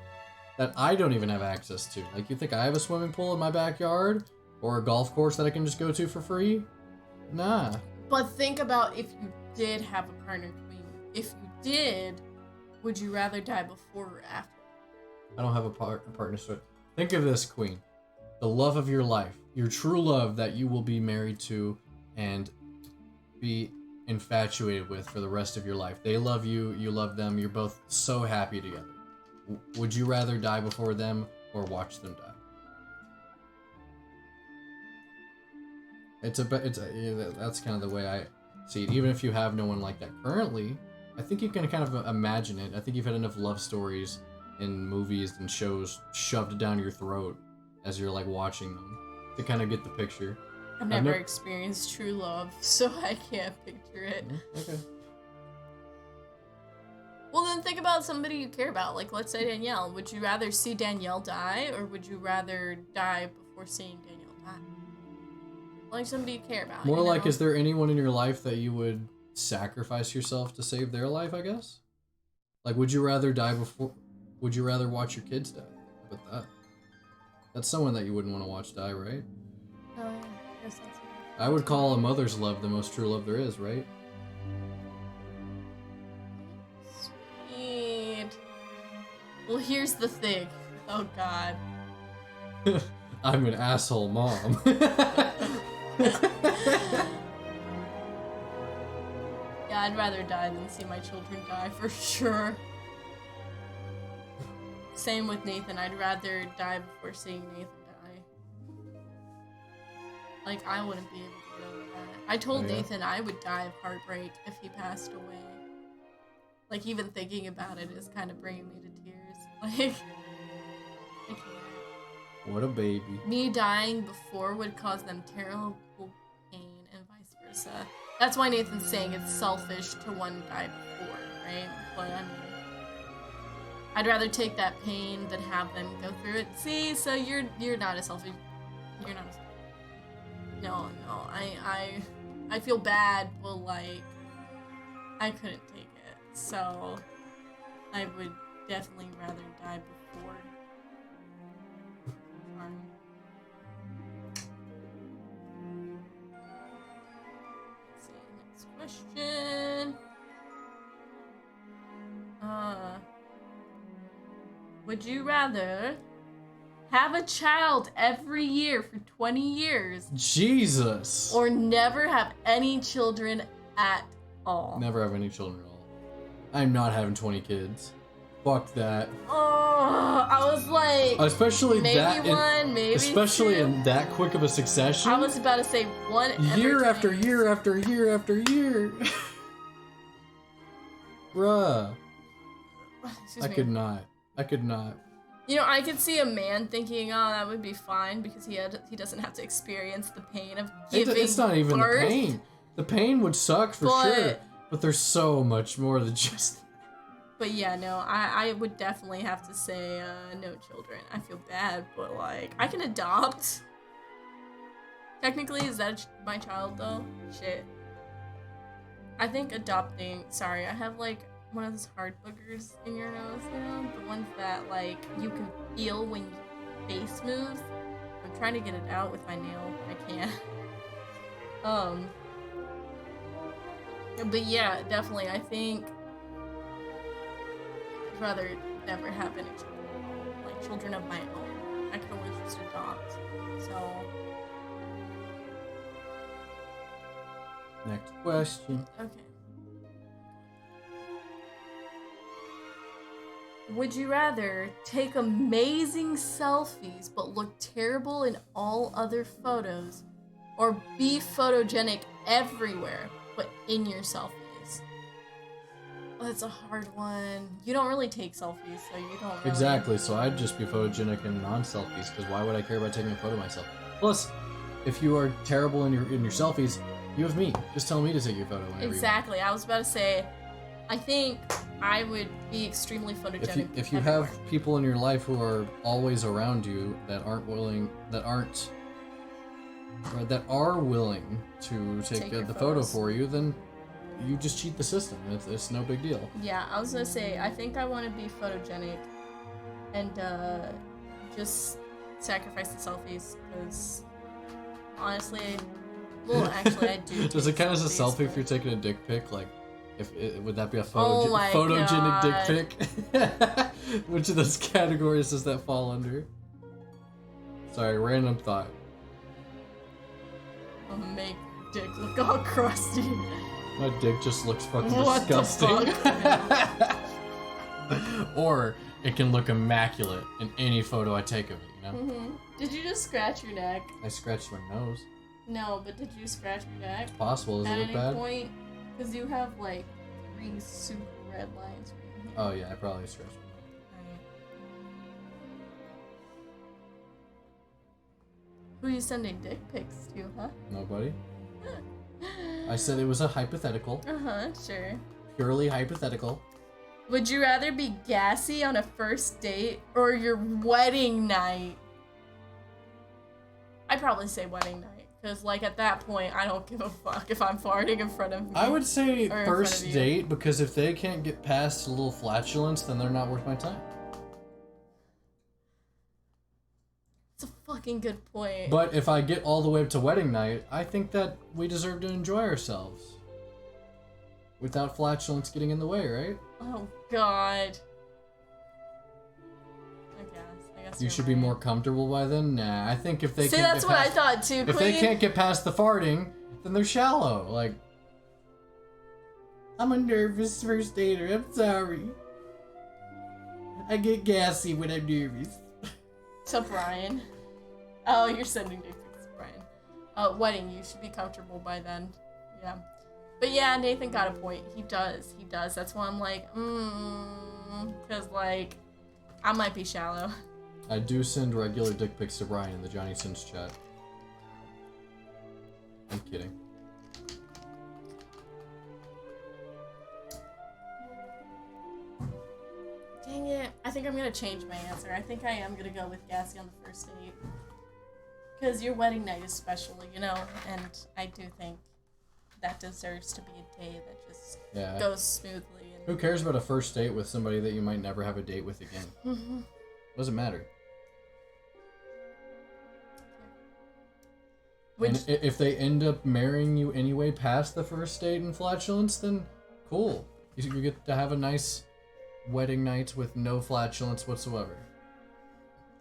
that I don't even have access to. Like, you think I have a swimming pool in my backyard or a golf course that I can just go to for free? Nah. But think about if you did have a partner, Queen. If you did, would you rather die before or after? I don't have a partner. So think of this, Queen. The love of your life. Your true love that you will be married to and be infatuated with for the rest of your life. They love you, you love them, you're both so happy together. Would you rather die before them or watch them die? Yeah, that's kind of the way I see it. Even if you have no one like that currently, I think you can kind of imagine it. I think you've had enough love stories in movies and shows shoved down your throat as you're like watching them to kind of get the picture. I've never experienced true love, so I can't picture it. Okay. Well, then think about somebody you care about. Like, let's say Danielle. Would you rather see Danielle die, or would you rather die before seeing Danielle die? Like, somebody you care about. More you like, know? is there anyone in your life that you would sacrifice yourself to save their life, I guess? Like, would you rather die before... Would you rather watch your kids die? How about that? That's someone that you wouldn't want to watch die, right? Oh, yeah. I guess that's I would call a mother's love the most true love there is, right? Sweet. Well, here's the thing. Oh God. I'm an asshole mom. Yeah, I'd rather die than see my children die for sure. Same with Nathan. I'd rather die before seeing Nathan die. Like, I wouldn't be able to deal with that. I told Oh, yeah? Nathan I would die of heartbreak if he passed away. Like, even thinking about it is kind of bringing me to tears. Like, I can't. What a baby. Me dying before would cause them terrible pain and vice versa. That's why Nathan's saying it's selfish to one die before, right? But I mean, I'd rather take that pain than have them go through it. See, so you're not as selfish. You're not as selfish. No, I feel bad, but like, I couldn't take it. So, I would definitely rather die before. Let's see, next question. Would you rather have a child every year for 20 years Jesus. or never have any children at all? Never have any children at all. I'm not having 20 kids. Fuck that. Oh, I was like, Especially maybe that. one, maybe Especially two. in that quick of a succession. I was about to say one year every after 20 year after year after year. Bruh. Excuse I me. could not. I could not. You know, I could see a man thinking, "Oh, that would be fine because he doesn't have to experience the pain of giving It's not even birth." the pain. The pain would suck for But- sure. But there's so much more than just. But yeah, no, I would definitely have to say no children. I feel bad, but like I can adopt. Technically, is that my child though? Shit. I think adopting. Sorry, I have like one of those hard boogers in your nose, you know, the ones that like you can feel when your face moves. I'm trying to get it out with my nail. I can't. But yeah, definitely. I think I'd rather never have any children, like children of my own. I could always just adopt. So Next question. okay. Would you rather take amazing selfies but look terrible in all other photos, or be photogenic everywhere but in your selfies? Oh, that's a hard one. You don't really take selfies, so you don't really... Exactly. So I'd just be photogenic and non-selfies, because why would I care about taking a photo of myself? Plus, if you are terrible in your selfies, you have me. Just tell me to take your photo whenever Exactly. I was about to say, I think I would be extremely you want. photogenic. If you everywhere. have people in your life who are always around you that are willing to take Take your the photo photos. for you, then you just cheat the system. It's no big deal. Yeah, I was gonna say, I think I want to be photogenic and just sacrifice the selfies, because honestly, well, actually, I do. Does it take count as a selfies, selfie if but- you're taking a dick pic? Like, would that be a Oh my photogenic God. dick pic? Which of those categories does that fall under? Sorry, random thought. I'll make your dick look all crusty. My dick just looks fucking What the disgusting. Or it can look immaculate in any photo I take of it, you know? Mm-hmm. Did you just scratch your neck? I scratched my nose. No, but did you scratch your neck? Possible, does At it look any bad? point? Because you have like 3 super red lines right here. Oh yeah, I probably scratched my nose. Right. Who are you sending dick pics to, huh? Nobody? I said it was a hypothetical. Uh-huh, sure. Purely hypothetical. Would you rather be gassy on a first date or your wedding night? I'd probably say wedding night, because like at that point, I don't give a fuck if I'm farting in front of you. I would say Or in front first of you. date, because if they can't get past a little flatulence, then they're not worth my time. It's a fucking fucking good point. But if I get all the way up to wedding night, I think that we deserve to enjoy ourselves. Without flatulence getting in the way, right? Oh god. I guess You you're should be right. more comfortable by then? Nah, I think if they See, can't that's get what I past, thought too, if Queen. they can't get past the farting, then they're shallow. Like, I'm a nervous first dater. I'm sorry. I get gassy when I'm nervous. To Brian. Oh, you're sending dick pics to Brian. Wedding, you should be comfortable by then. Yeah. But yeah, Nathan got a point. He does. That's why I'm like, because, like, I might be shallow. I do send regular dick pics to Brian in the Johnny Sins chat. I'm kidding. Dang it. I think I'm gonna change my answer. I think I am gonna go with Gassy on the first date. Because your wedding night is special, you know? And I do think that deserves to be a day that just goes smoothly. And Who cares about a first date with somebody that you might never have a date with again? Doesn't matter. And if they end up marrying you anyway past the first date and flatulence, then cool. You get to have a nice wedding night with no flatulence whatsoever.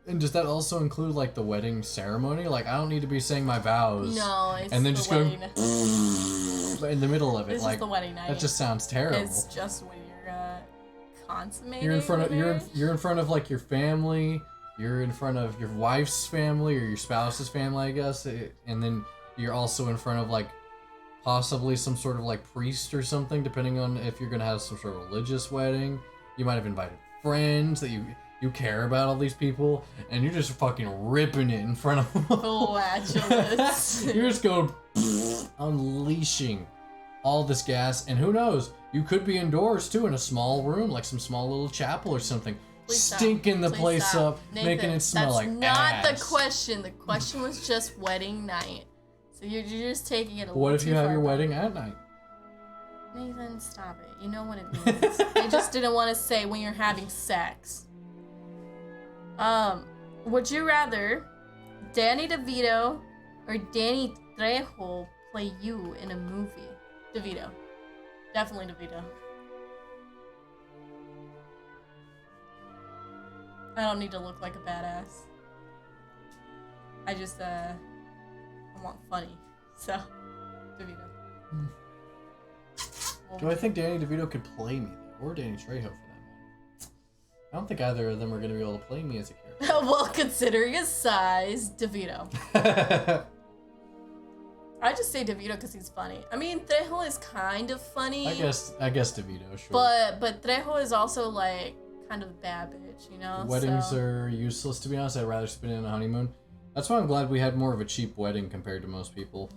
And does that also include, like, the wedding ceremony? Like, I don't need to be saying my vows. No, it's and then the just wedding. going in the middle of it. This like, is the wedding night. that just sounds terrible. It's just when you're consummating. You're in front of it. you're in front of like your family. You're in front of your wife's family or your spouse's family, I guess, and then you're also in front of like possibly some sort of like priest or something, depending on if you're gonna have some sort of religious wedding. You might have invited friends that you care about all these people, and you're just fucking ripping it in front of them. Flatulence. You're just going unleashing all this gas, and who knows? You could be indoors too in a small room, like some small little chapel or something. Please stop. Stinking the Please place stop. up, Nathan, making it smell that's like not ass. the question. The question was just wedding night. So you're just taking it a But what little if too you have far your back. wedding at night? Nathan, stop it. You know what it means. I just didn't want to say when you're having sex. Would you rather Danny DeVito or Danny Trejo play you in a movie? DeVito. Definitely DeVito. I don't need to look like a badass. I just, I want funny. So, DeVito. Do I think Danny DeVito could play me though, or Danny Trejo for that matter? I don't think either of them are going to be able to play me as a character. Well, considering his size, DeVito. I just say DeVito because he's funny. I mean, Trejo is kind of funny. I guess DeVito, sure. But Trejo is also like kind of a bad bitch, you know. Weddings so. are useless, to be honest. I'd rather spend it on a honeymoon. That's why I'm glad we had more of a cheap wedding compared to most people.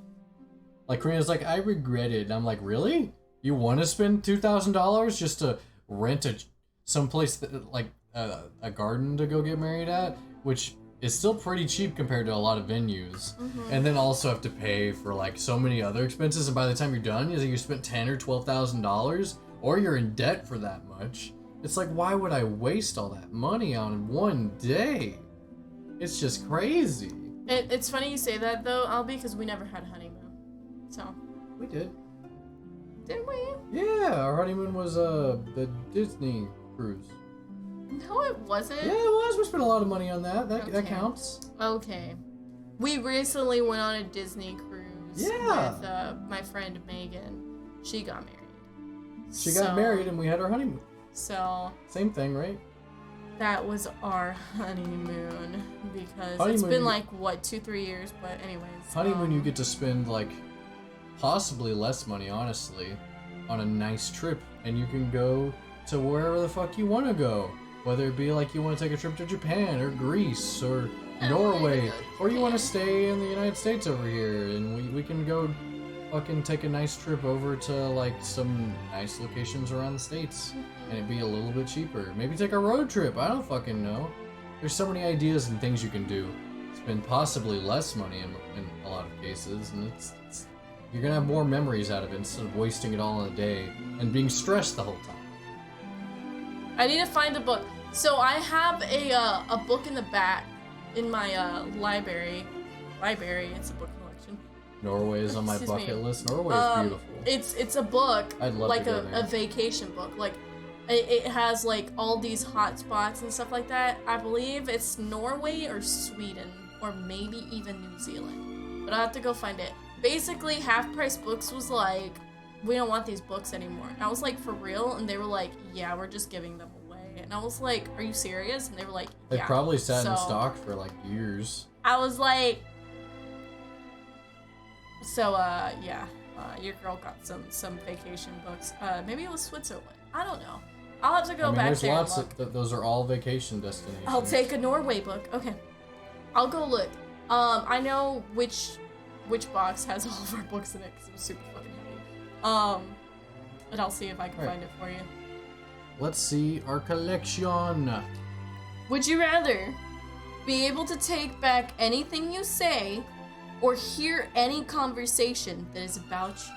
Like, Karina's like, I regret it. And I'm like, really? You want to spend $2,000 just to rent someplace that, like a garden to go get married at, which is still pretty cheap compared to a lot of venues, and then also have to pay for like so many other expenses, and by the time you're done, you spent $10,000 or $12,000, or you're in debt for that much. It's like, why would I waste all that money on one day? It's just crazy. It's funny you say that though, Albie, because we never had a honeymoon. So. We did. Didn't we? Yeah, our honeymoon was the Disney cruise. No, it wasn't. Yeah, it was. We spent a lot of money on that. That Okay. counts. Okay. We recently went on a Disney cruise Yeah. with my friend Megan. She got married. She got married and we had our honeymoon. So Same thing, right? that was our honeymoon because it's Honeymoon, been you- like what 2-3 years, but anyways. Honeymoon, you get to spend like possibly less money, honestly, on a nice trip, and you can go to wherever the fuck you want to go. Whether it be like you want to take a trip to Japan or Greece or I don't wanna Norway, go to or you want to Japan. stay in the United States over here, and we can go fucking take a nice trip over to like some nice locations around the States, and it'd be a little bit cheaper. Maybe take a road trip. I don't fucking know. There's so many ideas and things you can do. Spend possibly less money in a lot of cases, and it's you're gonna have more memories out of it instead of wasting it all in a day and being stressed the whole time. I need to find a book. So I have a book in the back in my library. It's a book collection. Norway is on my Excuse me. bucket list. Norway is beautiful. It's a book, I'd love like to go there. a vacation book. Like it has like all these hot spots and stuff like that. I believe it's Norway or Sweden or maybe even New Zealand. But I have to go find it. Basically, Half Price Books was like, we don't want these books anymore. And I was like, for real? And they were like, yeah, we're just giving them away. And I was like, are you serious? And they were like, They yeah. probably sat in So- stock for like years. I was like, so yeah, your girl got some vacation books. Maybe it was Switzerland. I don't know. I'll have to go I mean, back there's there lots and look. of those are all vacation destinations. I'll take a Norway book. Okay, I'll go look. I know which box has all of our books in it because it was super fucking heavy. And I'll see if I can Right. find it for you. Let's see our collection. Would you rather be able to take back anything you say or hear any conversation that is about you?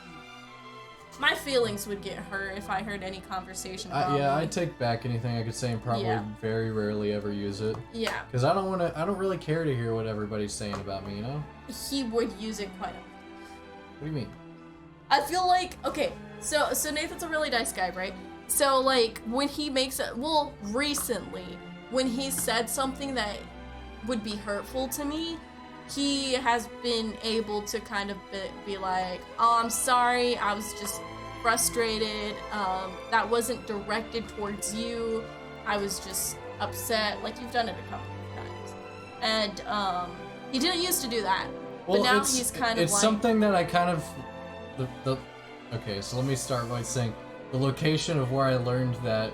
My feelings would get hurt if I heard any conversation about Yeah, me. I'd take back anything I could say and probably Yeah. very rarely ever use it. Yeah, Because I don't really care to hear what everybody's saying about me, you know? he would use it quite often. What do you mean? I feel like, okay, so Nathan's a really nice guy, right? So, like, when he makes it, well, recently, when he said something that would be hurtful to me, he has been able to kind of be like, oh, I'm sorry, I was just frustrated, that wasn't directed towards you, I was just upset, like, you've done it a couple of times. And, he didn't used to do that, but now he's kind of it's like... something that I kind of okay, so let me start by saying the location of where I learned that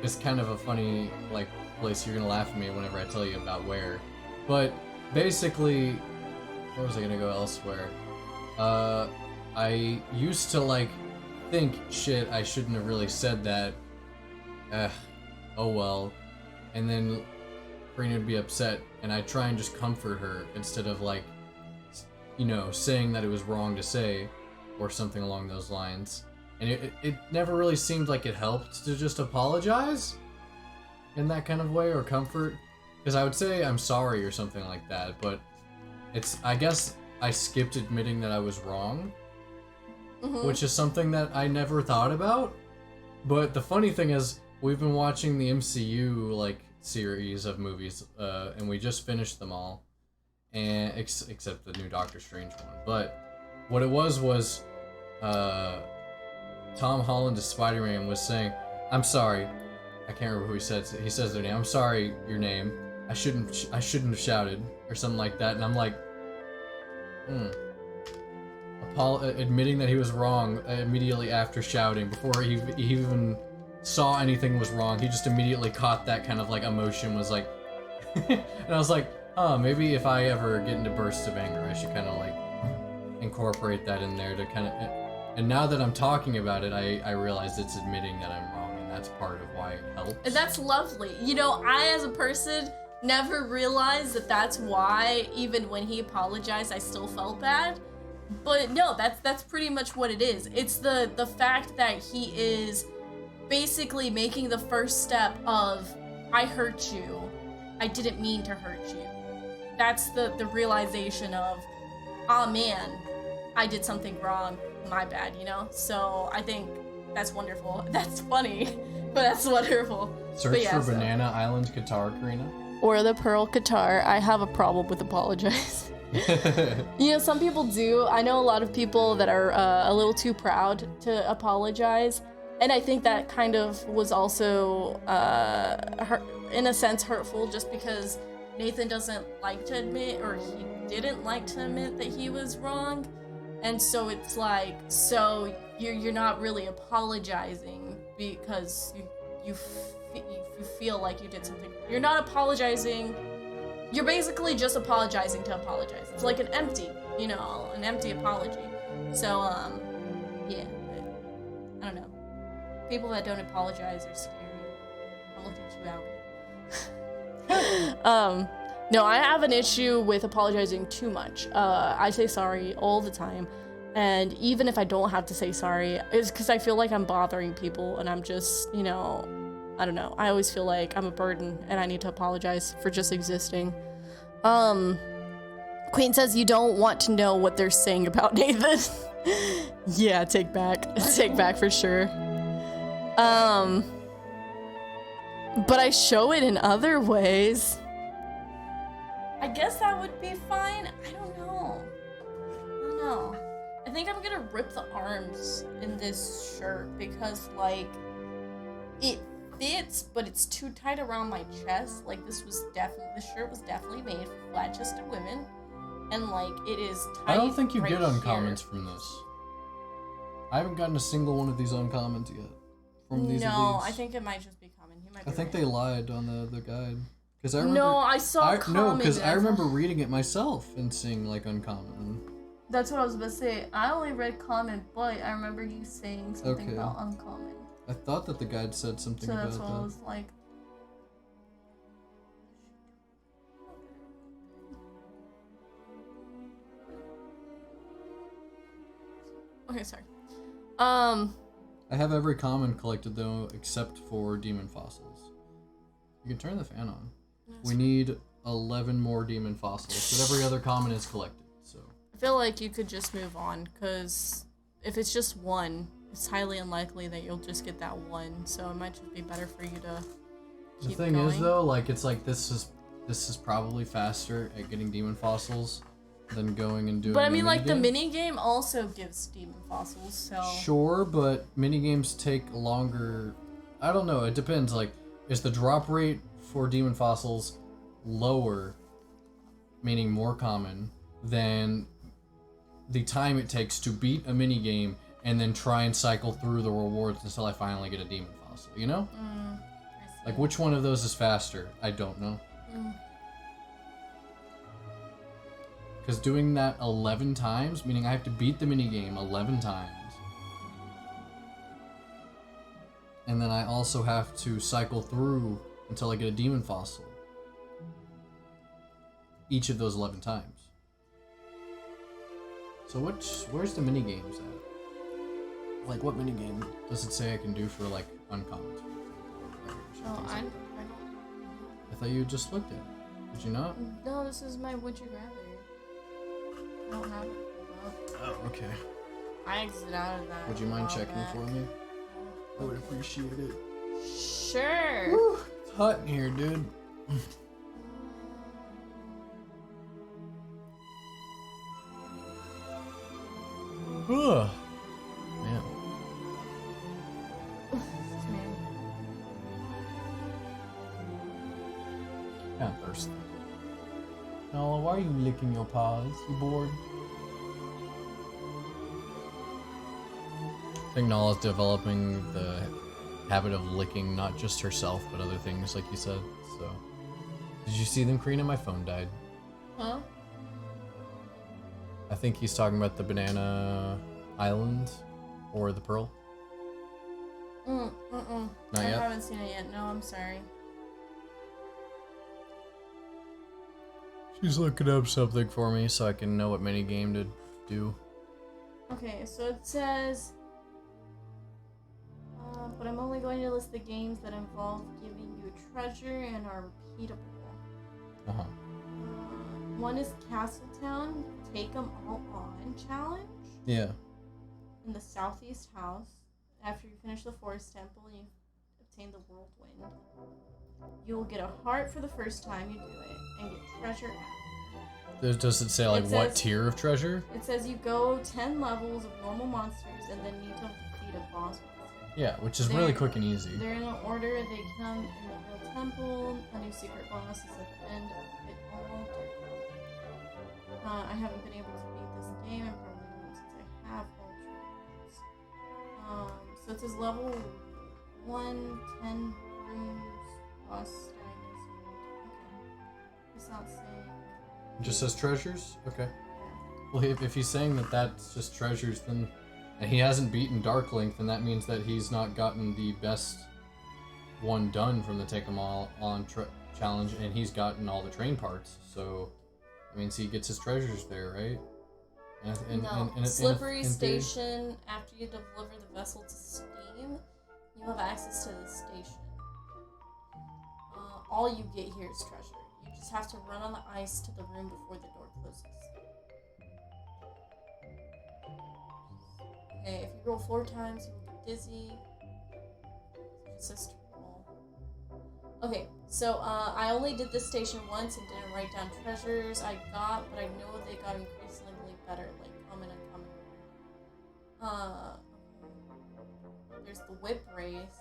is kind of a funny like place. You're gonna laugh at me whenever I tell you about where, but basically, where was I gonna go elsewhere? I used to like think, shit, I shouldn't have really said that. Oh well, and then Karina would be upset, and I'd try and just comfort her instead of like, you know, saying that it was wrong to say, or something along those lines. And it never really seemed like it helped to just apologize in that kind of way, or comfort. Because I would say I'm sorry or something like that, but I guess I skipped admitting that I was wrong, which is something that I never thought about. But the funny thing is, we've been watching the MCU, like, series of movies, and we just finished them all. And except the new Doctor Strange one. But what it was Tom Holland as Spider-Man was saying, "I'm sorry." I can't remember who he says. He says their name. "I'm sorry, your name. I shouldn't have shouted," or something like that. And I'm like, admitting that he was wrong immediately after shouting, before he even saw anything was wrong. He just immediately caught that kind of like emotion. Was like, and I was like, maybe if I ever get into bursts of anger, I should kind of like incorporate that in there to kind of. And now that I'm talking about it, I realize it's admitting that I'm wrong, and that's part of why it helps. And that's lovely. You know, I as a person never realized that that's why, even when he apologized, I still felt bad. But no, that's pretty much what it is. It's the fact that he is basically making the first step of, I hurt you. I didn't mean to hurt you. That's the realization of, ah, man, I did something wrong. My bad, you know? So I think that's wonderful. That's funny, but that's wonderful. Search But yeah, for so- Banana Island guitar, Karina. Or the Pearl Guitar. I have a problem with apologize. You know, some people do. I know a lot of people that are a little too proud to apologize. And I think that kind of was also, in a sense, hurtful, just because Nathan doesn't like to admit, or he didn't like to admit that he was wrong. And so it's like, so you're not really apologizing because you feel like you did something. You're not apologizing. You're basically just apologizing to apologize. It's like an empty apology. So, yeah. I don't know. People that don't apologize are scary. I'm looking at you out. No, I have an issue with apologizing too much. I say sorry all the time. And even if I don't have to say sorry, it's because I feel like I'm bothering people and I'm just, you know, I don't know. I always feel like I'm a burden and I need to apologize for just existing. Queen says you don't want to know what they're saying about Nathan. Yeah, take back. Take back for sure. But I show it in other ways. I guess that would be fine. I don't know. I think I'm gonna rip the arms in this shirt because, like, it fits, but it's too tight around my chest. Like, this shirt was definitely made for flat-chested women, and like, it is tight. I don't think you right get uncommons here. from this. I haven't gotten a single one of these uncommons yet. From these. No, I think it might just be common. He might be I think right. they lied on the guide. Cause I remember, No, I saw common. No, because I remember reading it myself and seeing like uncommon. That's what I was about to say. I only read common, but I remember you saying something Okay. about uncommon. I thought that the guide said something So about that's what I that. was like. Okay, sorry. I have every common collected though, except for demon fossils. You can turn the fan on. We need 11 more demon fossils, but every other common is collected. So I feel like you could just move on, because if it's just one, it's highly unlikely that you'll just get that one. So it might just be better for you to the keep thing going. is though, like it's like this is probably faster at getting demon fossils than going and doing. But I a mean, like, the minigame. mini game also gives demon fossils, so. Sure, but minigames take longer. I don't know. It depends. Like, is the drop rate for demon fossils lower, meaning more common, than the time it takes to beat a minigame and then try and cycle through the rewards until I finally get a demon fossil? You know? I see. Like, which one of those is faster? I don't know. Because doing that 11 times, meaning I have to beat the minigame 11 times. And then I also have to cycle through until I get a demon fossil. Each of those 11 times. So where's the minigames at? Like, what minigame does it say I can do for, like, uncommons? Oh, I don't. I thought you just looked at it. Did you not? No, this is my would you rather. I don't have it. Oh, okay. I exited out of that. Would you a mind while checking back. for me? I would appreciate it. Sure. Whew, it's hot in here, dude. Ugh. Man. Kind of thirsty. Nala, why are you licking your paws? You bored? I think Nala's developing the habit of licking not just herself, but other things, like you said. So, did you see them, Karina? My phone died. Huh? I think he's talking about the Banana Island or the Pearl. Not Not I yet? haven't seen it yet. No, I'm sorry. She's looking up something for me so I can know what minigame to do. Okay, so it says, but I'm only going to list the games that involve giving you treasure and are repeatable. Uh-huh. One is Castletown, Take 'em All On Challenge Yeah. in the Southeast House. After you finish the Forest Temple and you obtain the Whirlwind, you will get a heart for the first time you do it and get treasure after. Does it say, like, It what says- tier of treasure? It says you go 10 levels of normal monsters and then need to defeat a boss monster. Yeah, which is really They're- quick and easy. They're in an order, they come in the real temple, a new secret bonus is at the end of it all. I haven't been able to beat this game, and probably won't since I have all trials. So it says level 1, 10 rooms, boss dinosaur. Okay. It's not saying. It just says treasures? Okay. Yeah. Well, if he's saying that that's just treasures, then... And he hasn't beaten Dark Link, then that means that he's not gotten the best one done from the Take 'em All On challenge, and he's gotten all the train parts, so... That means he gets his treasures there, right? No. in Slippery theory? Station, after you deliver the vessel to Steam, you have access to the station. all you get here is treasure. You just have to run on the ice to the room before the door closes. Okay, if you roll 4 times, you will get dizzy. It says to roll. Okay, so I only did this station once and didn't write down treasures I got, but I know they got increasingly better, like common and common rare. There's the whip race.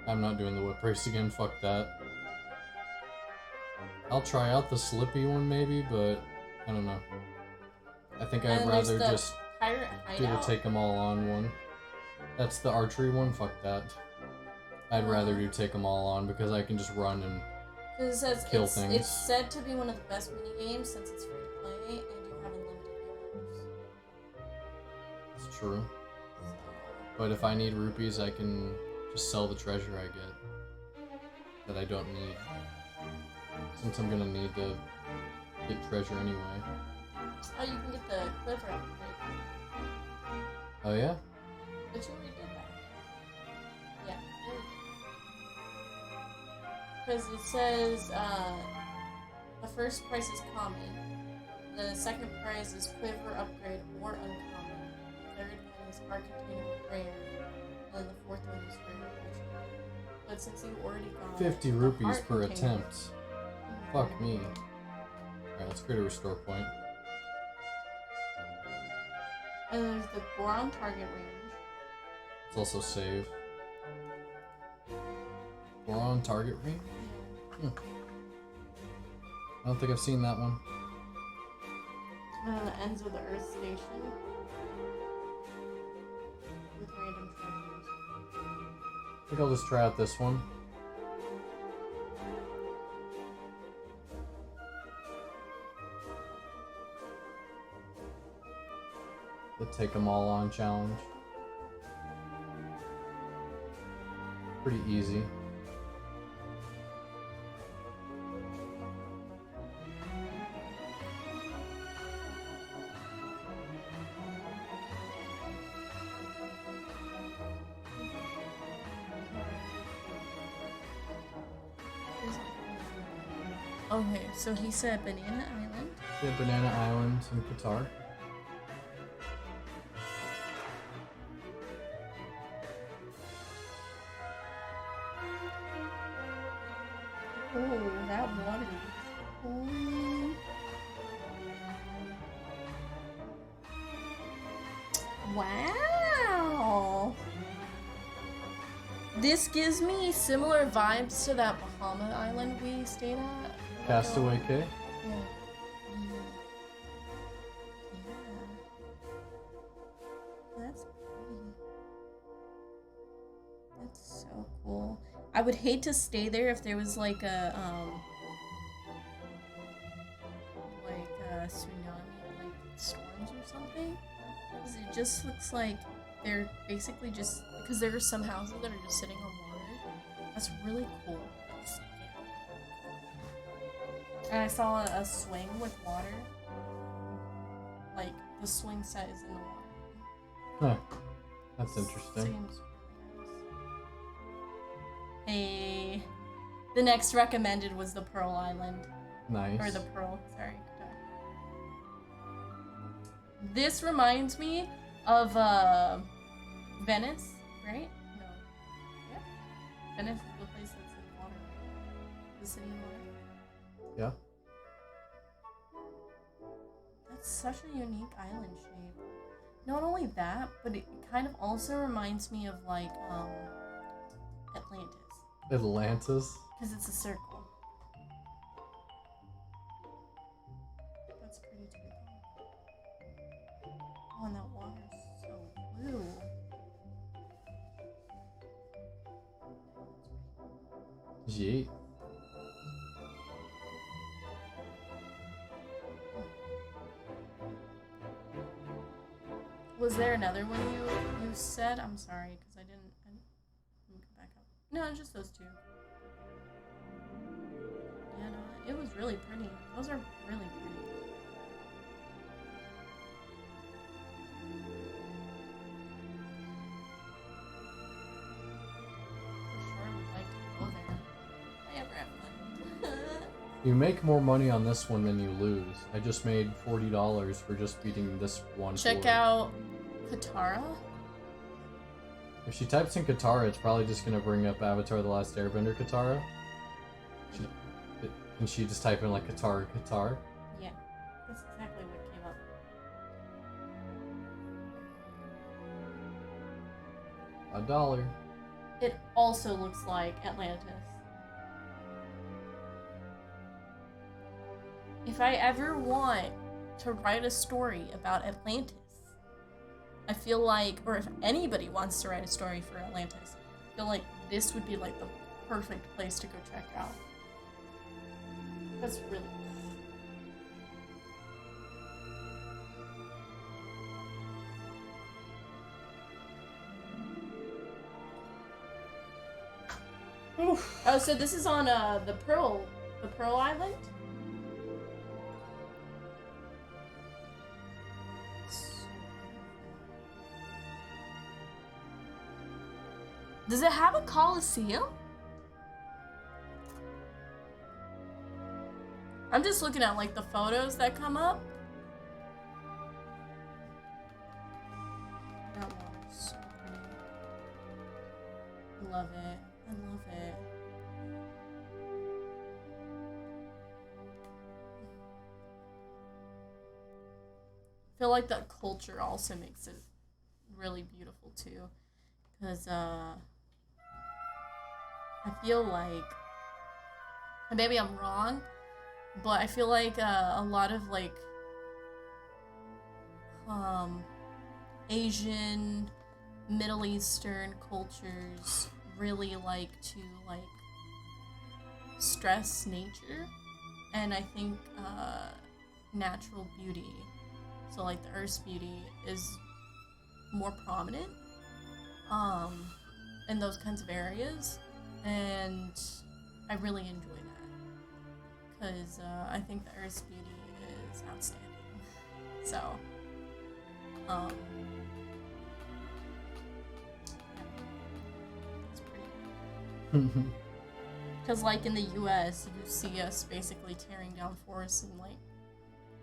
I'm not doing the whip race again, fuck that. I'll try out the slippy one maybe, but I don't know. I think I'd rather just do the take them all on one. That's the archery one, fuck that. I'd rather do take them all on because I can just run and kill things. It's said to be one of the best mini games since it's free to play and you have unlimited use. It's true. But if I need rupees, I can just sell the treasure I get that I don't need. Since I'm gonna need to get treasure anyway. Oh, you can get the quiver upgrade. Oh yeah? But you already did that. Yeah, there we go. Because it says the first prize is common, the second prize is quiver upgrade or uncommon, the third one is heart container rare, and then the fourth one is rare ultra. But since you already got 50 the rupees heart per container- attempt. Fuck me. Alright, let's create a restore point. And there's the Goron target range. Let's also save. Goron target range? I don't think I've seen that one. And then the ends of the Earth Station. With random treasures. I think I'll just try out this one. The take them all on challenge. Pretty easy. Okay, so he said Banana Island. Yeah, Banana Island in Qatar. Oh, that water. Oh. Wow. This gives me similar vibes to that Bahama Island we stayed at. Castaway Cay? Yeah. That's pretty. That's so cool. I would hate to stay there if there was like a tsunami, like storms or something. Because it just looks like they're basically just because there are some houses that are just sitting on water. That's really cool. And I saw a swing with water. Like, the swing set is in the water. Huh. That's interesting. Seems really nice. Hey. The next recommended was the Pearl Island. Nice. Or the Pearl, sorry. This reminds me of, Venice, right? No. Yeah. Venice is the place that's in water. The city in water. Yeah. That's such a unique island shape. Not only that, but it kind of also reminds me of like Atlantis. Atlantis? Because it's a circle. That's pretty too. Oh, and that water's so blue. Yeet. Was there another one you said? I'm sorry, because I didn't let me go back up. No, just those two. Yeah, no, it was really pretty. Those are really pretty. For sure, would like to You make more money on this one than you lose. I just made $40 for just beating this one. Check floor. out Katara. If she types in Katara, it's probably just gonna bring up Avatar: The Last Airbender Katara. Can she just type in like Katara? Yeah, that's exactly what came up. $1. It also looks like Atlantis. If I ever want to write a story about Atlantis, I feel like, or if anybody wants to write a story for Atlantis, I feel like this would be like the perfect place to go check out. That's really cool. Oh, so this is on the Pearl Island? Does it have a Coliseum? I'm just looking at like the photos that come up. That one's so pretty. Love it. I love it. I feel like that culture also makes it really beautiful too. Because I feel like, and maybe I'm wrong, but I feel like a lot of like Asian, Middle Eastern cultures really like to like stress nature, and I think natural beauty, so like the Earth's beauty is more prominent in those kinds of areas, and I really enjoy that because I think the Earth's beauty is outstanding. So, yeah, it's pretty. Because like in the U.S., you see us basically tearing down forests and like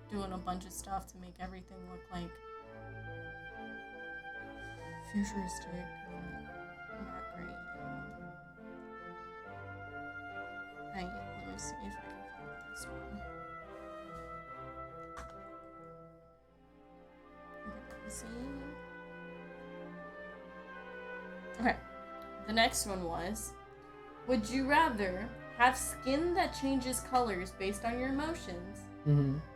doing a bunch of stuff to make everything look like futuristic and not great. Hang it, let me see if I can find this one. Okay, the next one was, would you rather have skin that changes colors based on your emotions,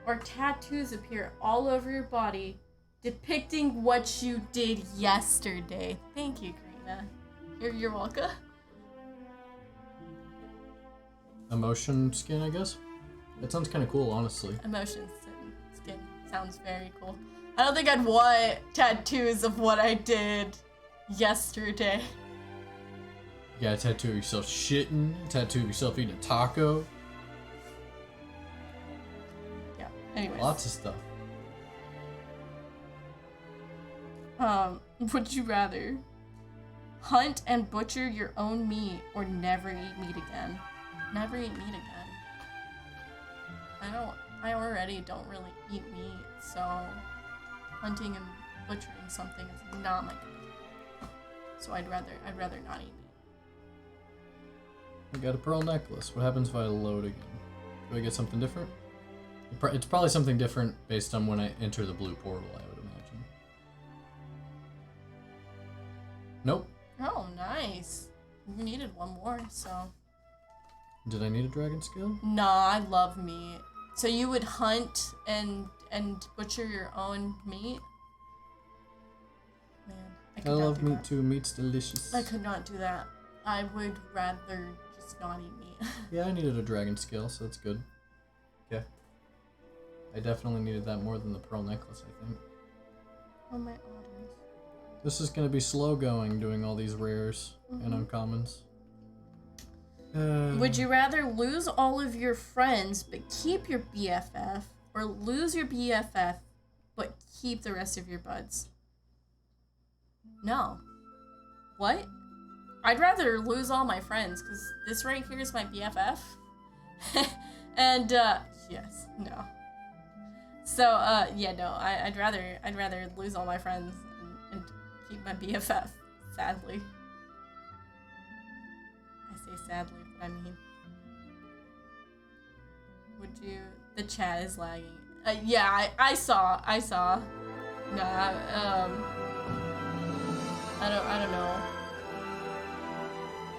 or tattoos appear all over your body depicting what you did yesterday? Thank you, Karina. You're welcome. Emotion skin, I guess? That sounds kind of cool, honestly. Emotions and skin sounds very cool. I don't think I'd want tattoos of what I did yesterday. Yeah, tattoo of yourself shitting, tattoo of yourself eating a taco. Yeah, anyways. Lots of stuff. Would you rather hunt and butcher your own meat or never eat meat again? Never eat meat again. I already don't really eat meat, so hunting and butchering something is not my thing. So I'd rather not eat meat. I got a pearl necklace. What happens if I load again? Do I get something different? It's probably something different based on when I enter the blue portal, I would imagine. Nope. Oh, nice. You needed one more, so. Did I need a dragon skill? Nah, I love meat. So you would hunt and butcher your own meat? Man, I love meat too. Meat's delicious. I could not do that. I would rather just not eat meat. Yeah, I needed a dragon skill, so that's good. Okay. I definitely needed that more than the pearl necklace, I think. Oh, my audience. This is gonna be slow going, doing all these rares and uncommons. Would you rather lose all of your friends but keep your BFF, or lose your BFF but keep the rest of your buds? No. What? I'd rather lose all my friends, because this right here is my BFF. And yes, no. So yeah, no. I'd rather lose all my friends and keep my BFF. Sadly. I say sadly, but I mean. Would you? The chat is lagging. Yeah, I saw. No, I don't know.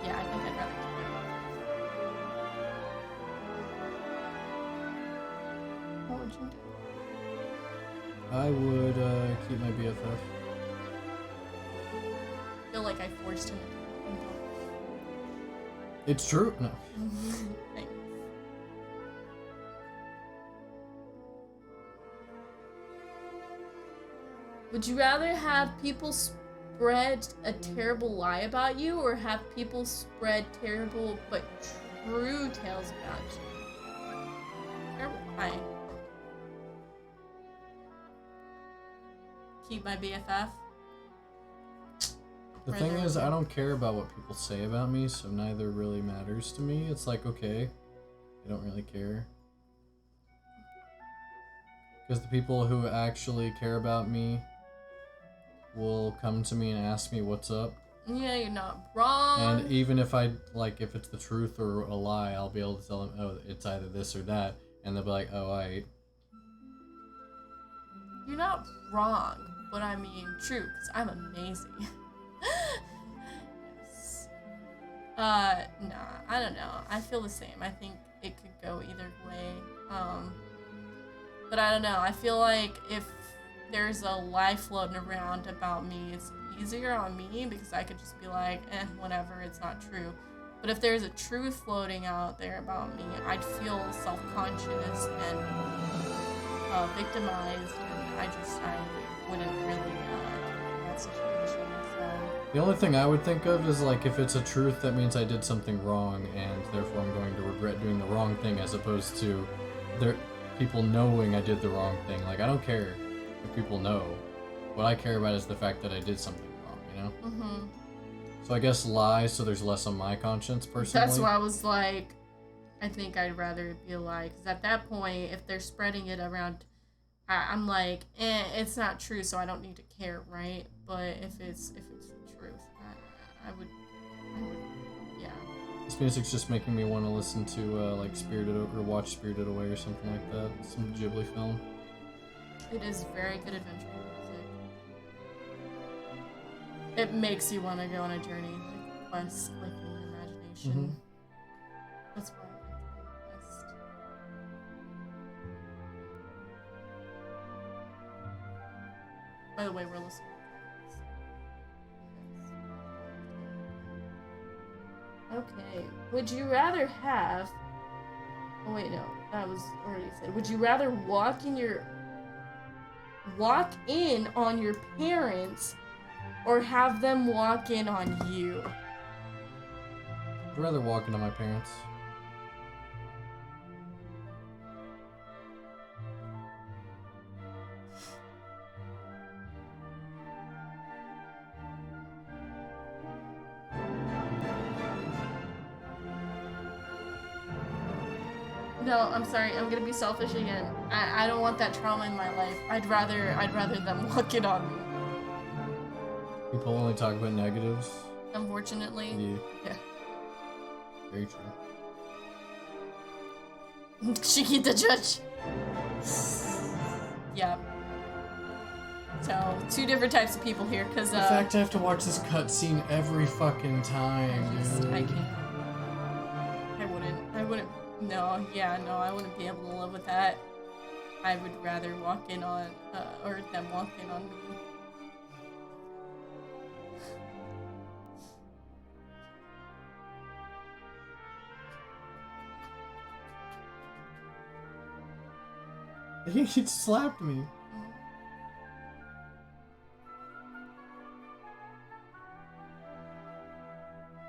Yeah, I think I'd rather keep it. What would you do? I would keep my BFF. I feel like I forced him to. It's true. No. Thanks. Would you rather have people spread a terrible lie about you or have people spread terrible but true tales about you? Terrible lie. Keep my BFF. The thing is, I don't care about what people say about me, so neither really matters to me. It's like, okay, I don't really care. Because the people who actually care about me will come to me and ask me what's up. Yeah, you're not wrong. And even if if it's the truth or a lie, I'll be able to tell them, oh, it's either this or that. And they'll be like, oh, You're not wrong, but I mean true, because I'm amazing. Yes. Nah, I don't know. I feel the same. I think it could go either way. But I don't know. I feel like if there's a lie floating around about me, it's easier on me because I could just be like, whatever, it's not true. But if there's a truth floating out there about me, I'd feel self-conscious and victimized, and I wouldn't really like that situation. So. the only thing I would think of is like if it's a truth, that means I did something wrong, and therefore I'm going to regret doing the wrong thing, as opposed to people knowing I did the wrong thing. Like, I don't care if people know. What I care about is the fact that I did something wrong, you know? Mm-hmm. So I guess lie, so there's less on my conscience, personally. That's why I was like, I think I'd rather it be a lie. Because at that point, if they're spreading it around, I'm like, it's not true, so I don't need to care, right? But if it's the truth, I would, yeah. This music's just making me want to listen to, like, Spirited, or watch Spirited Away or something like that. Some Ghibli film. It is very good adventure music. It makes you want to go on a journey, like quest, like in your imagination. Mm-hmm. That's why I like the quest. By the way, we're listening. Okay. Would you rather have? Oh wait, no, that was already said. Would you rather walk in on your parents, or have them walk in on you? I'd rather walk into my parents. No, I'm sorry. I'm gonna be selfish again. I don't want that trauma in my life. I'd rather them walk in on me. People only talk about negatives. Unfortunately. Yeah. Very true. Shiki the judge. Yeah. So, two different types of people here, because The fact I have to watch this cutscene every fucking time, dude. I can't. I wouldn't. No, yeah, no, I wouldn't be able to live with that. I would rather walk in on, or them walk in on me. He slapped me.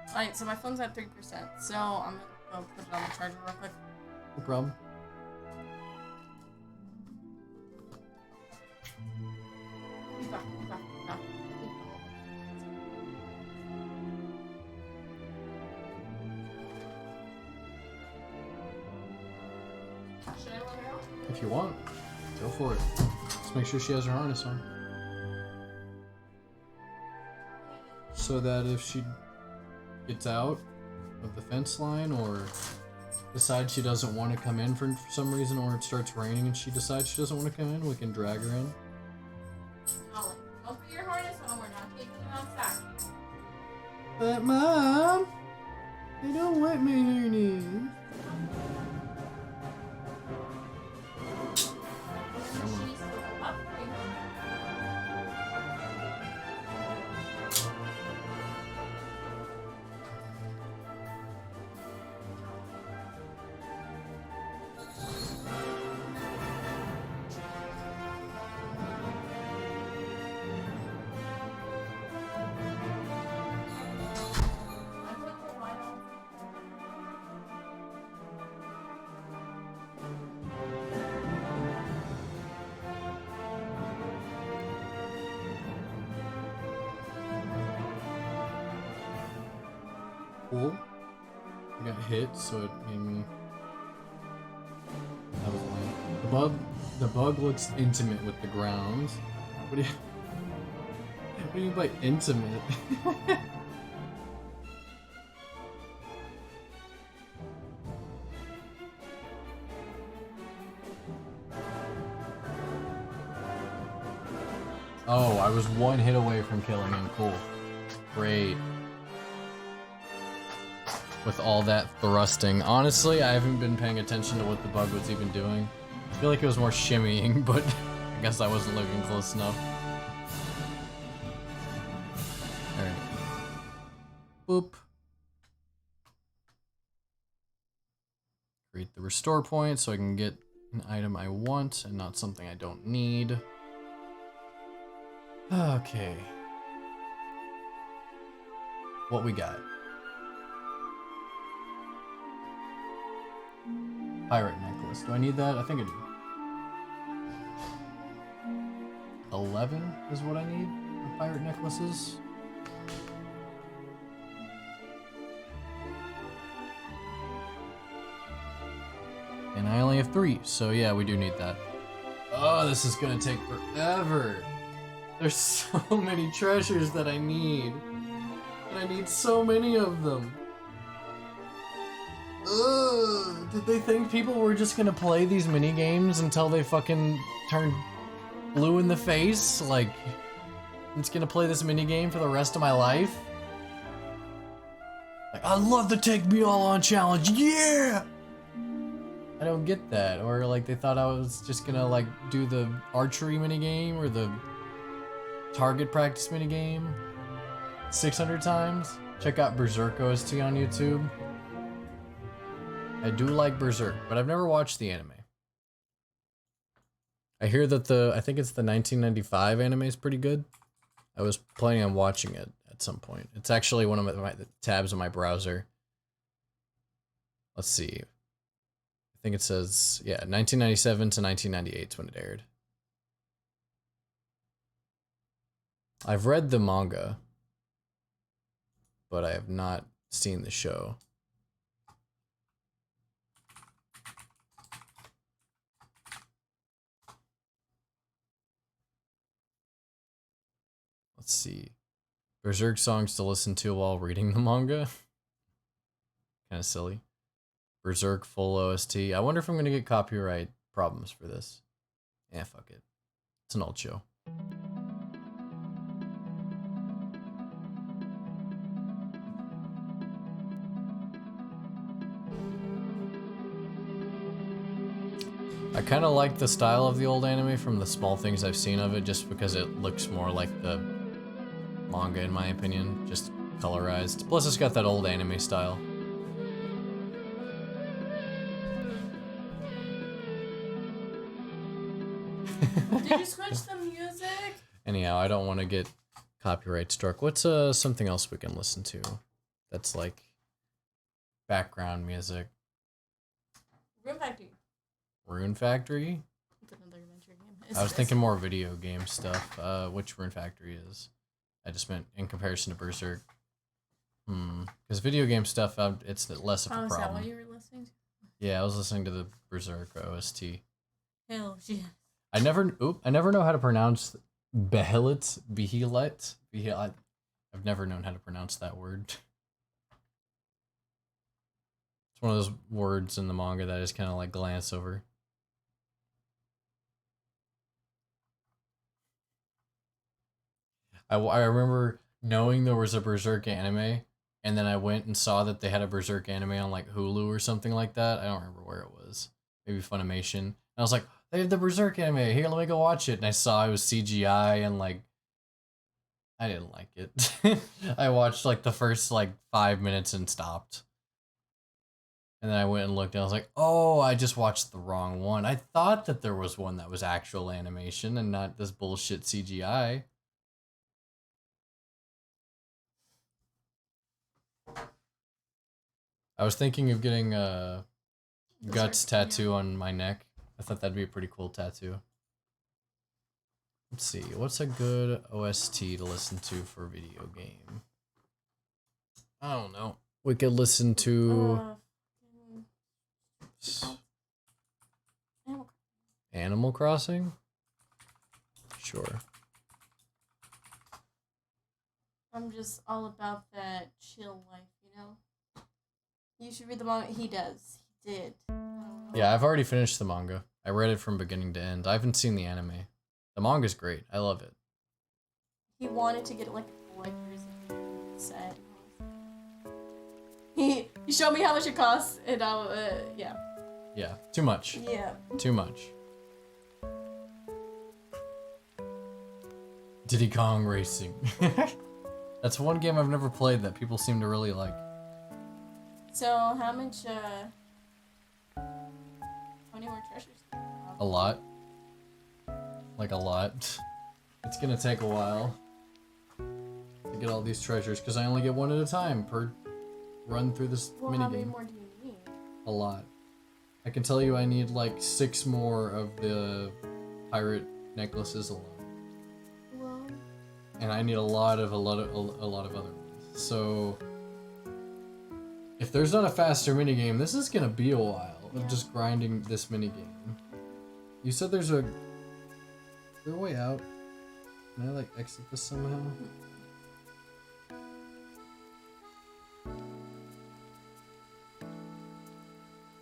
Alright, so my phone's at 3%, so I'm gonna go put it on the charger real quick. No problem. If you want, go for it. Just make sure she has her harness on. So that if she gets out of the fence line or decides she doesn't want to come in for some reason, or it starts raining and she decides she doesn't want to come in, we can drag her in. Ollie, don't put your harness on. We're not taking you outside. But Mom, I don't want my harness. She's up here. Cool. I got hit, so it made me. That was lame. The bug looks intimate with the ground. What do you? What do you mean by intimate? Oh, I was one hit away from killing him. Cool. Great. With all that thrusting. Honestly, I haven't been paying attention to what the bug was even doing. I feel like it was more shimmying, but I guess I wasn't looking close enough. Alright. Boop. Create the restore point so I can get an item I want and not something I don't need. Okay. What we got? Pirate necklace. Do I need that? I think I do. 11 is what I need for pirate necklaces. And I only have 3, so yeah, we do need that. Oh, this is gonna take forever. There's so many treasures that I need. And I need so many of them. Ugh, did they think people were just gonna play these mini games until they fucking turned blue in the face? Like, I'm just gonna play this mini game for the rest of my life? Like, I love the Take Me All On challenge, yeah! I don't get that. Or like they thought I was just gonna like do the archery mini game or the target practice mini game 600 times. Check out Berserk OST on YouTube. I do like Berserk, but I've never watched the anime. I hear that I think it's the 1995 anime is pretty good. I was planning on watching it at some point. It's actually one of my tabs on my browser. Let's see. I think it says, yeah, 1997 to 1998 is when it aired. I've read the manga, but I have not seen the show. Let's see. Berserk songs to listen to while reading the manga. Kind of silly. Berserk full OST. I wonder if I'm going to get copyright problems for this. Yeah, fuck it. It's an old show. I kind of like the style of the old anime from the small things I've seen of it, just because it looks more like the manga in my opinion, just colorized. Plus it's got that old anime style. Did you switch the music? Anyhow, I don't want to get copyright struck. What's something else we can listen to that's like background music? Rune Factory. Rune Factory? It's another adventure game. I was thinking more video game stuff. Which Rune Factory is? I just meant in comparison to Berserk. Because video game stuff, it's less of a Oh, problem. is that what you were listening to? Yeah, I was listening to the Berserk OST. Hell yeah. I never know how to pronounce Behelit. I've never known how to pronounce that word. It's one of those words in the manga that I just kind of like glance over. I remember knowing there was a Berserk anime, and then I went and saw that they had a Berserk anime on like Hulu or something like that. I don't remember where it was. Maybe Funimation. And I was like, they have the Berserk anime. Here, let me go watch it. And I saw it was CGI and like, I didn't like it. I watched like the first like 5 minutes and stopped. And then I went and looked and I was like, oh, I just watched the wrong one. I thought that there was one that was actual animation and not this bullshit CGI. I was thinking of getting a Guts tattoo on my neck. I thought that'd be a pretty cool tattoo. Let's see, what's a good OST to listen to for a video game? I don't know. We could listen to Animal Crossing? Sure. I'm just all about that chill life, you know? You should read the manga. He does. He did. Yeah, I've already finished the manga. I read it from beginning to end. I haven't seen the anime. The manga's great. I love it. He wanted to get like a collector's set. He showed me how much it costs, and yeah. Yeah, too much. Yeah. Too much. Diddy Kong Racing. That's one game I've never played that people seem to really like. So, how much, how many more treasures do you have? A lot. Like a lot. It's gonna take a while to get all these treasures, because I only get one at a time per run through this Well, how many minigame. more do you need? A lot. I can tell you I need like 6 more of the pirate necklaces alone. Well, And I need a lot of other ones. So if there's not a faster minigame, this is gonna be a while of just grinding this minigame. You said there's a way out. Can I like exit this somehow?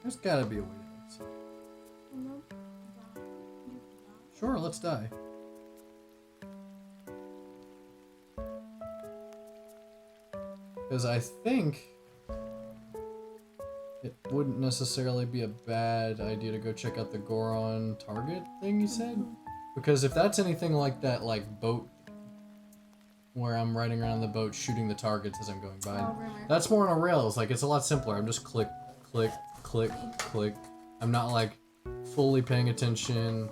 There's gotta be a way to exit. no. Sure, let's die. Because I think it wouldn't necessarily be a bad idea to go check out the Goron target thing you said. Because if that's anything like that, like boat, where I'm riding around the boat shooting the targets as I'm going by, Oh, rumor. that's more on a rails. Like it's a lot simpler. I'm just click, click, click, click. I'm not like fully paying attention,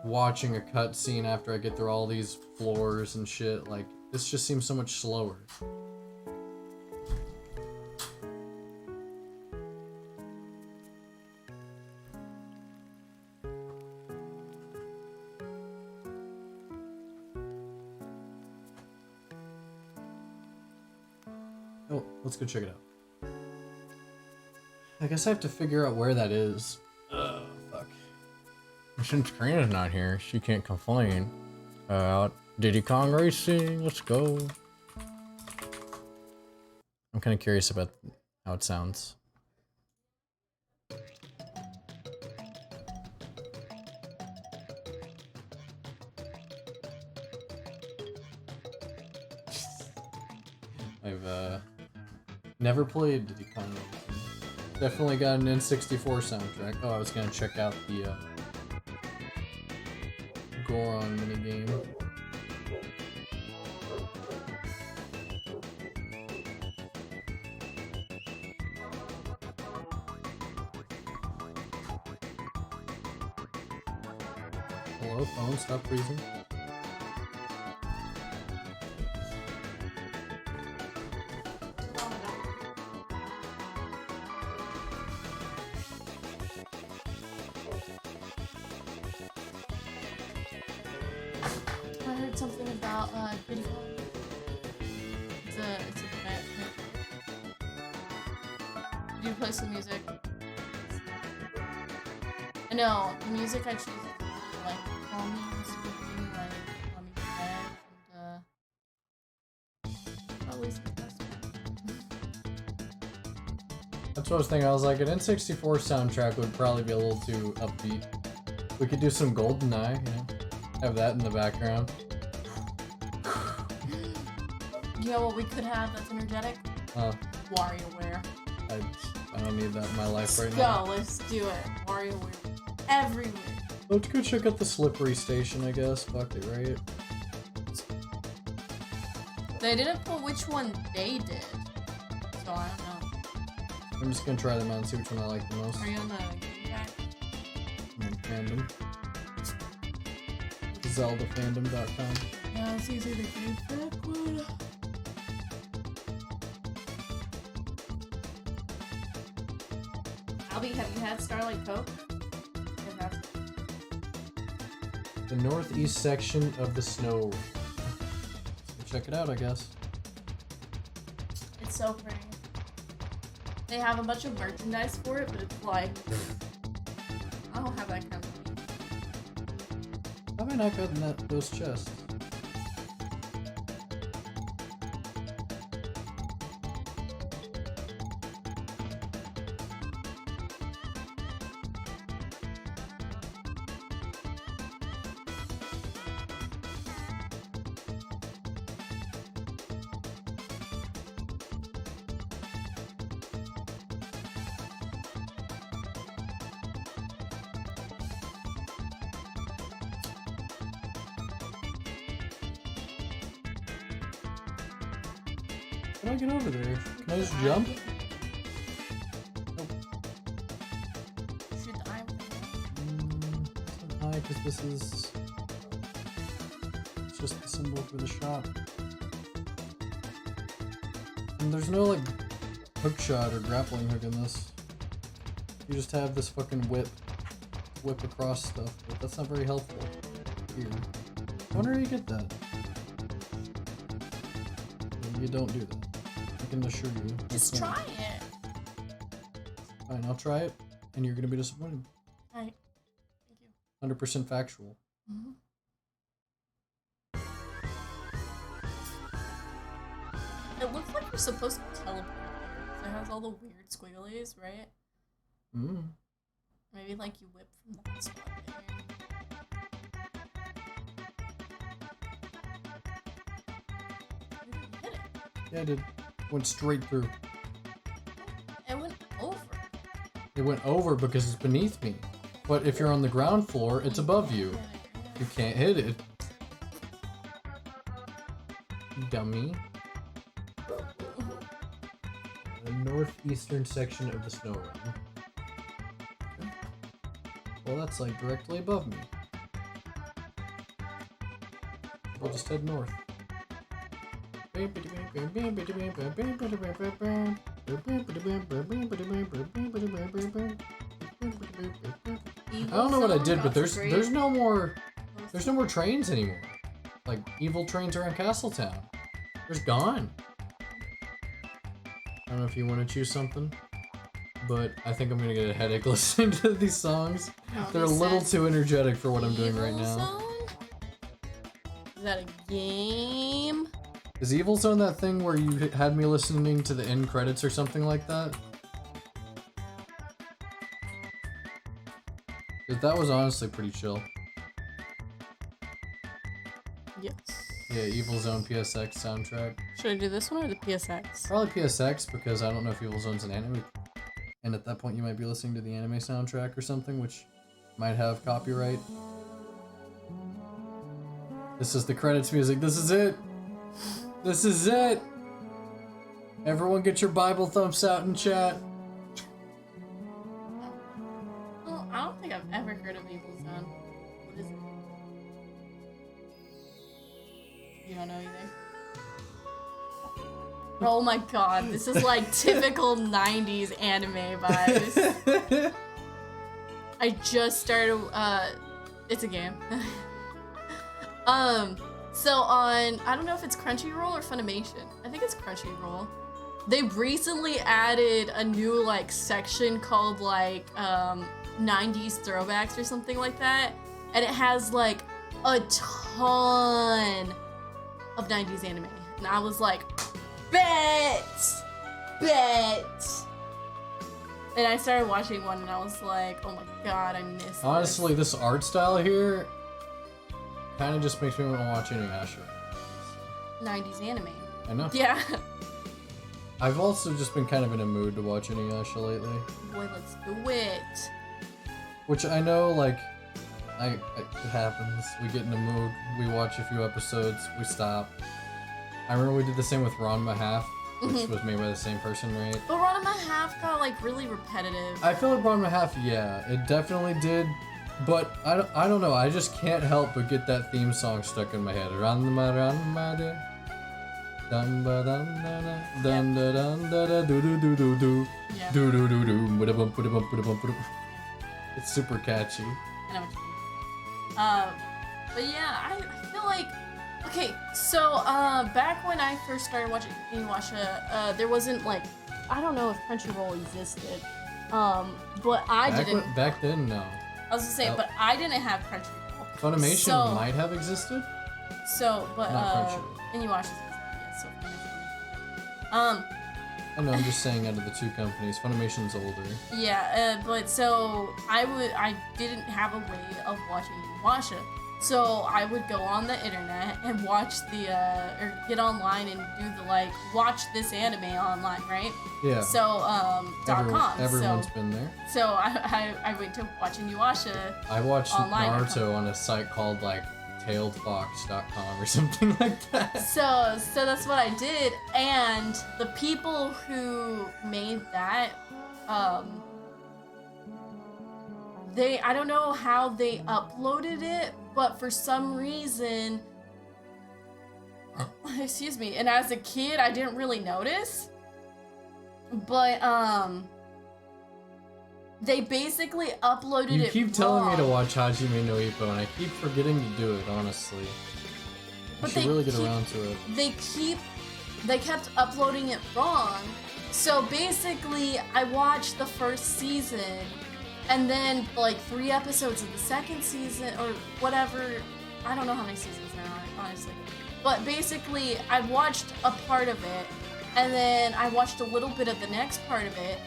watching a cutscene after I get through all these floors and shit. Like this just seems so much slower. Oh, let's go check it out. I guess I have to figure out where that is. Ugh, fuck. Since Karina's not here, she can't complain about Diddy Kong Racing. Let's go. I'm kind of curious about how it sounds. I've never played Diddy Kong Racing. Definitely got an N64 soundtrack. Oh, I was gonna check out the Goron minigame. Hello, phone, stop freezing. I heard something about Diddy Kong. It's a bad thing. Do you play some music? I know, the music I choose is like calming and soothing, like calming your head, and probably the best one. That's what I was thinking. I was like, an N64 soundtrack would probably be a little too upbeat. We could do some GoldenEye, you know? Have that in the background. You know what we could have that's energetic? WarioWare. I don't need that in my life right Let's now. go, let's do it. WarioWare everywhere. Let's go check out the slippery station, I guess. Fuck it, right? They didn't put which one they did, so I don't know. I'm just gonna try them out and see which one I like the most. Are you on the game pack? Fandom. ZeldaFandom.com. Yeah, it's easy to get that one. Albie, have you had Starlight Coke? It has. The northeast section of the snow. Check it out, I guess. It's so pretty. They have a bunch of merchandise for it, but it's like I don't have that kind of money. How have I not gotten those chests? How do I get over there? Can I just jump? Shoot the eye with the High, because this is... It's just the symbol for the shop. And there's no, like, hook shot or grappling hook in this. You just have this fucking whip across stuff, but that's not very helpful here. I wonder how you get that. You don't do that. I can assure you. Just try it. Fine, I'll try it, and you're gonna be disappointed. Alright. Thank you. 100% factual. Mm-hmm. It looks like you're supposed to teleport there, 'cause it has all the weird squigglies, right? Mm. Maybe like you whip from that spot there. You hit it. Yeah, I did. Went straight through. It went over. It went over because it's beneath me. But if you're on the ground floor, it's above you. You can't hit it. Dummy. The northeastern section of the snow realm. Okay. Well, that's like directly above me. We'll just head north. I don't know what I did, but there's no more trains anymore. Like evil trains around Castletown. There's gone. I don't know if you want to choose something, but I think I'm gonna get a headache listening to these songs. They're a little too energetic for what I'm doing right now. Zone? Is that a game? Is Evil Zone that thing where you had me listening to the end credits or something like that? 'Cause that was honestly pretty chill. Yes. Yeah, Evil Zone PSX soundtrack. Should I do this one or the PSX? Probably PSX because I don't know if Evil Zone's an anime. And at that point you might be listening to the anime soundtrack or something, which might have copyright. This is the credits music. This is it! This is it! Everyone get your Bible thumps out in chat. Well, I don't think I've ever heard of Evil Zone. What is it? You don't know either? Oh my god, this is like typical 90s anime vibes. I just started, it's a game. So on, I don't know if it's Crunchyroll or Funimation. I think it's Crunchyroll. They recently added a new like section called like 90s throwbacks or something like that, and it has like a ton of 90s anime, and I was like, bet. And I started watching one, and I was like, oh my god, I missed Honestly, this art style here kind of just makes me want to watch Inuyasha. 90s anime. I know. Yeah. I've also just been kind of in a mood to watch Inuyasha lately. Boy, let's do it. Which I know, like, it happens. We get in a mood, we watch a few episodes, we stop. I remember we did the same with Ranma Half, which was made by the same person, right? But Ranma Half got like really repetitive. I feel like Ranma Half, yeah, it definitely did. But I don't know, I just can't help but get that theme song stuck in my head. Ranma Ranma de. Dun ba dun da da dun da dun da da do do do do do Yeah. do do do do ba bum ba bum ba bum ba. It's super catchy. I know what you mean. But yeah, I feel like, okay, so back when I first started watching Inuyasha, there wasn't like, I don't know if Crunchyroll existed, but Back then, no. I was gonna say, Oh. but I didn't have Crunchyroll. Funimation So- might have existed. So, but Not Crunchyroll. Inuyasha's yeah, so Funimation. I know, I'm just saying out of the two companies, Funimation's older. Yeah, but so I didn't have a way of watching Inuyasha. So I would go on the internet and watch or get online and do the like, watch this anime online, right? Yeah. So, .com. Everyone's been there. So I went to watch Inuyasha. I watched Online. Naruto on a site called like tailedfox.com or something like that. So that's what I did, and the people who made that, I don't know how they uploaded it, but for some reason, excuse me, and as a kid, I didn't really notice, but, they basically uploaded it You keep telling me to wrong. watch Hajime no Ippo, and I keep forgetting to do it, honestly. I But should they really get keep- around to it. They kept uploading it wrong. So basically, I watched the first season, and then like 3 episodes of the second season, or whatever. I don't know how many seasons there are, honestly. But basically, I watched a part of it, and then I watched a little bit of the next part of it,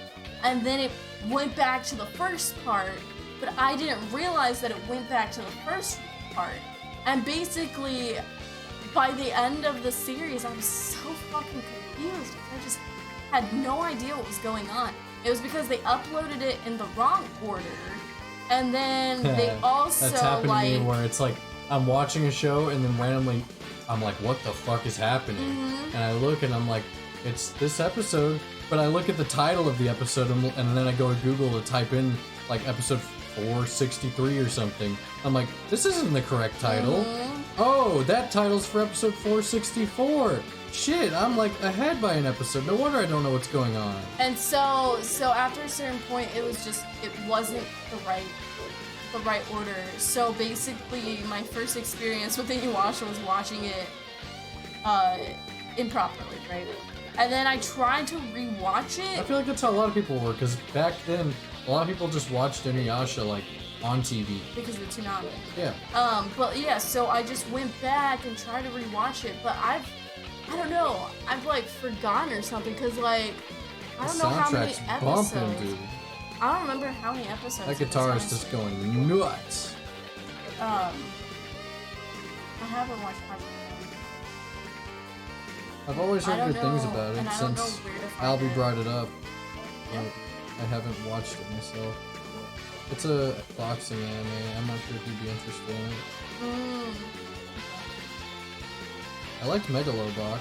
and then it went back to the first part, but I didn't realize that it went back to the first part. And basically, by the end of the series, I was so fucking confused. I just had no idea what was going on. It was because they uploaded it in the wrong order, and then they also That's happened like to me where it's like I'm watching a show and then randomly I'm like, what the fuck is happening? Mm-hmm. And I look and I'm like, it's this episode. But I look at the title of the episode and then I go to Google to type in like episode 463 or something. I'm like, this isn't the correct title. Mhm. Oh, that title's for episode 464. Shit, I'm like ahead by an episode. No wonder I don't know what's going on. And so after a certain point, it wasn't the right order. So basically, my first experience with Inuyasha was watching it improperly, right? And then I tried to rewatch I it. feel like that's how a lot of people were, because back then, a lot of people just watched Inuyasha like on TV. Because of the Toonami. Yeah. But yeah, so I just went back and tried to rewatch it, but I don't know, I've like forgotten or something, because like, I The don't know how many soundtrack's episodes. bumping, dude. I don't remember how many episodes. That it was, guitar is just honestly. going nuts. I haven't watched Hajime. I've always I heard don't good things know, about it and I don't know since where to find Albie it. brought it up. Yeah. But I haven't watched it myself. It's a boxing anime. I'm not sure if you'd be interested in it. I liked Megalobox.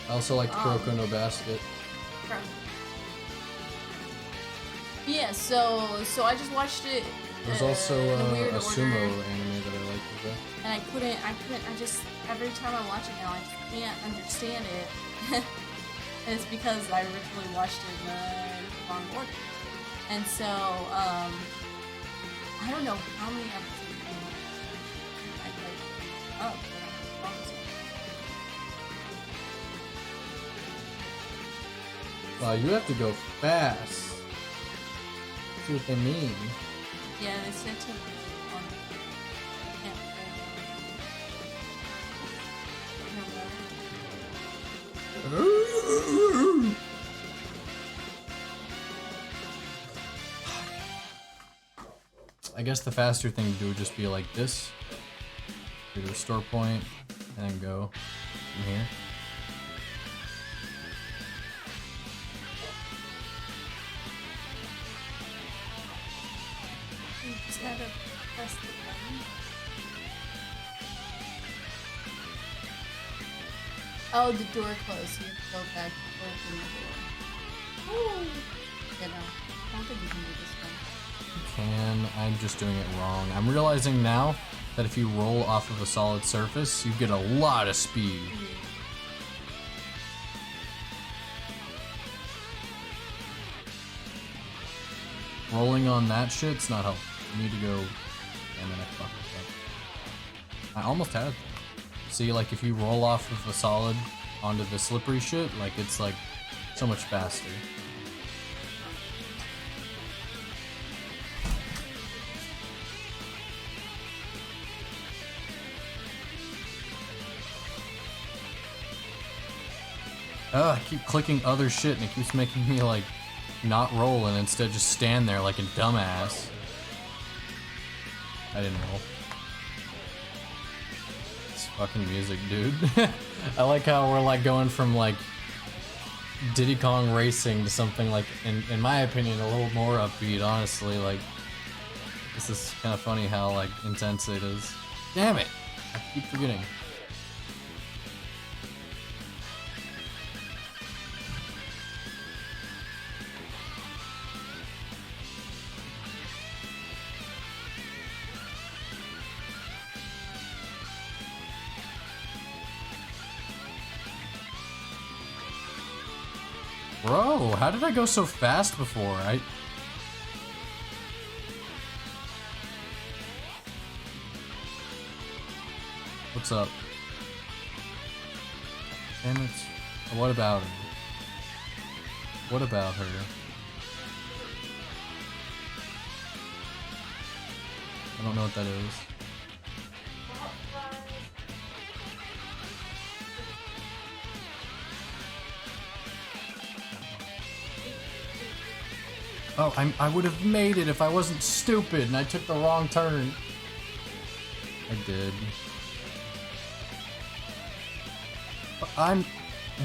I also liked Kuroko no Basket. Yeah, so I just watched it. There's also in a a weird sumo order, anime that I liked as well. and I couldn't. I just every time I watch it now, I just can't understand it. And it's because I originally watched it in the wrong order, and so I don't know how many episodes I played up. But I was wrong. Wow, you have to go fast. See what they mean. Yeah, they said to on can't I guess the faster thing to do would just be like this. Do the restore point, and then go from here. You just gotta press the button. Oh, the door closed. You have to go back to open the door. Ooh. You know, I don't think you can do this one. I'm just doing it wrong. I'm realizing now that if you roll off of a solid surface, you get a lot of speed. Rolling on that shit's not helpful. You need to go. Damn it, I fucked it up. I almost had it. See, like if you roll off of a solid onto the slippery shit, like it's like so much faster. I keep clicking other shit and it keeps making me like not roll and instead just stand there like a dumbass. I didn't roll. It's fucking music, dude. I like how we're like going from like Diddy Kong Racing to something like, in my opinion, a little more upbeat, honestly. Like, this is kind of funny how like intense it is. Damn it! I keep forgetting. Bro, how did I go so fast before? What's up? Damn it. What about her? What about her? I don't know what that is. Oh, I would have made it if I wasn't stupid and I took the wrong turn. I did.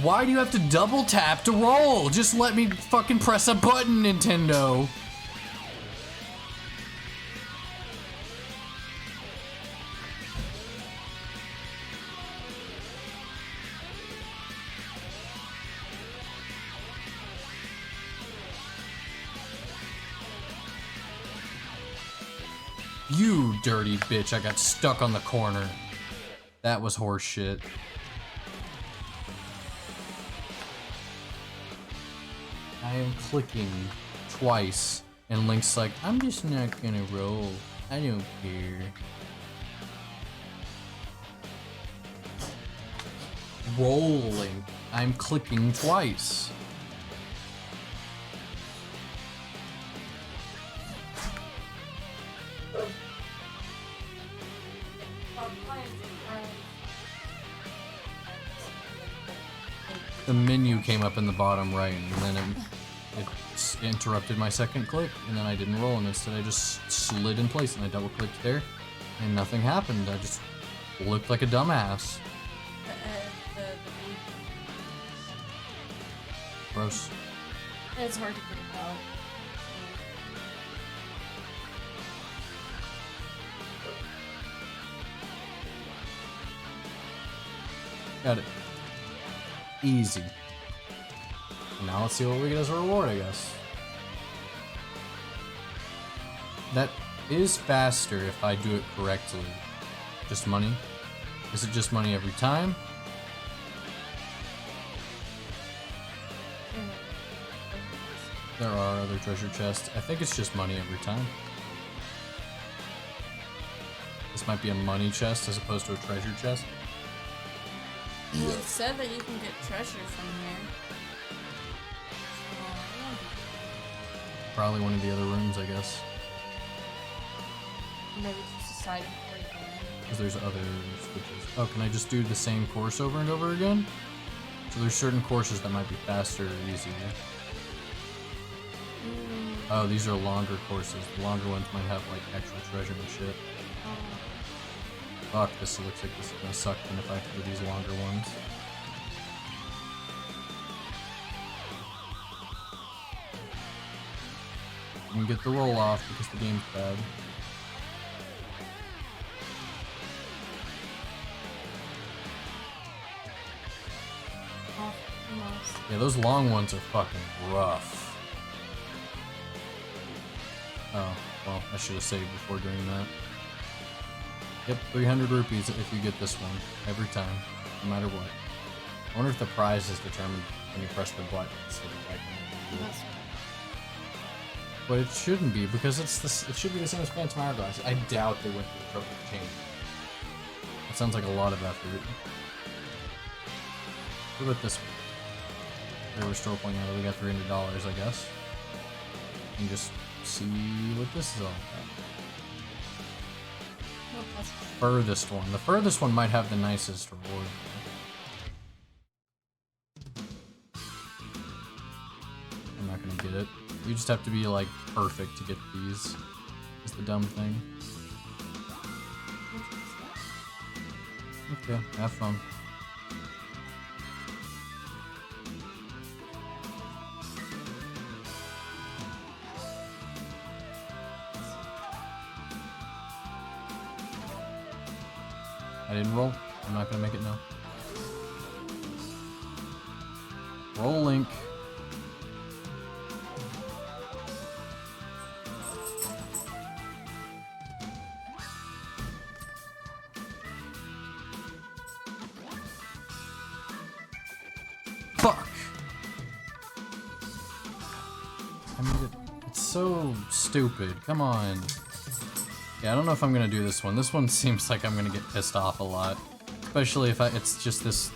Why do you have to double tap to roll? Just let me fucking press a button, Nintendo. You dirty bitch, I got stuck on the corner. That was horse shit. I am clicking twice, and Link's like, I'm just not gonna roll. I don't care. Rolling. I'm clicking twice. The menu came up in the bottom right, and then it interrupted my second click, and then I didn't roll, and instead I just slid in place, and I double clicked there, and nothing happened. I just looked like a dumbass. Gross. It's hard to get it out. Got it. Easy. Now let's see what we get as a reward, I guess. That is faster if I do it correctly. Just money? Is it just money every time? There are other treasure chests. I think it's just money every time. This might be a money chest as opposed to a treasure chest. Well, it said that you can get treasure from here. probably one of the other rooms, I guess. Maybe just decided before you go in. Because there's other switches. Oh, can I just do the same course over and over again? So there's certain courses that might be faster or easier. Oh, these are longer courses. The longer ones might have like actual treasure and shit. Fuck, this looks like this is gonna suck then if I have to do these longer ones. You can get the roll off because the game's bad. Oh, almost. Yeah, those long ones are fucking rough. Oh, well, I should have saved before doing that. Yep, 300 rupees if you get this one. Every time. No matter what. I wonder if the prize is determined when you press the button instead of like... That's But it shouldn't be, because it should be the same as Phantom Hourglass. I doubt they went through the trouble to change it. It sounds like a lot of effort. What about this one? They restore point out, we got $300, I guess. And just see what this is all about. Furthest one. The furthest one might have the nicest reward. I'm not gonna get it. You just have to be like perfect to get these. Is the dumb thing. Okay, have fun. I didn't roll. I'm not gonna make it now. Roll Link. Fuck! I mean, it's so stupid. Come on. Yeah, I don't know if I'm gonna do this one. This one seems like I'm gonna get pissed off a lot. Especially if it's just this...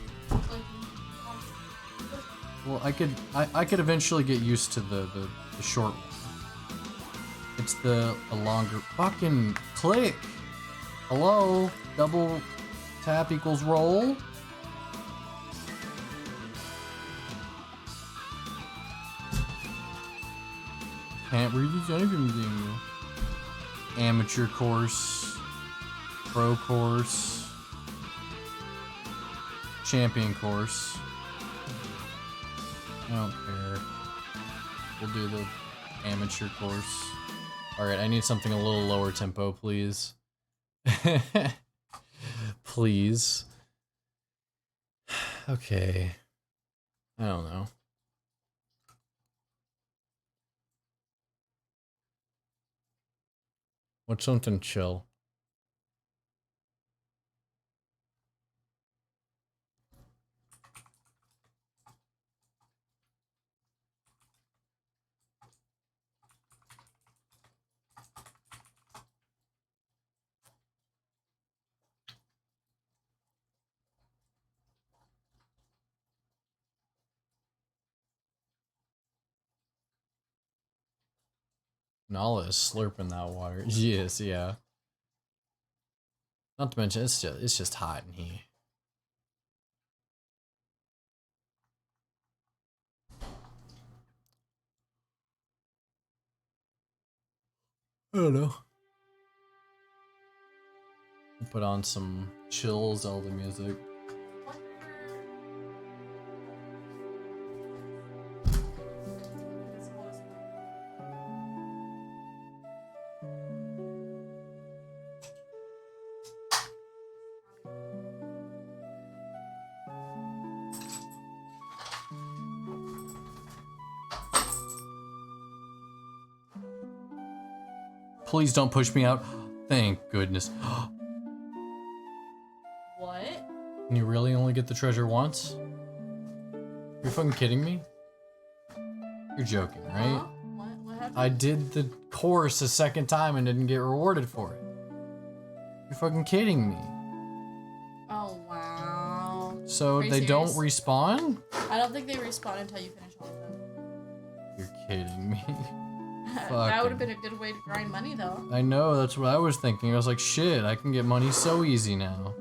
Well, I could eventually get used to the short one. It's the longer... Fucking click! Hello? Double tap equals roll? Can't read these anything. Amateur course, pro course, champion course. I don't care. We'll do the amateur course. Alright, I need something a little lower tempo, please. Please. Okay. I don't know. What's something chill? Nala is slurping that water. Yes, yeah. Not to mention, it's just hot in here. I don't know. Put on some chill Zelda music. Please don't push me out. Thank goodness. What? Can you really only get the treasure once? You're fucking kidding me? You're joking, right? Huh? What happened? I did the course a second time and didn't get rewarded for it. You're fucking kidding me. Oh, wow. So Are you they don't serious? respawn? I don't think they respawn until you finish all of them. You're kidding me. That would have been a good way to grind money, though. I know, that's what I was thinking. I was like, shit, I can get money so easy now.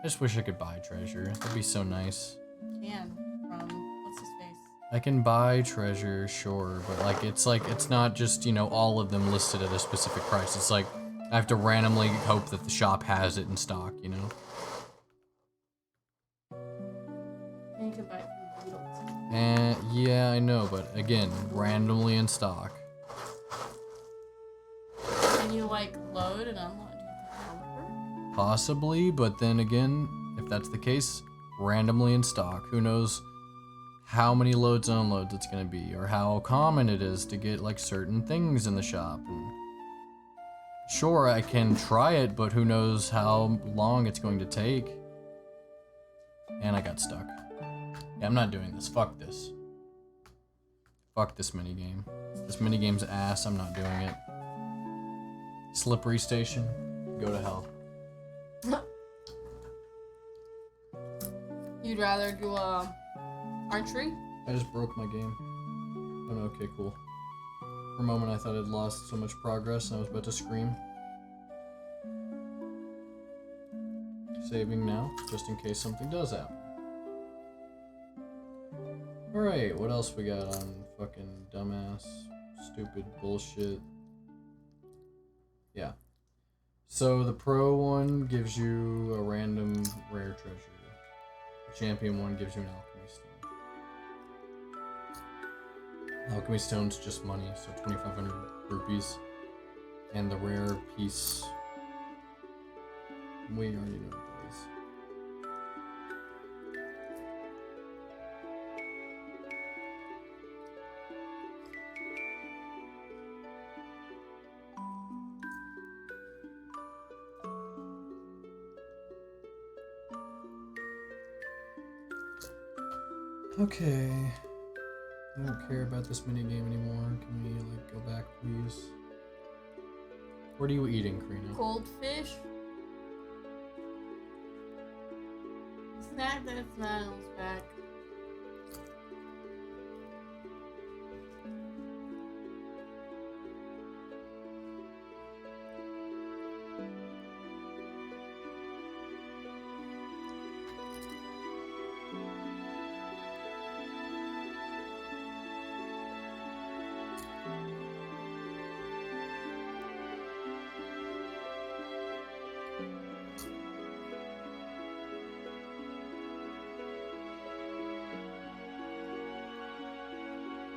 I just wish I could buy treasure. That'd be so nice. Can from what's his face? I can buy treasure, sure, but like it's not just, you know, all of them listed at a specific price. It's like I have to randomly hope that the shop has it in stock, you know? And you can buy it from Beatles. And yeah, I know, but again, randomly in stock. Can you like load and unload? Do you have to helper? Possibly, but then again, if that's the case, randomly in stock. Who knows how many loads and unloads it's gonna be, or how common it is to get like certain things in the shop. And sure, I can try it, but who knows how long it's going to take. And I got stuck. Yeah, I'm not doing this. Fuck this. Fuck this minigame. This minigame's ass. I'm not doing it. Slippery station. Go to hell. You'd rather do archery? I just broke my game. Oh no, okay, cool. For a moment I thought I'd lost so much progress and I was about to scream. Saving now, just in case something does happen. Alright, what else we got on fucking dumbass, stupid bullshit? Yeah. So the pro one gives you a random rare treasure. The champion one gives you an alchemy stone. Alchemy stone's just money, so 2,500 rupees. And the rare piece, we already know what that is. Okay. I don't care about this minigame anymore. Can we, like, go back, please? What are you eating, Karina? Goldfish? Snack that's not on its back.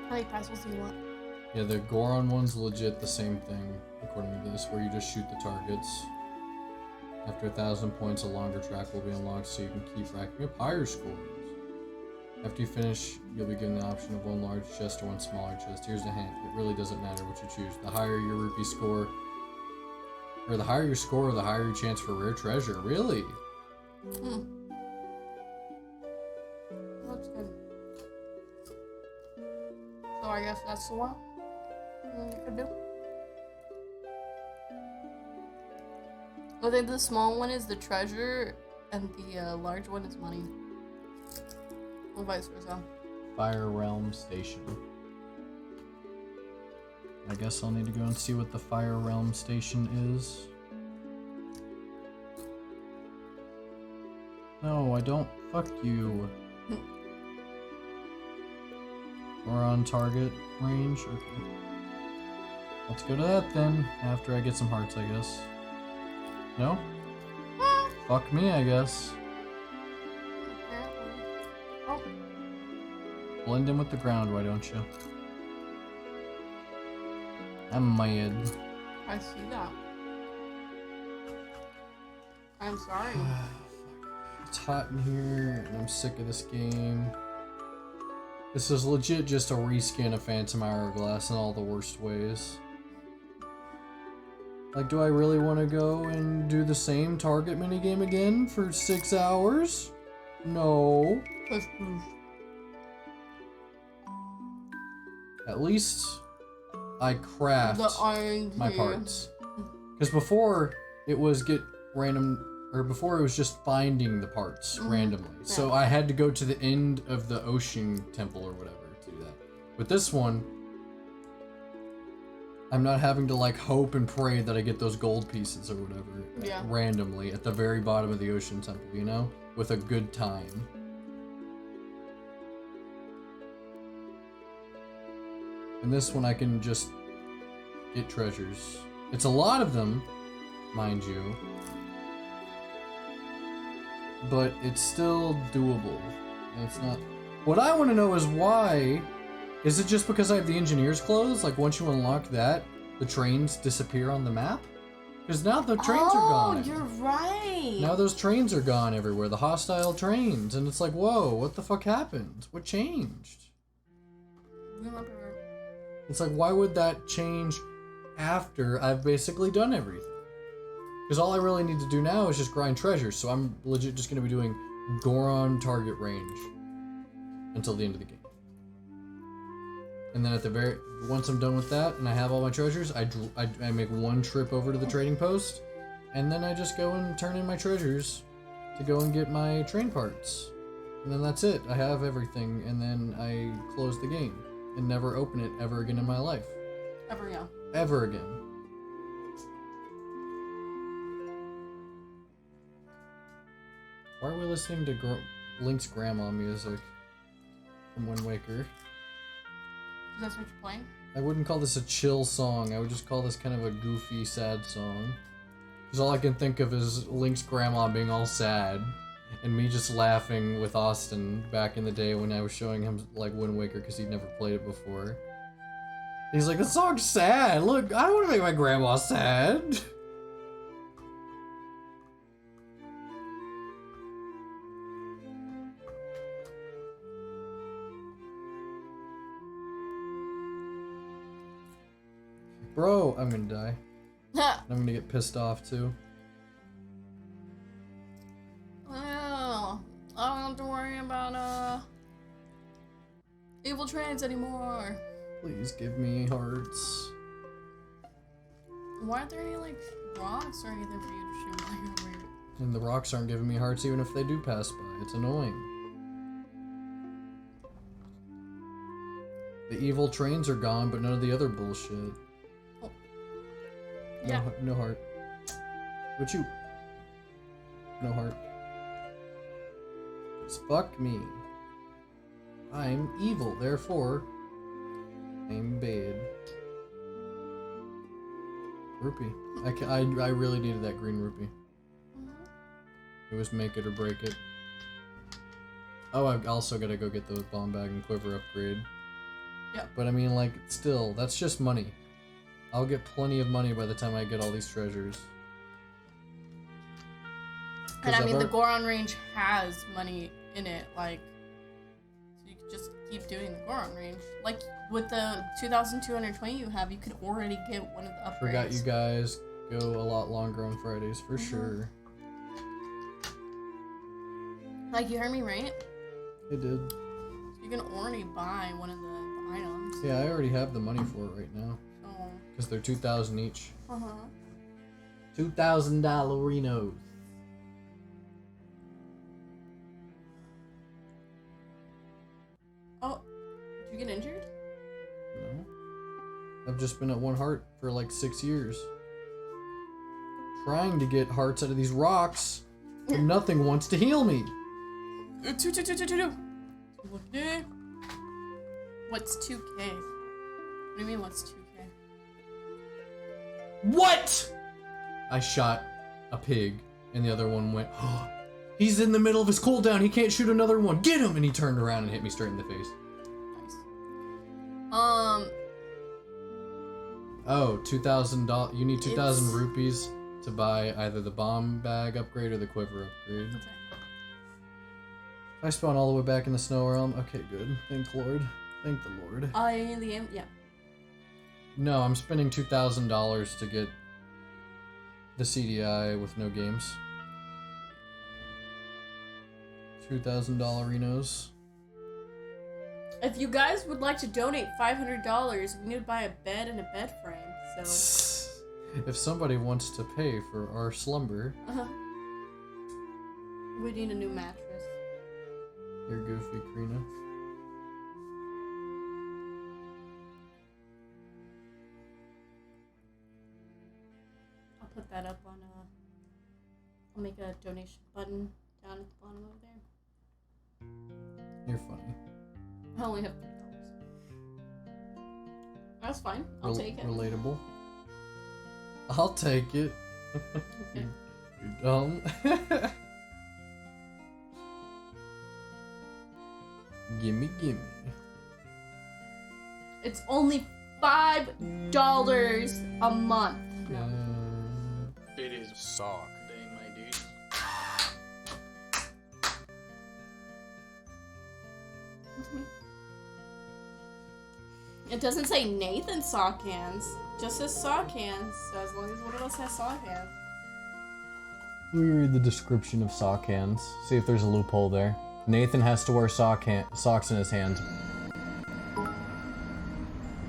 How many pencils do you want? Yeah, the Goron one's legit the same thing, according to this, where you just shoot the targets. After 1,000 points, a longer track will be unlocked so you can keep racking up higher scores. After you finish, you'll be given the option of one large chest or one smaller chest. Here's a hint, it really doesn't matter what you choose. The higher your rupee score, or the higher your score, the higher your chance for rare treasure. Really? Looks good. So I guess that's the one you could do. I think the small one is the treasure, and the large one is money. Or vice versa. Fire Realm Station. I guess I'll need to go and see what the Fire Realm Station is. No, I don't. Fuck you. We're on target range? Okay. Let's go to that then, after I get some hearts, I guess. No? Fuck me, I guess. Oh, Blend in with the ground, why don't you? I'm mad. I see that. I'm sorry. It's hot in here, and I'm sick of this game. This is legit just a reskin of Phantom Hourglass in all the worst ways. Like, do I really want to go and do the same target minigame again for 6 hours? No. Push, push. At least I craft The orange my here. parts. Because before it was get random, or before it was just finding the parts randomly. So I had to go to the end of the ocean temple or whatever to do that. With this one, I'm not having to like hope and pray that I get those gold pieces or whatever Yeah. randomly at the very bottom of the ocean temple, you know? With a good time. And this one I can just get treasures. It's a lot of them, mind you. But it's still doable. And it's not... What I want to know is why... Is it just because I have the engineer's clothes? Like, once you unlock that, the trains disappear on the map? Because now the trains are gone. Oh, you're right. Now those trains are gone everywhere. The hostile trains. And it's like, whoa, what the fuck happened? What changed? Remember. It's like, why would that change after I've basically done everything? Because all I really need to do now is just grind treasures. So I'm legit just going to be doing Goron target range until the end of the game. And then at the once I'm done with that and I have all my treasures, I make one trip over to the trading post, and then I just go and turn in my treasures to go and get my train parts. And then that's it. I have everything, and then I close the game and never open it ever again in my life. Ever again. Ever again. Why are we listening to Link's grandma music from Wind Waker? That's what you're playing? I wouldn't call this a chill song. I would just call this kind of a goofy, sad song. Because all I can think of is Link's grandma being all sad, and me just laughing with Austin back in the day when I was showing him like Wind Waker because he'd never played it before. He's like, "This song's sad. Look, I don't want to make my grandma sad." Bro, I'm gonna die. I'm gonna get pissed off too. Well, I don't have to worry about evil trains anymore. Please give me hearts. Why aren't there any like rocks or anything for you to shoot while you're over here? And the rocks aren't giving me hearts even if they do pass by. It's annoying. The evil trains are gone, but none of the other bullshit. Oh. Yeah. No heart. What you? No heart. 'Cause fuck me. I'm evil, therefore I'm bad. Rupee. I really needed that green rupee. It was make it or break it. Oh, I've also gotta go get the bomb bag and quiver upgrade. Yeah. But I mean, like, still, that's just money. I'll get plenty of money by the time I get all these treasures. And I mean, the Goron range has money in it, like, so you could just keep doing the Goron range. Like, with the 2,220 you have, you could already get one of the upgrades. Forgot you guys go a lot longer on Fridays, for sure. Like, you heard me right? It did. So you can already buy one of the items. Yeah, I already have the money for it right now. So, Because they're 2,000 each. uh-huh. $2,000 Oh, did you get injured? No. I've just been at one heart for like 6 years. Trying to get hearts out of these rocks, but nothing wants to heal me. Two. What's 2K? What do you mean, what's 2K? What? I shot a pig, and the other one went, oh, he's in the middle of his cooldown, he can't shoot another one, get him! And he turned around and hit me straight in the face. Nice. Oh, $2,000, you need 2,000 It's- rupees to buy either the bomb bag upgrade or the quiver upgrade. Okay. I spawn all the way back in the snow realm. Okay, good. Thank Lord. Thank the Lord. Yeah. No, I'm spending $2,000 to get the CDI with no games. $2,000 Renos. If you guys would like to donate $500, we need to buy a bed and a bed frame. So, If somebody wants to pay for our slumber, we need a new mattress. you're goofy, Karina. put that up on I'll make a donation button down at the bottom over there. You're funny. I only have $3. That's fine. I'll take it. Relatable. I'll take it. Okay. You're dumb. Gimme. It's only $5 a month. No. It is sock day, my dude. It doesn't say Nathan sock hands. It just says sock hands. So as long as one of us has sock hands. We read the description of sock hands. See if there's a loophole there. Nathan has to wear socks in his hands.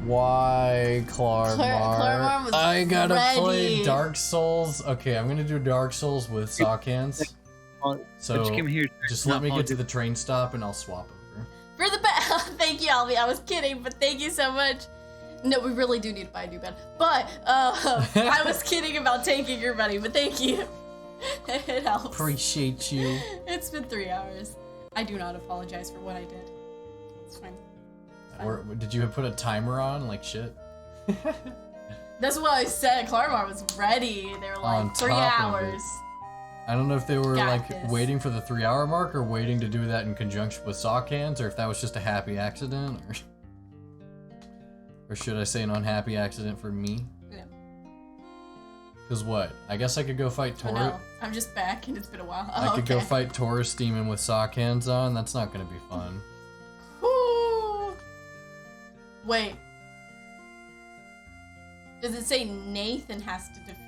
Why, Claremar was I gotta play ready. Dark Souls. Okay, I'm gonna do Dark Souls with sock hands. So just came here. just let me get to the train stop and I'll swap over. For the bed. Thank you, Alvy. I was kidding, but thank you so much. No, we really do need to buy a new bed. But I was kidding about taking your money, but thank you. It helps. Appreciate you. It's been 3 hours. I do not apologize for what I did. It's fine. Or did you put a timer on like shit? That's what I said. Claremar was ready. They were On like 3 top of hours. I don't know if they were Got like this. waiting for the 3 hour mark or waiting to do that in conjunction with sock hands, or if that was just a happy accident, or should I say an unhappy accident for me? Yeah. Cause what? I guess I could go fight Oh, Taurus. no. I'm just back and it's been a while. I Oh, could go okay. fight Taurus Demon with sock hands on. That's not gonna be fun. Whew. Wait. Does it say Nathan has to defeat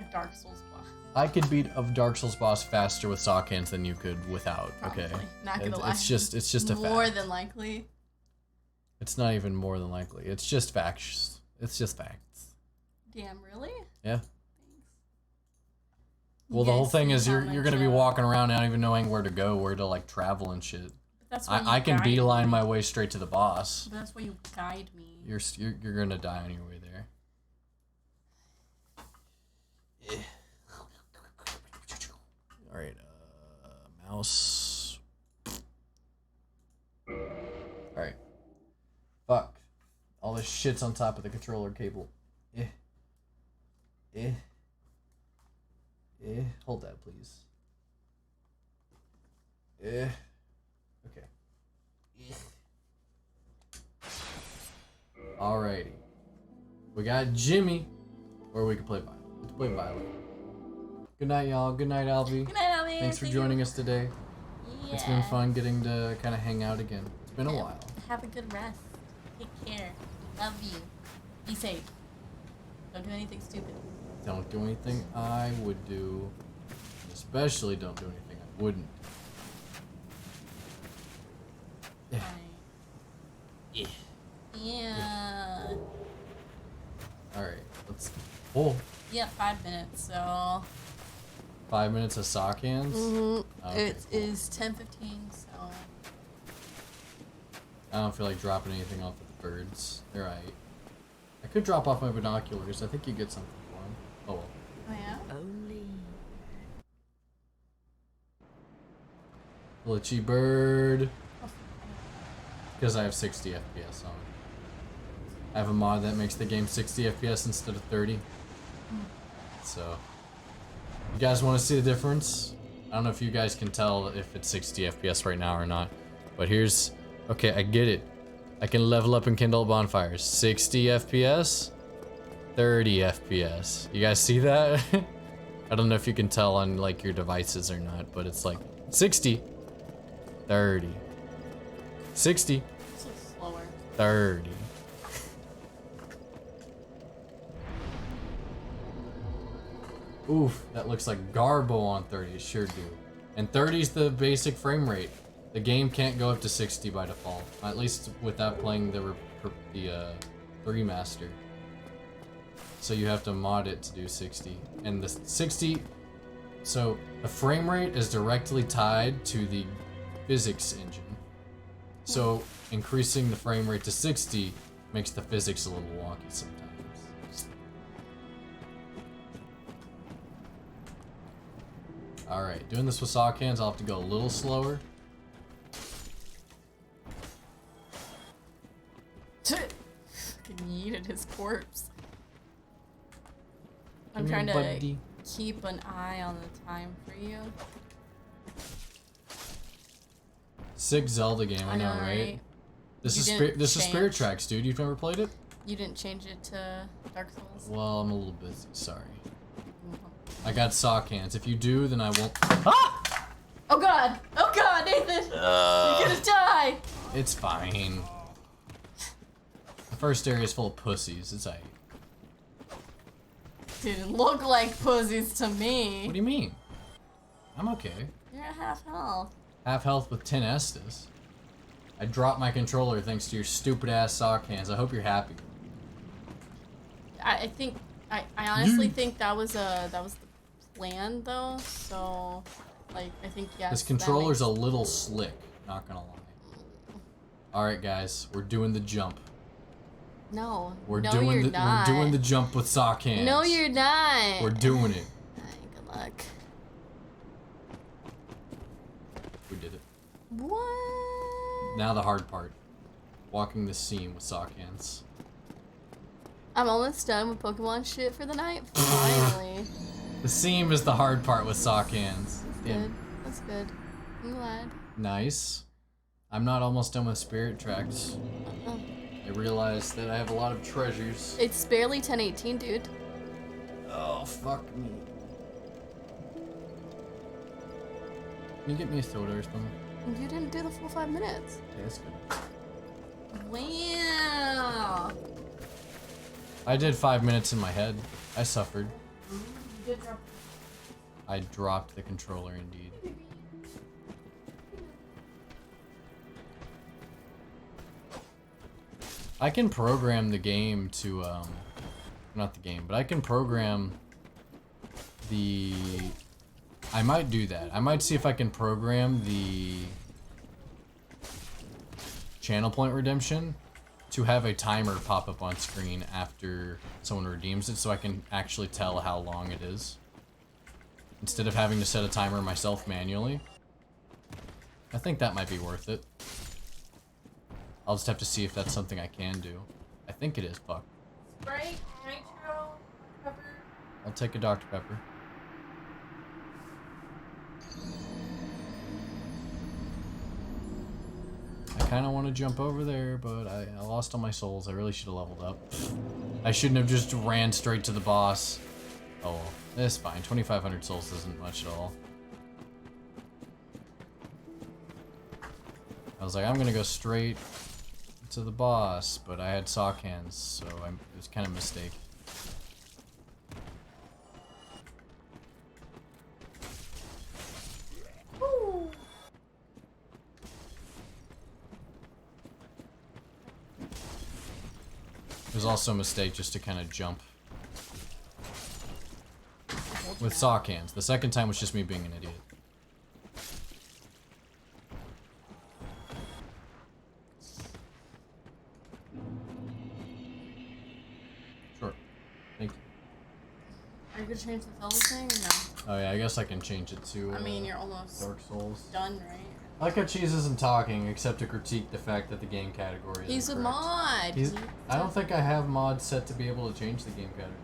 a Dark Souls boss? I could beat a Dark Souls boss faster with sock hands than you could without. Probably. Okay. Not gonna lie. It's just a fact. More than likely. It's not even more than likely. It's just facts. It's just facts. Damn, really? Yeah. Thanks. Well, You the whole guys thing see is how you're gonna much, be walking around not even knowing where to go, where to like travel and shit. That's why you I can guide beeline me. my way straight to the boss. That's why you guide me. You're gonna die on your way there. All right, mouse. All right. Fuck. All this shit's on top of the controller cable. Hold that, please. Okay. Alrighty. We got Jimmy, or we can play Violet. Let's play Violet. Good night, y'all. Good night, Alvy. Good night, Alvy. Thanks for See joining you. us today. Yeah. It's been fun getting to kind of hang out again. It's been a while. Have a good rest. Take care. Love you. Be safe. Don't do anything stupid. Don't do anything I would do. Especially don't do anything I wouldn't. Yeah. Bye. Yeah. Alright, let's. Oh, Yeah, 5 minutes, so. 5 minutes of sock hands? Okay, It cool. is 10:15, so. I don't feel like dropping anything off with the birds. They're right. I could drop off my binoculars. I think you get something for them. Oh well. Oh, yeah? Only Glitchy bird. Because I have 60 FPS on. I have a mod that makes the game 60 FPS instead of 30. So, you guys want to see the difference? I don't know if you guys can tell if it's 60 FPS right now or not. But here's... Okay, I get it. I can level up and kindle bonfires. 60 FPS, 30 FPS. You guys see that? I don't know if you can tell on like your devices or not, but it's like 60, 30, 60, So slower. 30. Oof, that looks like Garbo on 30, it sure do. And 30 is the basic frame rate. The game can't go up to 60 by default, at least without playing the remaster. So you have to mod it to do 60. And the 60, so the frame rate is directly tied to the physics engine. So increasing the frame rate to 60 makes the physics a little wonky sometimes. Alright, doing this with sock hands, I'll have to go a little slower. Fucking yeeted his corpse. I'm Come trying here, to buddy. keep an eye on the time for you. Sick Zelda game, I know, right? This You is didn't this is Spirit change. Tracks, dude. You've never played it? You didn't change it to Dark Souls? Well, I'm a little busy. Sorry. I got sock hands. If you do, then I won't. Oh god! Oh god, Nathan! You're gonna die! It's fine. The first area is full of pussies. It's aight. Didn't look like pussies to me. What do you mean? I'm okay. You're at half health. Half health with 10 Estus. I dropped my controller thanks to your stupid ass sock hands. I hope you're happy. I think I honestly think that was the plan though. So like I think yes. This controller's a little slick, not gonna lie. Alright guys, we're doing the jump. No. We're no, doing you're the not. we're doing the jump with sock hands. No, you're not. We're doing it. Good luck. We did it. What? Now the hard part. Walking this scene with sock hands. I'm almost done with Pokemon shit for the night. Finally. The seam is the hard part with sock hands. That's Yeah. good. That's good. I'm glad. Nice. I'm not almost done with Spirit Tracks. Uh-uh. I realized that I have a lot of treasures. It's barely 10:18, dude. Oh, fuck me. Can you get me a soda or something? You didn't do the full 5 minutes. Okay, that's good. Wow. I did 5 minutes in my head. I suffered. Good job. I dropped the controller indeed. I can program the game to, not the game, but I can program the, I might do that. I might see if I can program the channel point redemption to have a timer pop up on screen after someone redeems it so I can actually tell how long it is. Instead of having to set a timer myself manually. I think that might be worth it. I'll just have to see if that's something I can do. I think it is, fuck. Sprite, nitro, pepper. I'll take a Dr. Pepper. I kind of want to jump over there, but I lost all my souls. I really should have leveled up. I shouldn't have just ran straight to the boss. Oh well, it's fine. 2,500 souls isn't much at all. I was like, I'm gonna go straight to the boss, but I had sock hands, so it was kind of a mistake. Woo. It was also a mistake just to kind of jump with sock hands. The second time was just me being an idiot. Sure. Thank you. Are you gonna change the Zelda thing or no? Oh yeah, I guess I can change it to I mean, you're almost Dark Souls. done, right? I like how Cheese isn't talking except to critique the fact that the game category is He's a incorrect. mod. I don't think I have mods set to be able to change the game category.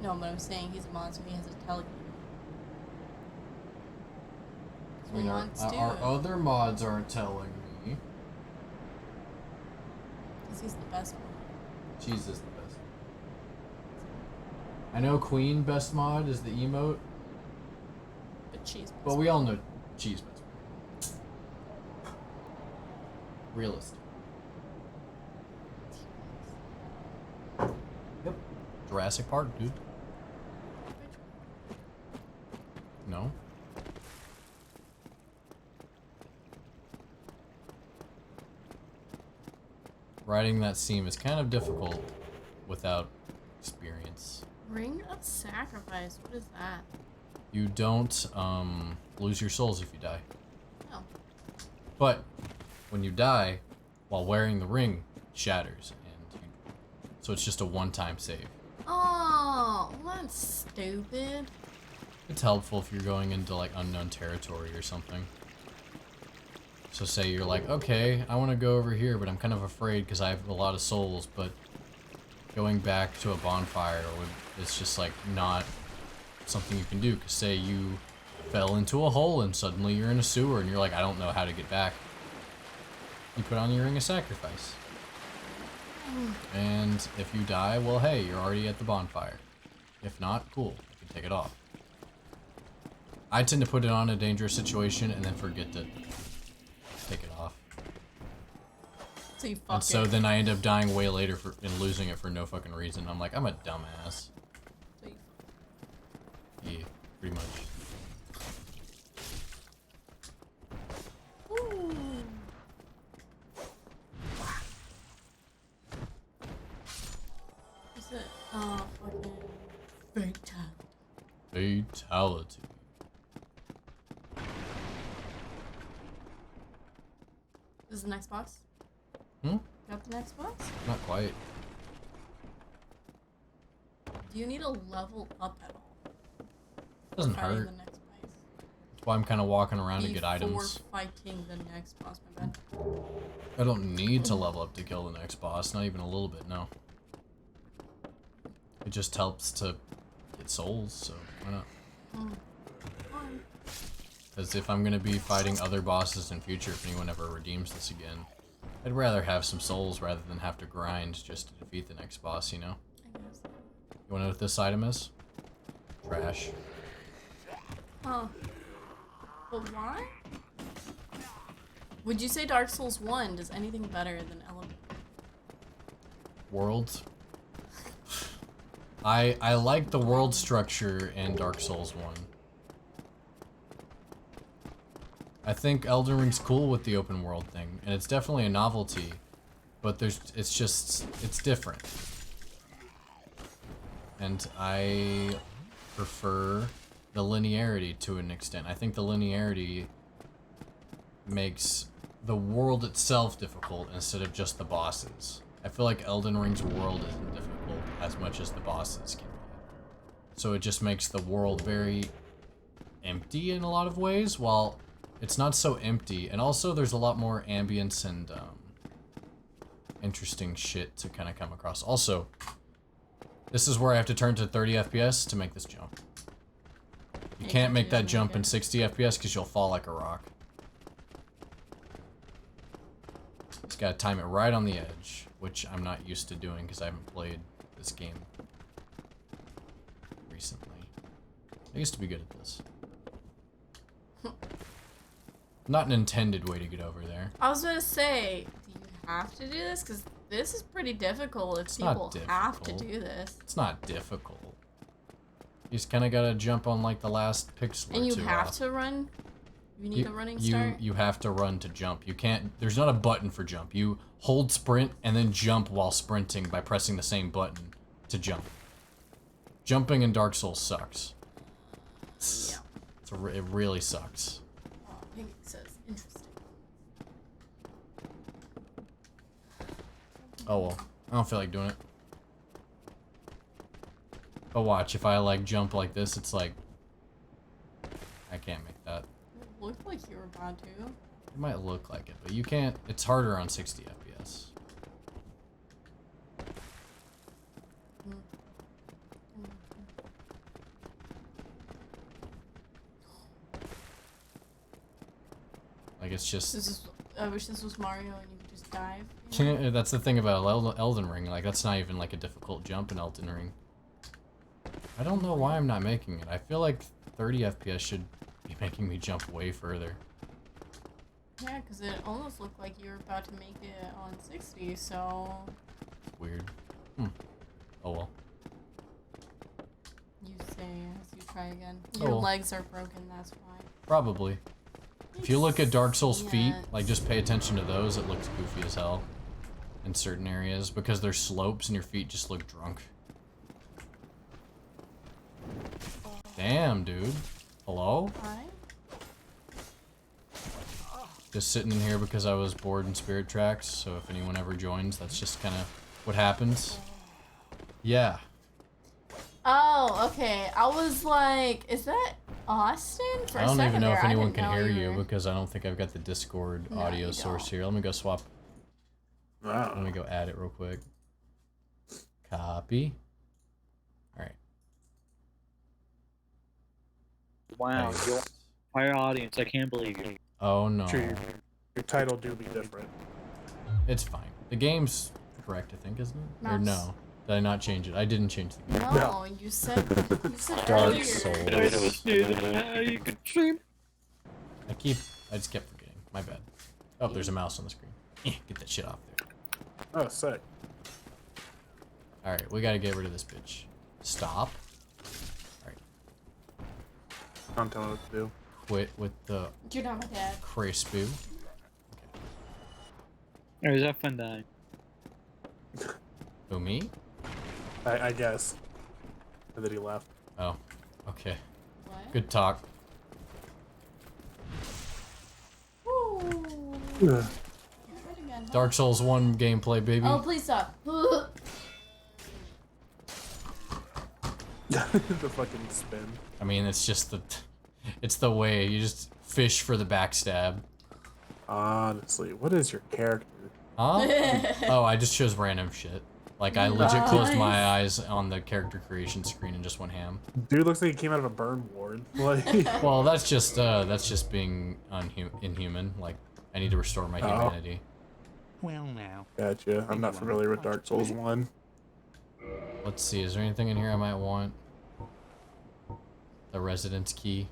No, but I'm saying he's a mod, so he has to tell you. I mean, mods do. our other mods aren't telling me. Because he's the best one. Cheese is the best. I know Queen best mod is the emote, But cheese. but we all know Cheese best mod. Realist. Yep. Jurassic Park, dude. No? Riding that seam is kind of difficult without experience. Ring of Sacrifice. What is that? You don't lose your souls if you die. Oh. But when you die, while wearing the ring, it shatters, and so it's just a one-time save. Oh, that's stupid. It's helpful if you're going into like unknown territory or something. So say you're like, okay, I want to go over here, but I'm kind of afraid because I have a lot of souls, but going back to a bonfire it's just like not something you can do. Because say you fell into a hole and suddenly you're in a sewer and you're like, I don't know how to get back. You put on your Ring of Sacrifice. And if you die, well, hey, you're already at the bonfire. If not, cool, you can take it off. I tend to put it on a dangerous situation and then forget to take it off. So you fuck And so it. then I end up dying way later and losing it for no fucking reason. I'm like, I'm a dumbass. So you Yeah, pretty much. Ooh. Is it fucking fatality? Fatality. This is the next boss? Hmm? Got the next boss? Not quite. Do you need to level up at all? Doesn't Fighting hurt. the next boss. That's why I'm kind of walking around to get Before items. fighting the next boss, my bad. I don't need to level up to kill the next boss, not even a little bit, no. It just helps to get souls, so why not? Fine. Because if I'm gonna be fighting other bosses in future, if anyone ever redeems this again, I'd rather have some souls rather than have to grind just to defeat the next boss, you know? I guess. You wanna know what this item is? Trash. Huh. But why? Would you say Dark Souls 1 does anything better than Element? World. I like the world structure in Dark Souls 1. I think Elden Ring's cool with the open world thing, and it's definitely a novelty, but it's different. And I prefer the linearity to an extent. I think the linearity makes the world itself difficult instead of just the bosses. I feel like Elden Ring's world isn't difficult as much as the bosses can be. So it just makes the world very empty in a lot of ways, while it's not so empty. And also there's a lot more ambience and interesting shit to kind of come across. Also, this is where I have to turn to 30 FPS to make this jump. You can't make that jump in 60 FPS because you'll fall like a rock. Just gotta time it right on the edge, which I'm not used to doing because I haven't played this game recently. I used to be good at this. Not an intended way to get over there. I was gonna say, do you have to do this? Because this is pretty difficult if It's not people have to difficult. do this. It's not difficult. You just kind of gotta jump on like the last pixel And or you two have off. to run? You need a running start? You have to run to jump. You can't, there's not a button for jump. You hold sprint and then jump while sprinting by pressing the same button to jump. Jumping in Dark Souls sucks. Yeah. It really sucks. Oh, Pink says interesting. Oh well, I don't feel like doing it. But watch, if I like jump like this, it's like, I can't make that. It looked like you were about to. It might look like it, but you can't, it's harder on 60 FPS. Like it's just, I wish this was Mario and you could just dive. You know? that's the thing about Elden Ring, like that's not even like a difficult jump in Elden Ring. I don't know why I'm not making it. I feel like 30 FPS should be making me jump way further. Yeah, because it almost looked like you were about to make it on 60, so Weird. Oh well. you say as you try again. Oh, Your well. legs are broken, that's why. Probably. If you look at Dark Souls feet, Yes. like just pay attention to those, it looks goofy as hell in certain areas because there's slopes and your feet just look drunk. Damn, dude. Hello? Hi? Just sitting in here because I was bored in Spirit Tracks, so if anyone ever joins, that's just kind of what happens. Yeah. Oh, okay. I was like, is that Austin? For I a don't second even know there, if I anyone didn't can know hear you you were- because I don't think I've got the Discord No, audio you source don't. here. Let me go swap. Let me Wow. go add it real quick. Copy. All right. Wow, Paste. your entire audience, I can't believe you. Oh no. Sure, your title do be different. It's fine. The game's correct, I think, isn't it? Or Mouse. no? Did I not change it? I didn't change the game. No, you said Dark earlier. Souls. You can stream. I just kept forgetting. My bad. Oh, there's a mouse on the screen. Get that shit off there. Oh, sick. Alright, we gotta get rid of this bitch. Stop. Alright, Don't tell me what to do. quit with the You're not my dad. crispoo. Or is that fun dying? Who, me? I guess. And then he left. Oh, okay. What? Good talk. Woo. the Try it again, huh? Dark Souls 1 gameplay, baby. Oh, please stop. fucking spin. I mean, it's just it's the way. You just fish for the backstab. Honestly, what is your character? Huh? Oh, I just chose random shit. Like, I legit closed my Nice. eyes on the character creation screen and just went ham. Dude looks like he came out of a burn ward. Like, Well, that's just being inhuman. Like, I need to restore my humanity. Well now. gotcha. I'm not familiar with Dark Souls 1. Let's see, is there anything in here I might want? The residence key?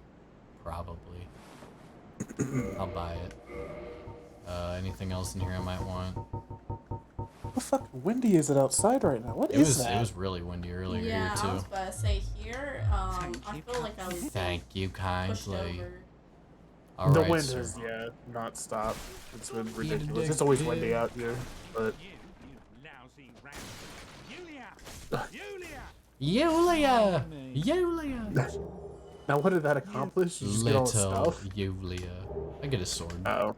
Probably. I'll buy it. Anything else in here I might want? How fucking windy is it outside right now? What is that? It was really windy earlier Yeah, here I was too. about to say here. I feel like I was Thank you pushed kindly. over. All The right, wind sir. has, not stopped. It's been ridiculous. It's always windy out here, but You lousy rat. Yulia! Yulia! Yulia! now what did that accomplish? You just get all the Little stuff? Yulia. I get a sword. Oh.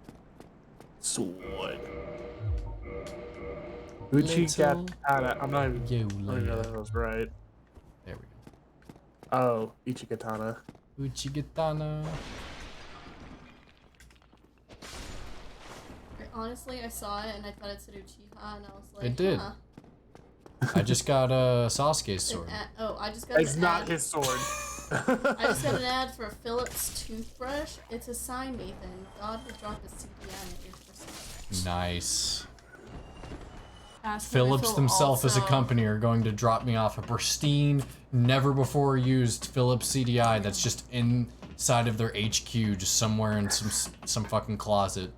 Sword. Uchi Little Katana. I'm not even. I don't even know Yulia. that was right. There we Oh, Ichikatana. go. Uchigatana. Honestly, I saw it and I thought it said Uchiha, and I was like, It did. Huh. I just got Sasuke's An sword. oh, I just got It's an not ad. his sword. I just got an ad for a Philips toothbrush. It's a sign, Nathan. God will drop a CDN at your first. Nice. Ask Philips Phil themselves as a also- company are going to drop me off a pristine, never before used Philips CDI that's just inside of their HQ, just somewhere in some fucking closet.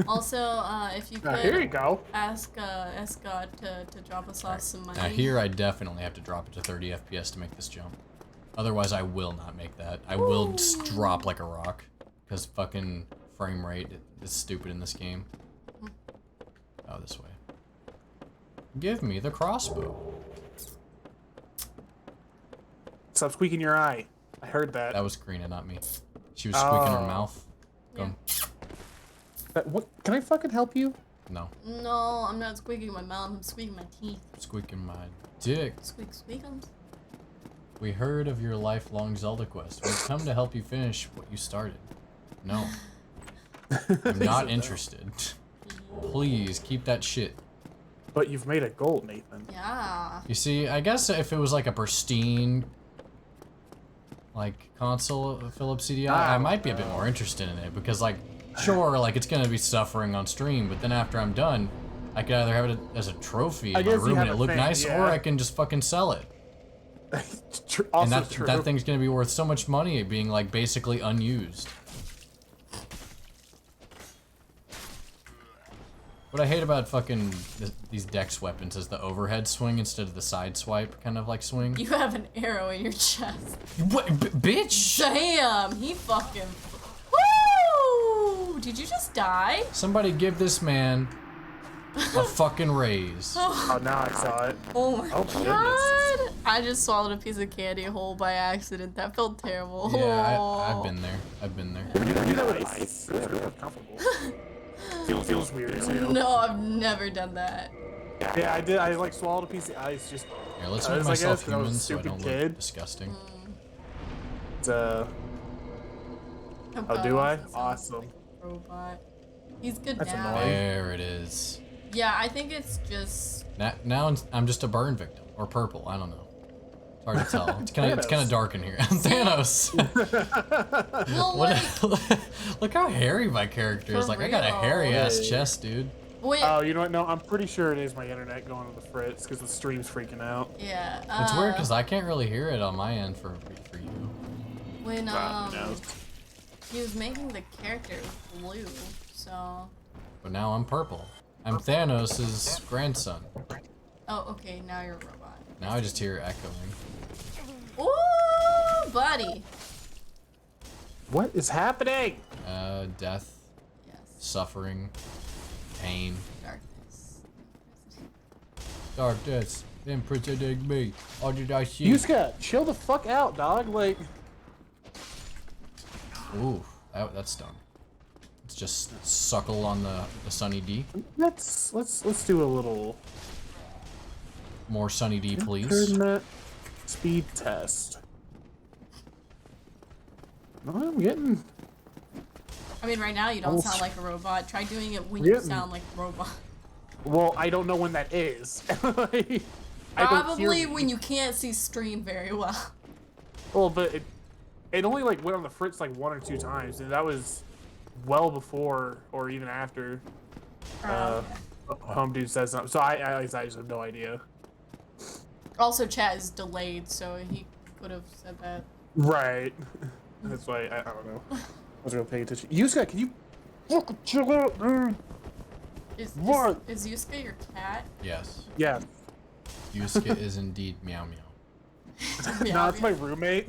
Also, if you Here you could go. ask God to drop us off some money. Now here I definitely have to drop it to 30 FPS to make this jump. Otherwise I will not make that. I will just drop like a rock. Because fucking frame rate is stupid in this game. Oh, this way. Give me the crossbow. Stop squeaking your eye. I heard that. That was Karina, not me. She was squeaking her Oh. mouth. Going, What? Can I fucking help you? no. No, I'm not squeaking my mouth. I'm squeaking my teeth. Squeaking my dick. Squeak, squeakums. We heard of your lifelong Zelda quest. We've come to help you finish what you started. No. I'm not interested. Please, keep that shit. But you've made a goal, Nathan. Yeah. You see, I guess if it was like a pristine, like, console Philips CDI, I might be a bit more interested in it. Because, like, sure, like, it's gonna be suffering on stream, but then after I'm done, I could either have it as a trophy I in my guess you room have and it a look thing, nice, yeah. or I can just fucking sell it. Also And that, true. that thing's gonna be worth so much money being, like, basically unused. What I hate about fucking these dex weapons is the overhead swing instead of the side swipe kind of like swing. You have an arrow in your chest. What, bitch? Damn, he fucking. Woo! Did you just die? Somebody give this man a fucking raise. Oh, now I saw it. Oh my Oh, goodness. god! I just swallowed a piece of candy whole by accident. That felt terrible. Yeah, I've been there. I've been there. You know what? It's really uncomfortable. feels weird too. No, I've never done that. Yeah, I did. I like swallowed a piece of ice just Here, let's I make was, I myself guess, 'cause I was a human so I stupid don't kid. look disgusting. It's, Oh, oh, God, do I? Austin sounds Awesome. like a robot. He's good That's now. annoying. There it is. Yeah, I think it's just. Now I'm just a burn victim. Or purple, I don't know. It's hard to tell. It's kind Thanos. of dark in here. Thanos! Well, What look how hairy my character is. For Like, I got a real. hairy ass Hey. chest, dude. wait. Oh, you know what? No, I'm pretty sure it is my internet going to the fritz because the stream's freaking out. Yeah. It's weird because I can't really hear it on my end for you. When Who knows? he was making the character blue, so. But now I'm purple. I'm Thanos' grandson. Oh, okay. Now you're a robot. Now I just hear it echoing. Ooh, buddy. What is happening? Death, Yes. suffering, pain. Darkness. Darkness, imprisoning me. Or did I see? Yusuke, chill the fuck out, dog. Like, Ooh, that's done. Let's just suckle on the Sunny D. let's do a little More Sunny D, please. internet speed test. No, I'm getting. I mean, right now you don't Oh. sound like a robot. Try doing it when you Yeah. sound like a robot. Well, I don't know when that is. Like, I don't Probably hear- when you can't see stream very well. Well, but it only like went on the fritz like 1 or 2 times, and that was well before or even after Home Dude says something. So I just have no idea. Also, chat is delayed, so he could have said that. Right. That's why I don't know. I wasn't gonna pay attention. Yusuke, can you fucking chill out, dude? What? Is Yusuke your cat? Yes. Yeah. Yusuke is indeed meow meow. No, it's my roommate.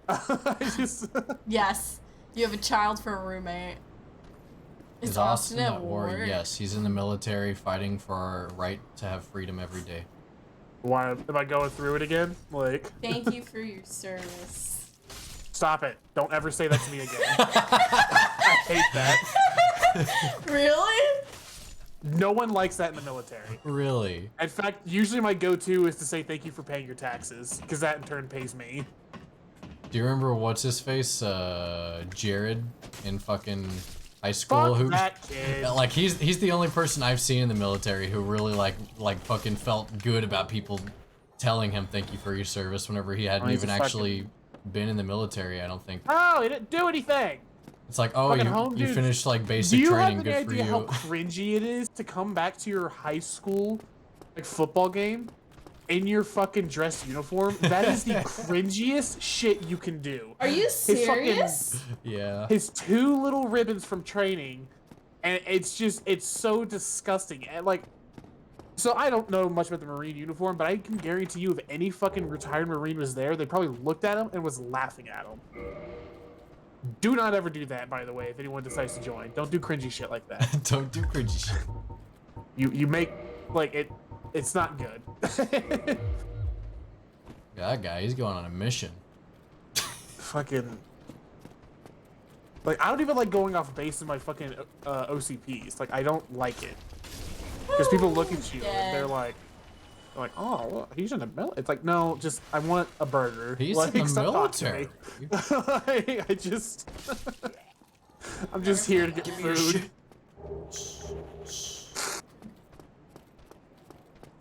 I just. Yes. You have a child for a roommate. Is Austin at war? Yes, he's in the military fighting for our right to have freedom every day. Why am I going through it again? Like, Thank you for your service. stop it! Don't ever say that to me again. I hate that. Really? No one likes that in the military. Really? In fact, usually my go-to is to say thank you for paying your taxes, because that in turn pays me. Do you remember what's his face? Jared in fucking high school Fuck who that kid. like he's the only person I've seen in the military who really like fucking felt good about people telling him thank you for your service whenever he hadn't Oh, he's even a fucking- actually been in the military, I don't think. Oh, he didn't do anything. It's like, oh, Fucking home you dudes. finished like Do basic you training, have any good for idea how you. cringy it is to come back to your high school like football game in your fucking dress uniform? That is the cringiest shit you can do. Are you fucking- serious? Yeah. His 2 little ribbons from training, and it's so disgusting. And like, so I don't know much about the Marine uniform, but I can guarantee you if any fucking retired Marine was there, they probably looked at him and was laughing at him. Do not ever do that, by the way, if anyone decides to join. Don't do cringy shit like that. Don't do cringy shit. You make, like, it's not good. That guy, he's going on a mission. Fucking... Like, I don't even like going off base in my fucking OCPs. Like, I don't like it. Because people look at you and they're like, oh, well, he's in the military. It's like, no, just, I want a burger. He's like, in the stop talking to military. me. I just... I'm just here to get food.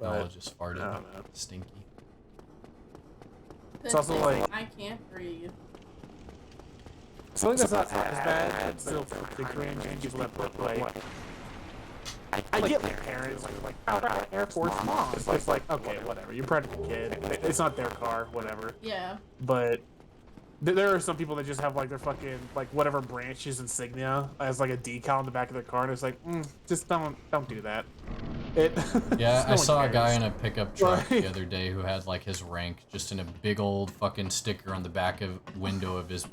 Noah just farted. I don't know. Stinky. It's also like- I can't breathe. Something that's not as bad, but still the cringe and people that put, like... I get like parents like, oh, Air Force Mom. It's like, okay, whatever. You're proud of your kid. It's not their car, whatever. Yeah. But there are some people that just have like their fucking like whatever branch's insignia as like a decal on the back of their car, and it's like, just don't do that. Yeah, no I one saw a guy cares. in a pickup truck Right. the other day who had like his rank just in a big old fucking sticker on the back of window of his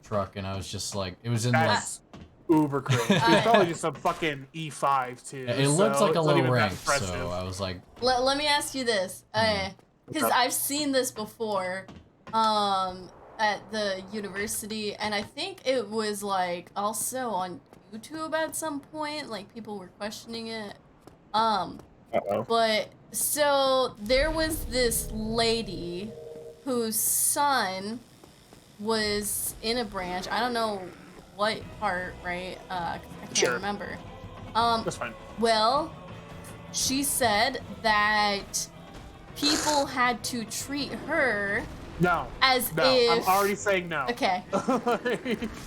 truck, and I was just like, it was in like, That's uber cringe. It's probably just a fucking E5 too. it looked so like a it's not low even that rank, impressive. so I was like, Let me ask you this, because up? I've seen this before, at the university, and I think it was like also on YouTube at some point. Like people were questioning it. Uh-oh. But So there was this lady whose son was in a branch. I don't know what part, right? 'Cause I can't Sure. remember. That's fine. Well, she said that people had to treat her No. as No. if. I'm already saying no. Okay.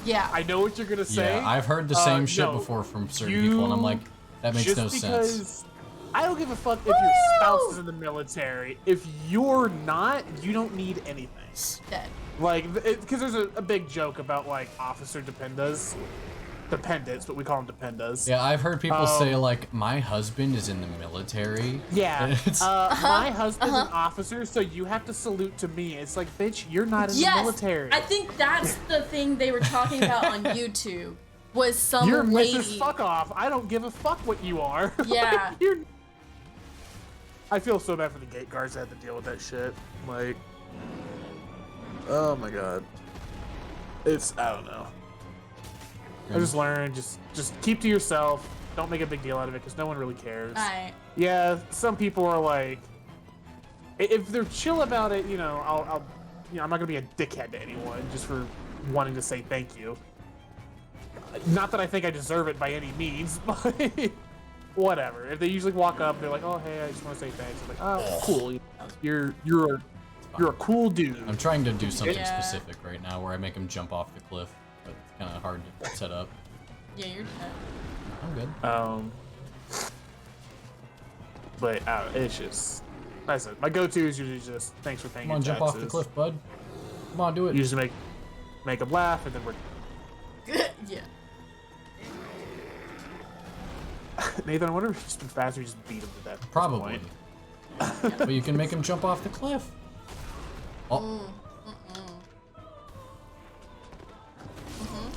Yeah. I know what you're gonna say. Yeah, I've heard the same shit no. before from certain people, and I'm like, that makes Just no because sense. I don't give a fuck if your spouse is in the military. If you're not, you don't need anything. Dead. Like, because there's a big joke about like officer dependents, but we call them dependas. Yeah, I've heard people say like, my husband is in the military. Yeah. And it's- My husband's an officer, so you have to salute to me. It's like, bitch, you're not in the military. I think that's the thing they were talking about on YouTube. Was some You're lady. Mrs. Fuck Off. I don't give a fuck what you are. Yeah. I feel so bad for the gate guards that had to deal with that shit. Like, oh my god. It's, I don't know. I just learned, just keep to yourself. Don't make a big deal out of it, because no one really cares. Alright. Yeah, some people are like, if they're chill about it, you know, I'll I'm not gonna be a dickhead to anyone just for wanting to say thank you. Not that I think I deserve it by any means, but whatever. If they usually walk up, they're like, "Oh, hey, I just want to say thanks." I'm like, "Oh, cool. You're a cool dude." I'm trying to do something Yeah. specific right now where I make him jump off the cliff, but it's kind of hard to set up. Yeah, you're dead. I'm good. But it's just, like I said, my go-to is usually just thanks for paying Come on, your jump off the taxes." cliff, bud. Come on, do it. Usually make them laugh, and then we're Yeah. Nathan. I wonder if it's just been faster, just beat him to death. at this Probably. point. But you can make him jump off the cliff. Oh.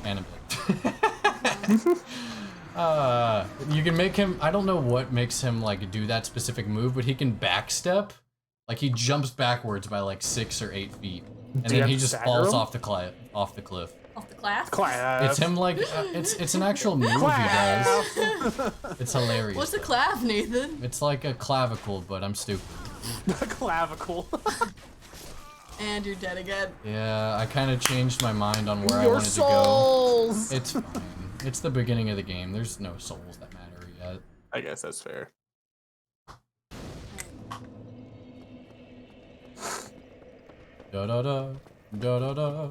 And a bit. You can make him, I don't know what makes him like do that specific move, but he can backstep. Like he jumps backwards by like 6 or 8 feet. And Do you then have he to just stagger falls him? off the cliff. Off the class? It's him like, it's an actual move he does. It's hilarious. What's a clav, Nathan? It's like a clavicle, but I'm stupid. Clavicle. And you're dead again. Yeah, I kind of changed my mind on where I Your wanted souls. to go. It's fine. It's the beginning of the game. There's no souls that matter yet. I guess that's fair. Da da da da da da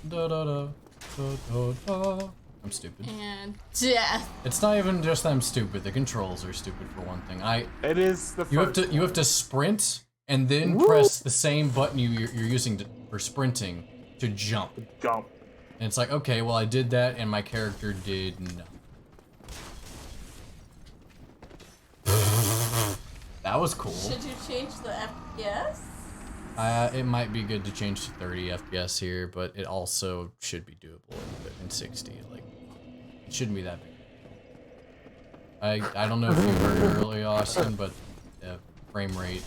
da da da da da. I'm stupid. And death. It's not even just that I'm stupid. The controls are stupid for one thing. It is the You have to sprint and then press the same button you're using for sprinting to jump. jump. And it's like, okay, well I did that and my character did nothing. That was cool. Should you change the FPS? It might be good to change to 30 FPS here, but it also should be doable in 60. Like, it shouldn't be that big. I don't know if you heard earlier, Austin, but frame rate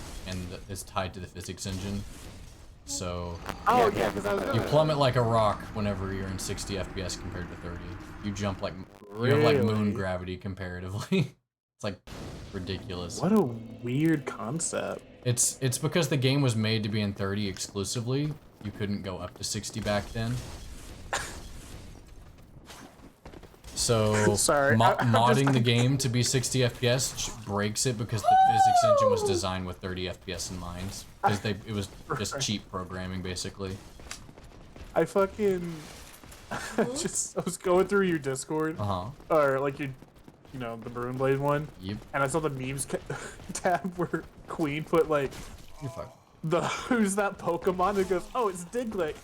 is tied to the physics engine. So Oh yeah, because I was you plummet like a rock whenever you're in 60 FPS compared to 30. You jump like you have like moon Really? gravity comparatively. It's like ridiculous. What a weird concept. It's because the game was made to be in 30 exclusively. You couldn't go up to 60 back then. So Sorry, I'm modding just- the game to be 60 FPS breaks it because the physics engine was designed with 30 FPS in mind. Because it was just cheap programming basically. I fucking I was going through your Discord or like your, you know, the Maroon Blade one, Yep. and I saw the memes tab where Queen put like You're fucked. the who's that Pokemon, and goes, oh, it's Diglett,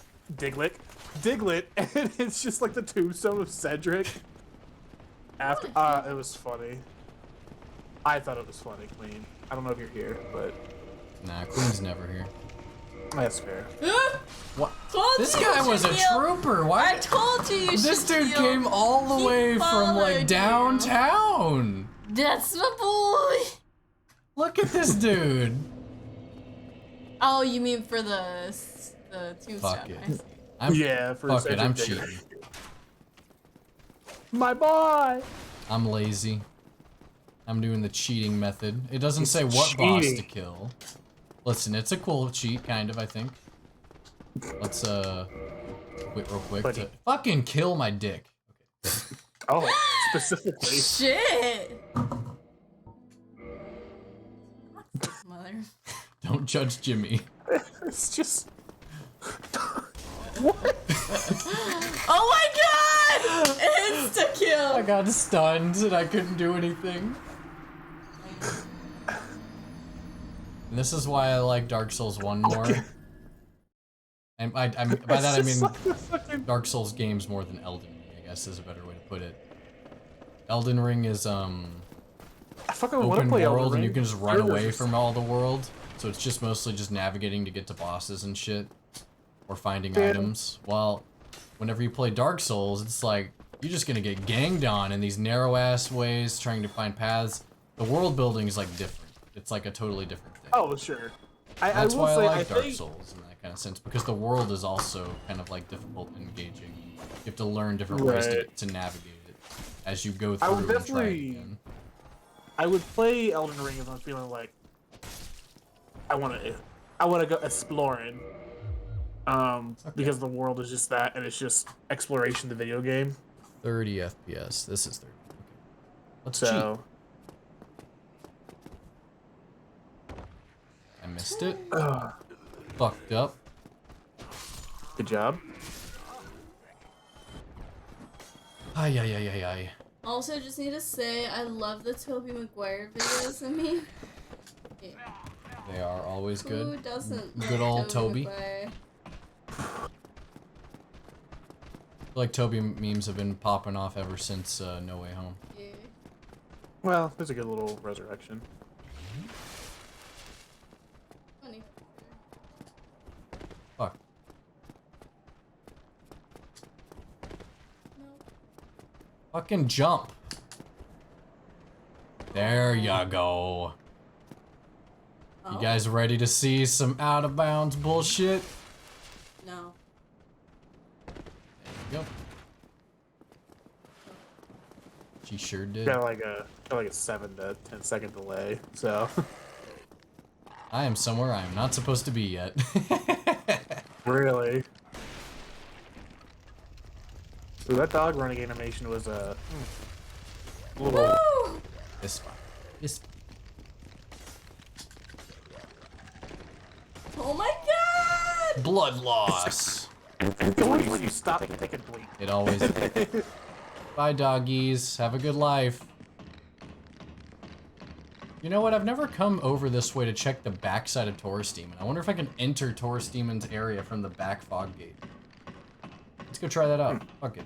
and it's just like the tombstone of Cedric. After it was funny. I thought it was funny, Queen. I don't know if you're here, but Nah, Queen's never here. that's fair. What? Told This you guy you was a should heal. trooper. Why? I told you you This should dude heal. came all the He way from followed like you. downtown. That's my boy. Look at this dude. Oh, you mean for the tombstone? Fuck it. I see. I'm, Yeah, for fuck it, Cedric I'm Diggory. cheating. My boy. I'm lazy. I'm doing the cheating method. It doesn't say what boss to cheating. kill. Listen, it's a cool cheat, kind of, I think. Let's, quit real quick Buddy. to fucking kill my dick. Oh, specifically. Shit! Mother. Don't judge Jimmy. It's just. Oh my god! Insta I kill! got stunned and I couldn't do anything. And this is why I like Dark Souls 1 more. And by that I mean Dark Souls games more than Elden Ring, I guess is a better way to put it. Elden Ring is I fucking want to open play Elden world and Ring. you can just run Sure. away from all the world. So it's just mostly just navigating to get to bosses and shit. Or finding Yeah. items. While whenever you play Dark Souls, it's like you're just gonna get ganged on in these narrow ass ways trying to find paths. The world building is like different. It's like a totally different thing. Oh, sure. I That's will why say, I like Dark think, Souls in that kind of sense, because the world is also kind of like difficult and engaging. You have to learn different ways Right. to navigate it as you go I would through and try it definitely- again. I would play Elden Ring if I'm feeling like I want to go exploring. Because the world is just that, and it's just exploration. The video game. 30 FPS. This is 30. Okay. Let's So. cheat. I missed it. Ugh, Fucked up. good job. Ay, ay, ay, ay, ay. Also, just need to say, I love the Tobey Maguire videos of me. Yeah. They are always Who good. doesn't Good love old Toby. Maguire? Like Toby memes have been popping off ever since No Way Home. Yeah. Well, there's a good little resurrection. Funny. Fuck. No. Fucking jump. There ya go. Oh? You guys ready to see some out of bounds bullshit? No. There you go. She sure did. Got like a 7 to 10 second delay. So. I am somewhere I am not supposed to be yet. Really. Ooh, that dog running animation was a little. Woo! This spot. This. Oh my god! Blood loss. Please, when you stop and take a bleep. It always. Bye, doggies. Have a good life. You know what? I've never come over this way to check the backside of Taurus Demon. I wonder if I can enter Taurus Demon's area from the back fog gate. Let's go try that out. Fuck it.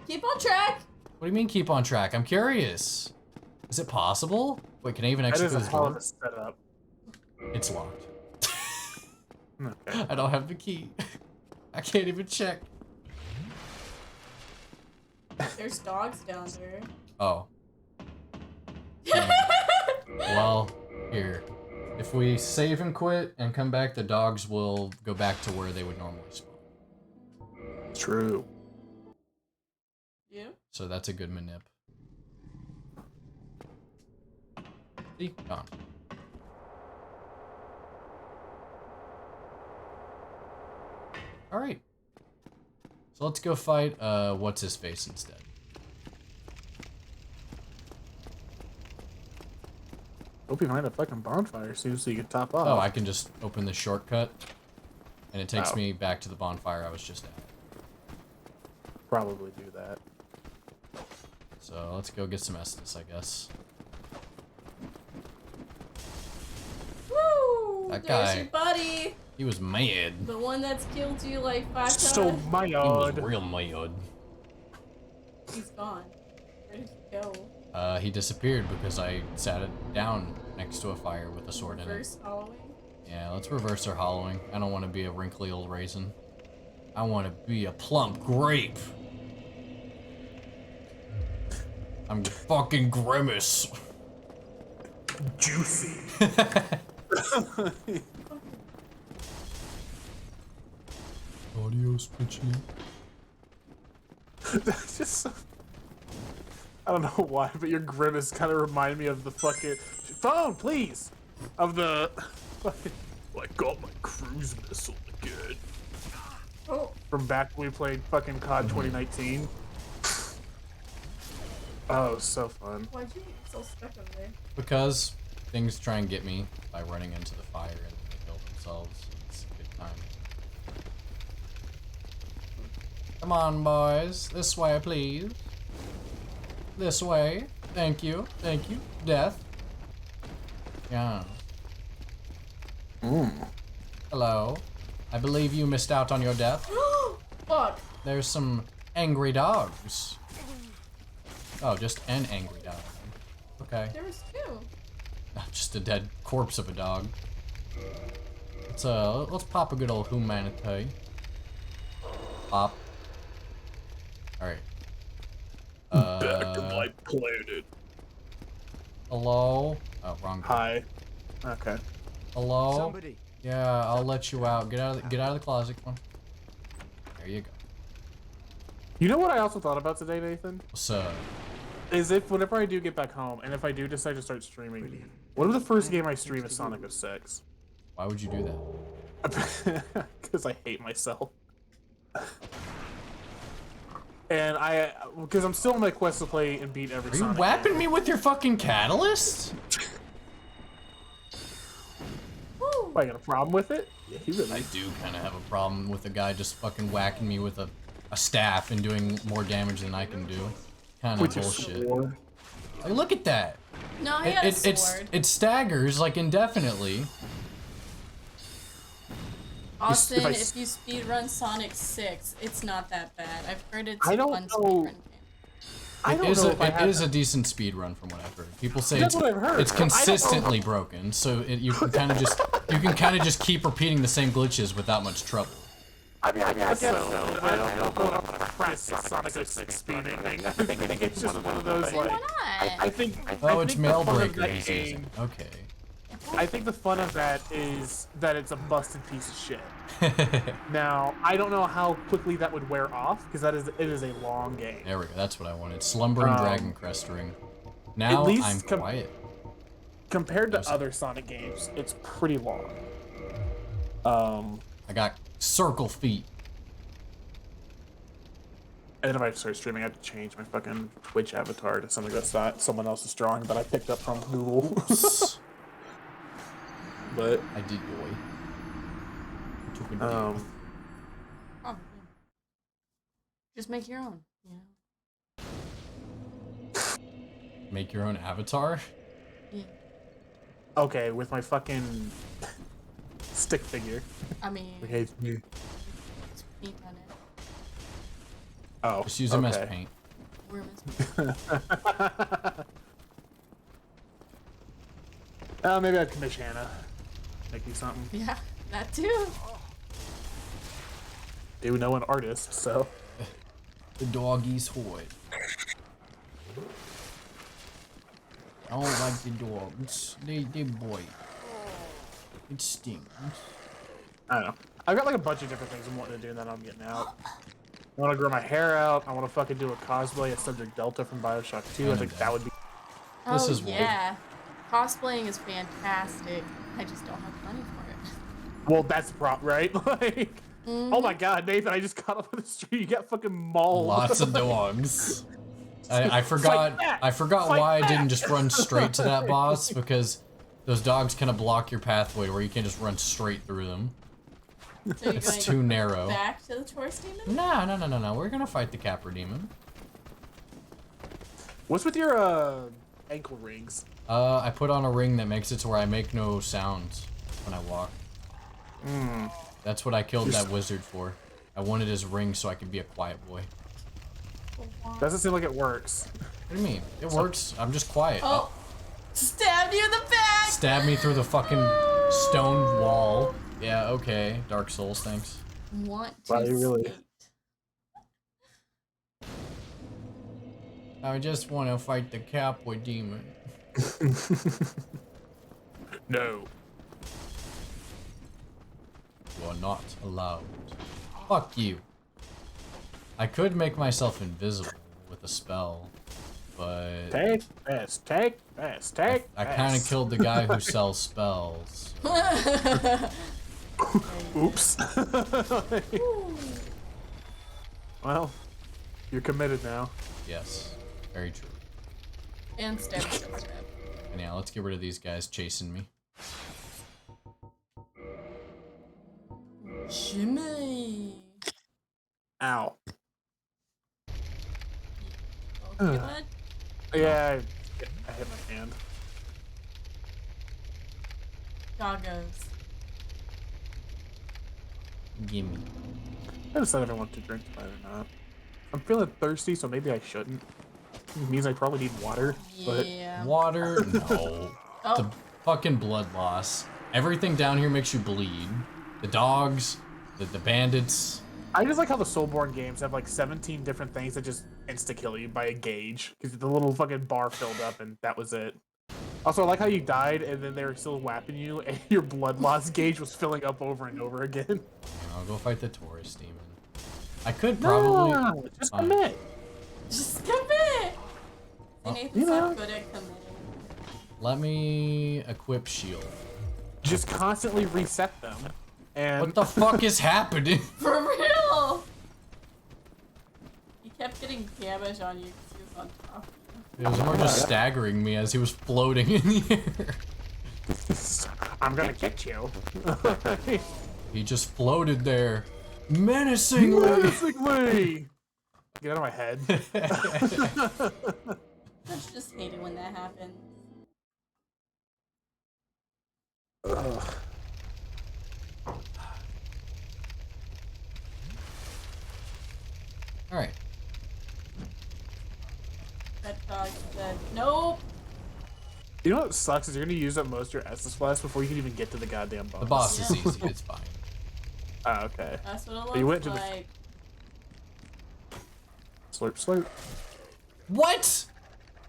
Keep on track! What do you mean keep on track? I'm curious. Is it possible? Wait, can I even That exit is through a this hell of door? a setup. It's locked. Okay. I don't have the key. I can't even check. There's dogs down there. Oh. Well, here. If we save and quit and come back, the dogs will go back to where they would normally spawn. True. Yeah. So that's a good manip. See? Gone. Alright. So let's go fight, what's his face instead. Hope you find a fucking bonfire soon so you can top off. Oh, I can just open the shortcut, and it takes Oh. me back to the bonfire I was just at. Probably do that. So let's go get some Estus, I guess. Woo! That There's guy. your buddy! He was mad. The one that's killed you like 5 times. So my He was god. real mad. He's gone. Where did he go? He disappeared because I sat it down next to a fire with a sword in it. First Halloween? Yeah, let's reverse our hollowing. I don't want to be a wrinkly old raisin. I want to be a plump grape. I'm fucking Grimace. Juicy. Adios, bitchy. That's just so... I don't know why, but your grimace kind of reminded me of the fucking phone, please. Of the fucking. I got my cruise missile again. Oh, From back when we played fucking COD 2019. Oh, so fun. why'd you get so stuck over there? Because things try and get me by running into the fire and then they kill themselves. It's a good time. Come on, boys. This way, please. This way. Thank you. Thank you. Death. Yeah. Hello. I believe you missed out on your death. Fuck. There's some angry dogs. Oh, just an angry dog. Okay. There was two. Just a dead corpse of a dog. Let's pop a good old humanity. Pop. Alright. Back to my planet. Hello? Oh, wrong. Hi. Okay. Hello? Somebody. Yeah, I'll let you out. Get out of the closet. Come on. There you go. You know what I also thought about today, Nathan? What's up? Is if whenever I do get back home, and if I do decide to start streaming, what if the first game I stream is Sonic 06? Why would you do that? Because I hate myself. And because I'm still on my quest to play and beat every Are you Sonic whapping game. me with your fucking catalyst? Woo. I got a problem with it? Yeah, he really. I do kind of have a problem with a guy just fucking whacking me with a staff and doing more damage than I can do. Kind of With your bullshit. sword. Like, look at that. No, he had a sword. It staggers like indefinitely. Austin, if I if you speedrun Sonic 6, it's not that bad. I've heard it's I a don't fun know. speedrun game. I don't know if I It have is a decent speed run from what I've heard. People say That's what I've heard. it's I don't know. consistently broken, so you can kind of just keep repeating the same glitches without much trouble. I guess so. I don't know what I'm gonna press Sonic 06 speeding thing. I think it's just one of those like. Why not? I think. Oh, I it's think the fun of Mailbreaker that he's game- using. Okay. I think the fun of that is that it's a busted piece of shit. Now, I don't know how quickly that would wear off because it is a long game. There we go. That's what I wanted. Slumbering Dragon Crest Ring. Now least I'm quiet. Compared to other Sonic games, it's pretty long. I got circle feet. And then if I start streaming, I have to change my fucking Twitch avatar to something that's not someone else's drawing that I picked up from Google. But I did, boy. Took a Probably. Just make your own, you know? Make your own avatar? Yeah. okay, with my fucking stick figure. I mean, Okay, it's me. it's paint on it. Oh, Just use him as okay. paint. We're mis- Maybe I'd commission Hannah. Make me something. Yeah, that too. Do know an artist, so. The doggies hoy. I don't like the dogs. They bite. It stings. I don't know. I've got like a bunch of different things I'm wanting to do that I'm getting out. I want to grow my hair out. I want to fucking do a cosplay as Subject Delta from Bioshock 2. I think that would be. This Oh, is weird. yeah. Cosplaying is fantastic. I just don't have money for it. Well, that's the problem, right? Like, oh my god, Nathan, I just got up on the street. You got fucking mauled. Lots of dogs. I forgot. back! I forgot Fight why I didn't back! just run straight to that boss because those dogs kind of block your pathway where you can't just run straight through them. So you're It's going too narrow. back to the Taurus Demon? No. We're gonna fight the Capra Demon. What's with your ankle rings? I put on a ring that makes it to where I make no sounds when I walk. That's what I killed that wizard for. I wanted his ring so I could be a quiet boy. Doesn't seem like it works. What do you mean? It works. I'm just quiet. Oh! Stabbed you in the back! Stab me through the fucking stone wall. Yeah, okay. Dark Souls, thanks. Want to Wow, you really- skate. I just want to fight the Capra Demon. No. You are not allowed. Fuck you. I could make myself invisible with a spell. but Take this, take this, take I kind of killed the guy who sells spells. Oops. Well, you're committed now. Yes, very true. And stab, stab, stab. And yeah, let's get rid of these guys chasing me. Jimmy. Ow. Okay, bud. Yeah, I hit my hand. Goggos. Gimme. I decided if I want to drink tonight or not. I'm feeling thirsty, so maybe I shouldn't. It means I probably need water, but Yeah. Water? No. Oh. The fucking blood loss. Everything down here makes you bleed. The dogs, the bandits. I just like how the Soulborn games have like 17 different things that just insta-kill you by a gauge. Because the little fucking bar filled up and that was it. Also, I like how you died and then they were still whapping you and your blood loss gauge was filling up over and over again. I'll go fight the Taurus demon. I could probably. No, just commit. Just commit! Well, Nathan's you know. so good at committing. Let me equip shield. Just constantly reset them. And What the fuck is happening? For real! He kept getting damage on you because he was on top of It was more just staggering me as he was floating in the air. I'm gonna get you. He just floated there, menacingly. Menacingly! Get out of my head. you. Don't you just hate it when that happens? Ugh. All right. That dog said, nope! You know what sucks is you're gonna use up most of your Estus Flask before you can even get to the goddamn boss. The boss is Yeah. easy. It's fine. Oh, okay. That's what it You looks went to the- like. Slurp, slurp. What?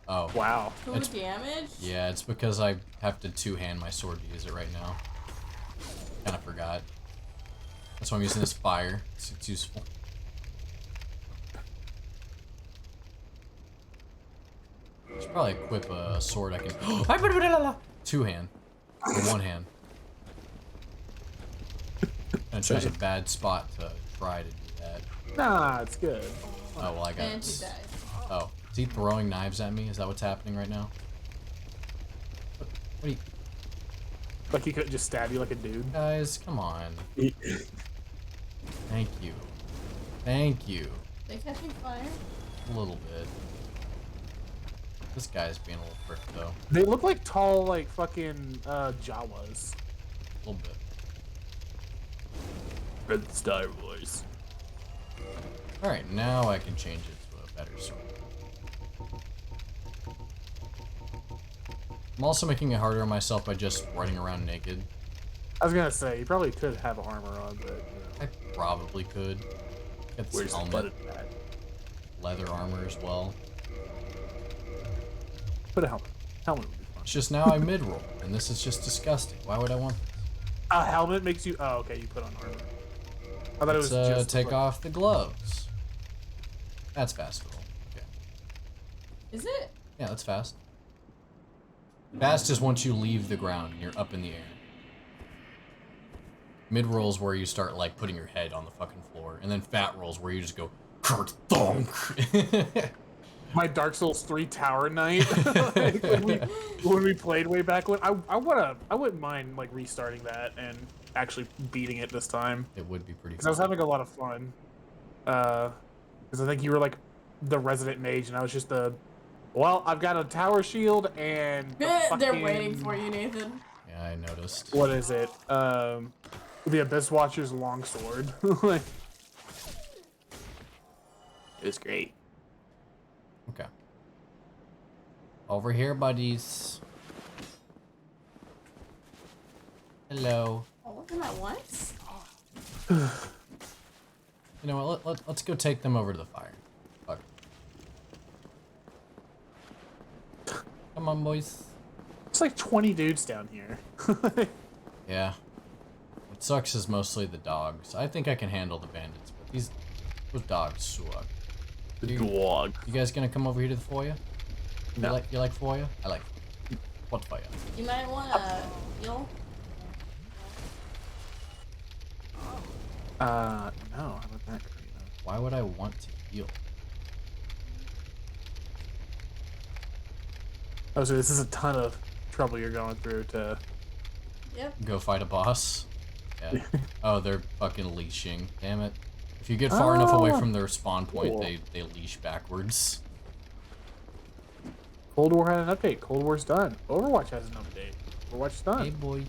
Oh. Wow. 2 It's- damage? Yeah, it's because I have to two-hand my sword to use it right now. Kind of forgot. That's why I'm using this fire. It's useful. I should probably equip a sword I can. Two-hand. Or one-hand. And choose a bad spot to try to do that. Nah, it's good. Oh, well, I got And he it. died. Oh, is he throwing knives at me? Is that what's happening right now? What are you Like he couldn't just stab you like a dude. guys? Come on. Thank you. Thank you. They catching fire? A little bit. This guy's being a little prick though. They look like tall, like fucking Jawas. A little bit. Red Star Wars. Alright, now I can change it to a better sword. I'm also making it harder on myself by just running around naked. I was gonna say, you probably could have armor on, but, you know. I probably could. Get this Where's the helmet, button at? leather armor as well. Put a helmet. Helmet would be fun. It's just now I mid-roll, and this is just disgusting. Why would I want this? A helmet makes you. Oh, okay, you put on armor. I thought Let's it was just. take like- off the gloves. That's fast roll. Okay. Is it? Yeah, that's fast. Fast is once you leave the ground and you're up in the air. Mid rolls where you start like putting your head on the fucking floor, and then fat rolls where you just go kerthunk. My Dark Souls 3 Tower Knight. Like, when we played way back when, I wouldn't mind like restarting that and actually beating it this time. It would be pretty Because I was cool. having a lot of fun. Because I think you were like the resident mage, and I was just the. Well, I've got a tower shield and. the They're fucking- waiting for you, Nathan. Yeah, I noticed. What is it? The Abyss Watcher's longsword. Like, it was great. Okay. Over here, buddies. Hello. All of them at once? You know what? Let's go take them over to the fire. Fuck. Come on, boys. It's like 20 dudes down here. Yeah. What sucks is mostly the dogs. I think I can handle the bandits, but those dogs suck. The dog. You guys gonna come over here to the foyer? No. You like fire? I like what fire? You might want to heal. No. How about that? Why would I want to heal? Oh, so this is a ton of trouble you're going through to. Yep. Go fight a boss? Yeah. Oh, they're fucking leashing. Damn it. If you get far enough away from their spawn point, Cool. they leash backwards. Cold War had an update. Cold War's done. Overwatch has an update. Overwatch's done. Hey boy.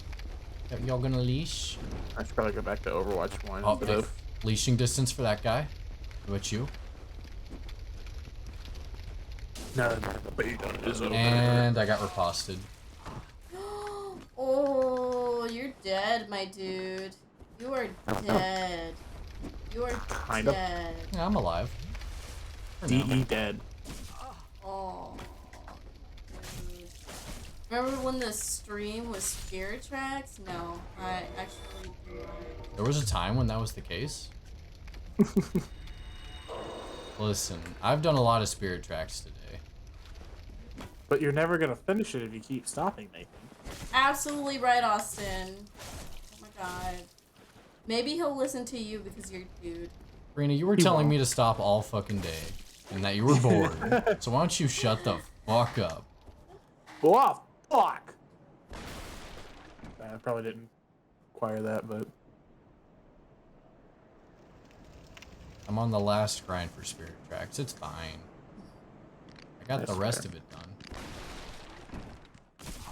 Y'all gonna leash? I should probably go back to Overwatch 1 Oh, instead of. leashing distance for that guy. How about you? No, the beta is over. And I got riposted. Oh, you're dead, my dude. You are dead. You are Kind of. dead. Yeah, I'm alive. For now. DE dead. Oh. Dude. Remember when the stream was Spirit Tracks? No, I actually do not. There was a time when that was the case. Listen, I've done a lot of spirit tracks today. But you're never gonna finish it if you keep stopping, Nathan. Absolutely right, Austin. Oh my god. Maybe he'll listen to you because you're a dude. Karina, you were He telling won't. me to stop all fucking day and that you were bored. So why don't you shut the fuck up? Oh, fuck! I probably didn't require that, but. I'm on the last grind for spirit tracks. It's fine. I got That's the rest fair. of it done.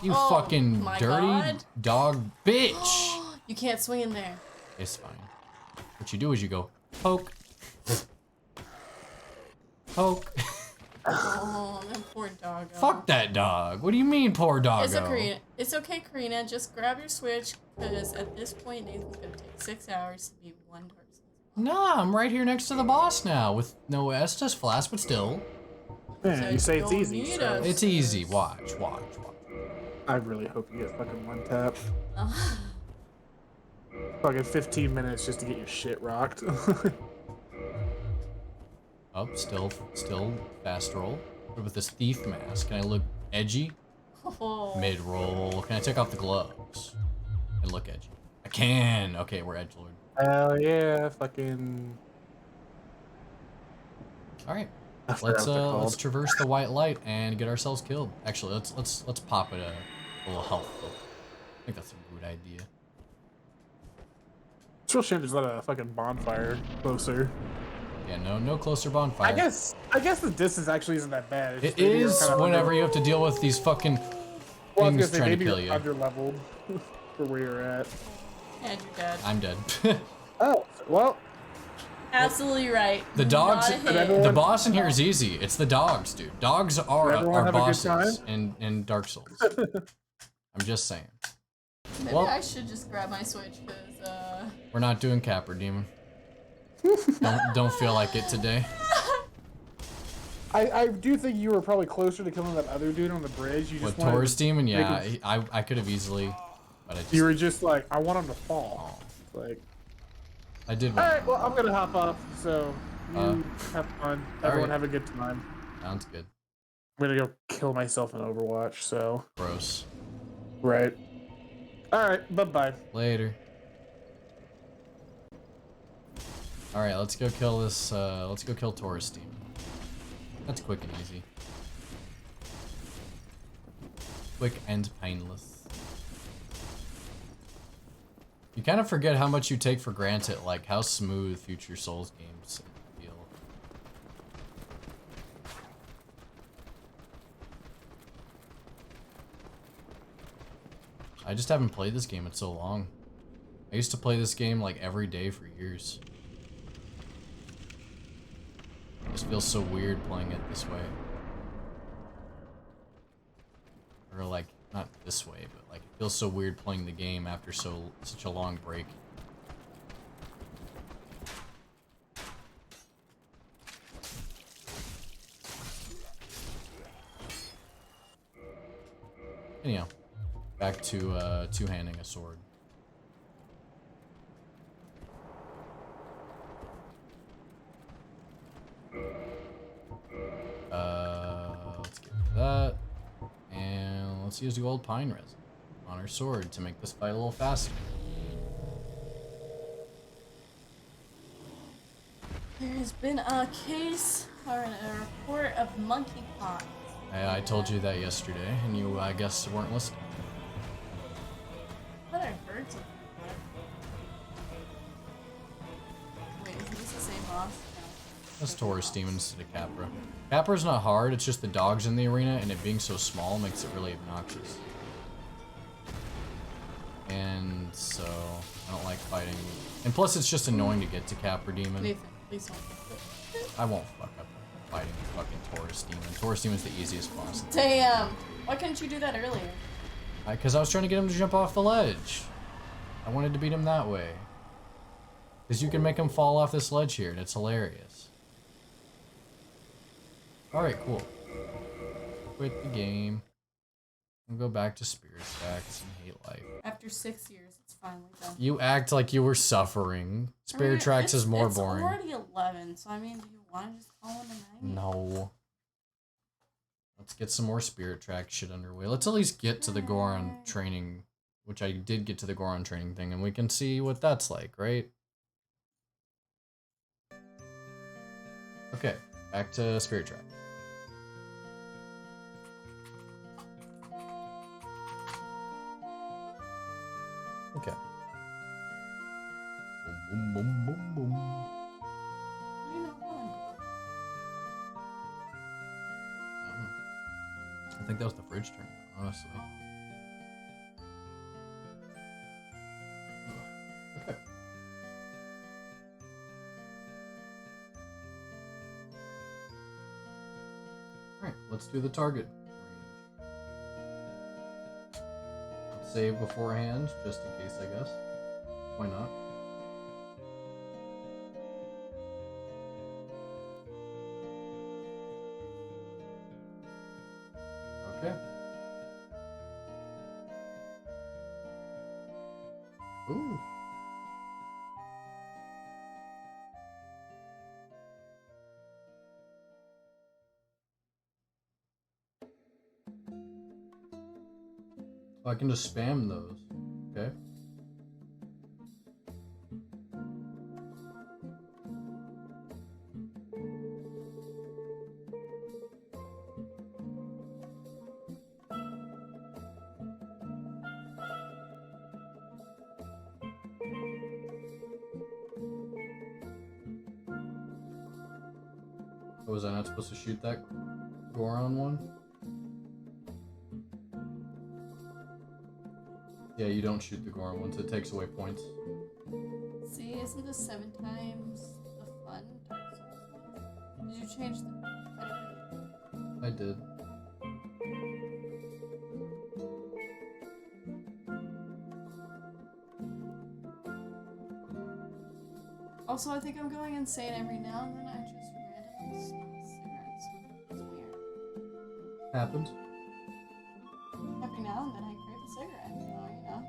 You Oh fucking my dirty God. dog bitch. You can't swing in there. It's fine. What you do is you go poke. Poke. Oh, that poor doggo. Fuck that dog. What do you mean, poor doggo? It's okay, Karina. Just grab your Switch, because at this point, Nathan's gonna take 6 hours to beat one Dark Souls. Nah, I'm right here next to the boss now with no Estus flask, but still. Yeah, So you say it's don't easy. need So us. It's easy. Watch. I really hope you get fucking one tap. Oh. Fucking 15 minutes just to get your shit rocked. Oh, still fast roll. What with this thief mask? Can I look edgy? Oh. Mid roll. Can I take off the gloves and look edgy? I can. Okay, we're edgelord. Hell yeah, fucking. All right. I forgot what they're Let's called. traverse the white light and get ourselves killed. Actually, let's pop it a little health. I think that's a good idea. It's real shame there's not a fucking bonfire closer. Yeah, no closer bonfire. I guess the distance actually isn't that bad. It's It just maybe you're is kind of whenever under, you have to deal with these fucking well, I was things gonna say, trying to maybe kill you're you. under leveled for where you're at. And you're dead. I'm dead. Oh, well, Absolutely right. The dogs, Not a hit. the boss in here is easy. It's the dogs, dude. Dogs are Did everyone have a good bosses in Dark Souls. I'm just saying. Maybe well- I should just grab my Switch, because, We're not doing Capper Demon. don't feel like it today. I do think you were probably closer to killing that other dude on the bridge. You With just wanted Taurus to Demon, make yeah, him- I could have easily, but I just You were just like, I want him to fall. oh, Like, I did. all want right, well, I'm gonna hop off. So you have fun. Everyone right. have a good time. Sounds good. I'm gonna go kill myself in Overwatch. So Gross. right. All right. Bye bye. Later. All right, let's go kill this. Let's go kill Taurus Demon. That's quick and easy. Quick and painless. You kind of forget how much you take for granted, like how smooth future Souls games feel. I just haven't played this game in so long. I used to play this game like every day for years. It just feels so weird playing it this way. Or like, not this way, but like it feels so weird playing the game after such a long break. Anyhow, back to two-handing a sword. Let's get rid of that. let's use the old pine resin on our sword to make this fight a little faster. There has been a case or a report of monkeypox. I told you that yesterday, and you, I guess, weren't listening. I thought I heard something. Wait, is this the same boss? That's Taurus Demon instead of Capra. Capra's not hard, it's just the dogs in the arena, and it being so small makes it really obnoxious. And so, I don't like fighting. And plus, it's just annoying to get to Capra Demon. Nathan, please don't. I won't fuck up fighting fucking Taurus Demon. Taurus Demon's the easiest boss. Damn! Why couldn't you do that earlier? Because I was trying to get him to jump off the ledge. I wanted to beat him that way. Because you can make him fall off this ledge here, and it's hilarious. Alright, cool. Quit the game. We'll go back to Spirit Tracks and hate life. After 6 years, it's finally done. You act like you were suffering. Spirit Tracks is more boring. It's already 11, so I mean, do you want to just call it a night? No. Let's get some more Spirit Track shit underway. Let's at least get to the Goron training, which I did get to the Goron training thing, and we can see what that's like, right? Okay, back to Spirit Track. Okay. Boom, boom, boom, boom, boom. You know what? I think that was the fridge turning on, honestly. Okay. Alright, let's do the target range. Let's save beforehand, just in case, I guess. Why not? Okay. Ooh. Oh, I can just spam those. Okay. Oh, was I not supposed to shoot that Goron one? Yeah, you don't shoot the Goron ones, it takes away points. See, isn't this 7 times the fun? Dark Souls? Did you change the... I did. Also, I think I'm going insane every now and then. I just randomly smoke cigarettes. It's weird. Happens. Every now and then I crave a cigarette, so, you know.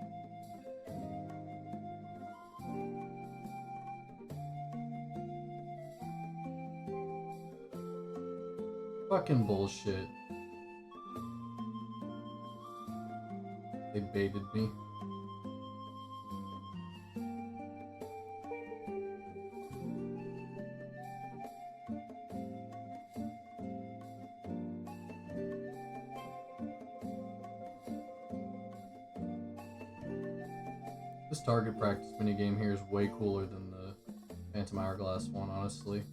Fucking bullshit. They baited me. This target practice minigame here is way cooler than the Phantom Hourglass one, honestly.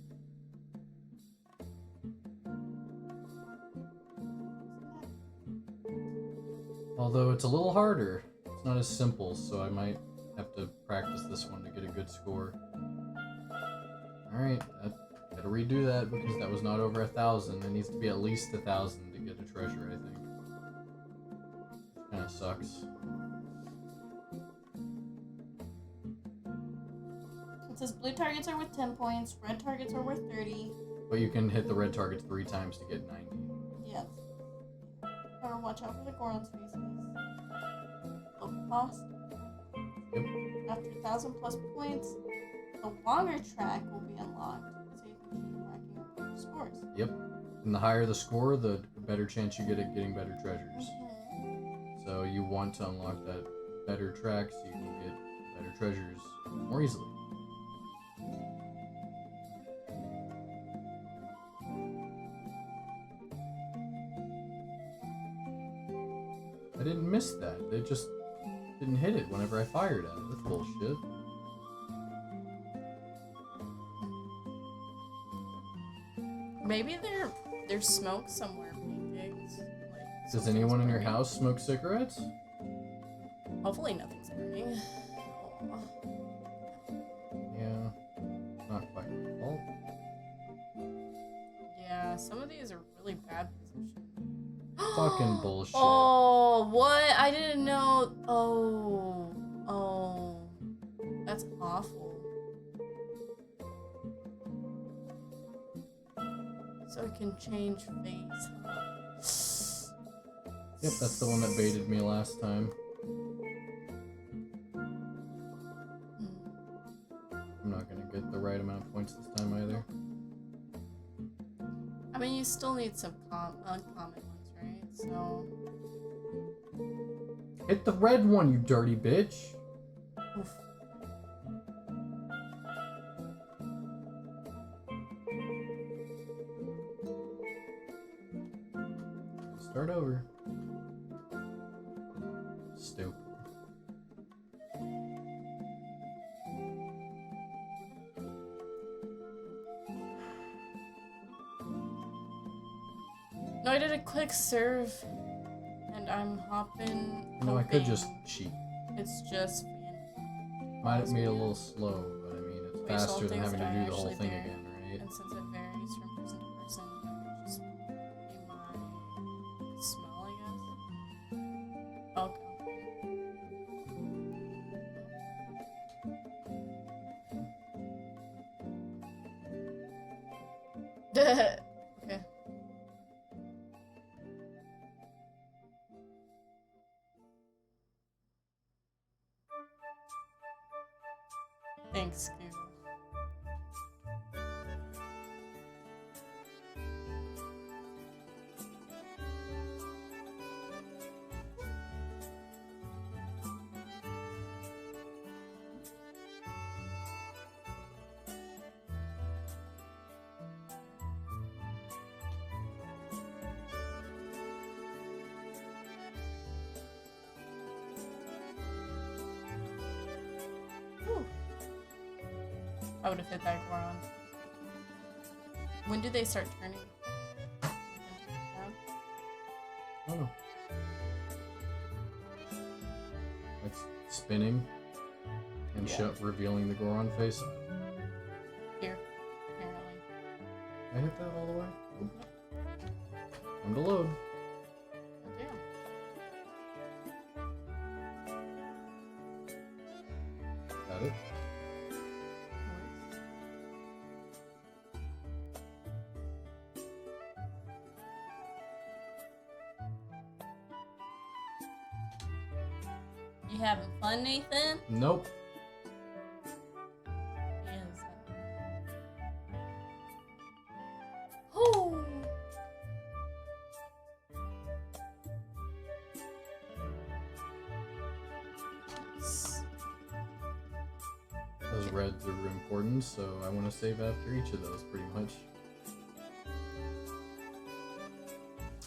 Although it's a little harder. It's not as simple, so I might have to practice this one to get a good score. Alright, gotta redo that because that was not over 1,000. It needs to be at least 1,000 to get a treasure, I think. Kinda sucks. It says blue targets are worth 10 points, red targets are worth 30. But you can hit the red target 3 times to get 90. Yes. Better watch out for the Goron species. Low cost. Yep. After 1,000 plus points, the longer track will be unlocked, so you can keep racking up your scores. Yep. And the higher the score, the better chance you get at getting better treasures. Mhm. you want to unlock that better track so you can get better treasures more easily. I didn't miss that. It just didn't hit it whenever I fired at it. That's bullshit. Maybe there's smoke somewhere, pancakes. Like, Does something's anyone in your burning. house smoke cigarettes? Hopefully nothing's burning. Aw. Yeah. Not quite my fault. Yeah, some of these are really bad position. Fucking bullshit. Oh, what? I didn't know. Oh. That's awful. So it can change face. Yep, that's the one that baited me last time. I'm not gonna get the right amount of points this time either. I mean, you still need some uncommon ones, right? So. Hit the red one, you dirty bitch! Oof. Start over. Stupid. No, I did a quick serve, and I'm hopping. No, I could hoping just cheat. It's just. Might have made it a little slow, but I mean, it's Wait, so faster than things having to that do I the whole actually thing did. again, right? And since it varies from person to person, just be my smell, I guess. Okay. Okay. Thanks, Google. Whew. I would have hit that Goron. When do they start turning? Oh. It's spinning and Yeah. revealing the Goron face. Here, apparently. I hit that all the way? Time to load. Oh, damn. Got it. You having fun, Nathan? Nope. Yes. Oh. Those reds are important, so I want to save after each of those, pretty much.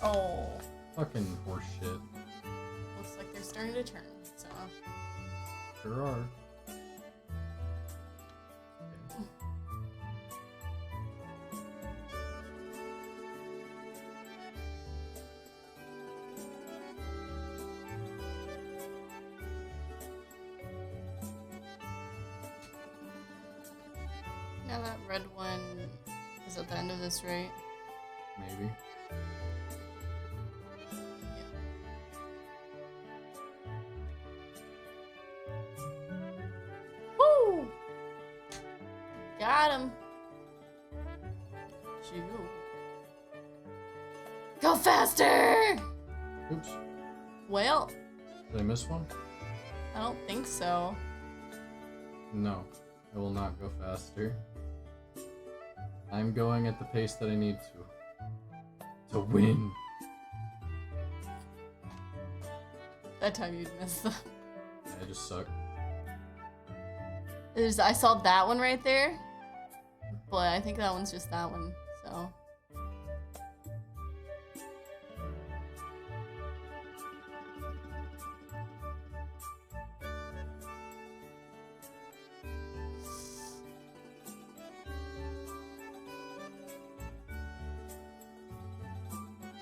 Oh. Fucking horse shit. Looks like they're starting to turn, so. Sure are. Now that red one is at the end of this, right? Maybe. Woo! Got him. Shoo. Go faster! Oops. Well, Did I miss one? I don't think so. No. I will not go faster. I'm going at the pace that I need to. To win. That time you missed them. I just suck. I saw that one right there, but I think that one's just that one, so.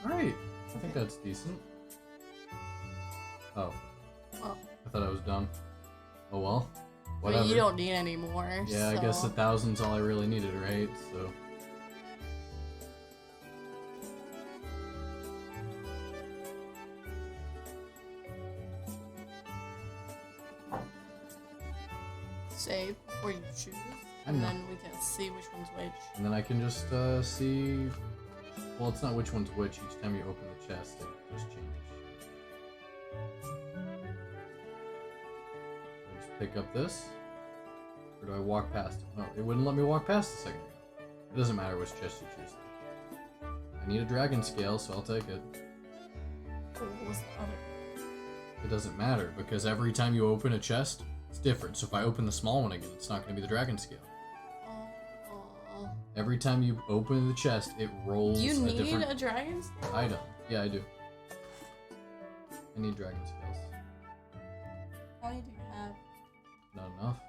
Alright, I think that's decent. Oh. Well, I thought I was done. Oh well. but Whatever. you don't need any more. Yeah, I guess so. 1,000's all I really needed, right? So. Save before you choose, I and know. then we can see which one's which. And then I can just see. Well, it's not which one's which. Each time you open the chest, it just changes. I just pick up this, or do I walk past it? No, it wouldn't let me walk past a second ago. It doesn't matter which chest you choose. I need a dragon scale, so I'll take it. What was the other? It doesn't matter because every time you open a chest, it's different. So if I open the small one again, it's not going to be the dragon scale. Oh. Every time you open the chest, it rolls Do you a need different a dragon's? item. Yeah, I do. I need dragon scales. How many do you have? Not enough.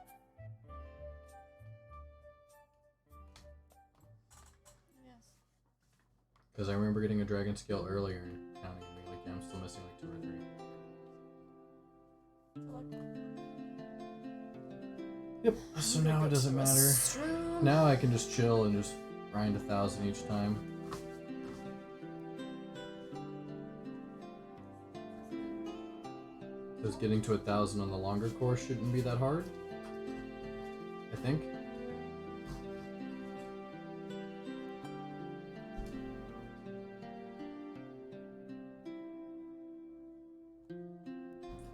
Yes. Because I remember getting a dragon scale earlier and counting me like, yeah, I'm still missing like 2 or 3. Yep, so now it doesn't matter. Now I can just chill and just grind 1,000 each time. Because getting to 1,000 on the longer course shouldn't be that hard. I think.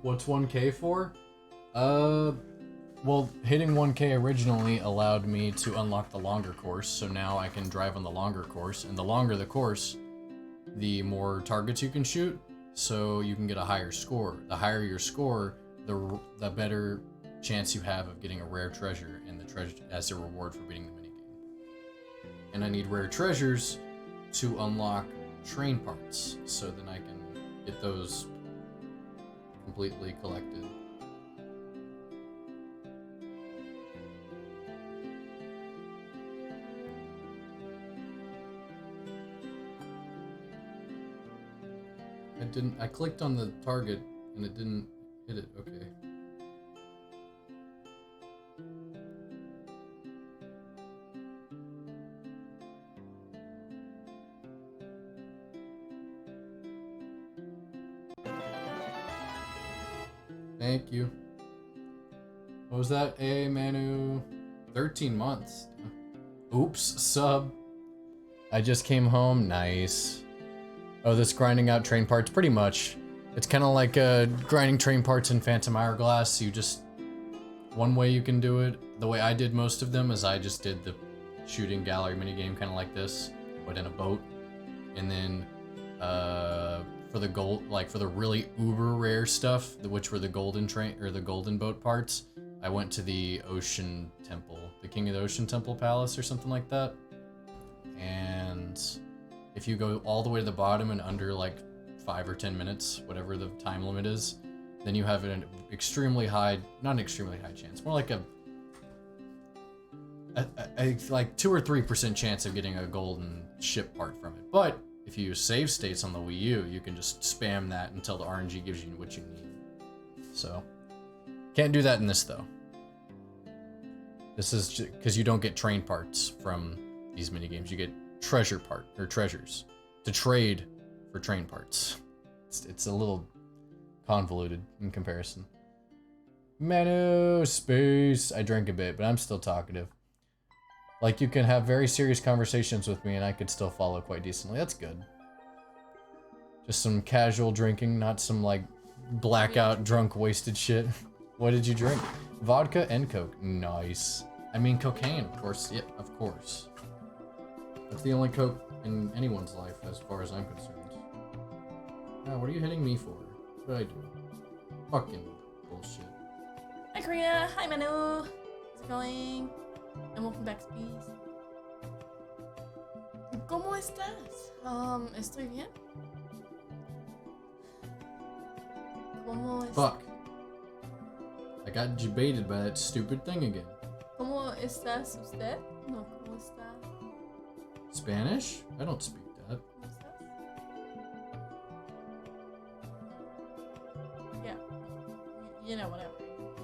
What's 1K for? Well, hitting 1K originally allowed me to unlock the longer course, so now I can drive on the longer course, and the longer the course, the more targets you can shoot, so you can get a higher score. The higher your score, the better chance you have of getting a rare treasure, and the treasure as a reward for beating the minigame. And I need rare treasures to unlock train parts, so then I can get those completely collected. I clicked on the target and it didn't hit it. Okay. Thank you. What was that? A Manu. 13 months. Oops, sub. I just came home. Nice. Oh, this grinding out train parts, pretty much. It's kind of like grinding train parts in Phantom Hourglass. You just... One way you can do it, the way I did most of them, is I just did the shooting gallery minigame kind of like this, but in a boat. And then, for the gold, like for the really uber rare stuff, which were the golden train, or the golden boat parts, I went to the Ocean Temple, the King of the Ocean Temple Palace or something like that. And... if you go all the way to the bottom in under like 5 or 10 minutes, whatever the time limit is, then you have an extremely high, not an extremely high chance, more like a like 2 or 3% chance of getting a golden ship part from it. But if you use save states on the Wii U, you can just spam that until the RNG gives you what you need. So, can't do that in this though. This is because you don't get train parts from these minigames. You get treasure part or treasures to trade for train parts. It's a little convoluted in comparison. Menu space. I drank a bit, but I'm still talkative. Like, you can have very serious conversations with me and I could still follow quite decently. That's good. Just some casual drinking, not some like blackout drunk wasted shit. What did you drink? Vodka and Coke. Nice. I mean cocaine, of course. Yeah, of course. That's the only Coke in anyone's life, as far as I'm concerned. Oh, what are you hitting me for? What did I do? Fucking bullshit. Hi Korea, hi Manu. How's it going? And welcome back, Speeds. ¿Cómo estás? Estoy bien. ¿Cómo estás? Fuck. I got debated by that stupid thing again. ¿Cómo estás usted? No, ¿cómo está? Spanish? I don't speak that. ¿Cómo estás? Yeah. You know, whatever.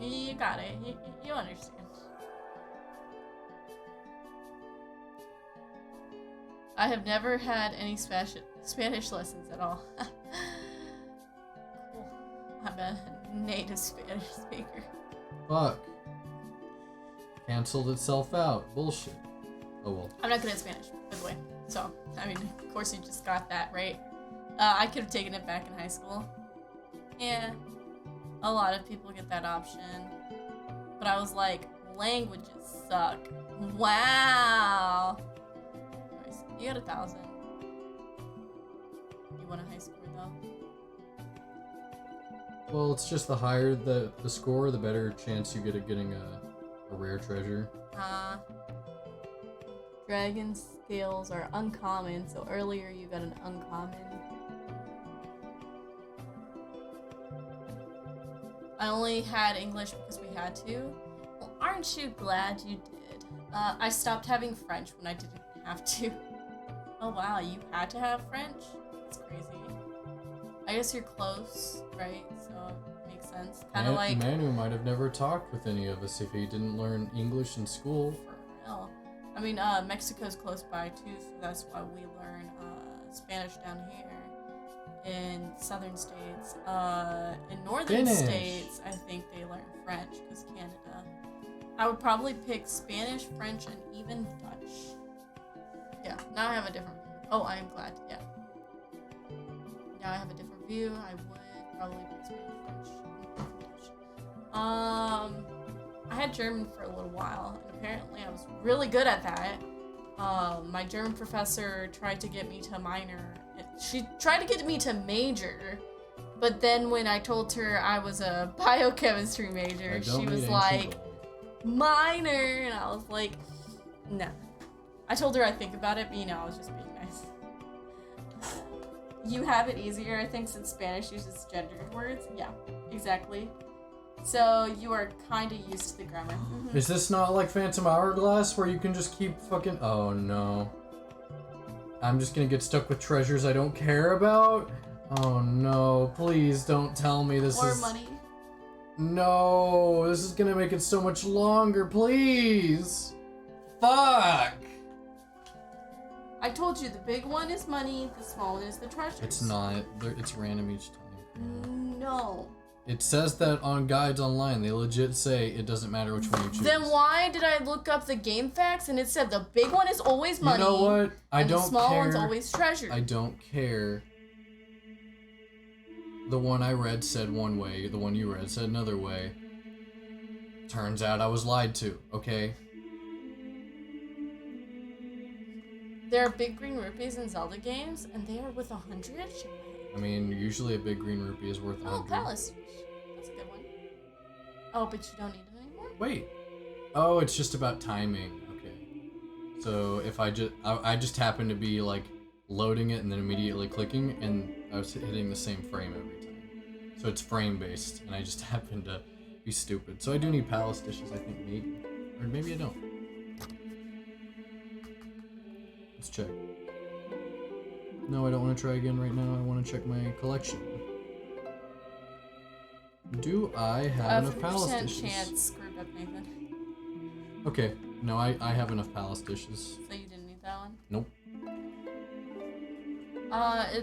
You got it. You understand. I have never had any Spanish lessons at all. Cool. I'm a native Spanish speaker. Fuck. Cancelled itself out. Bullshit. Oh well. I'm not good at Spanish, by the way. So, I mean, of course you just got that, right? I could have taken it back in high school. Yeah. A lot of people get that option. But I was like, languages suck. Wow. Anyways, you got 1,000. You won a high score though. Well, it's just the higher the score, the better chance you get at getting a rare treasure. Dragon scales are uncommon, so earlier you got an uncommon. I only had English because we had to. Well, aren't you glad you did? I stopped having French when I didn't have to. Oh wow, you had to have French? That's crazy. I guess you're close, right? So it makes sense. Kind of like... Manu might have never talked with any of us if he didn't learn English in school. For real. I mean, Mexico's close by too, so that's why we learn Spanish down here. In southern states, in northern Finnish. states, I think they learn French because Canada. I would probably pick Spanish, French, and even Dutch. Yeah, now I have a different view. Oh, I am glad. Yeah. Now I have a different view. I would probably pick Spanish, French, and Dutch. I had German for a little while, and apparently I was really good at that. My German professor tried to get me to minor. She tried to get me to major, but then when I told her I was a biochemistry major, she was like, minor, and I was like, no. I told her I'd think about it, but you know, I was just being nice. You have it easier, I think, since Spanish uses gendered words. Yeah, exactly. So you are kind of used to the grammar. Mm-hmm. Is this not like Phantom Hourglass where you can just keep fucking... Oh no. I'm just gonna get stuck with treasures I don't care about? Oh no, please don't tell me this More is... money. No, this is gonna make it so much longer, please! Fuck! I told you, the big one is money, the small one is the treasures. It's not. It's random each time. No. It says that on guides online. They legit say it doesn't matter which one you choose. Then why did I look up the game facts and it said the big one is always money? You know what? I and don't the small care. one's always treasure. I don't care. The one I read said one way, the one you read said another way. Turns out I was lied to, okay? There are big green rupees in Zelda games, and they are worth 100? I mean, usually a big green rupee is worth 100. Oh, Palace. That's a good one. Oh, but you don't need it anymore? Wait. Oh, it's just about timing. Okay. So if I just happened to be like loading it and then immediately clicking, and I was hitting the same frame every time. So it's frame based, and I just happened to be stupid. So I do need palace dishes, I think, maybe. Or maybe I don't. Let's check. No, I don't want to try again right now. I want to check my collection. Do I have enough palace 50% dishes? chance screwed up, Nathan. Okay, no, I have enough palace dishes. So you didn't need that one? Nope.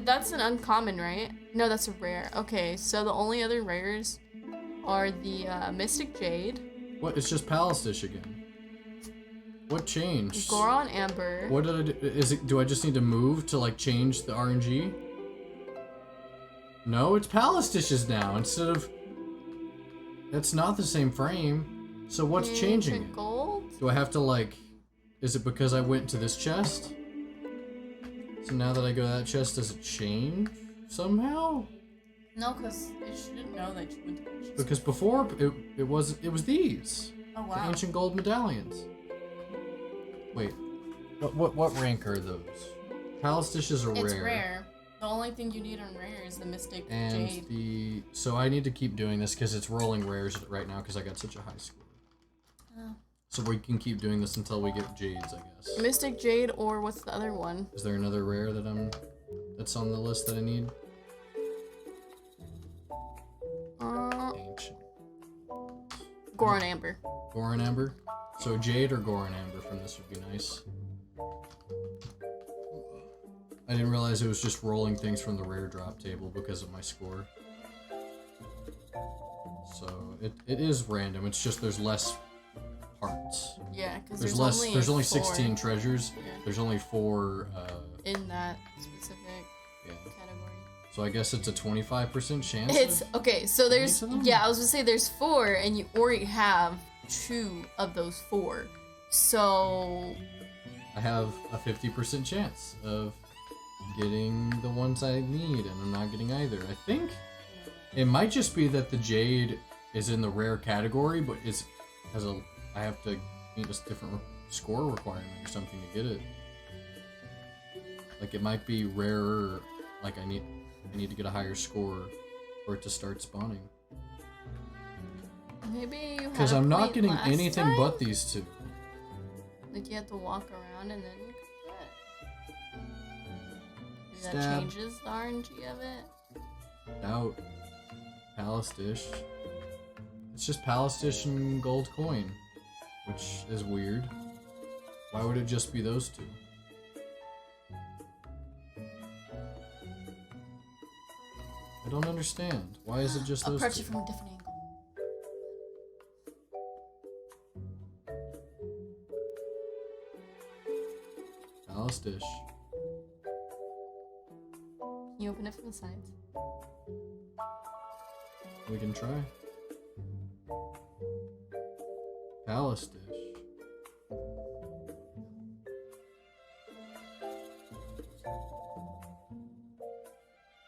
That's an uncommon, right? No, that's a rare. Okay, so the only other rares are the Mystic Jade. What? It's just palace dish again. What changed? Goron Amber. What did I do? Do I just need to move to like change the RNG? No, it's palace dishes now instead of. That's not the same frame. So what's changing it? Gold? Do I have to like? Is it because I went to this chest? So now that I go to that chest, does it change somehow? No, because it shouldn't know that you went to ancient Because before it was these. Oh, The wow. ancient gold medallions. Wait. What rank are those? Palace dishes are It's rare. rare. The only thing you need on rare is the Mystic And Jade. so I need to keep doing this because it's rolling rares right now because I got such a high score. Oh. So we can keep doing this until we get jades, I guess. Mystic Jade, or what's the other one? Is there another rare that's on the list that I need? Ancient. Goron Amber. Goron Amber? So Jade or Goron Amber from this would be nice. I didn't realize it was just rolling things from the rare drop table because of my score. So it is random, it's just there's less parts. Yeah, because There's only 16 4 treasures. Yeah. There's only 4 in that specific yeah. category. So I guess it's a 25% chance. It's okay. So there's of them? I was gonna say there's 4, and you already have 2 of those 4. So I have a 50% chance of getting the ones I need, and I'm not getting either. I think it might just be that the jade is in the rare category, but I have to meet a different score requirement or something to get it. Like it might be rarer. Like I need to get a higher score for it to start spawning. maybe you Because had a I'm not point getting last anything time? but these 2. Like you have to walk around and then you can get it. Maybe that Stab. changes the RNG of it. Doubt. Palace dish. It's just palace dish and gold coin, which is weird. Why would it just be those 2? I don't understand. Why is it just those Approach 2? it from a different angle. Palace dish. Can you open it from the sides? We can try. Palace dish.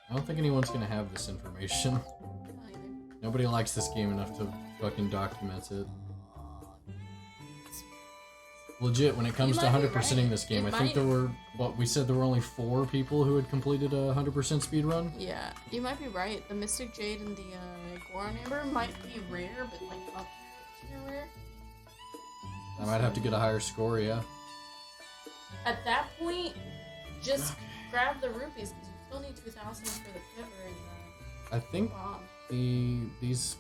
I don't think anyone's gonna have this information. Not either. Nobody likes this game enough to fucking document it. Legit, when it comes You to might be 100%ing right. this game, It I think might- there were, we said there were only 4 people who had completed a 100% speed run? Yeah, you might be right. The Mystic Jade and the Goron Amber might be rare, but like up tier rare. I might have to get a higher score, yeah. At that point, just grab the rupees because you still need 2,000 for the quiver and I think the bomb. these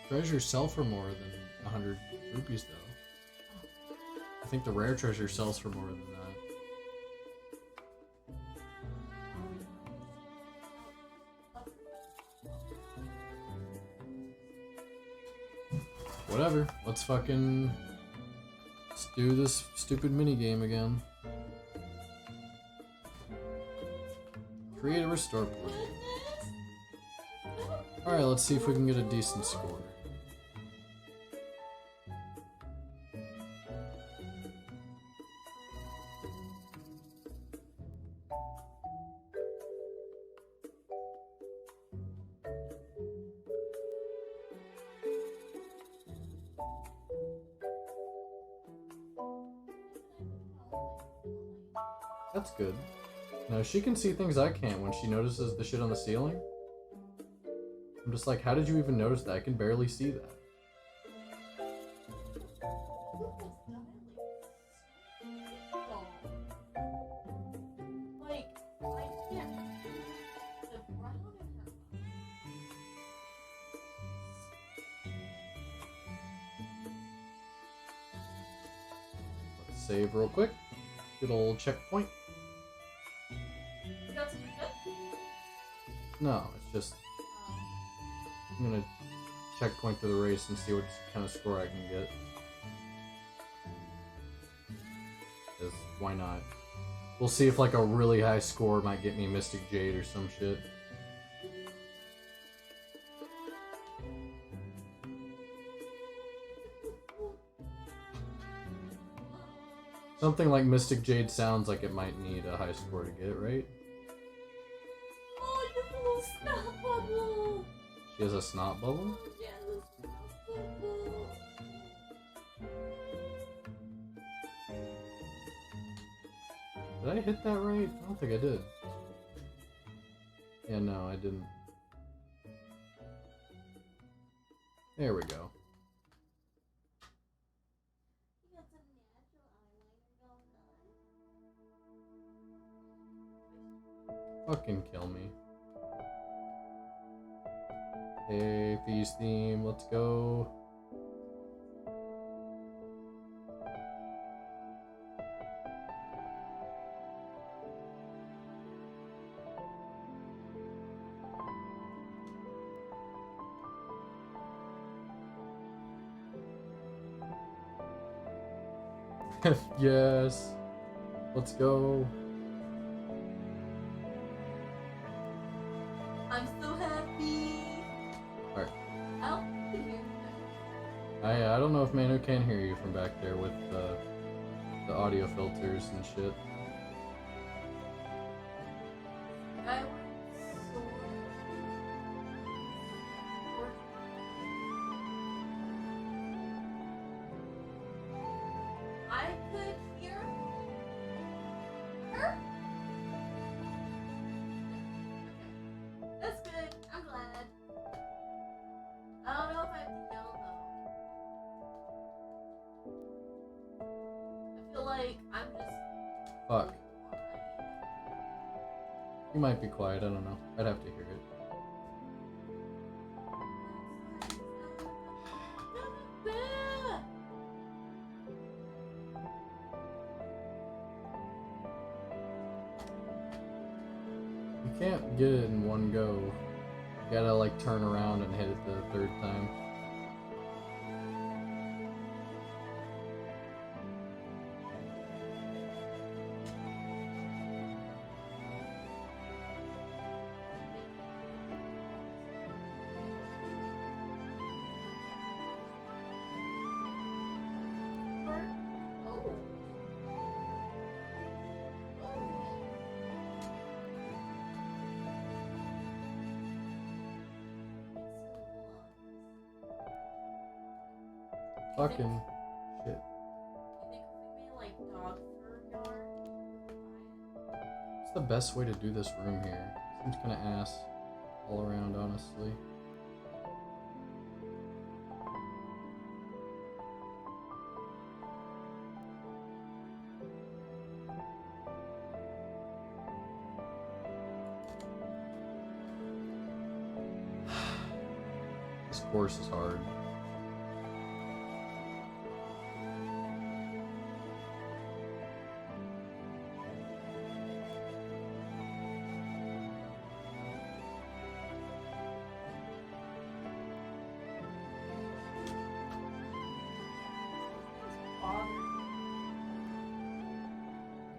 treasures sell for more than 100 rupees, though. I think the rare treasure sells for more than that. Whatever. Let's do this stupid mini game again. Create a restore point. Alright, let's see if we can get a decent score. That's good. Now she can see things I can't when she notices the shit on the ceiling. I'm just like, how did you even notice that? I can barely see that. Like, I can't. The brown in her Let's save real quick. Good old checkpoint. You got something good? No, it's just I'm gonna checkpoint through the race and see what kind of score I can get. 'Cause why not? We'll see if like a really high score might get me Mystic Jade or some shit. Something like Mystic Jade sounds like it might need a high score to get, right? Oh, your little snap bubble! She has a snot bubble? Did I hit that right? I don't think I did. Yeah, no, I didn't. There we go. Fucking kill me. Hey, Feast theme, let's go. Yes. Let's go. I'm so happy. Alright. I don't think you can hear me. I don't know if Manu can hear you from back there with the audio filters and shit. I was so I could hear her. That's good. I'm glad. I don't know if I have to yell though. I feel like I'm just. Fuck. You might be quiet, I don't know. I'd have to hear it. You can't get it in one go. You gotta like turn around and hit it the third time. Fucking shit. You think if we made like dog fur yarn? What's the best way to do this room here? Seems kinda ass all around, honestly. This course is hard.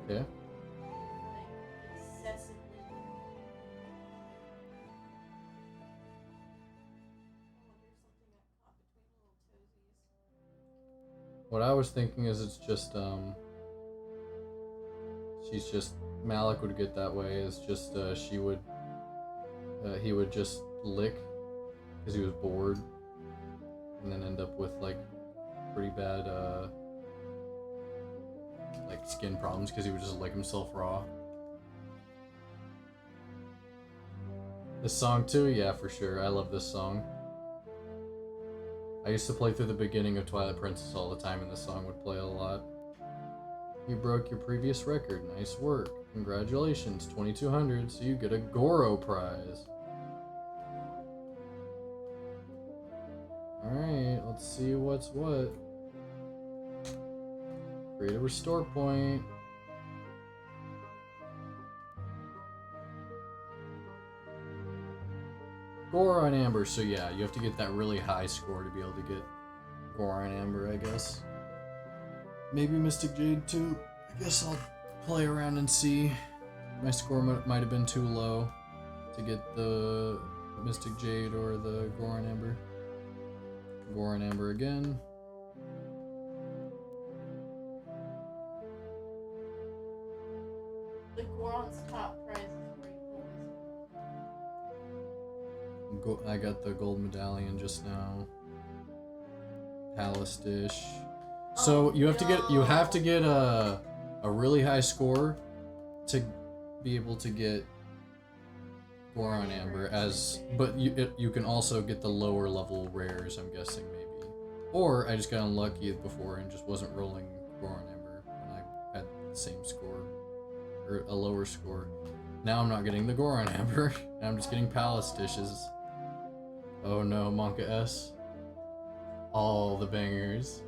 Yeah. Like incessantly. What I was thinking is it's just she's just Malik would get that way is just she would he would just lick because he was bored and then end up with like pretty bad like skin problems because he would just lick himself raw. This song too, yeah, for sure. I love this song. I used to play through the beginning of Twilight Princess all the time, and this song would play a lot. You broke your previous record. Nice work. Congratulations, 2200, so you get a Goro prize. Alright, let's see what's what. Create a restore point. Goron Amber, so yeah, you have to get that really high score to be able to get Goron Amber, I guess. Maybe Mystic Jade too. I guess I'll play around and see. My score might have been too low to get the Mystic Jade or the Goron Amber. Goron Amber again. The Goron's top prize is great. I got the gold medallion just now. Palace dish. So you have to get a really high score to be able to get Goron Amber but you can also get the lower level rares, I'm guessing, maybe. Or I just got unlucky before and just wasn't rolling Goron Amber when I had the same score or a lower score. Now I'm not getting the Goron Amber. I'm just getting Palace dishes. Oh no, Monka S. All the bangers.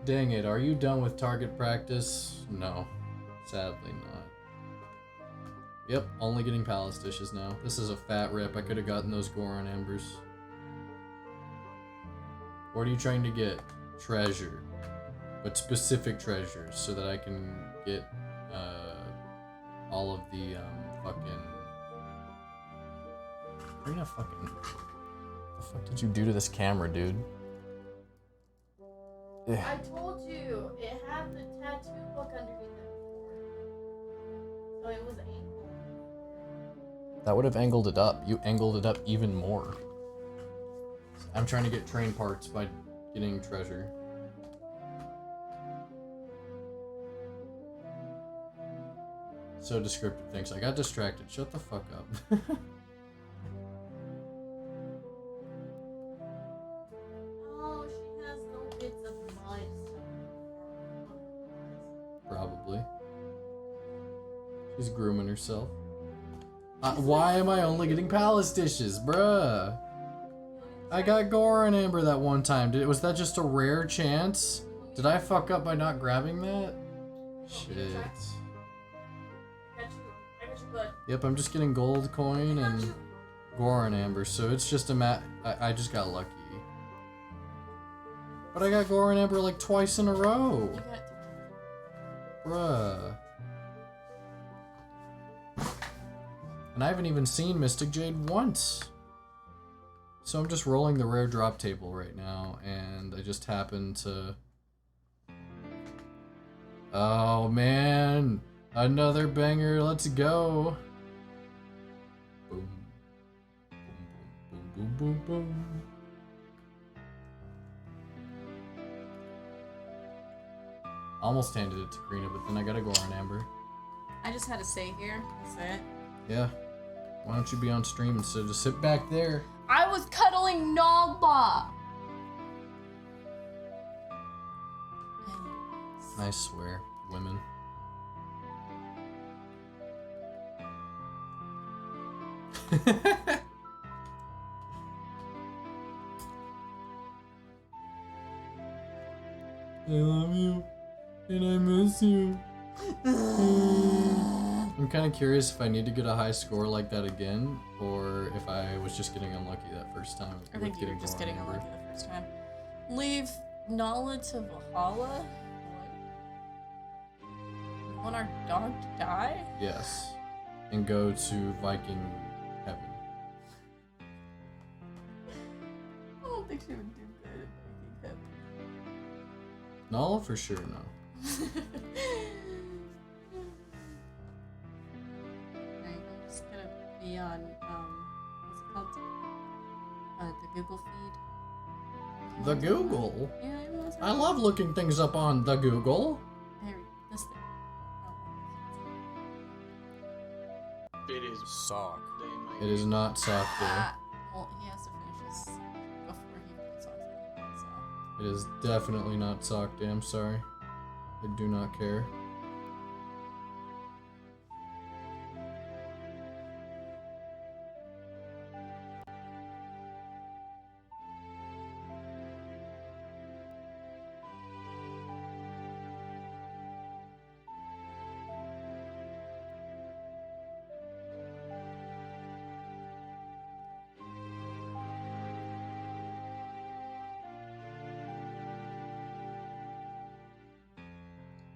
Dang it, are you done with target practice? No, sadly not. Yep, only getting Palace dishes now. This is a fat rip. I could have gotten those Goron Ambers. What are you trying to get? Treasure. But specific treasures so that I can get all of the Karina, fucking. What the fuck did you do to this camera, dude? I told you, it had the tattoo book underneath it before. So it was angled. That would have angled it up. You angled it up even more. I'm trying to get train parts by getting treasure. So descriptive, thanks. I got distracted. Shut the fuck up. Oh, she has little bits of mud stuff. Probably. She's grooming herself. Why am I only getting Palace dishes, bruh? I got Goron Amber that one time. Was that just a rare chance? Did I fuck up by not grabbing that? Shit. Yep, I'm just getting gold coin and Goron Amber, so it's just a I just got lucky. But I got Goron Amber like twice in a row. Bruh. And I haven't even seen Mystic Jade once. So I'm just rolling the rare drop table right now, and I just happen to... Oh man! Another banger, let's go! Boom. Boom, boom, boom, boom, boom. Almost handed it to Karina, but then I got a Goron Amber. I just had to stay here. That's it. Yeah. Why don't you be on stream instead of just sit back there? I was cuddling Nogba! I swear, women. I love you, and I miss you. I'm kind of curious if I need to get a high score like that again, or if I was just getting unlucky that first time. I think you were just getting unlucky the first time. Leave Nala to Valhalla? What? You want our dog to die? Yes. And go to Viking heaven. I don't think she would do good at Viking heaven. Nala for sure, no. Right, I'm just gonna be on, what's it called? The Google feed. The Google? Yeah, everyone's I love looking things up on the Google. Harry, this thing. It is sock. It is not sock day. Well, he has to finish this before he puts on something, so. It is definitely not sock day, I'm sorry. I do not care.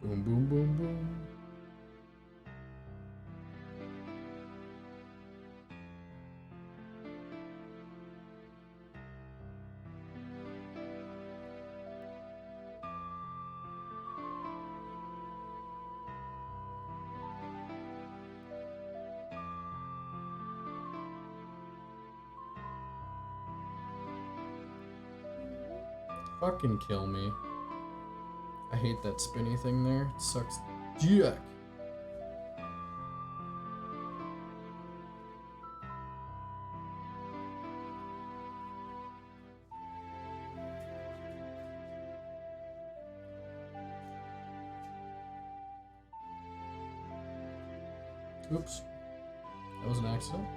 Boom, boom, boom, boom. Fucking kill me. I hate that spinny thing there. It sucks dick. Oops. That was an accident.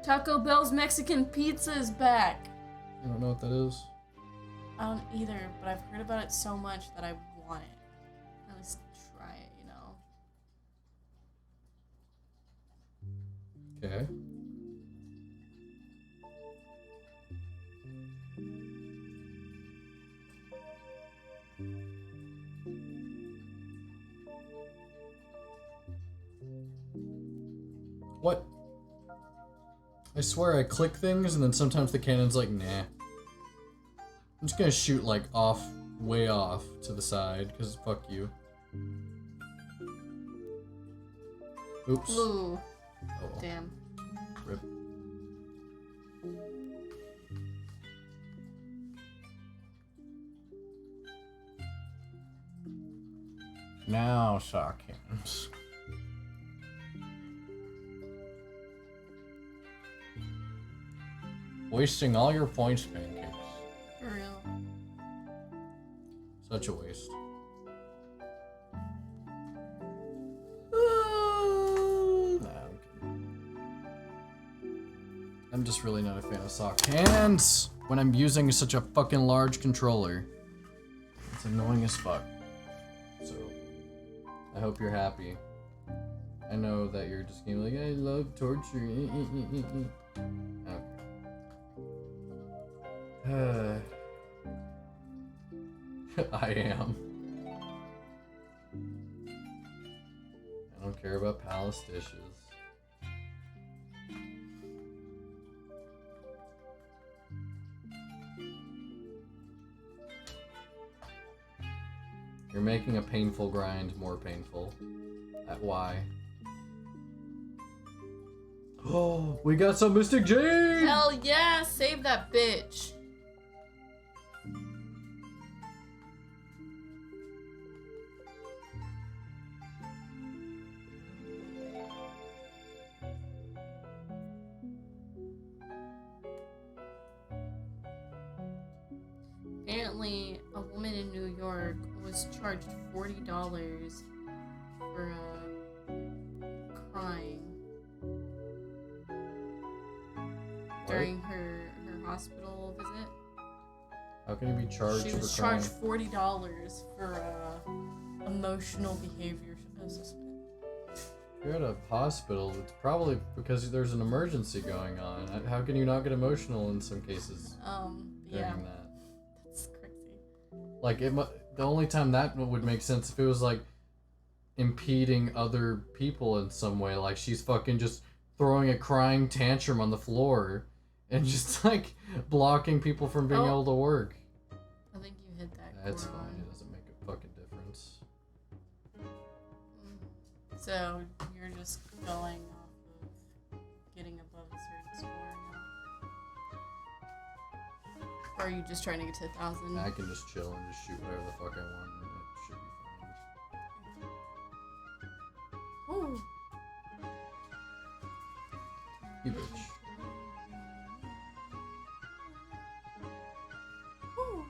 Taco Bell's Mexican pizza is back. I don't know what that is. I don't either, but I've heard about it so much that I want it. At least try it, you know. Okay. What? I swear I click things and then sometimes the cannon's like, nah. I'm just gonna shoot like off, way off to the side, because fuck you. Oops. Ooh. Oh, well. Damn. Rip. Now shock hands. Wasting all your points, pancakes. For real. Such a waste. I'm just really not a fan of sock hands when I'm using such a fucking large controller. It's annoying as fuck. So, I hope you're happy. I know that you're just gonna be like, I love torture. Okay. I am. I don't care about palace dishes. You're making a painful grind more painful. At why? Oh, we got some Mystic Jade! Hell yeah! Save that bitch. Apparently, a woman in New York was charged $40 for crying during her hospital visit. How can you be charged She was for crying? charged $40 for emotional behavior assessment. If you're at a hospital, it's probably because there's an emergency going on. How can you not get emotional in some cases during Yeah, that? that's crazy. Like, the only time that would make sense if it was, like, impeding other people in some way. Like, she's fucking just throwing a crying tantrum on the floor and just, like, blocking people from being Oh. able to work. I think you hit that. That's Coron. fine. It doesn't make a fucking difference. So you're just going off of getting above a certain score now? Or are you just trying to get to 1,000? I can just chill and just shoot whatever the fuck I want, and it should be fine. Ooh. You bitch. Ooh.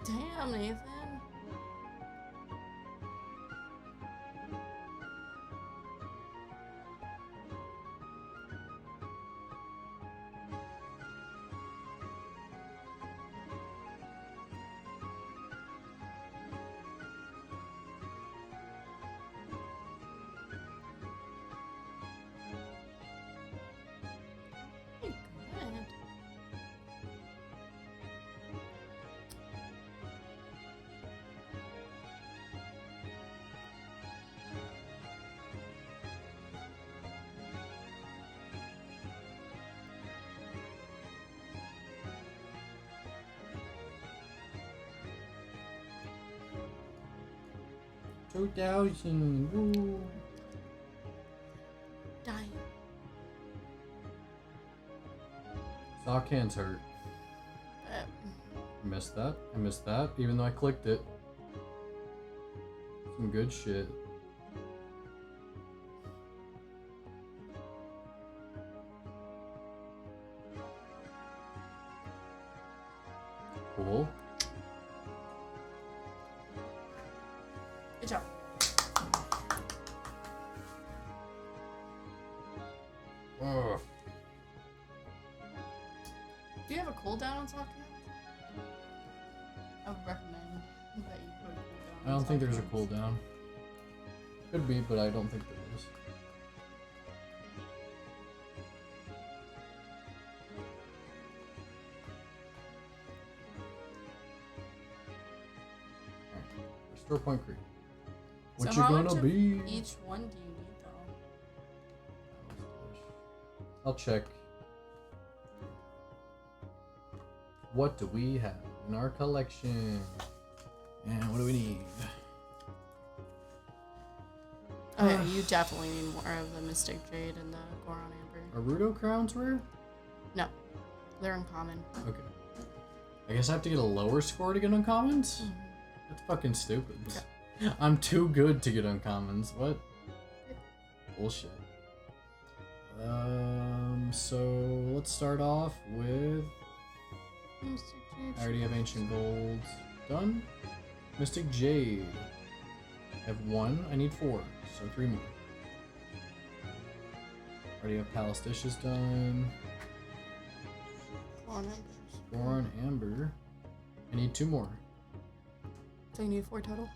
Damn, Nathan. 2,000. Woo. Dying. Sock hands hurt. I missed that. I missed that, even though I clicked it. Some good shit. Cool. Good job. Ugh. Do you have a cooldown on soft hands? I would recommend that you put a cooldown. I don't think there's a cooldown. Could be, but I don't think there is. Alright, Restore Point Creek. What So you how gonna much of be? each one do you need though? I'll check. What do we have in our collection? And what do we need? Okay, you definitely need more of the Mystic Jade and the Goron Amber. Are Rudo crowns rare? No, they're uncommon. Okay. I guess I have to get a lower score to get uncommons? That's fucking stupid. I'm too good to get uncommons. What? Bullshit. So let's start off with. Mystic Jade. I already have Ancient Gold done. Mystic Jade. I have 1. I need 4, so 3 more. Already have Palace Dishes done. Goron Amber. Goron Amber. I need 2 more. So you need 4 total?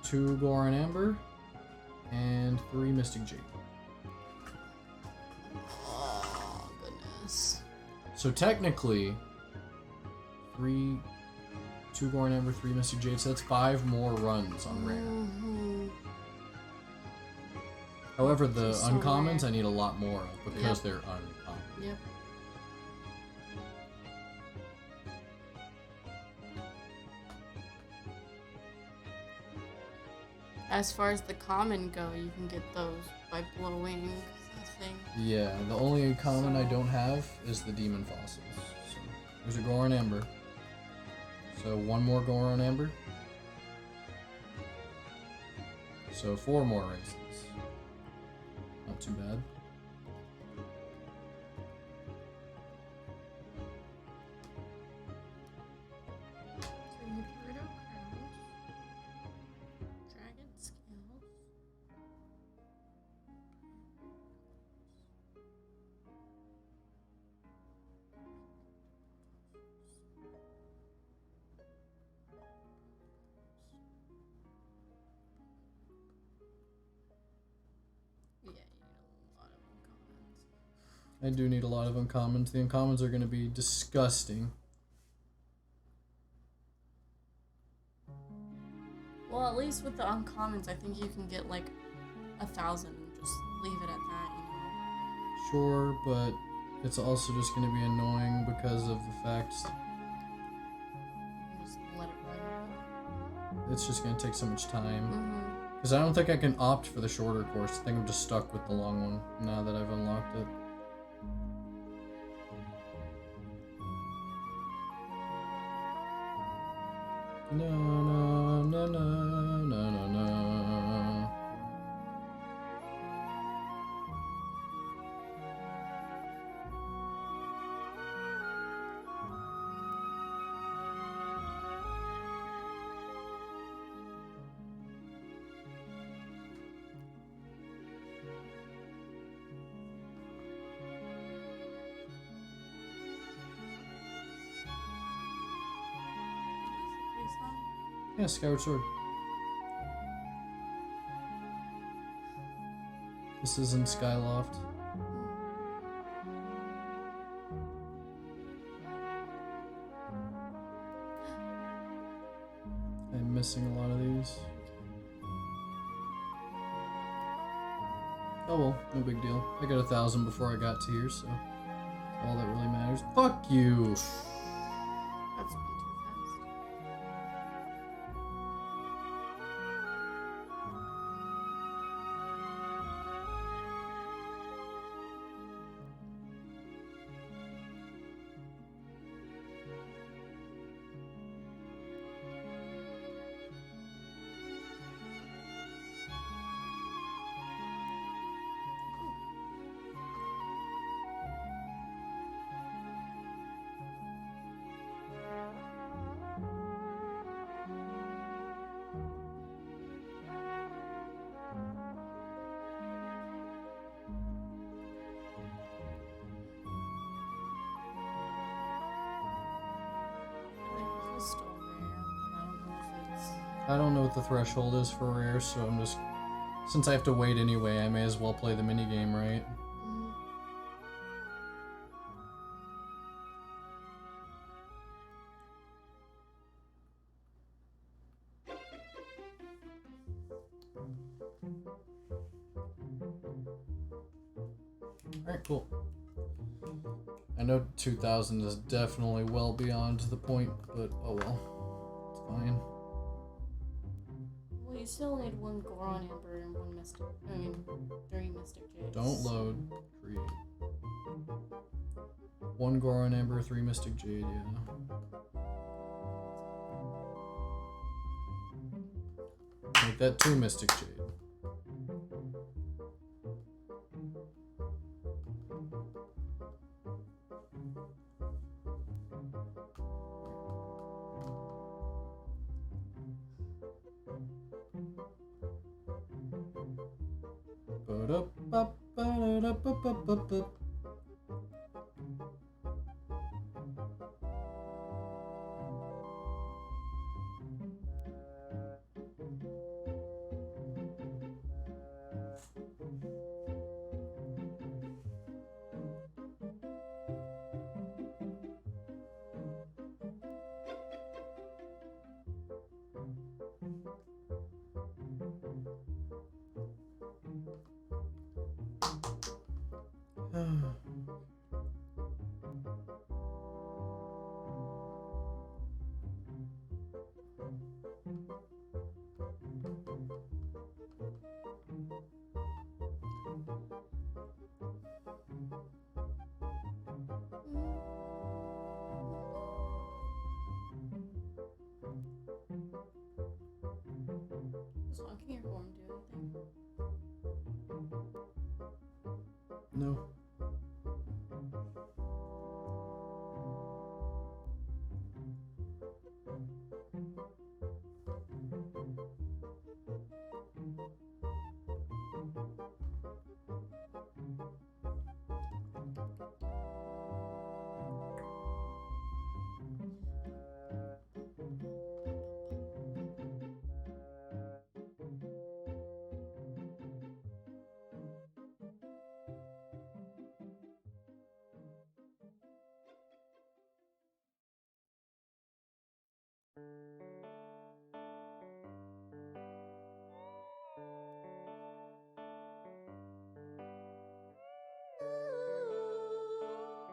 2 Goron Amber and 3 Mystic Jade. Oh, goodness. So technically, 2 Goron Amber, 3 Mystic Jade, so that's 5 more runs on rare. Mhm. However, the So uncommons rare. I need a lot more of because Yep. they're uncommon. Yep. As far as the common go, you can get those by blowing, I think. Yeah, the only common I don't have is the Demon Fossils. So there's a Goron Amber. So 1 more Goron Amber. So 4 more races. Not too bad. So you need Peridot crowns, dragon scales. Yeah, you need a lot of uncommons. I do need a lot of uncommons. The uncommons are going to be disgusting. Well, at least with the uncommons, I think you can get like 1,000 and just leave it at that, you know? Sure, but it's also just going to be annoying because of the fact And just let it run. it's just going to take so much time. Mm-hmm. Because I don't think I can opt for the shorter course. I think I'm just stuck with the long one now that I've unlocked it. No, no, no, no, no, no, no. Yeah, Skyward Sword. This isn't Skyloft. I'm missing a lot of these. Oh well, no big deal. I got 1,000 before I got to here, so all that really matters. Fuck you! That's one too fast. I don't know what the threshold is for rare, so I'm just... Since I have to wait anyway, I may as well play the minigame, right? Mhm. Alright, cool. I know 2000 is definitely well beyond the point, but oh well. It's fine. Well, you still need 1 Goron Amber and 1 Mystic. I mean, 3 Mystic Jades. Don't load. Create. 1 Goron Ember, 3 Mystic Jade, yeah. Make that 2 Mystic Jade. Ba-da-ba-ba-da-ba-ba-ba-ba. This one can't go and do anything. No.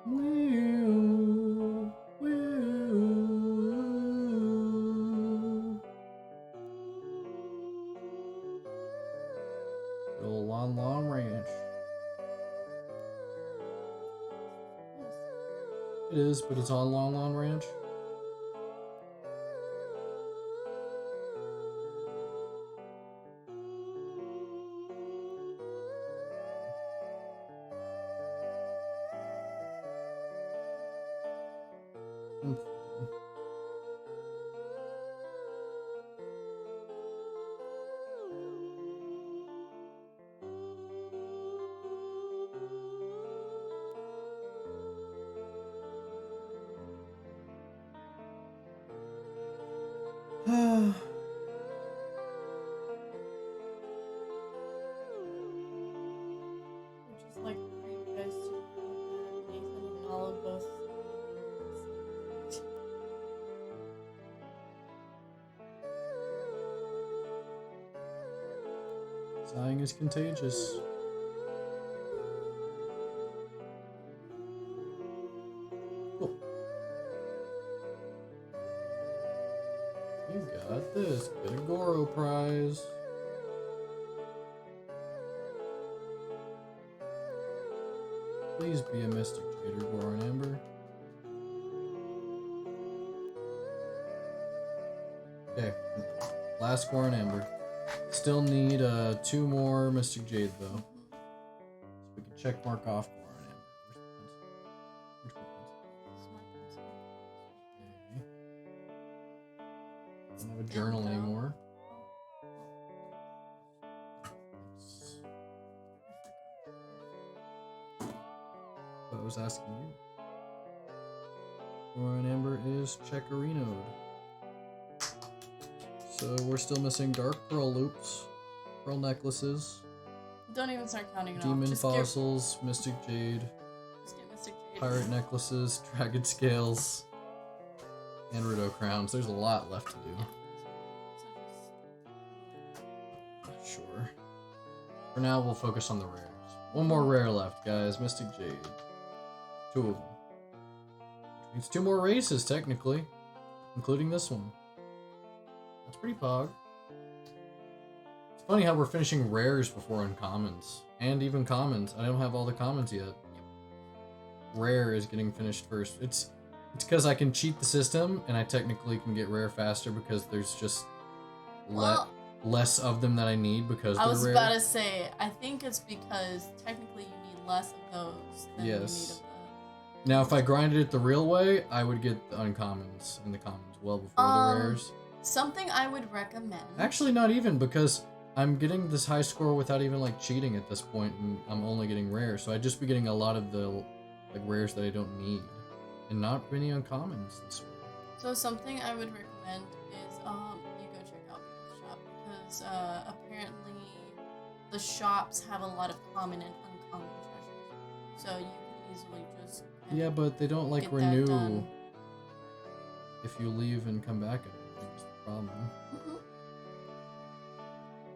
Woo, woo. Little Lon Lon Ranch. It is, but it's on Lon Lon Ranch. Which is like for you guys to Nathan and all of both. Sighing is contagious. Cool. You got this. Get a Goro prize. Please be a Mystic Jade or Goron Ember. Okay. Last Goron Ember. Still need 2 more Mystic Jade though. So we can check mark off Goron Ember. Where's the pencil? Okay. Don't have a journal anymore. But I was asking you. Goron Ember is Checkerinode. So we're still missing dark pearl loops, pearl necklaces, Don't even start counting it off. demon Just fossils, mystic jade, just get Mystic Jade. pirate necklaces, dragon scales, and Rudo crowns. There's a lot left to do. So just... Sure. For now, we'll focus on the rares. One more rare left, guys. Mystic Jade. 2 of them. It's 2 more races, technically. Including this one. That's pretty pog. It's funny how we're finishing rares before uncommons. And even commons. I don't have all the commons yet. Rare is getting finished first. It's because I can cheat the system, and I technically can get rare faster because there's just Well, less of them that I need because I they're was rare. about to say, I think it's because technically you need less of those than you need Yes. of Now, if I grinded it the real way, I would get the uncommons and the commons well before the rares. the... Something I would recommend. Actually, not even, because I'm getting this high score without even, like, cheating at this point, and I'm only getting rare, so I'd just be getting a lot of the, like, rares that I don't need. And not many uncommons this way. So something I would recommend is you go check out Beetle's shop because apparently the shops have a lot of common and uncommon treasures. So you can easily just kind Yeah, of but they don't, like, get that renew done. if you leave and come back. I think is the problem. Mhm.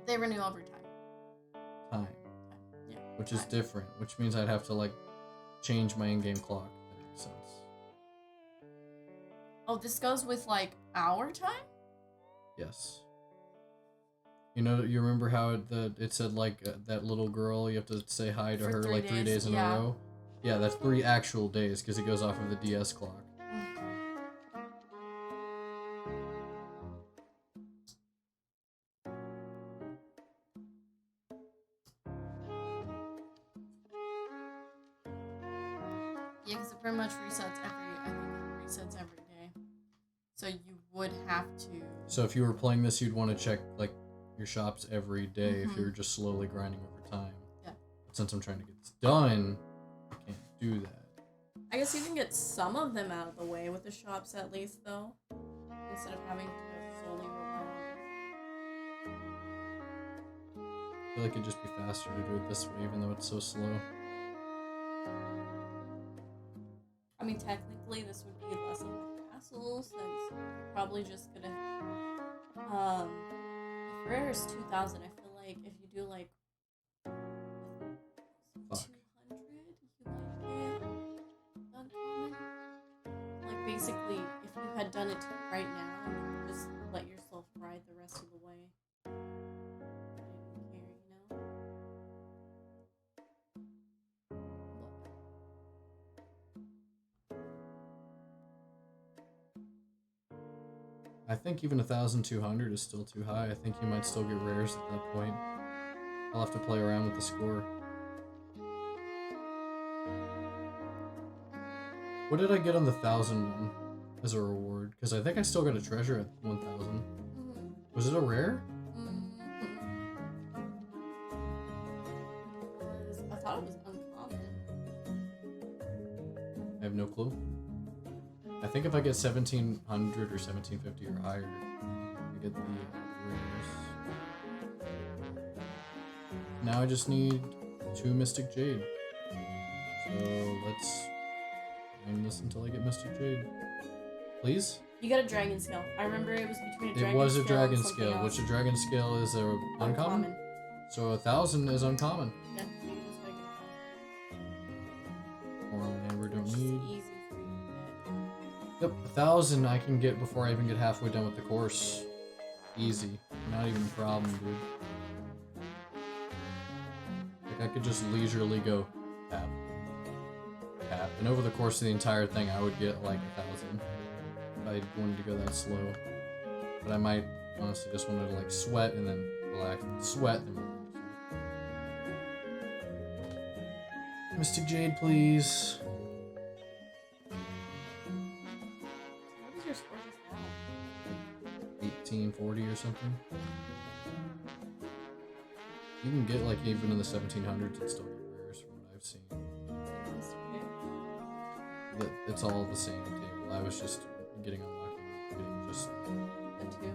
They renew over time. Time. Yeah. Which is time. different, which means I'd have to, like, change my in-game clock. If that makes sense. Oh, this goes with like our time? Yes. You know, you remember how it said, like, that little girl, you have to say hi to For her, 3 like, 3 days in yeah. a row? Yeah, that's 3 actual days, because it goes off of the DS clock. Yeah, because it pretty much resets every day. So you would have to. So if you were playing this, you'd want to check, like, your shops every day if Mhm. you were just slowly grinding over time. Yeah. But since I'm trying to get this done, I can't do that. I guess you can get some of them out of the way with the shops at least, though, instead of having to solely rely on. I feel like it'd just be faster to do it this way, even though it's so slow. I mean, technically, this would be less of a hassle since you're probably just gonna. If rare is 2,000, I feel like if you do like Fuck. 200, you might get uncommon. Like basically, if you had done it right now, you could just let yourself ride the rest of the way. I didn't care, you know. I think even 1,200 is still too high. I think you might still get rares at that point. I'll have to play around with the score. What did I get on the 1,000 one as a reward? Because I think I still got a treasure at 1,000. Was it a rare? I thought it was uncommon. I have no clue. I think if I get 1,700 or 1,750 or higher, I get the rares. Now I just need 2 Mystic Jade. So let's end this until I get Mystic Jade. Please? You got a dragon scale. I remember it was between a dragon It was a scale dragon and something scale, else. which a dragon scale is a uncommon. So 1,000 is uncommon. Yeah, you can just make it Or an amber don't which is need. easy for you to get. Yep, 1,000 I can get before I even get halfway done with the course. Easy. Not even a problem, dude. Like, I could just leisurely go tap, tap, and over the course of the entire thing, I would get like 1,000 if I wanted to go that slow. But I might honestly just wanted to like sweat and then relax, sweat and relax. Mystic Jade, please. What is your score just now? 1840 or something. You can get like even in the 1700s and still get rares from what I've seen. It's all the same table. I was just getting unlucky, getting just The two.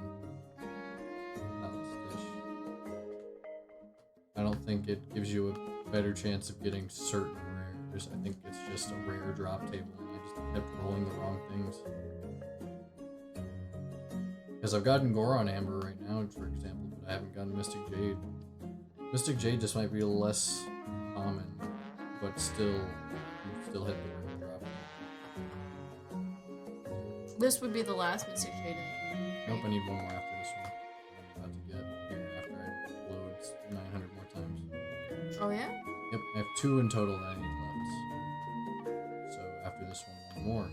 think it gives you a better chance of getting certain rares. I think it's just a rare drop table and I just kept rolling the wrong things. Because I've gotten Goron Amber right now, for example, but I haven't gotten Mystic Jade. Mystic Jade just might be less common, but still, you still hit the rare drop. This would be the last Mystic Jade. Nope, I need one more after this one. I'm about to get here after I load 900 more times. Oh yeah? Yep, I have 2 in total that I need left. So after this one more.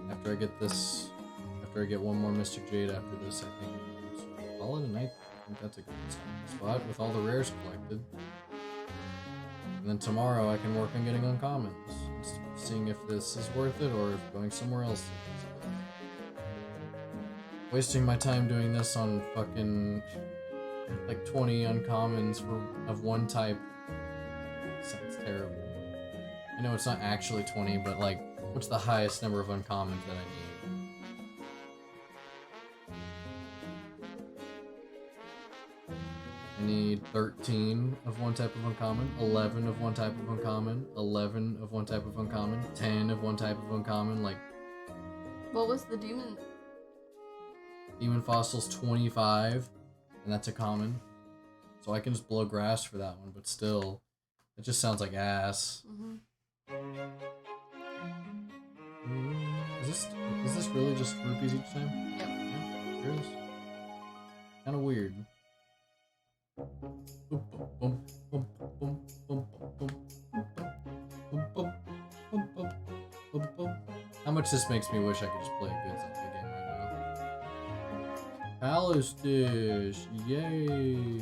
After I get this, after I get one more Mystic Jade after this, I think we'll call it a night. I think that's a good spot with all the rares collected. And then tomorrow I can work on getting uncommons, seeing if this is worth it or if going somewhere else is. Wasting my time doing this on fucking like 20 uncommons of one type sounds terrible. I know it's not actually 20, but like, what's the highest number of uncommons that I need? I need 13 of one type of uncommon, 11 of one type of uncommon, 11 of one type of uncommon, 10 of one type of uncommon, like... What was the demon? Demon Fossil's 25, and that's a common. So I can just blow grass for that one, but still, it just sounds like ass. Is this really just rupees each time? Yep. Yeah, sure is. Kinda weird. How much this makes me wish I could just play a good Zelda game right now. Palace Dish! Yay!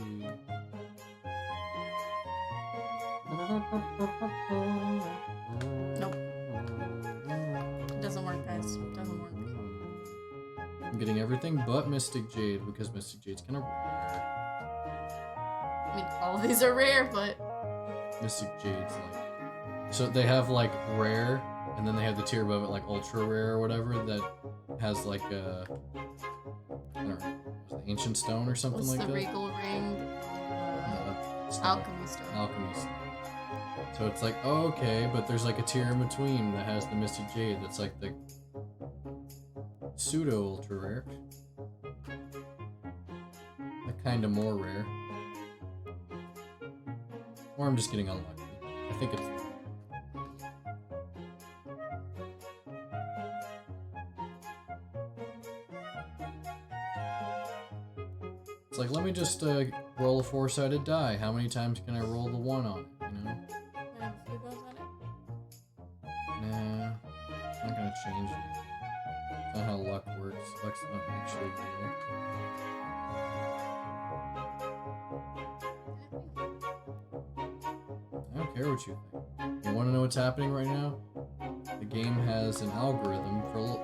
Nope. It doesn't work, guys. It doesn't work. I'm getting everything but Mystic Jade because Mystic Jade's kind of rare. I mean, all of these are rare, but... Mystic Jade's like... So they have like rare, and then they have the tier above it like ultra rare or whatever that has like a... I don't know, was it Ancient Stone or something What's like the that? Regal Ring? Alchemy Stone. Alchemy Stone. So it's like, oh, okay, but there's like a tier in between that has the Mystic Jade that's like the pseudo ultra rare. Like kinda more rare. Or I'm just getting unlucky. I think it's... It's like, let me just roll a 4-sided die. How many times can I roll the 1 on it, you know? I have a few goes on it. Nah, it's not gonna change it. It's not how luck works. Luck's not actually real. I don't care what you think. You wanna know what's happening right now? The game has an algorithm for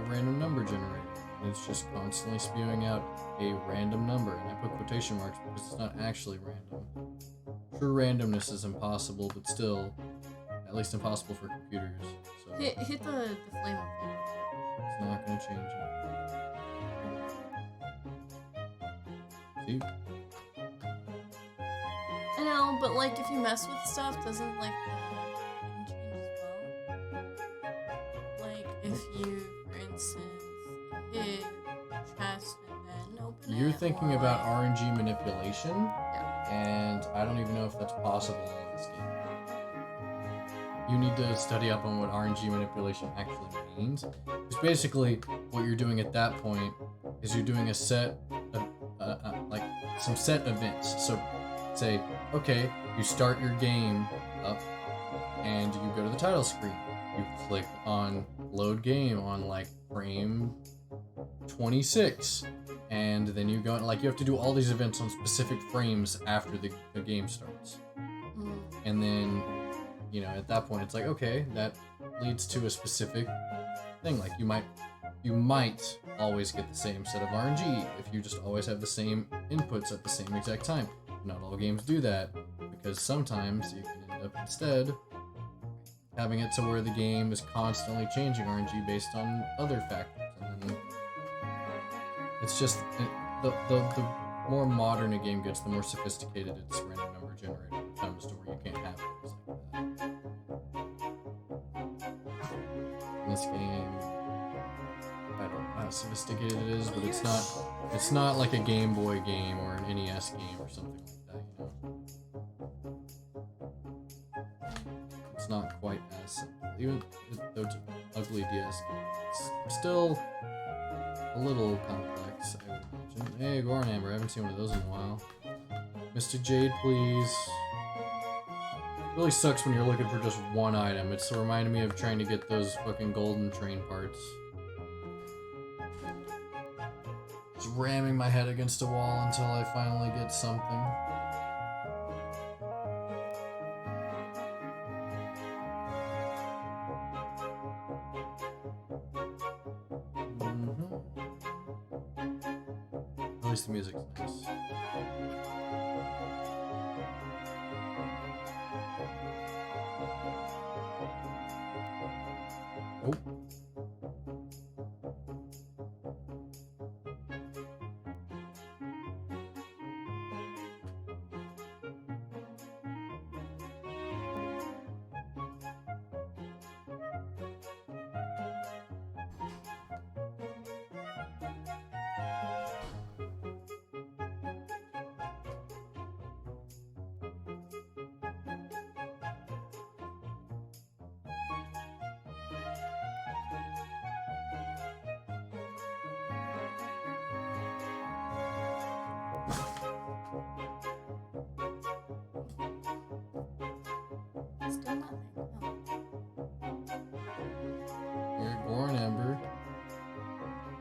random number generator. And it's just constantly spewing out a random number. And I put quotation marks because it's not actually random. True randomness is impossible, but still, at least impossible for computers. So Hit the flame up there. it's not gonna change it. See? I know, but like if you mess with stuff, doesn't like the thing change as well? Like if you, for instance, hit chest and then open You're it, thinking or, about like- RNG manipulation, and I don't even know if that's possible in this game. You need to study up on what RNG manipulation actually means. Because basically, what you're doing at that point is you're doing a set of, like, some set events. So, say, okay, you start your game up, and you go to the title screen. You click on load game on, like, frame 26. And then you go, like, you have to do all these events on specific frames after the game starts. Mm. And then, you know, at that point, it's like, okay, that leads to a specific thing. Like, you might always get the same set of RNG if you just always have the same inputs at the same exact time. Not all games do that, because sometimes you can end up instead having it to where the game is constantly changing RNG based on other factors. And then It's just the more modern a game gets, the more sophisticated its random number generator becomes to where you can't have things like that. In this game, I don't know how sophisticated it is, but it's not like a Game Boy game or an NES game or something like that, you know? It's not quite as simple. Even though it's an ugly DS game, it's still a little complex, I would imagine. Hey, Goron Amber, I haven't seen one of those in a while. Mystic Jade, please. It really sucks when you're looking for just one item. It's reminding me of trying to get those fucking golden train parts. Just ramming my head against a wall until I finally get something. At least the music's nice. Oh. Still nothing. Oh. Here, Goron Ember.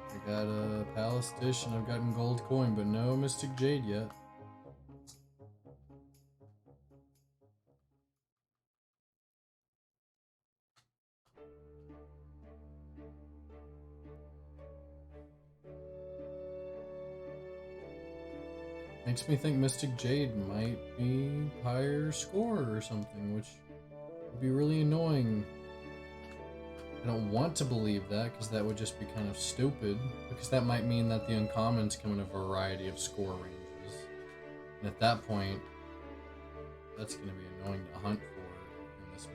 I got a Palace Dish and I've gotten Gold Coin, but no Mystic Jade yet. Makes me think Mystic Jade might be higher score or something, which would be really annoying. I don't want to believe that, because that would just be kind of stupid, because that might mean that the uncommons come in a variety of score ranges. And at that point, that's going to be annoying to hunt for in this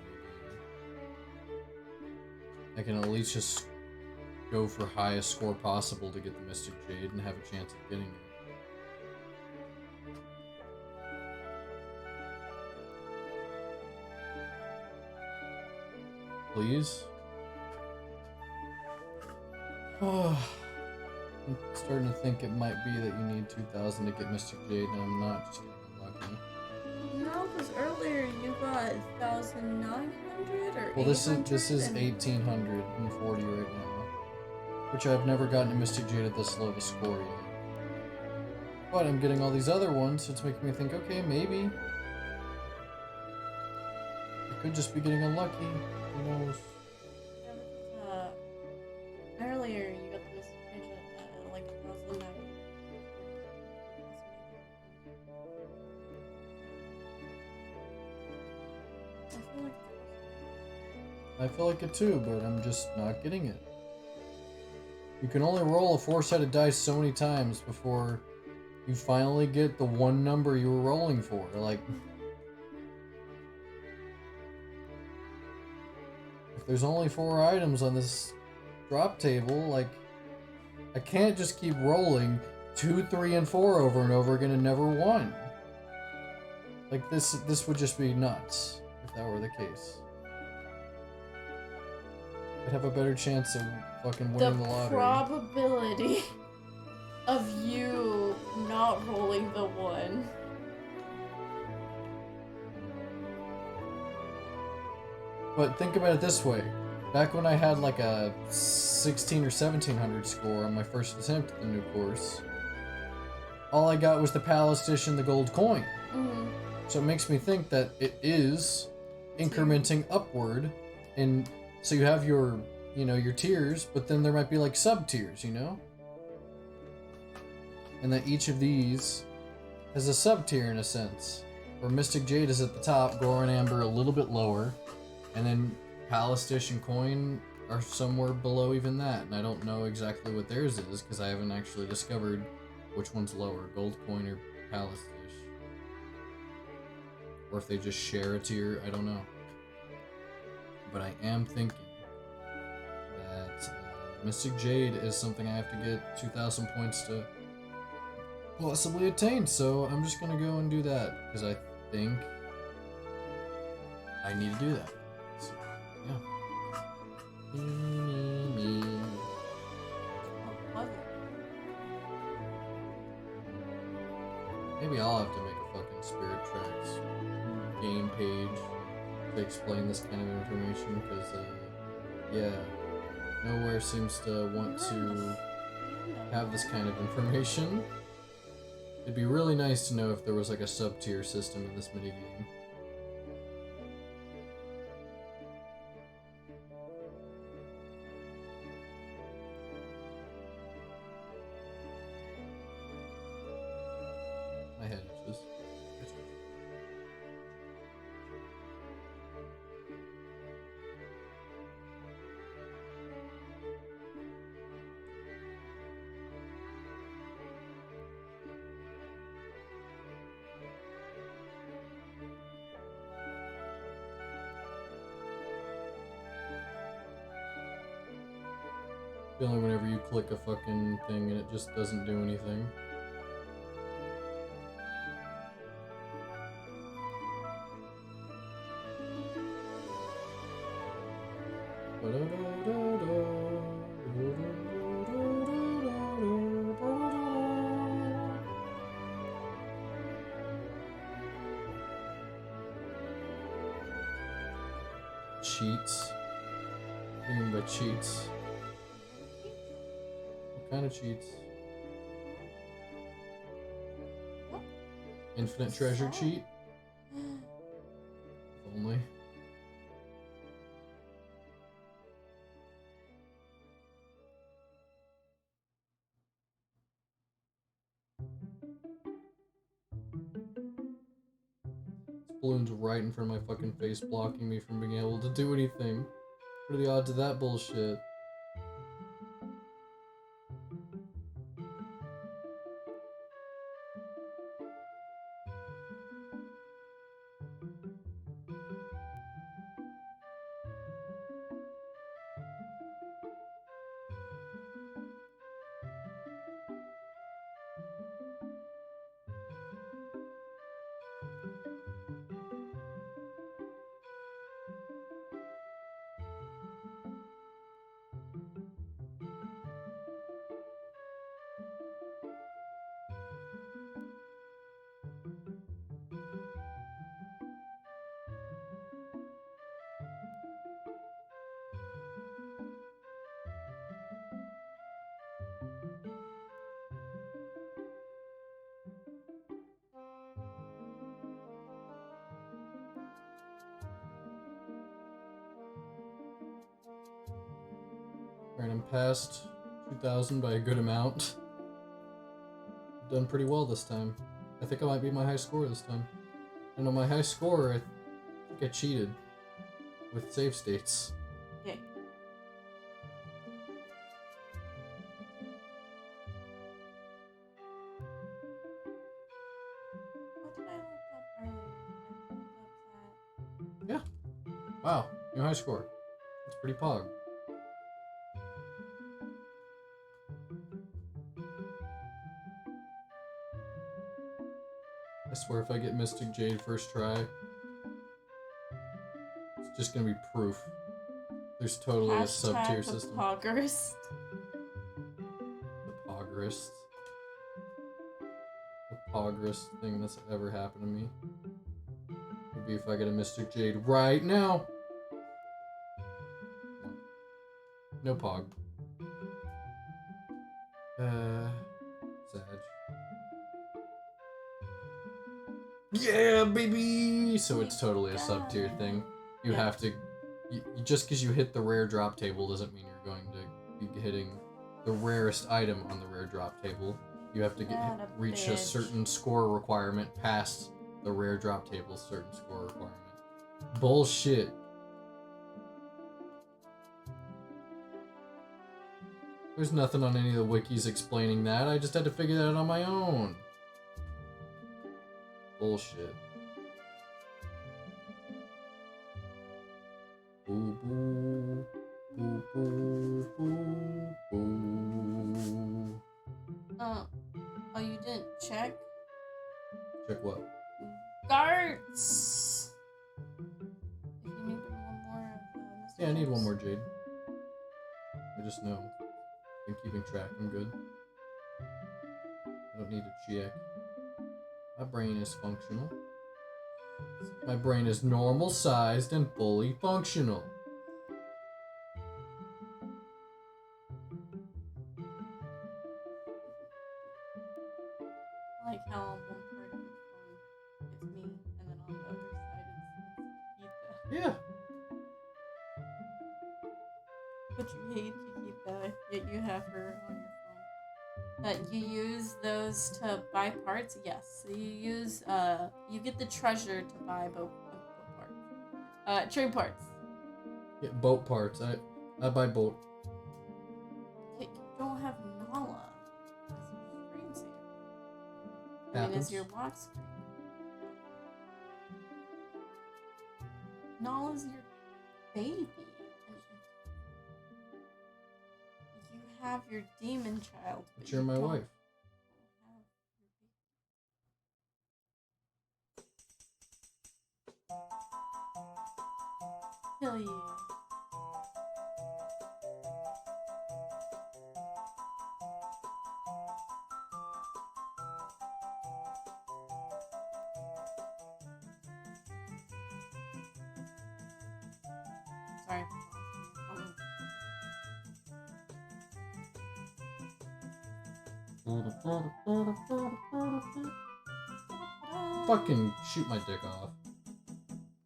minigame. I can at least just go for highest score possible to get the Mystic Jade and have a chance of getting it. Please? Oh, I'm starting to think it might be that you need 2,000 to get Mystic Jade, and I'm not just getting unlucky. No, because earlier you got 1,900 or Well, this 800 is and- 1,840 right now, which I've never gotten a Mystic Jade at this low of a score yet. But I'm getting all these other ones, so it's making me think, okay, maybe I could just be getting unlucky. Who knows? Earlier you got this like 1,900. I feel like it too, but I'm just not getting it. You can only roll a 4-sided dice so many times before you finally get the one number you were rolling for. Like, if there's only 4 items on this drop table, like, I can't just keep rolling 2, 3, and 4 over and over again and never 1. Like, this would just be nuts if that were the case. I'd have a better chance of fucking winning the lottery. Probability of you not rolling the 1. But think about it this way. Back when I had like a 16 or 1700 score on my first attempt at the new course, all I got was the Palace Dish and the gold coin. Mm-hmm. So it makes me think that it is incrementing upward, and so you have your, you know, your tiers, but then there might be like sub-tiers, you know? And that each of these has a sub-tier in a sense. Where Mystic Jade is at the top, Goron Amber a little bit lower, and then Palace Dish and Coin are somewhere below even that, and I don't know exactly what theirs is because I haven't actually discovered which one's lower, Gold Coin or Palace Dish. Or if they just share a tier, I don't know. But I am thinking that Mystic Jade is something I have to get 2,000 points to possibly attain, so I'm just gonna go and do that because I think I need to do that. So, yeah. Maybe I'll have to make a fucking Spirit Tracks game page to explain this kind of information, because, yeah, nowhere seems to want to have this kind of information. It'd be really nice to know if there was like a sub-tier system in this minigame. My head itches. Feeling whenever you click a fucking thing and it just doesn't do anything. Cheats. What do you mean by cheats? What kind of cheats? Infinite treasure cheat? If only. This balloon's right in front of my fucking face, blocking me from being able to do anything. What are the odds of that bullshit? Alright, I'm past 2,000 by a good amount. I've done pretty well this time. I think I might beat my high score this time. I know my high score, I think I cheated with save states. Yeah. What did I look up earlier? I pulled up that. Yeah. Wow, new high score. It's pretty pog. I swear if I get Mystic Jade first try, it's just gonna be proof. There's totally a sub-tier the system. Poggers. The Pogrist. The Pogrist thing that's ever happened to me would be if I get a Mystic Jade right now. No Pog. Sag. Yeah, baby! So it's totally a sub-tier thing. You have to... just because you hit the rare drop table doesn't mean you're going to be hitting the rarest item on the rare drop table. You have to reach a certain score requirement past the rare drop table's certain score requirement. Bullshit. There's nothing on any of the wikis explaining that. I just had to figure that out on my own. Bullshit. Boo boo. Boo boo boo boo. Oh, you didn't check? Check what? Darts! If you need one more of Mr. Yeah, I need Chips. one more jade. I just know. I'm keeping track. I'm good. I don't need a check. My brain is functional. My brain is normal sized and fully functional. I like how on one part of your phone it's me, and then on the other side it's Chiquita. Yeah. But you hate Chiquita, yet you have her on your phone. You use those to buy parts? Yes. So you use, you get the treasure to buy boat parts. Trade parts. Yeah, boat parts. I buy boat. You don't have Nala as your screensaver. I mean, Happens. as your lock screen. Nala's your baby. You have your demon child. But you're my don't wife. have your baby. Kill you. Sorry. Fucking shoot my dick off.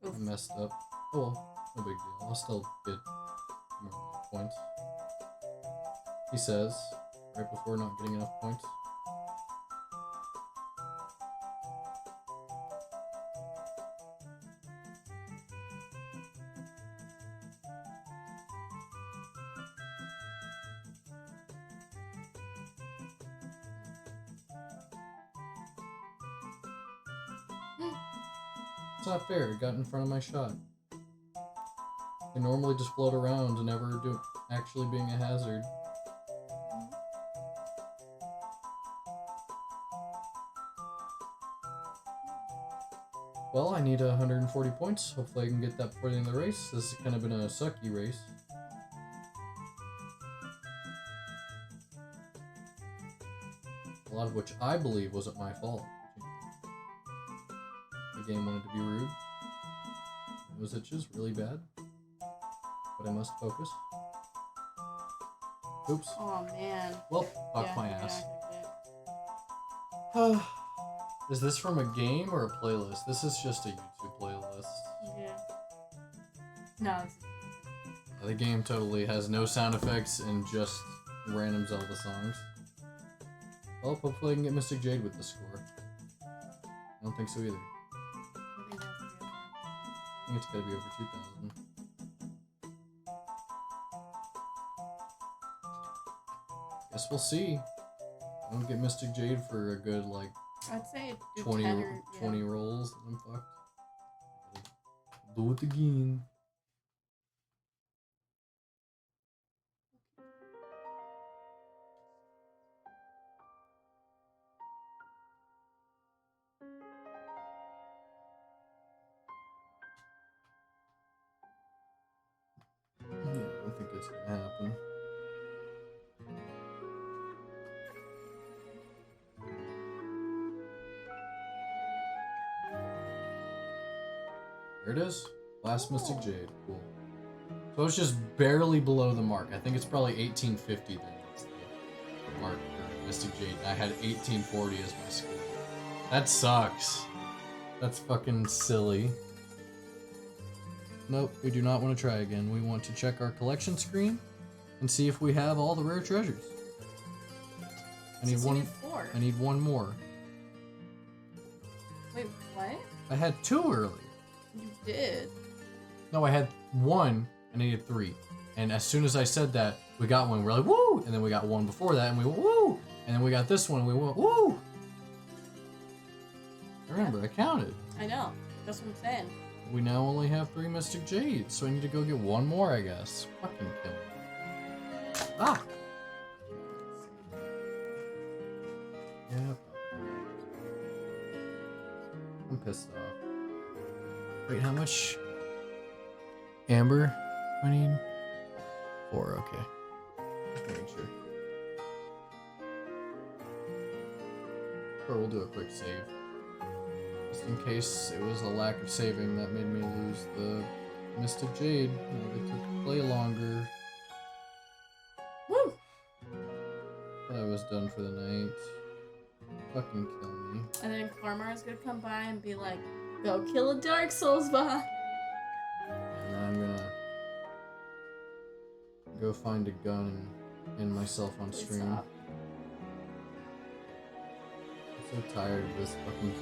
Oof. I messed up. Oh well, no big deal. I'll still get more points. He says, right before not getting enough points. It's not fair, it got in front of my shot. They normally just float around and never do actually being a hazard. Well, I need 140 points. Hopefully I can get that before the end of the race. This has kind of been a sucky race. A lot of which I believe wasn't my fault. The game wanted to be rude. Those itches really bad. But I must focus. Oops. Oh man. Well, fuck Yeah, my yeah, ass. yeah. Is this from a game or a playlist? This is just a YouTube playlist. Yeah. No. The game totally has no sound effects and just random Zelda songs. Well, hopefully I can get Mystic Jade with the score. I don't think so either. I think it's gotta be over 2,000. Guess we'll see. I don't get Mystic Jade for a good, like, I'd say do 20, 10 or, 20 rolls, and I'm fucked. Do it again. Yeah, I don't think it's gonna happen. There it is. Last Mystic Jade. Cool. So it's just barely below the mark. I think it's probably 1850 then. That's the mark for Mystic Jade. I had 1840 as my score. That sucks. That's fucking silly. Nope, we do not want to try again. We want to check our collection screen and see if we have all the rare treasures. I need one. 4. I need one more. Wait, what? I had 2 earlier. You did. No, I had 1. I needed 3. And as soon as I said that, we got one, we're like, woo! And then we got one before that, and we went, woo! And then we got this one, and we went, woo! I remember, I counted. I know. That's what I'm saying. We now only have 3 Mystic Jades, so I need to go get one more, I guess. Fucking kill me. Ah! Yep. I'm pissed off. Wait, how much amber do I need? 4, okay. Just making sure. Or we'll do a quick save. Just in case it was a lack of saving that made me lose the Mystic Jade. They took play longer. Woo! Thought I was done for the night. Fucking kill me. And then Cormar's gonna come by and be like, go kill a Dark Souls bot. And then I'm gonna go find a gun and end myself on Please stream. stop. I'm so tired of this fucking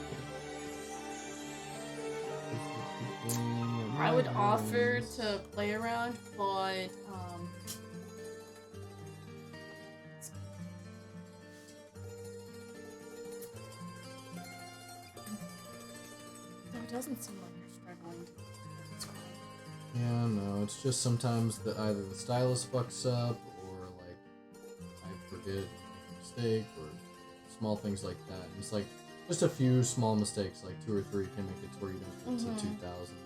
I would offer to play around, but it doesn't seem like you're struggling. Yeah, no, it's just sometimes that either the stylus fucks up or like I forget a mistake or small things like that. And it's like just a few small mistakes, like 2 or 3 can make it to where you don't get to 2,000.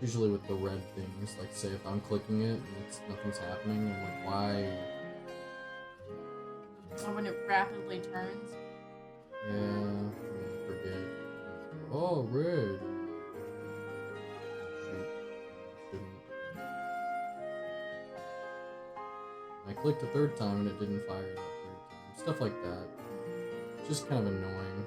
Usually with the red things, like say if I'm clicking it and nothing's happening, I'm like, why? Or when it rapidly turns. Yeah, I forget. Oh, red. Shoot. Shouldn't. I clicked a 3rd time and it didn't fire that 3rd time. Stuff like that. Just kind of annoying.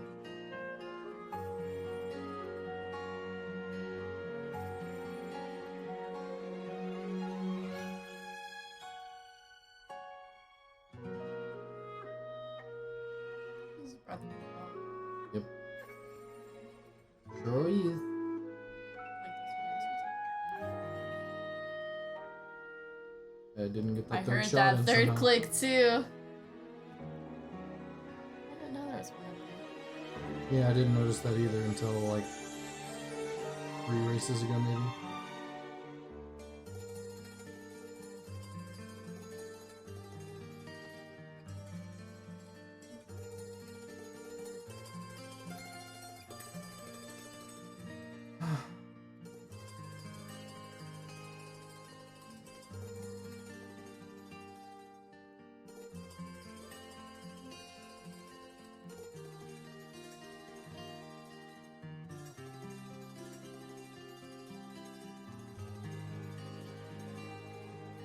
This is Breath of the Wild. Yep. Sure is. Like this one. I didn't get I that 3rd heard shot that in 3rd somehow. click too. I didn't know there was one up there. Yeah, I didn't notice that either until like 3 races ago, maybe.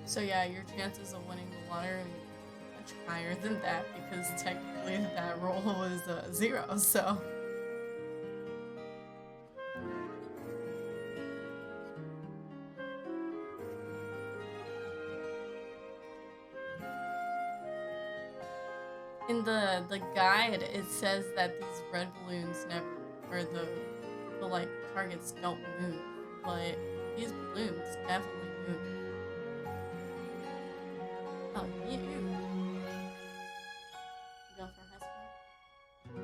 So yeah, your chances of winning the lottery are much higher than that because technically that roll was 0. So in the guide it says that these red balloons never, or the like targets don't move, but these balloons definitely move. Oh, you go for high score?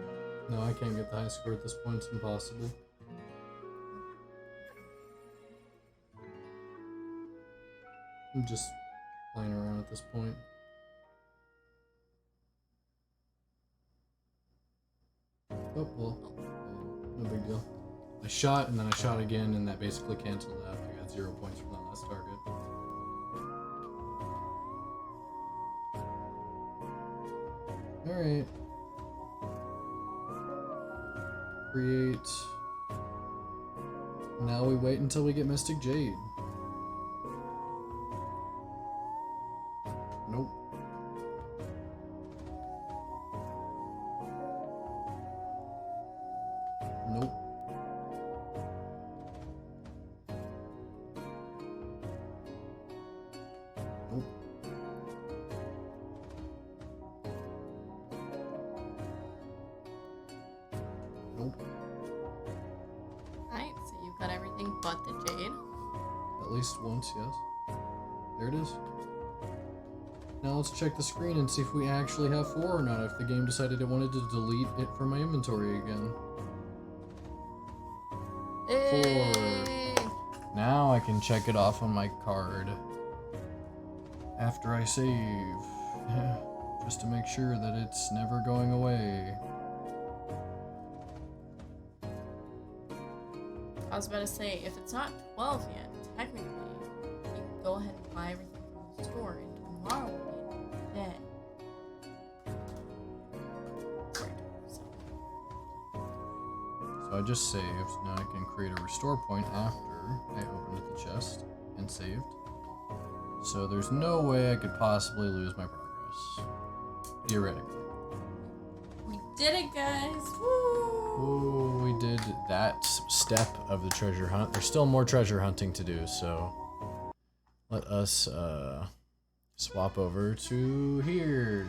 No, I can't get the high score at this point. It's impossible. I'm just playing around at this point. Oh, well, no big deal. I shot and then I shot again and that basically canceled out. I got 0 points from that last target. Alright. Create. Now we wait until we get Mystic Jade. Nope. Nope. Nope. Nope. Alright, so you've got everything but the jade. At least once, yes. There it is. Now let's check the screen and see if we actually have 4 or not, if the game decided it wanted to delete it from my inventory again. 4. Now I can check it off on my card. After I save. Just to make sure that it's never going away. I was about to say, if it's not 12 yet, technically, you can go ahead and buy everything from the store, and tomorrow will be the day. So I just saved. Now I can create a restore point after I opened the chest and saved. So there's no way I could possibly lose my progress. Theoretically. We did it, guys! Woo! Ooh, we did that step of the treasure hunt. There's still more treasure hunting to do, so let us swap over to here.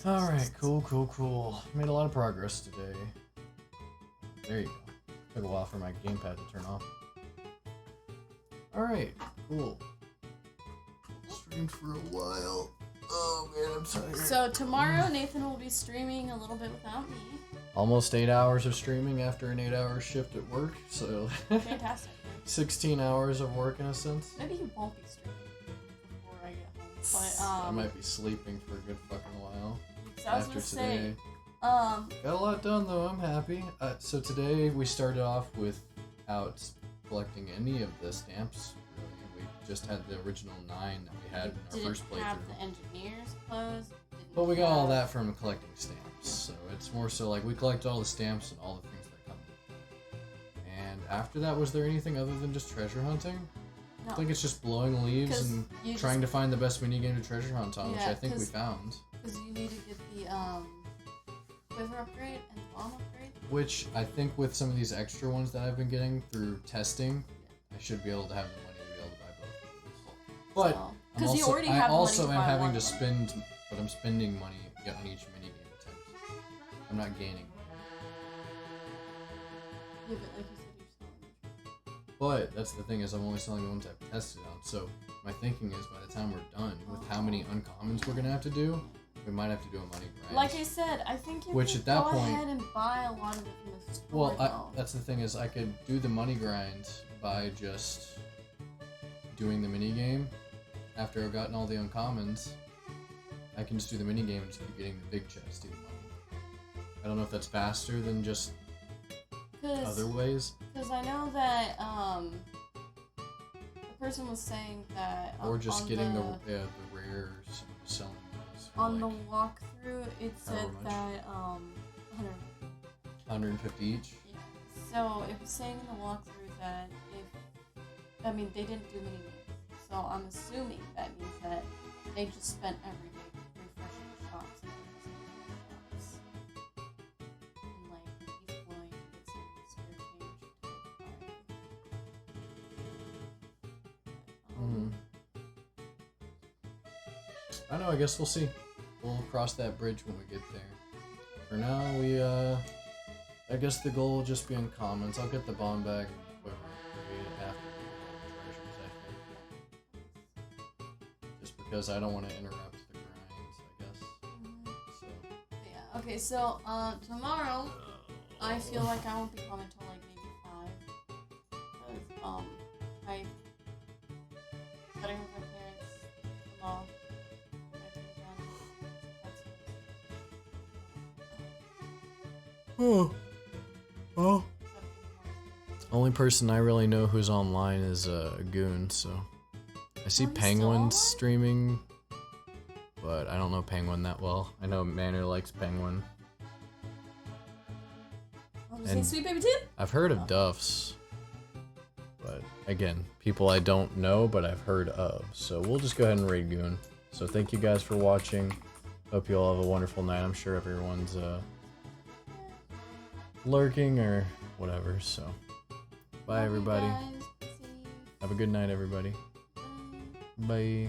Alright, cool. Made a lot of progress today. There you go. Took a while for my gamepad to turn off. Alright, cool. Streamed for a while. Oh man, I'm tired. So tomorrow, Nathan will be streaming a little bit without me. Almost 8 hours of streaming after an 8-hour shift at work, so Fantastic. 16 hours of work in a sense. Maybe he won't be streaming before I get home. But, I might be sleeping for a good fucking while. so I was After gonna today. say, Got a lot done though, I'm happy. So today we started off without collecting any of the stamps, really. We just had the original 9 that we had in our first didn't have playthrough. the engineer's clothes. didn't But we got all have- that from collecting stamps, so it's more so like we collect all the stamps and all the things that come with them. And after that, was there anything other than just treasure hunting? No. I think it's just blowing leaves 'Cause and you trying just- to find the best minigame to treasure hunt on, which Yeah, I think we 'cause- found. Because you need to get the quiver upgrade and the bomb upgrade. Which I think with some of these extra ones that I've been getting through testing, I should be able to have the money to be able to buy both of those. But So- I'm 'cause you also, already I have the money also to am buy having one to of them. spend, but I'm spending money on each minigame attempt. I'm not gaining. Yeah, but like you said, you're selling. But that's the thing is I'm only selling the ones I've tested on. So my thinking is by the time we're done with how many uncommons we're gonna have to do, we might have to do a money grind. Like I said, I think you Which could at that go point- ahead and buy a lot of it from the store. Well, though. that's the thing is I could do the money grind by just doing the mini game. After I've gotten all the uncommons, I can just do the mini game and just keep getting the big chest even money. I don't know if that's faster than just other ways, Because I know that the person was saying that or just on getting the rares, selling those. for, on the like, walkthrough, it said however much. that 100. 150 each. Yeah. So it was saying in the walkthrough that they didn't do mini games. So I'm assuming that means that they just spent every day refreshing the shops and using the shops. And like he's going to get some spirit change to I don't know, I guess we'll see. We'll cross that bridge when we get there. For now, I guess the goal will just be in comments. I'll get the bomb bag and quiver upgrade after we get all the treasures, I think. Just because I don't want to interrupt the grinds, I guess. So, Yeah, okay, so tomorrow I feel like I won't be coming till like maybe 5. Because I gotta go with my parents tomorrow. oh. Only person I really know who's online is Goon, so I see Oh, he's still Penguin online? streaming, but I don't know Penguin that well. I know Manu likes Penguin. And- Sweet Baby Tip? I've heard of Duffs, but again, people I don't know, but I've heard of. So we'll just go ahead and raid Goon. So thank you guys for watching. Hope you all have a wonderful night. I'm sure everyone's lurking or whatever. So bye everybody. Guys, see you. Have a good night everybody. Bye. Bye.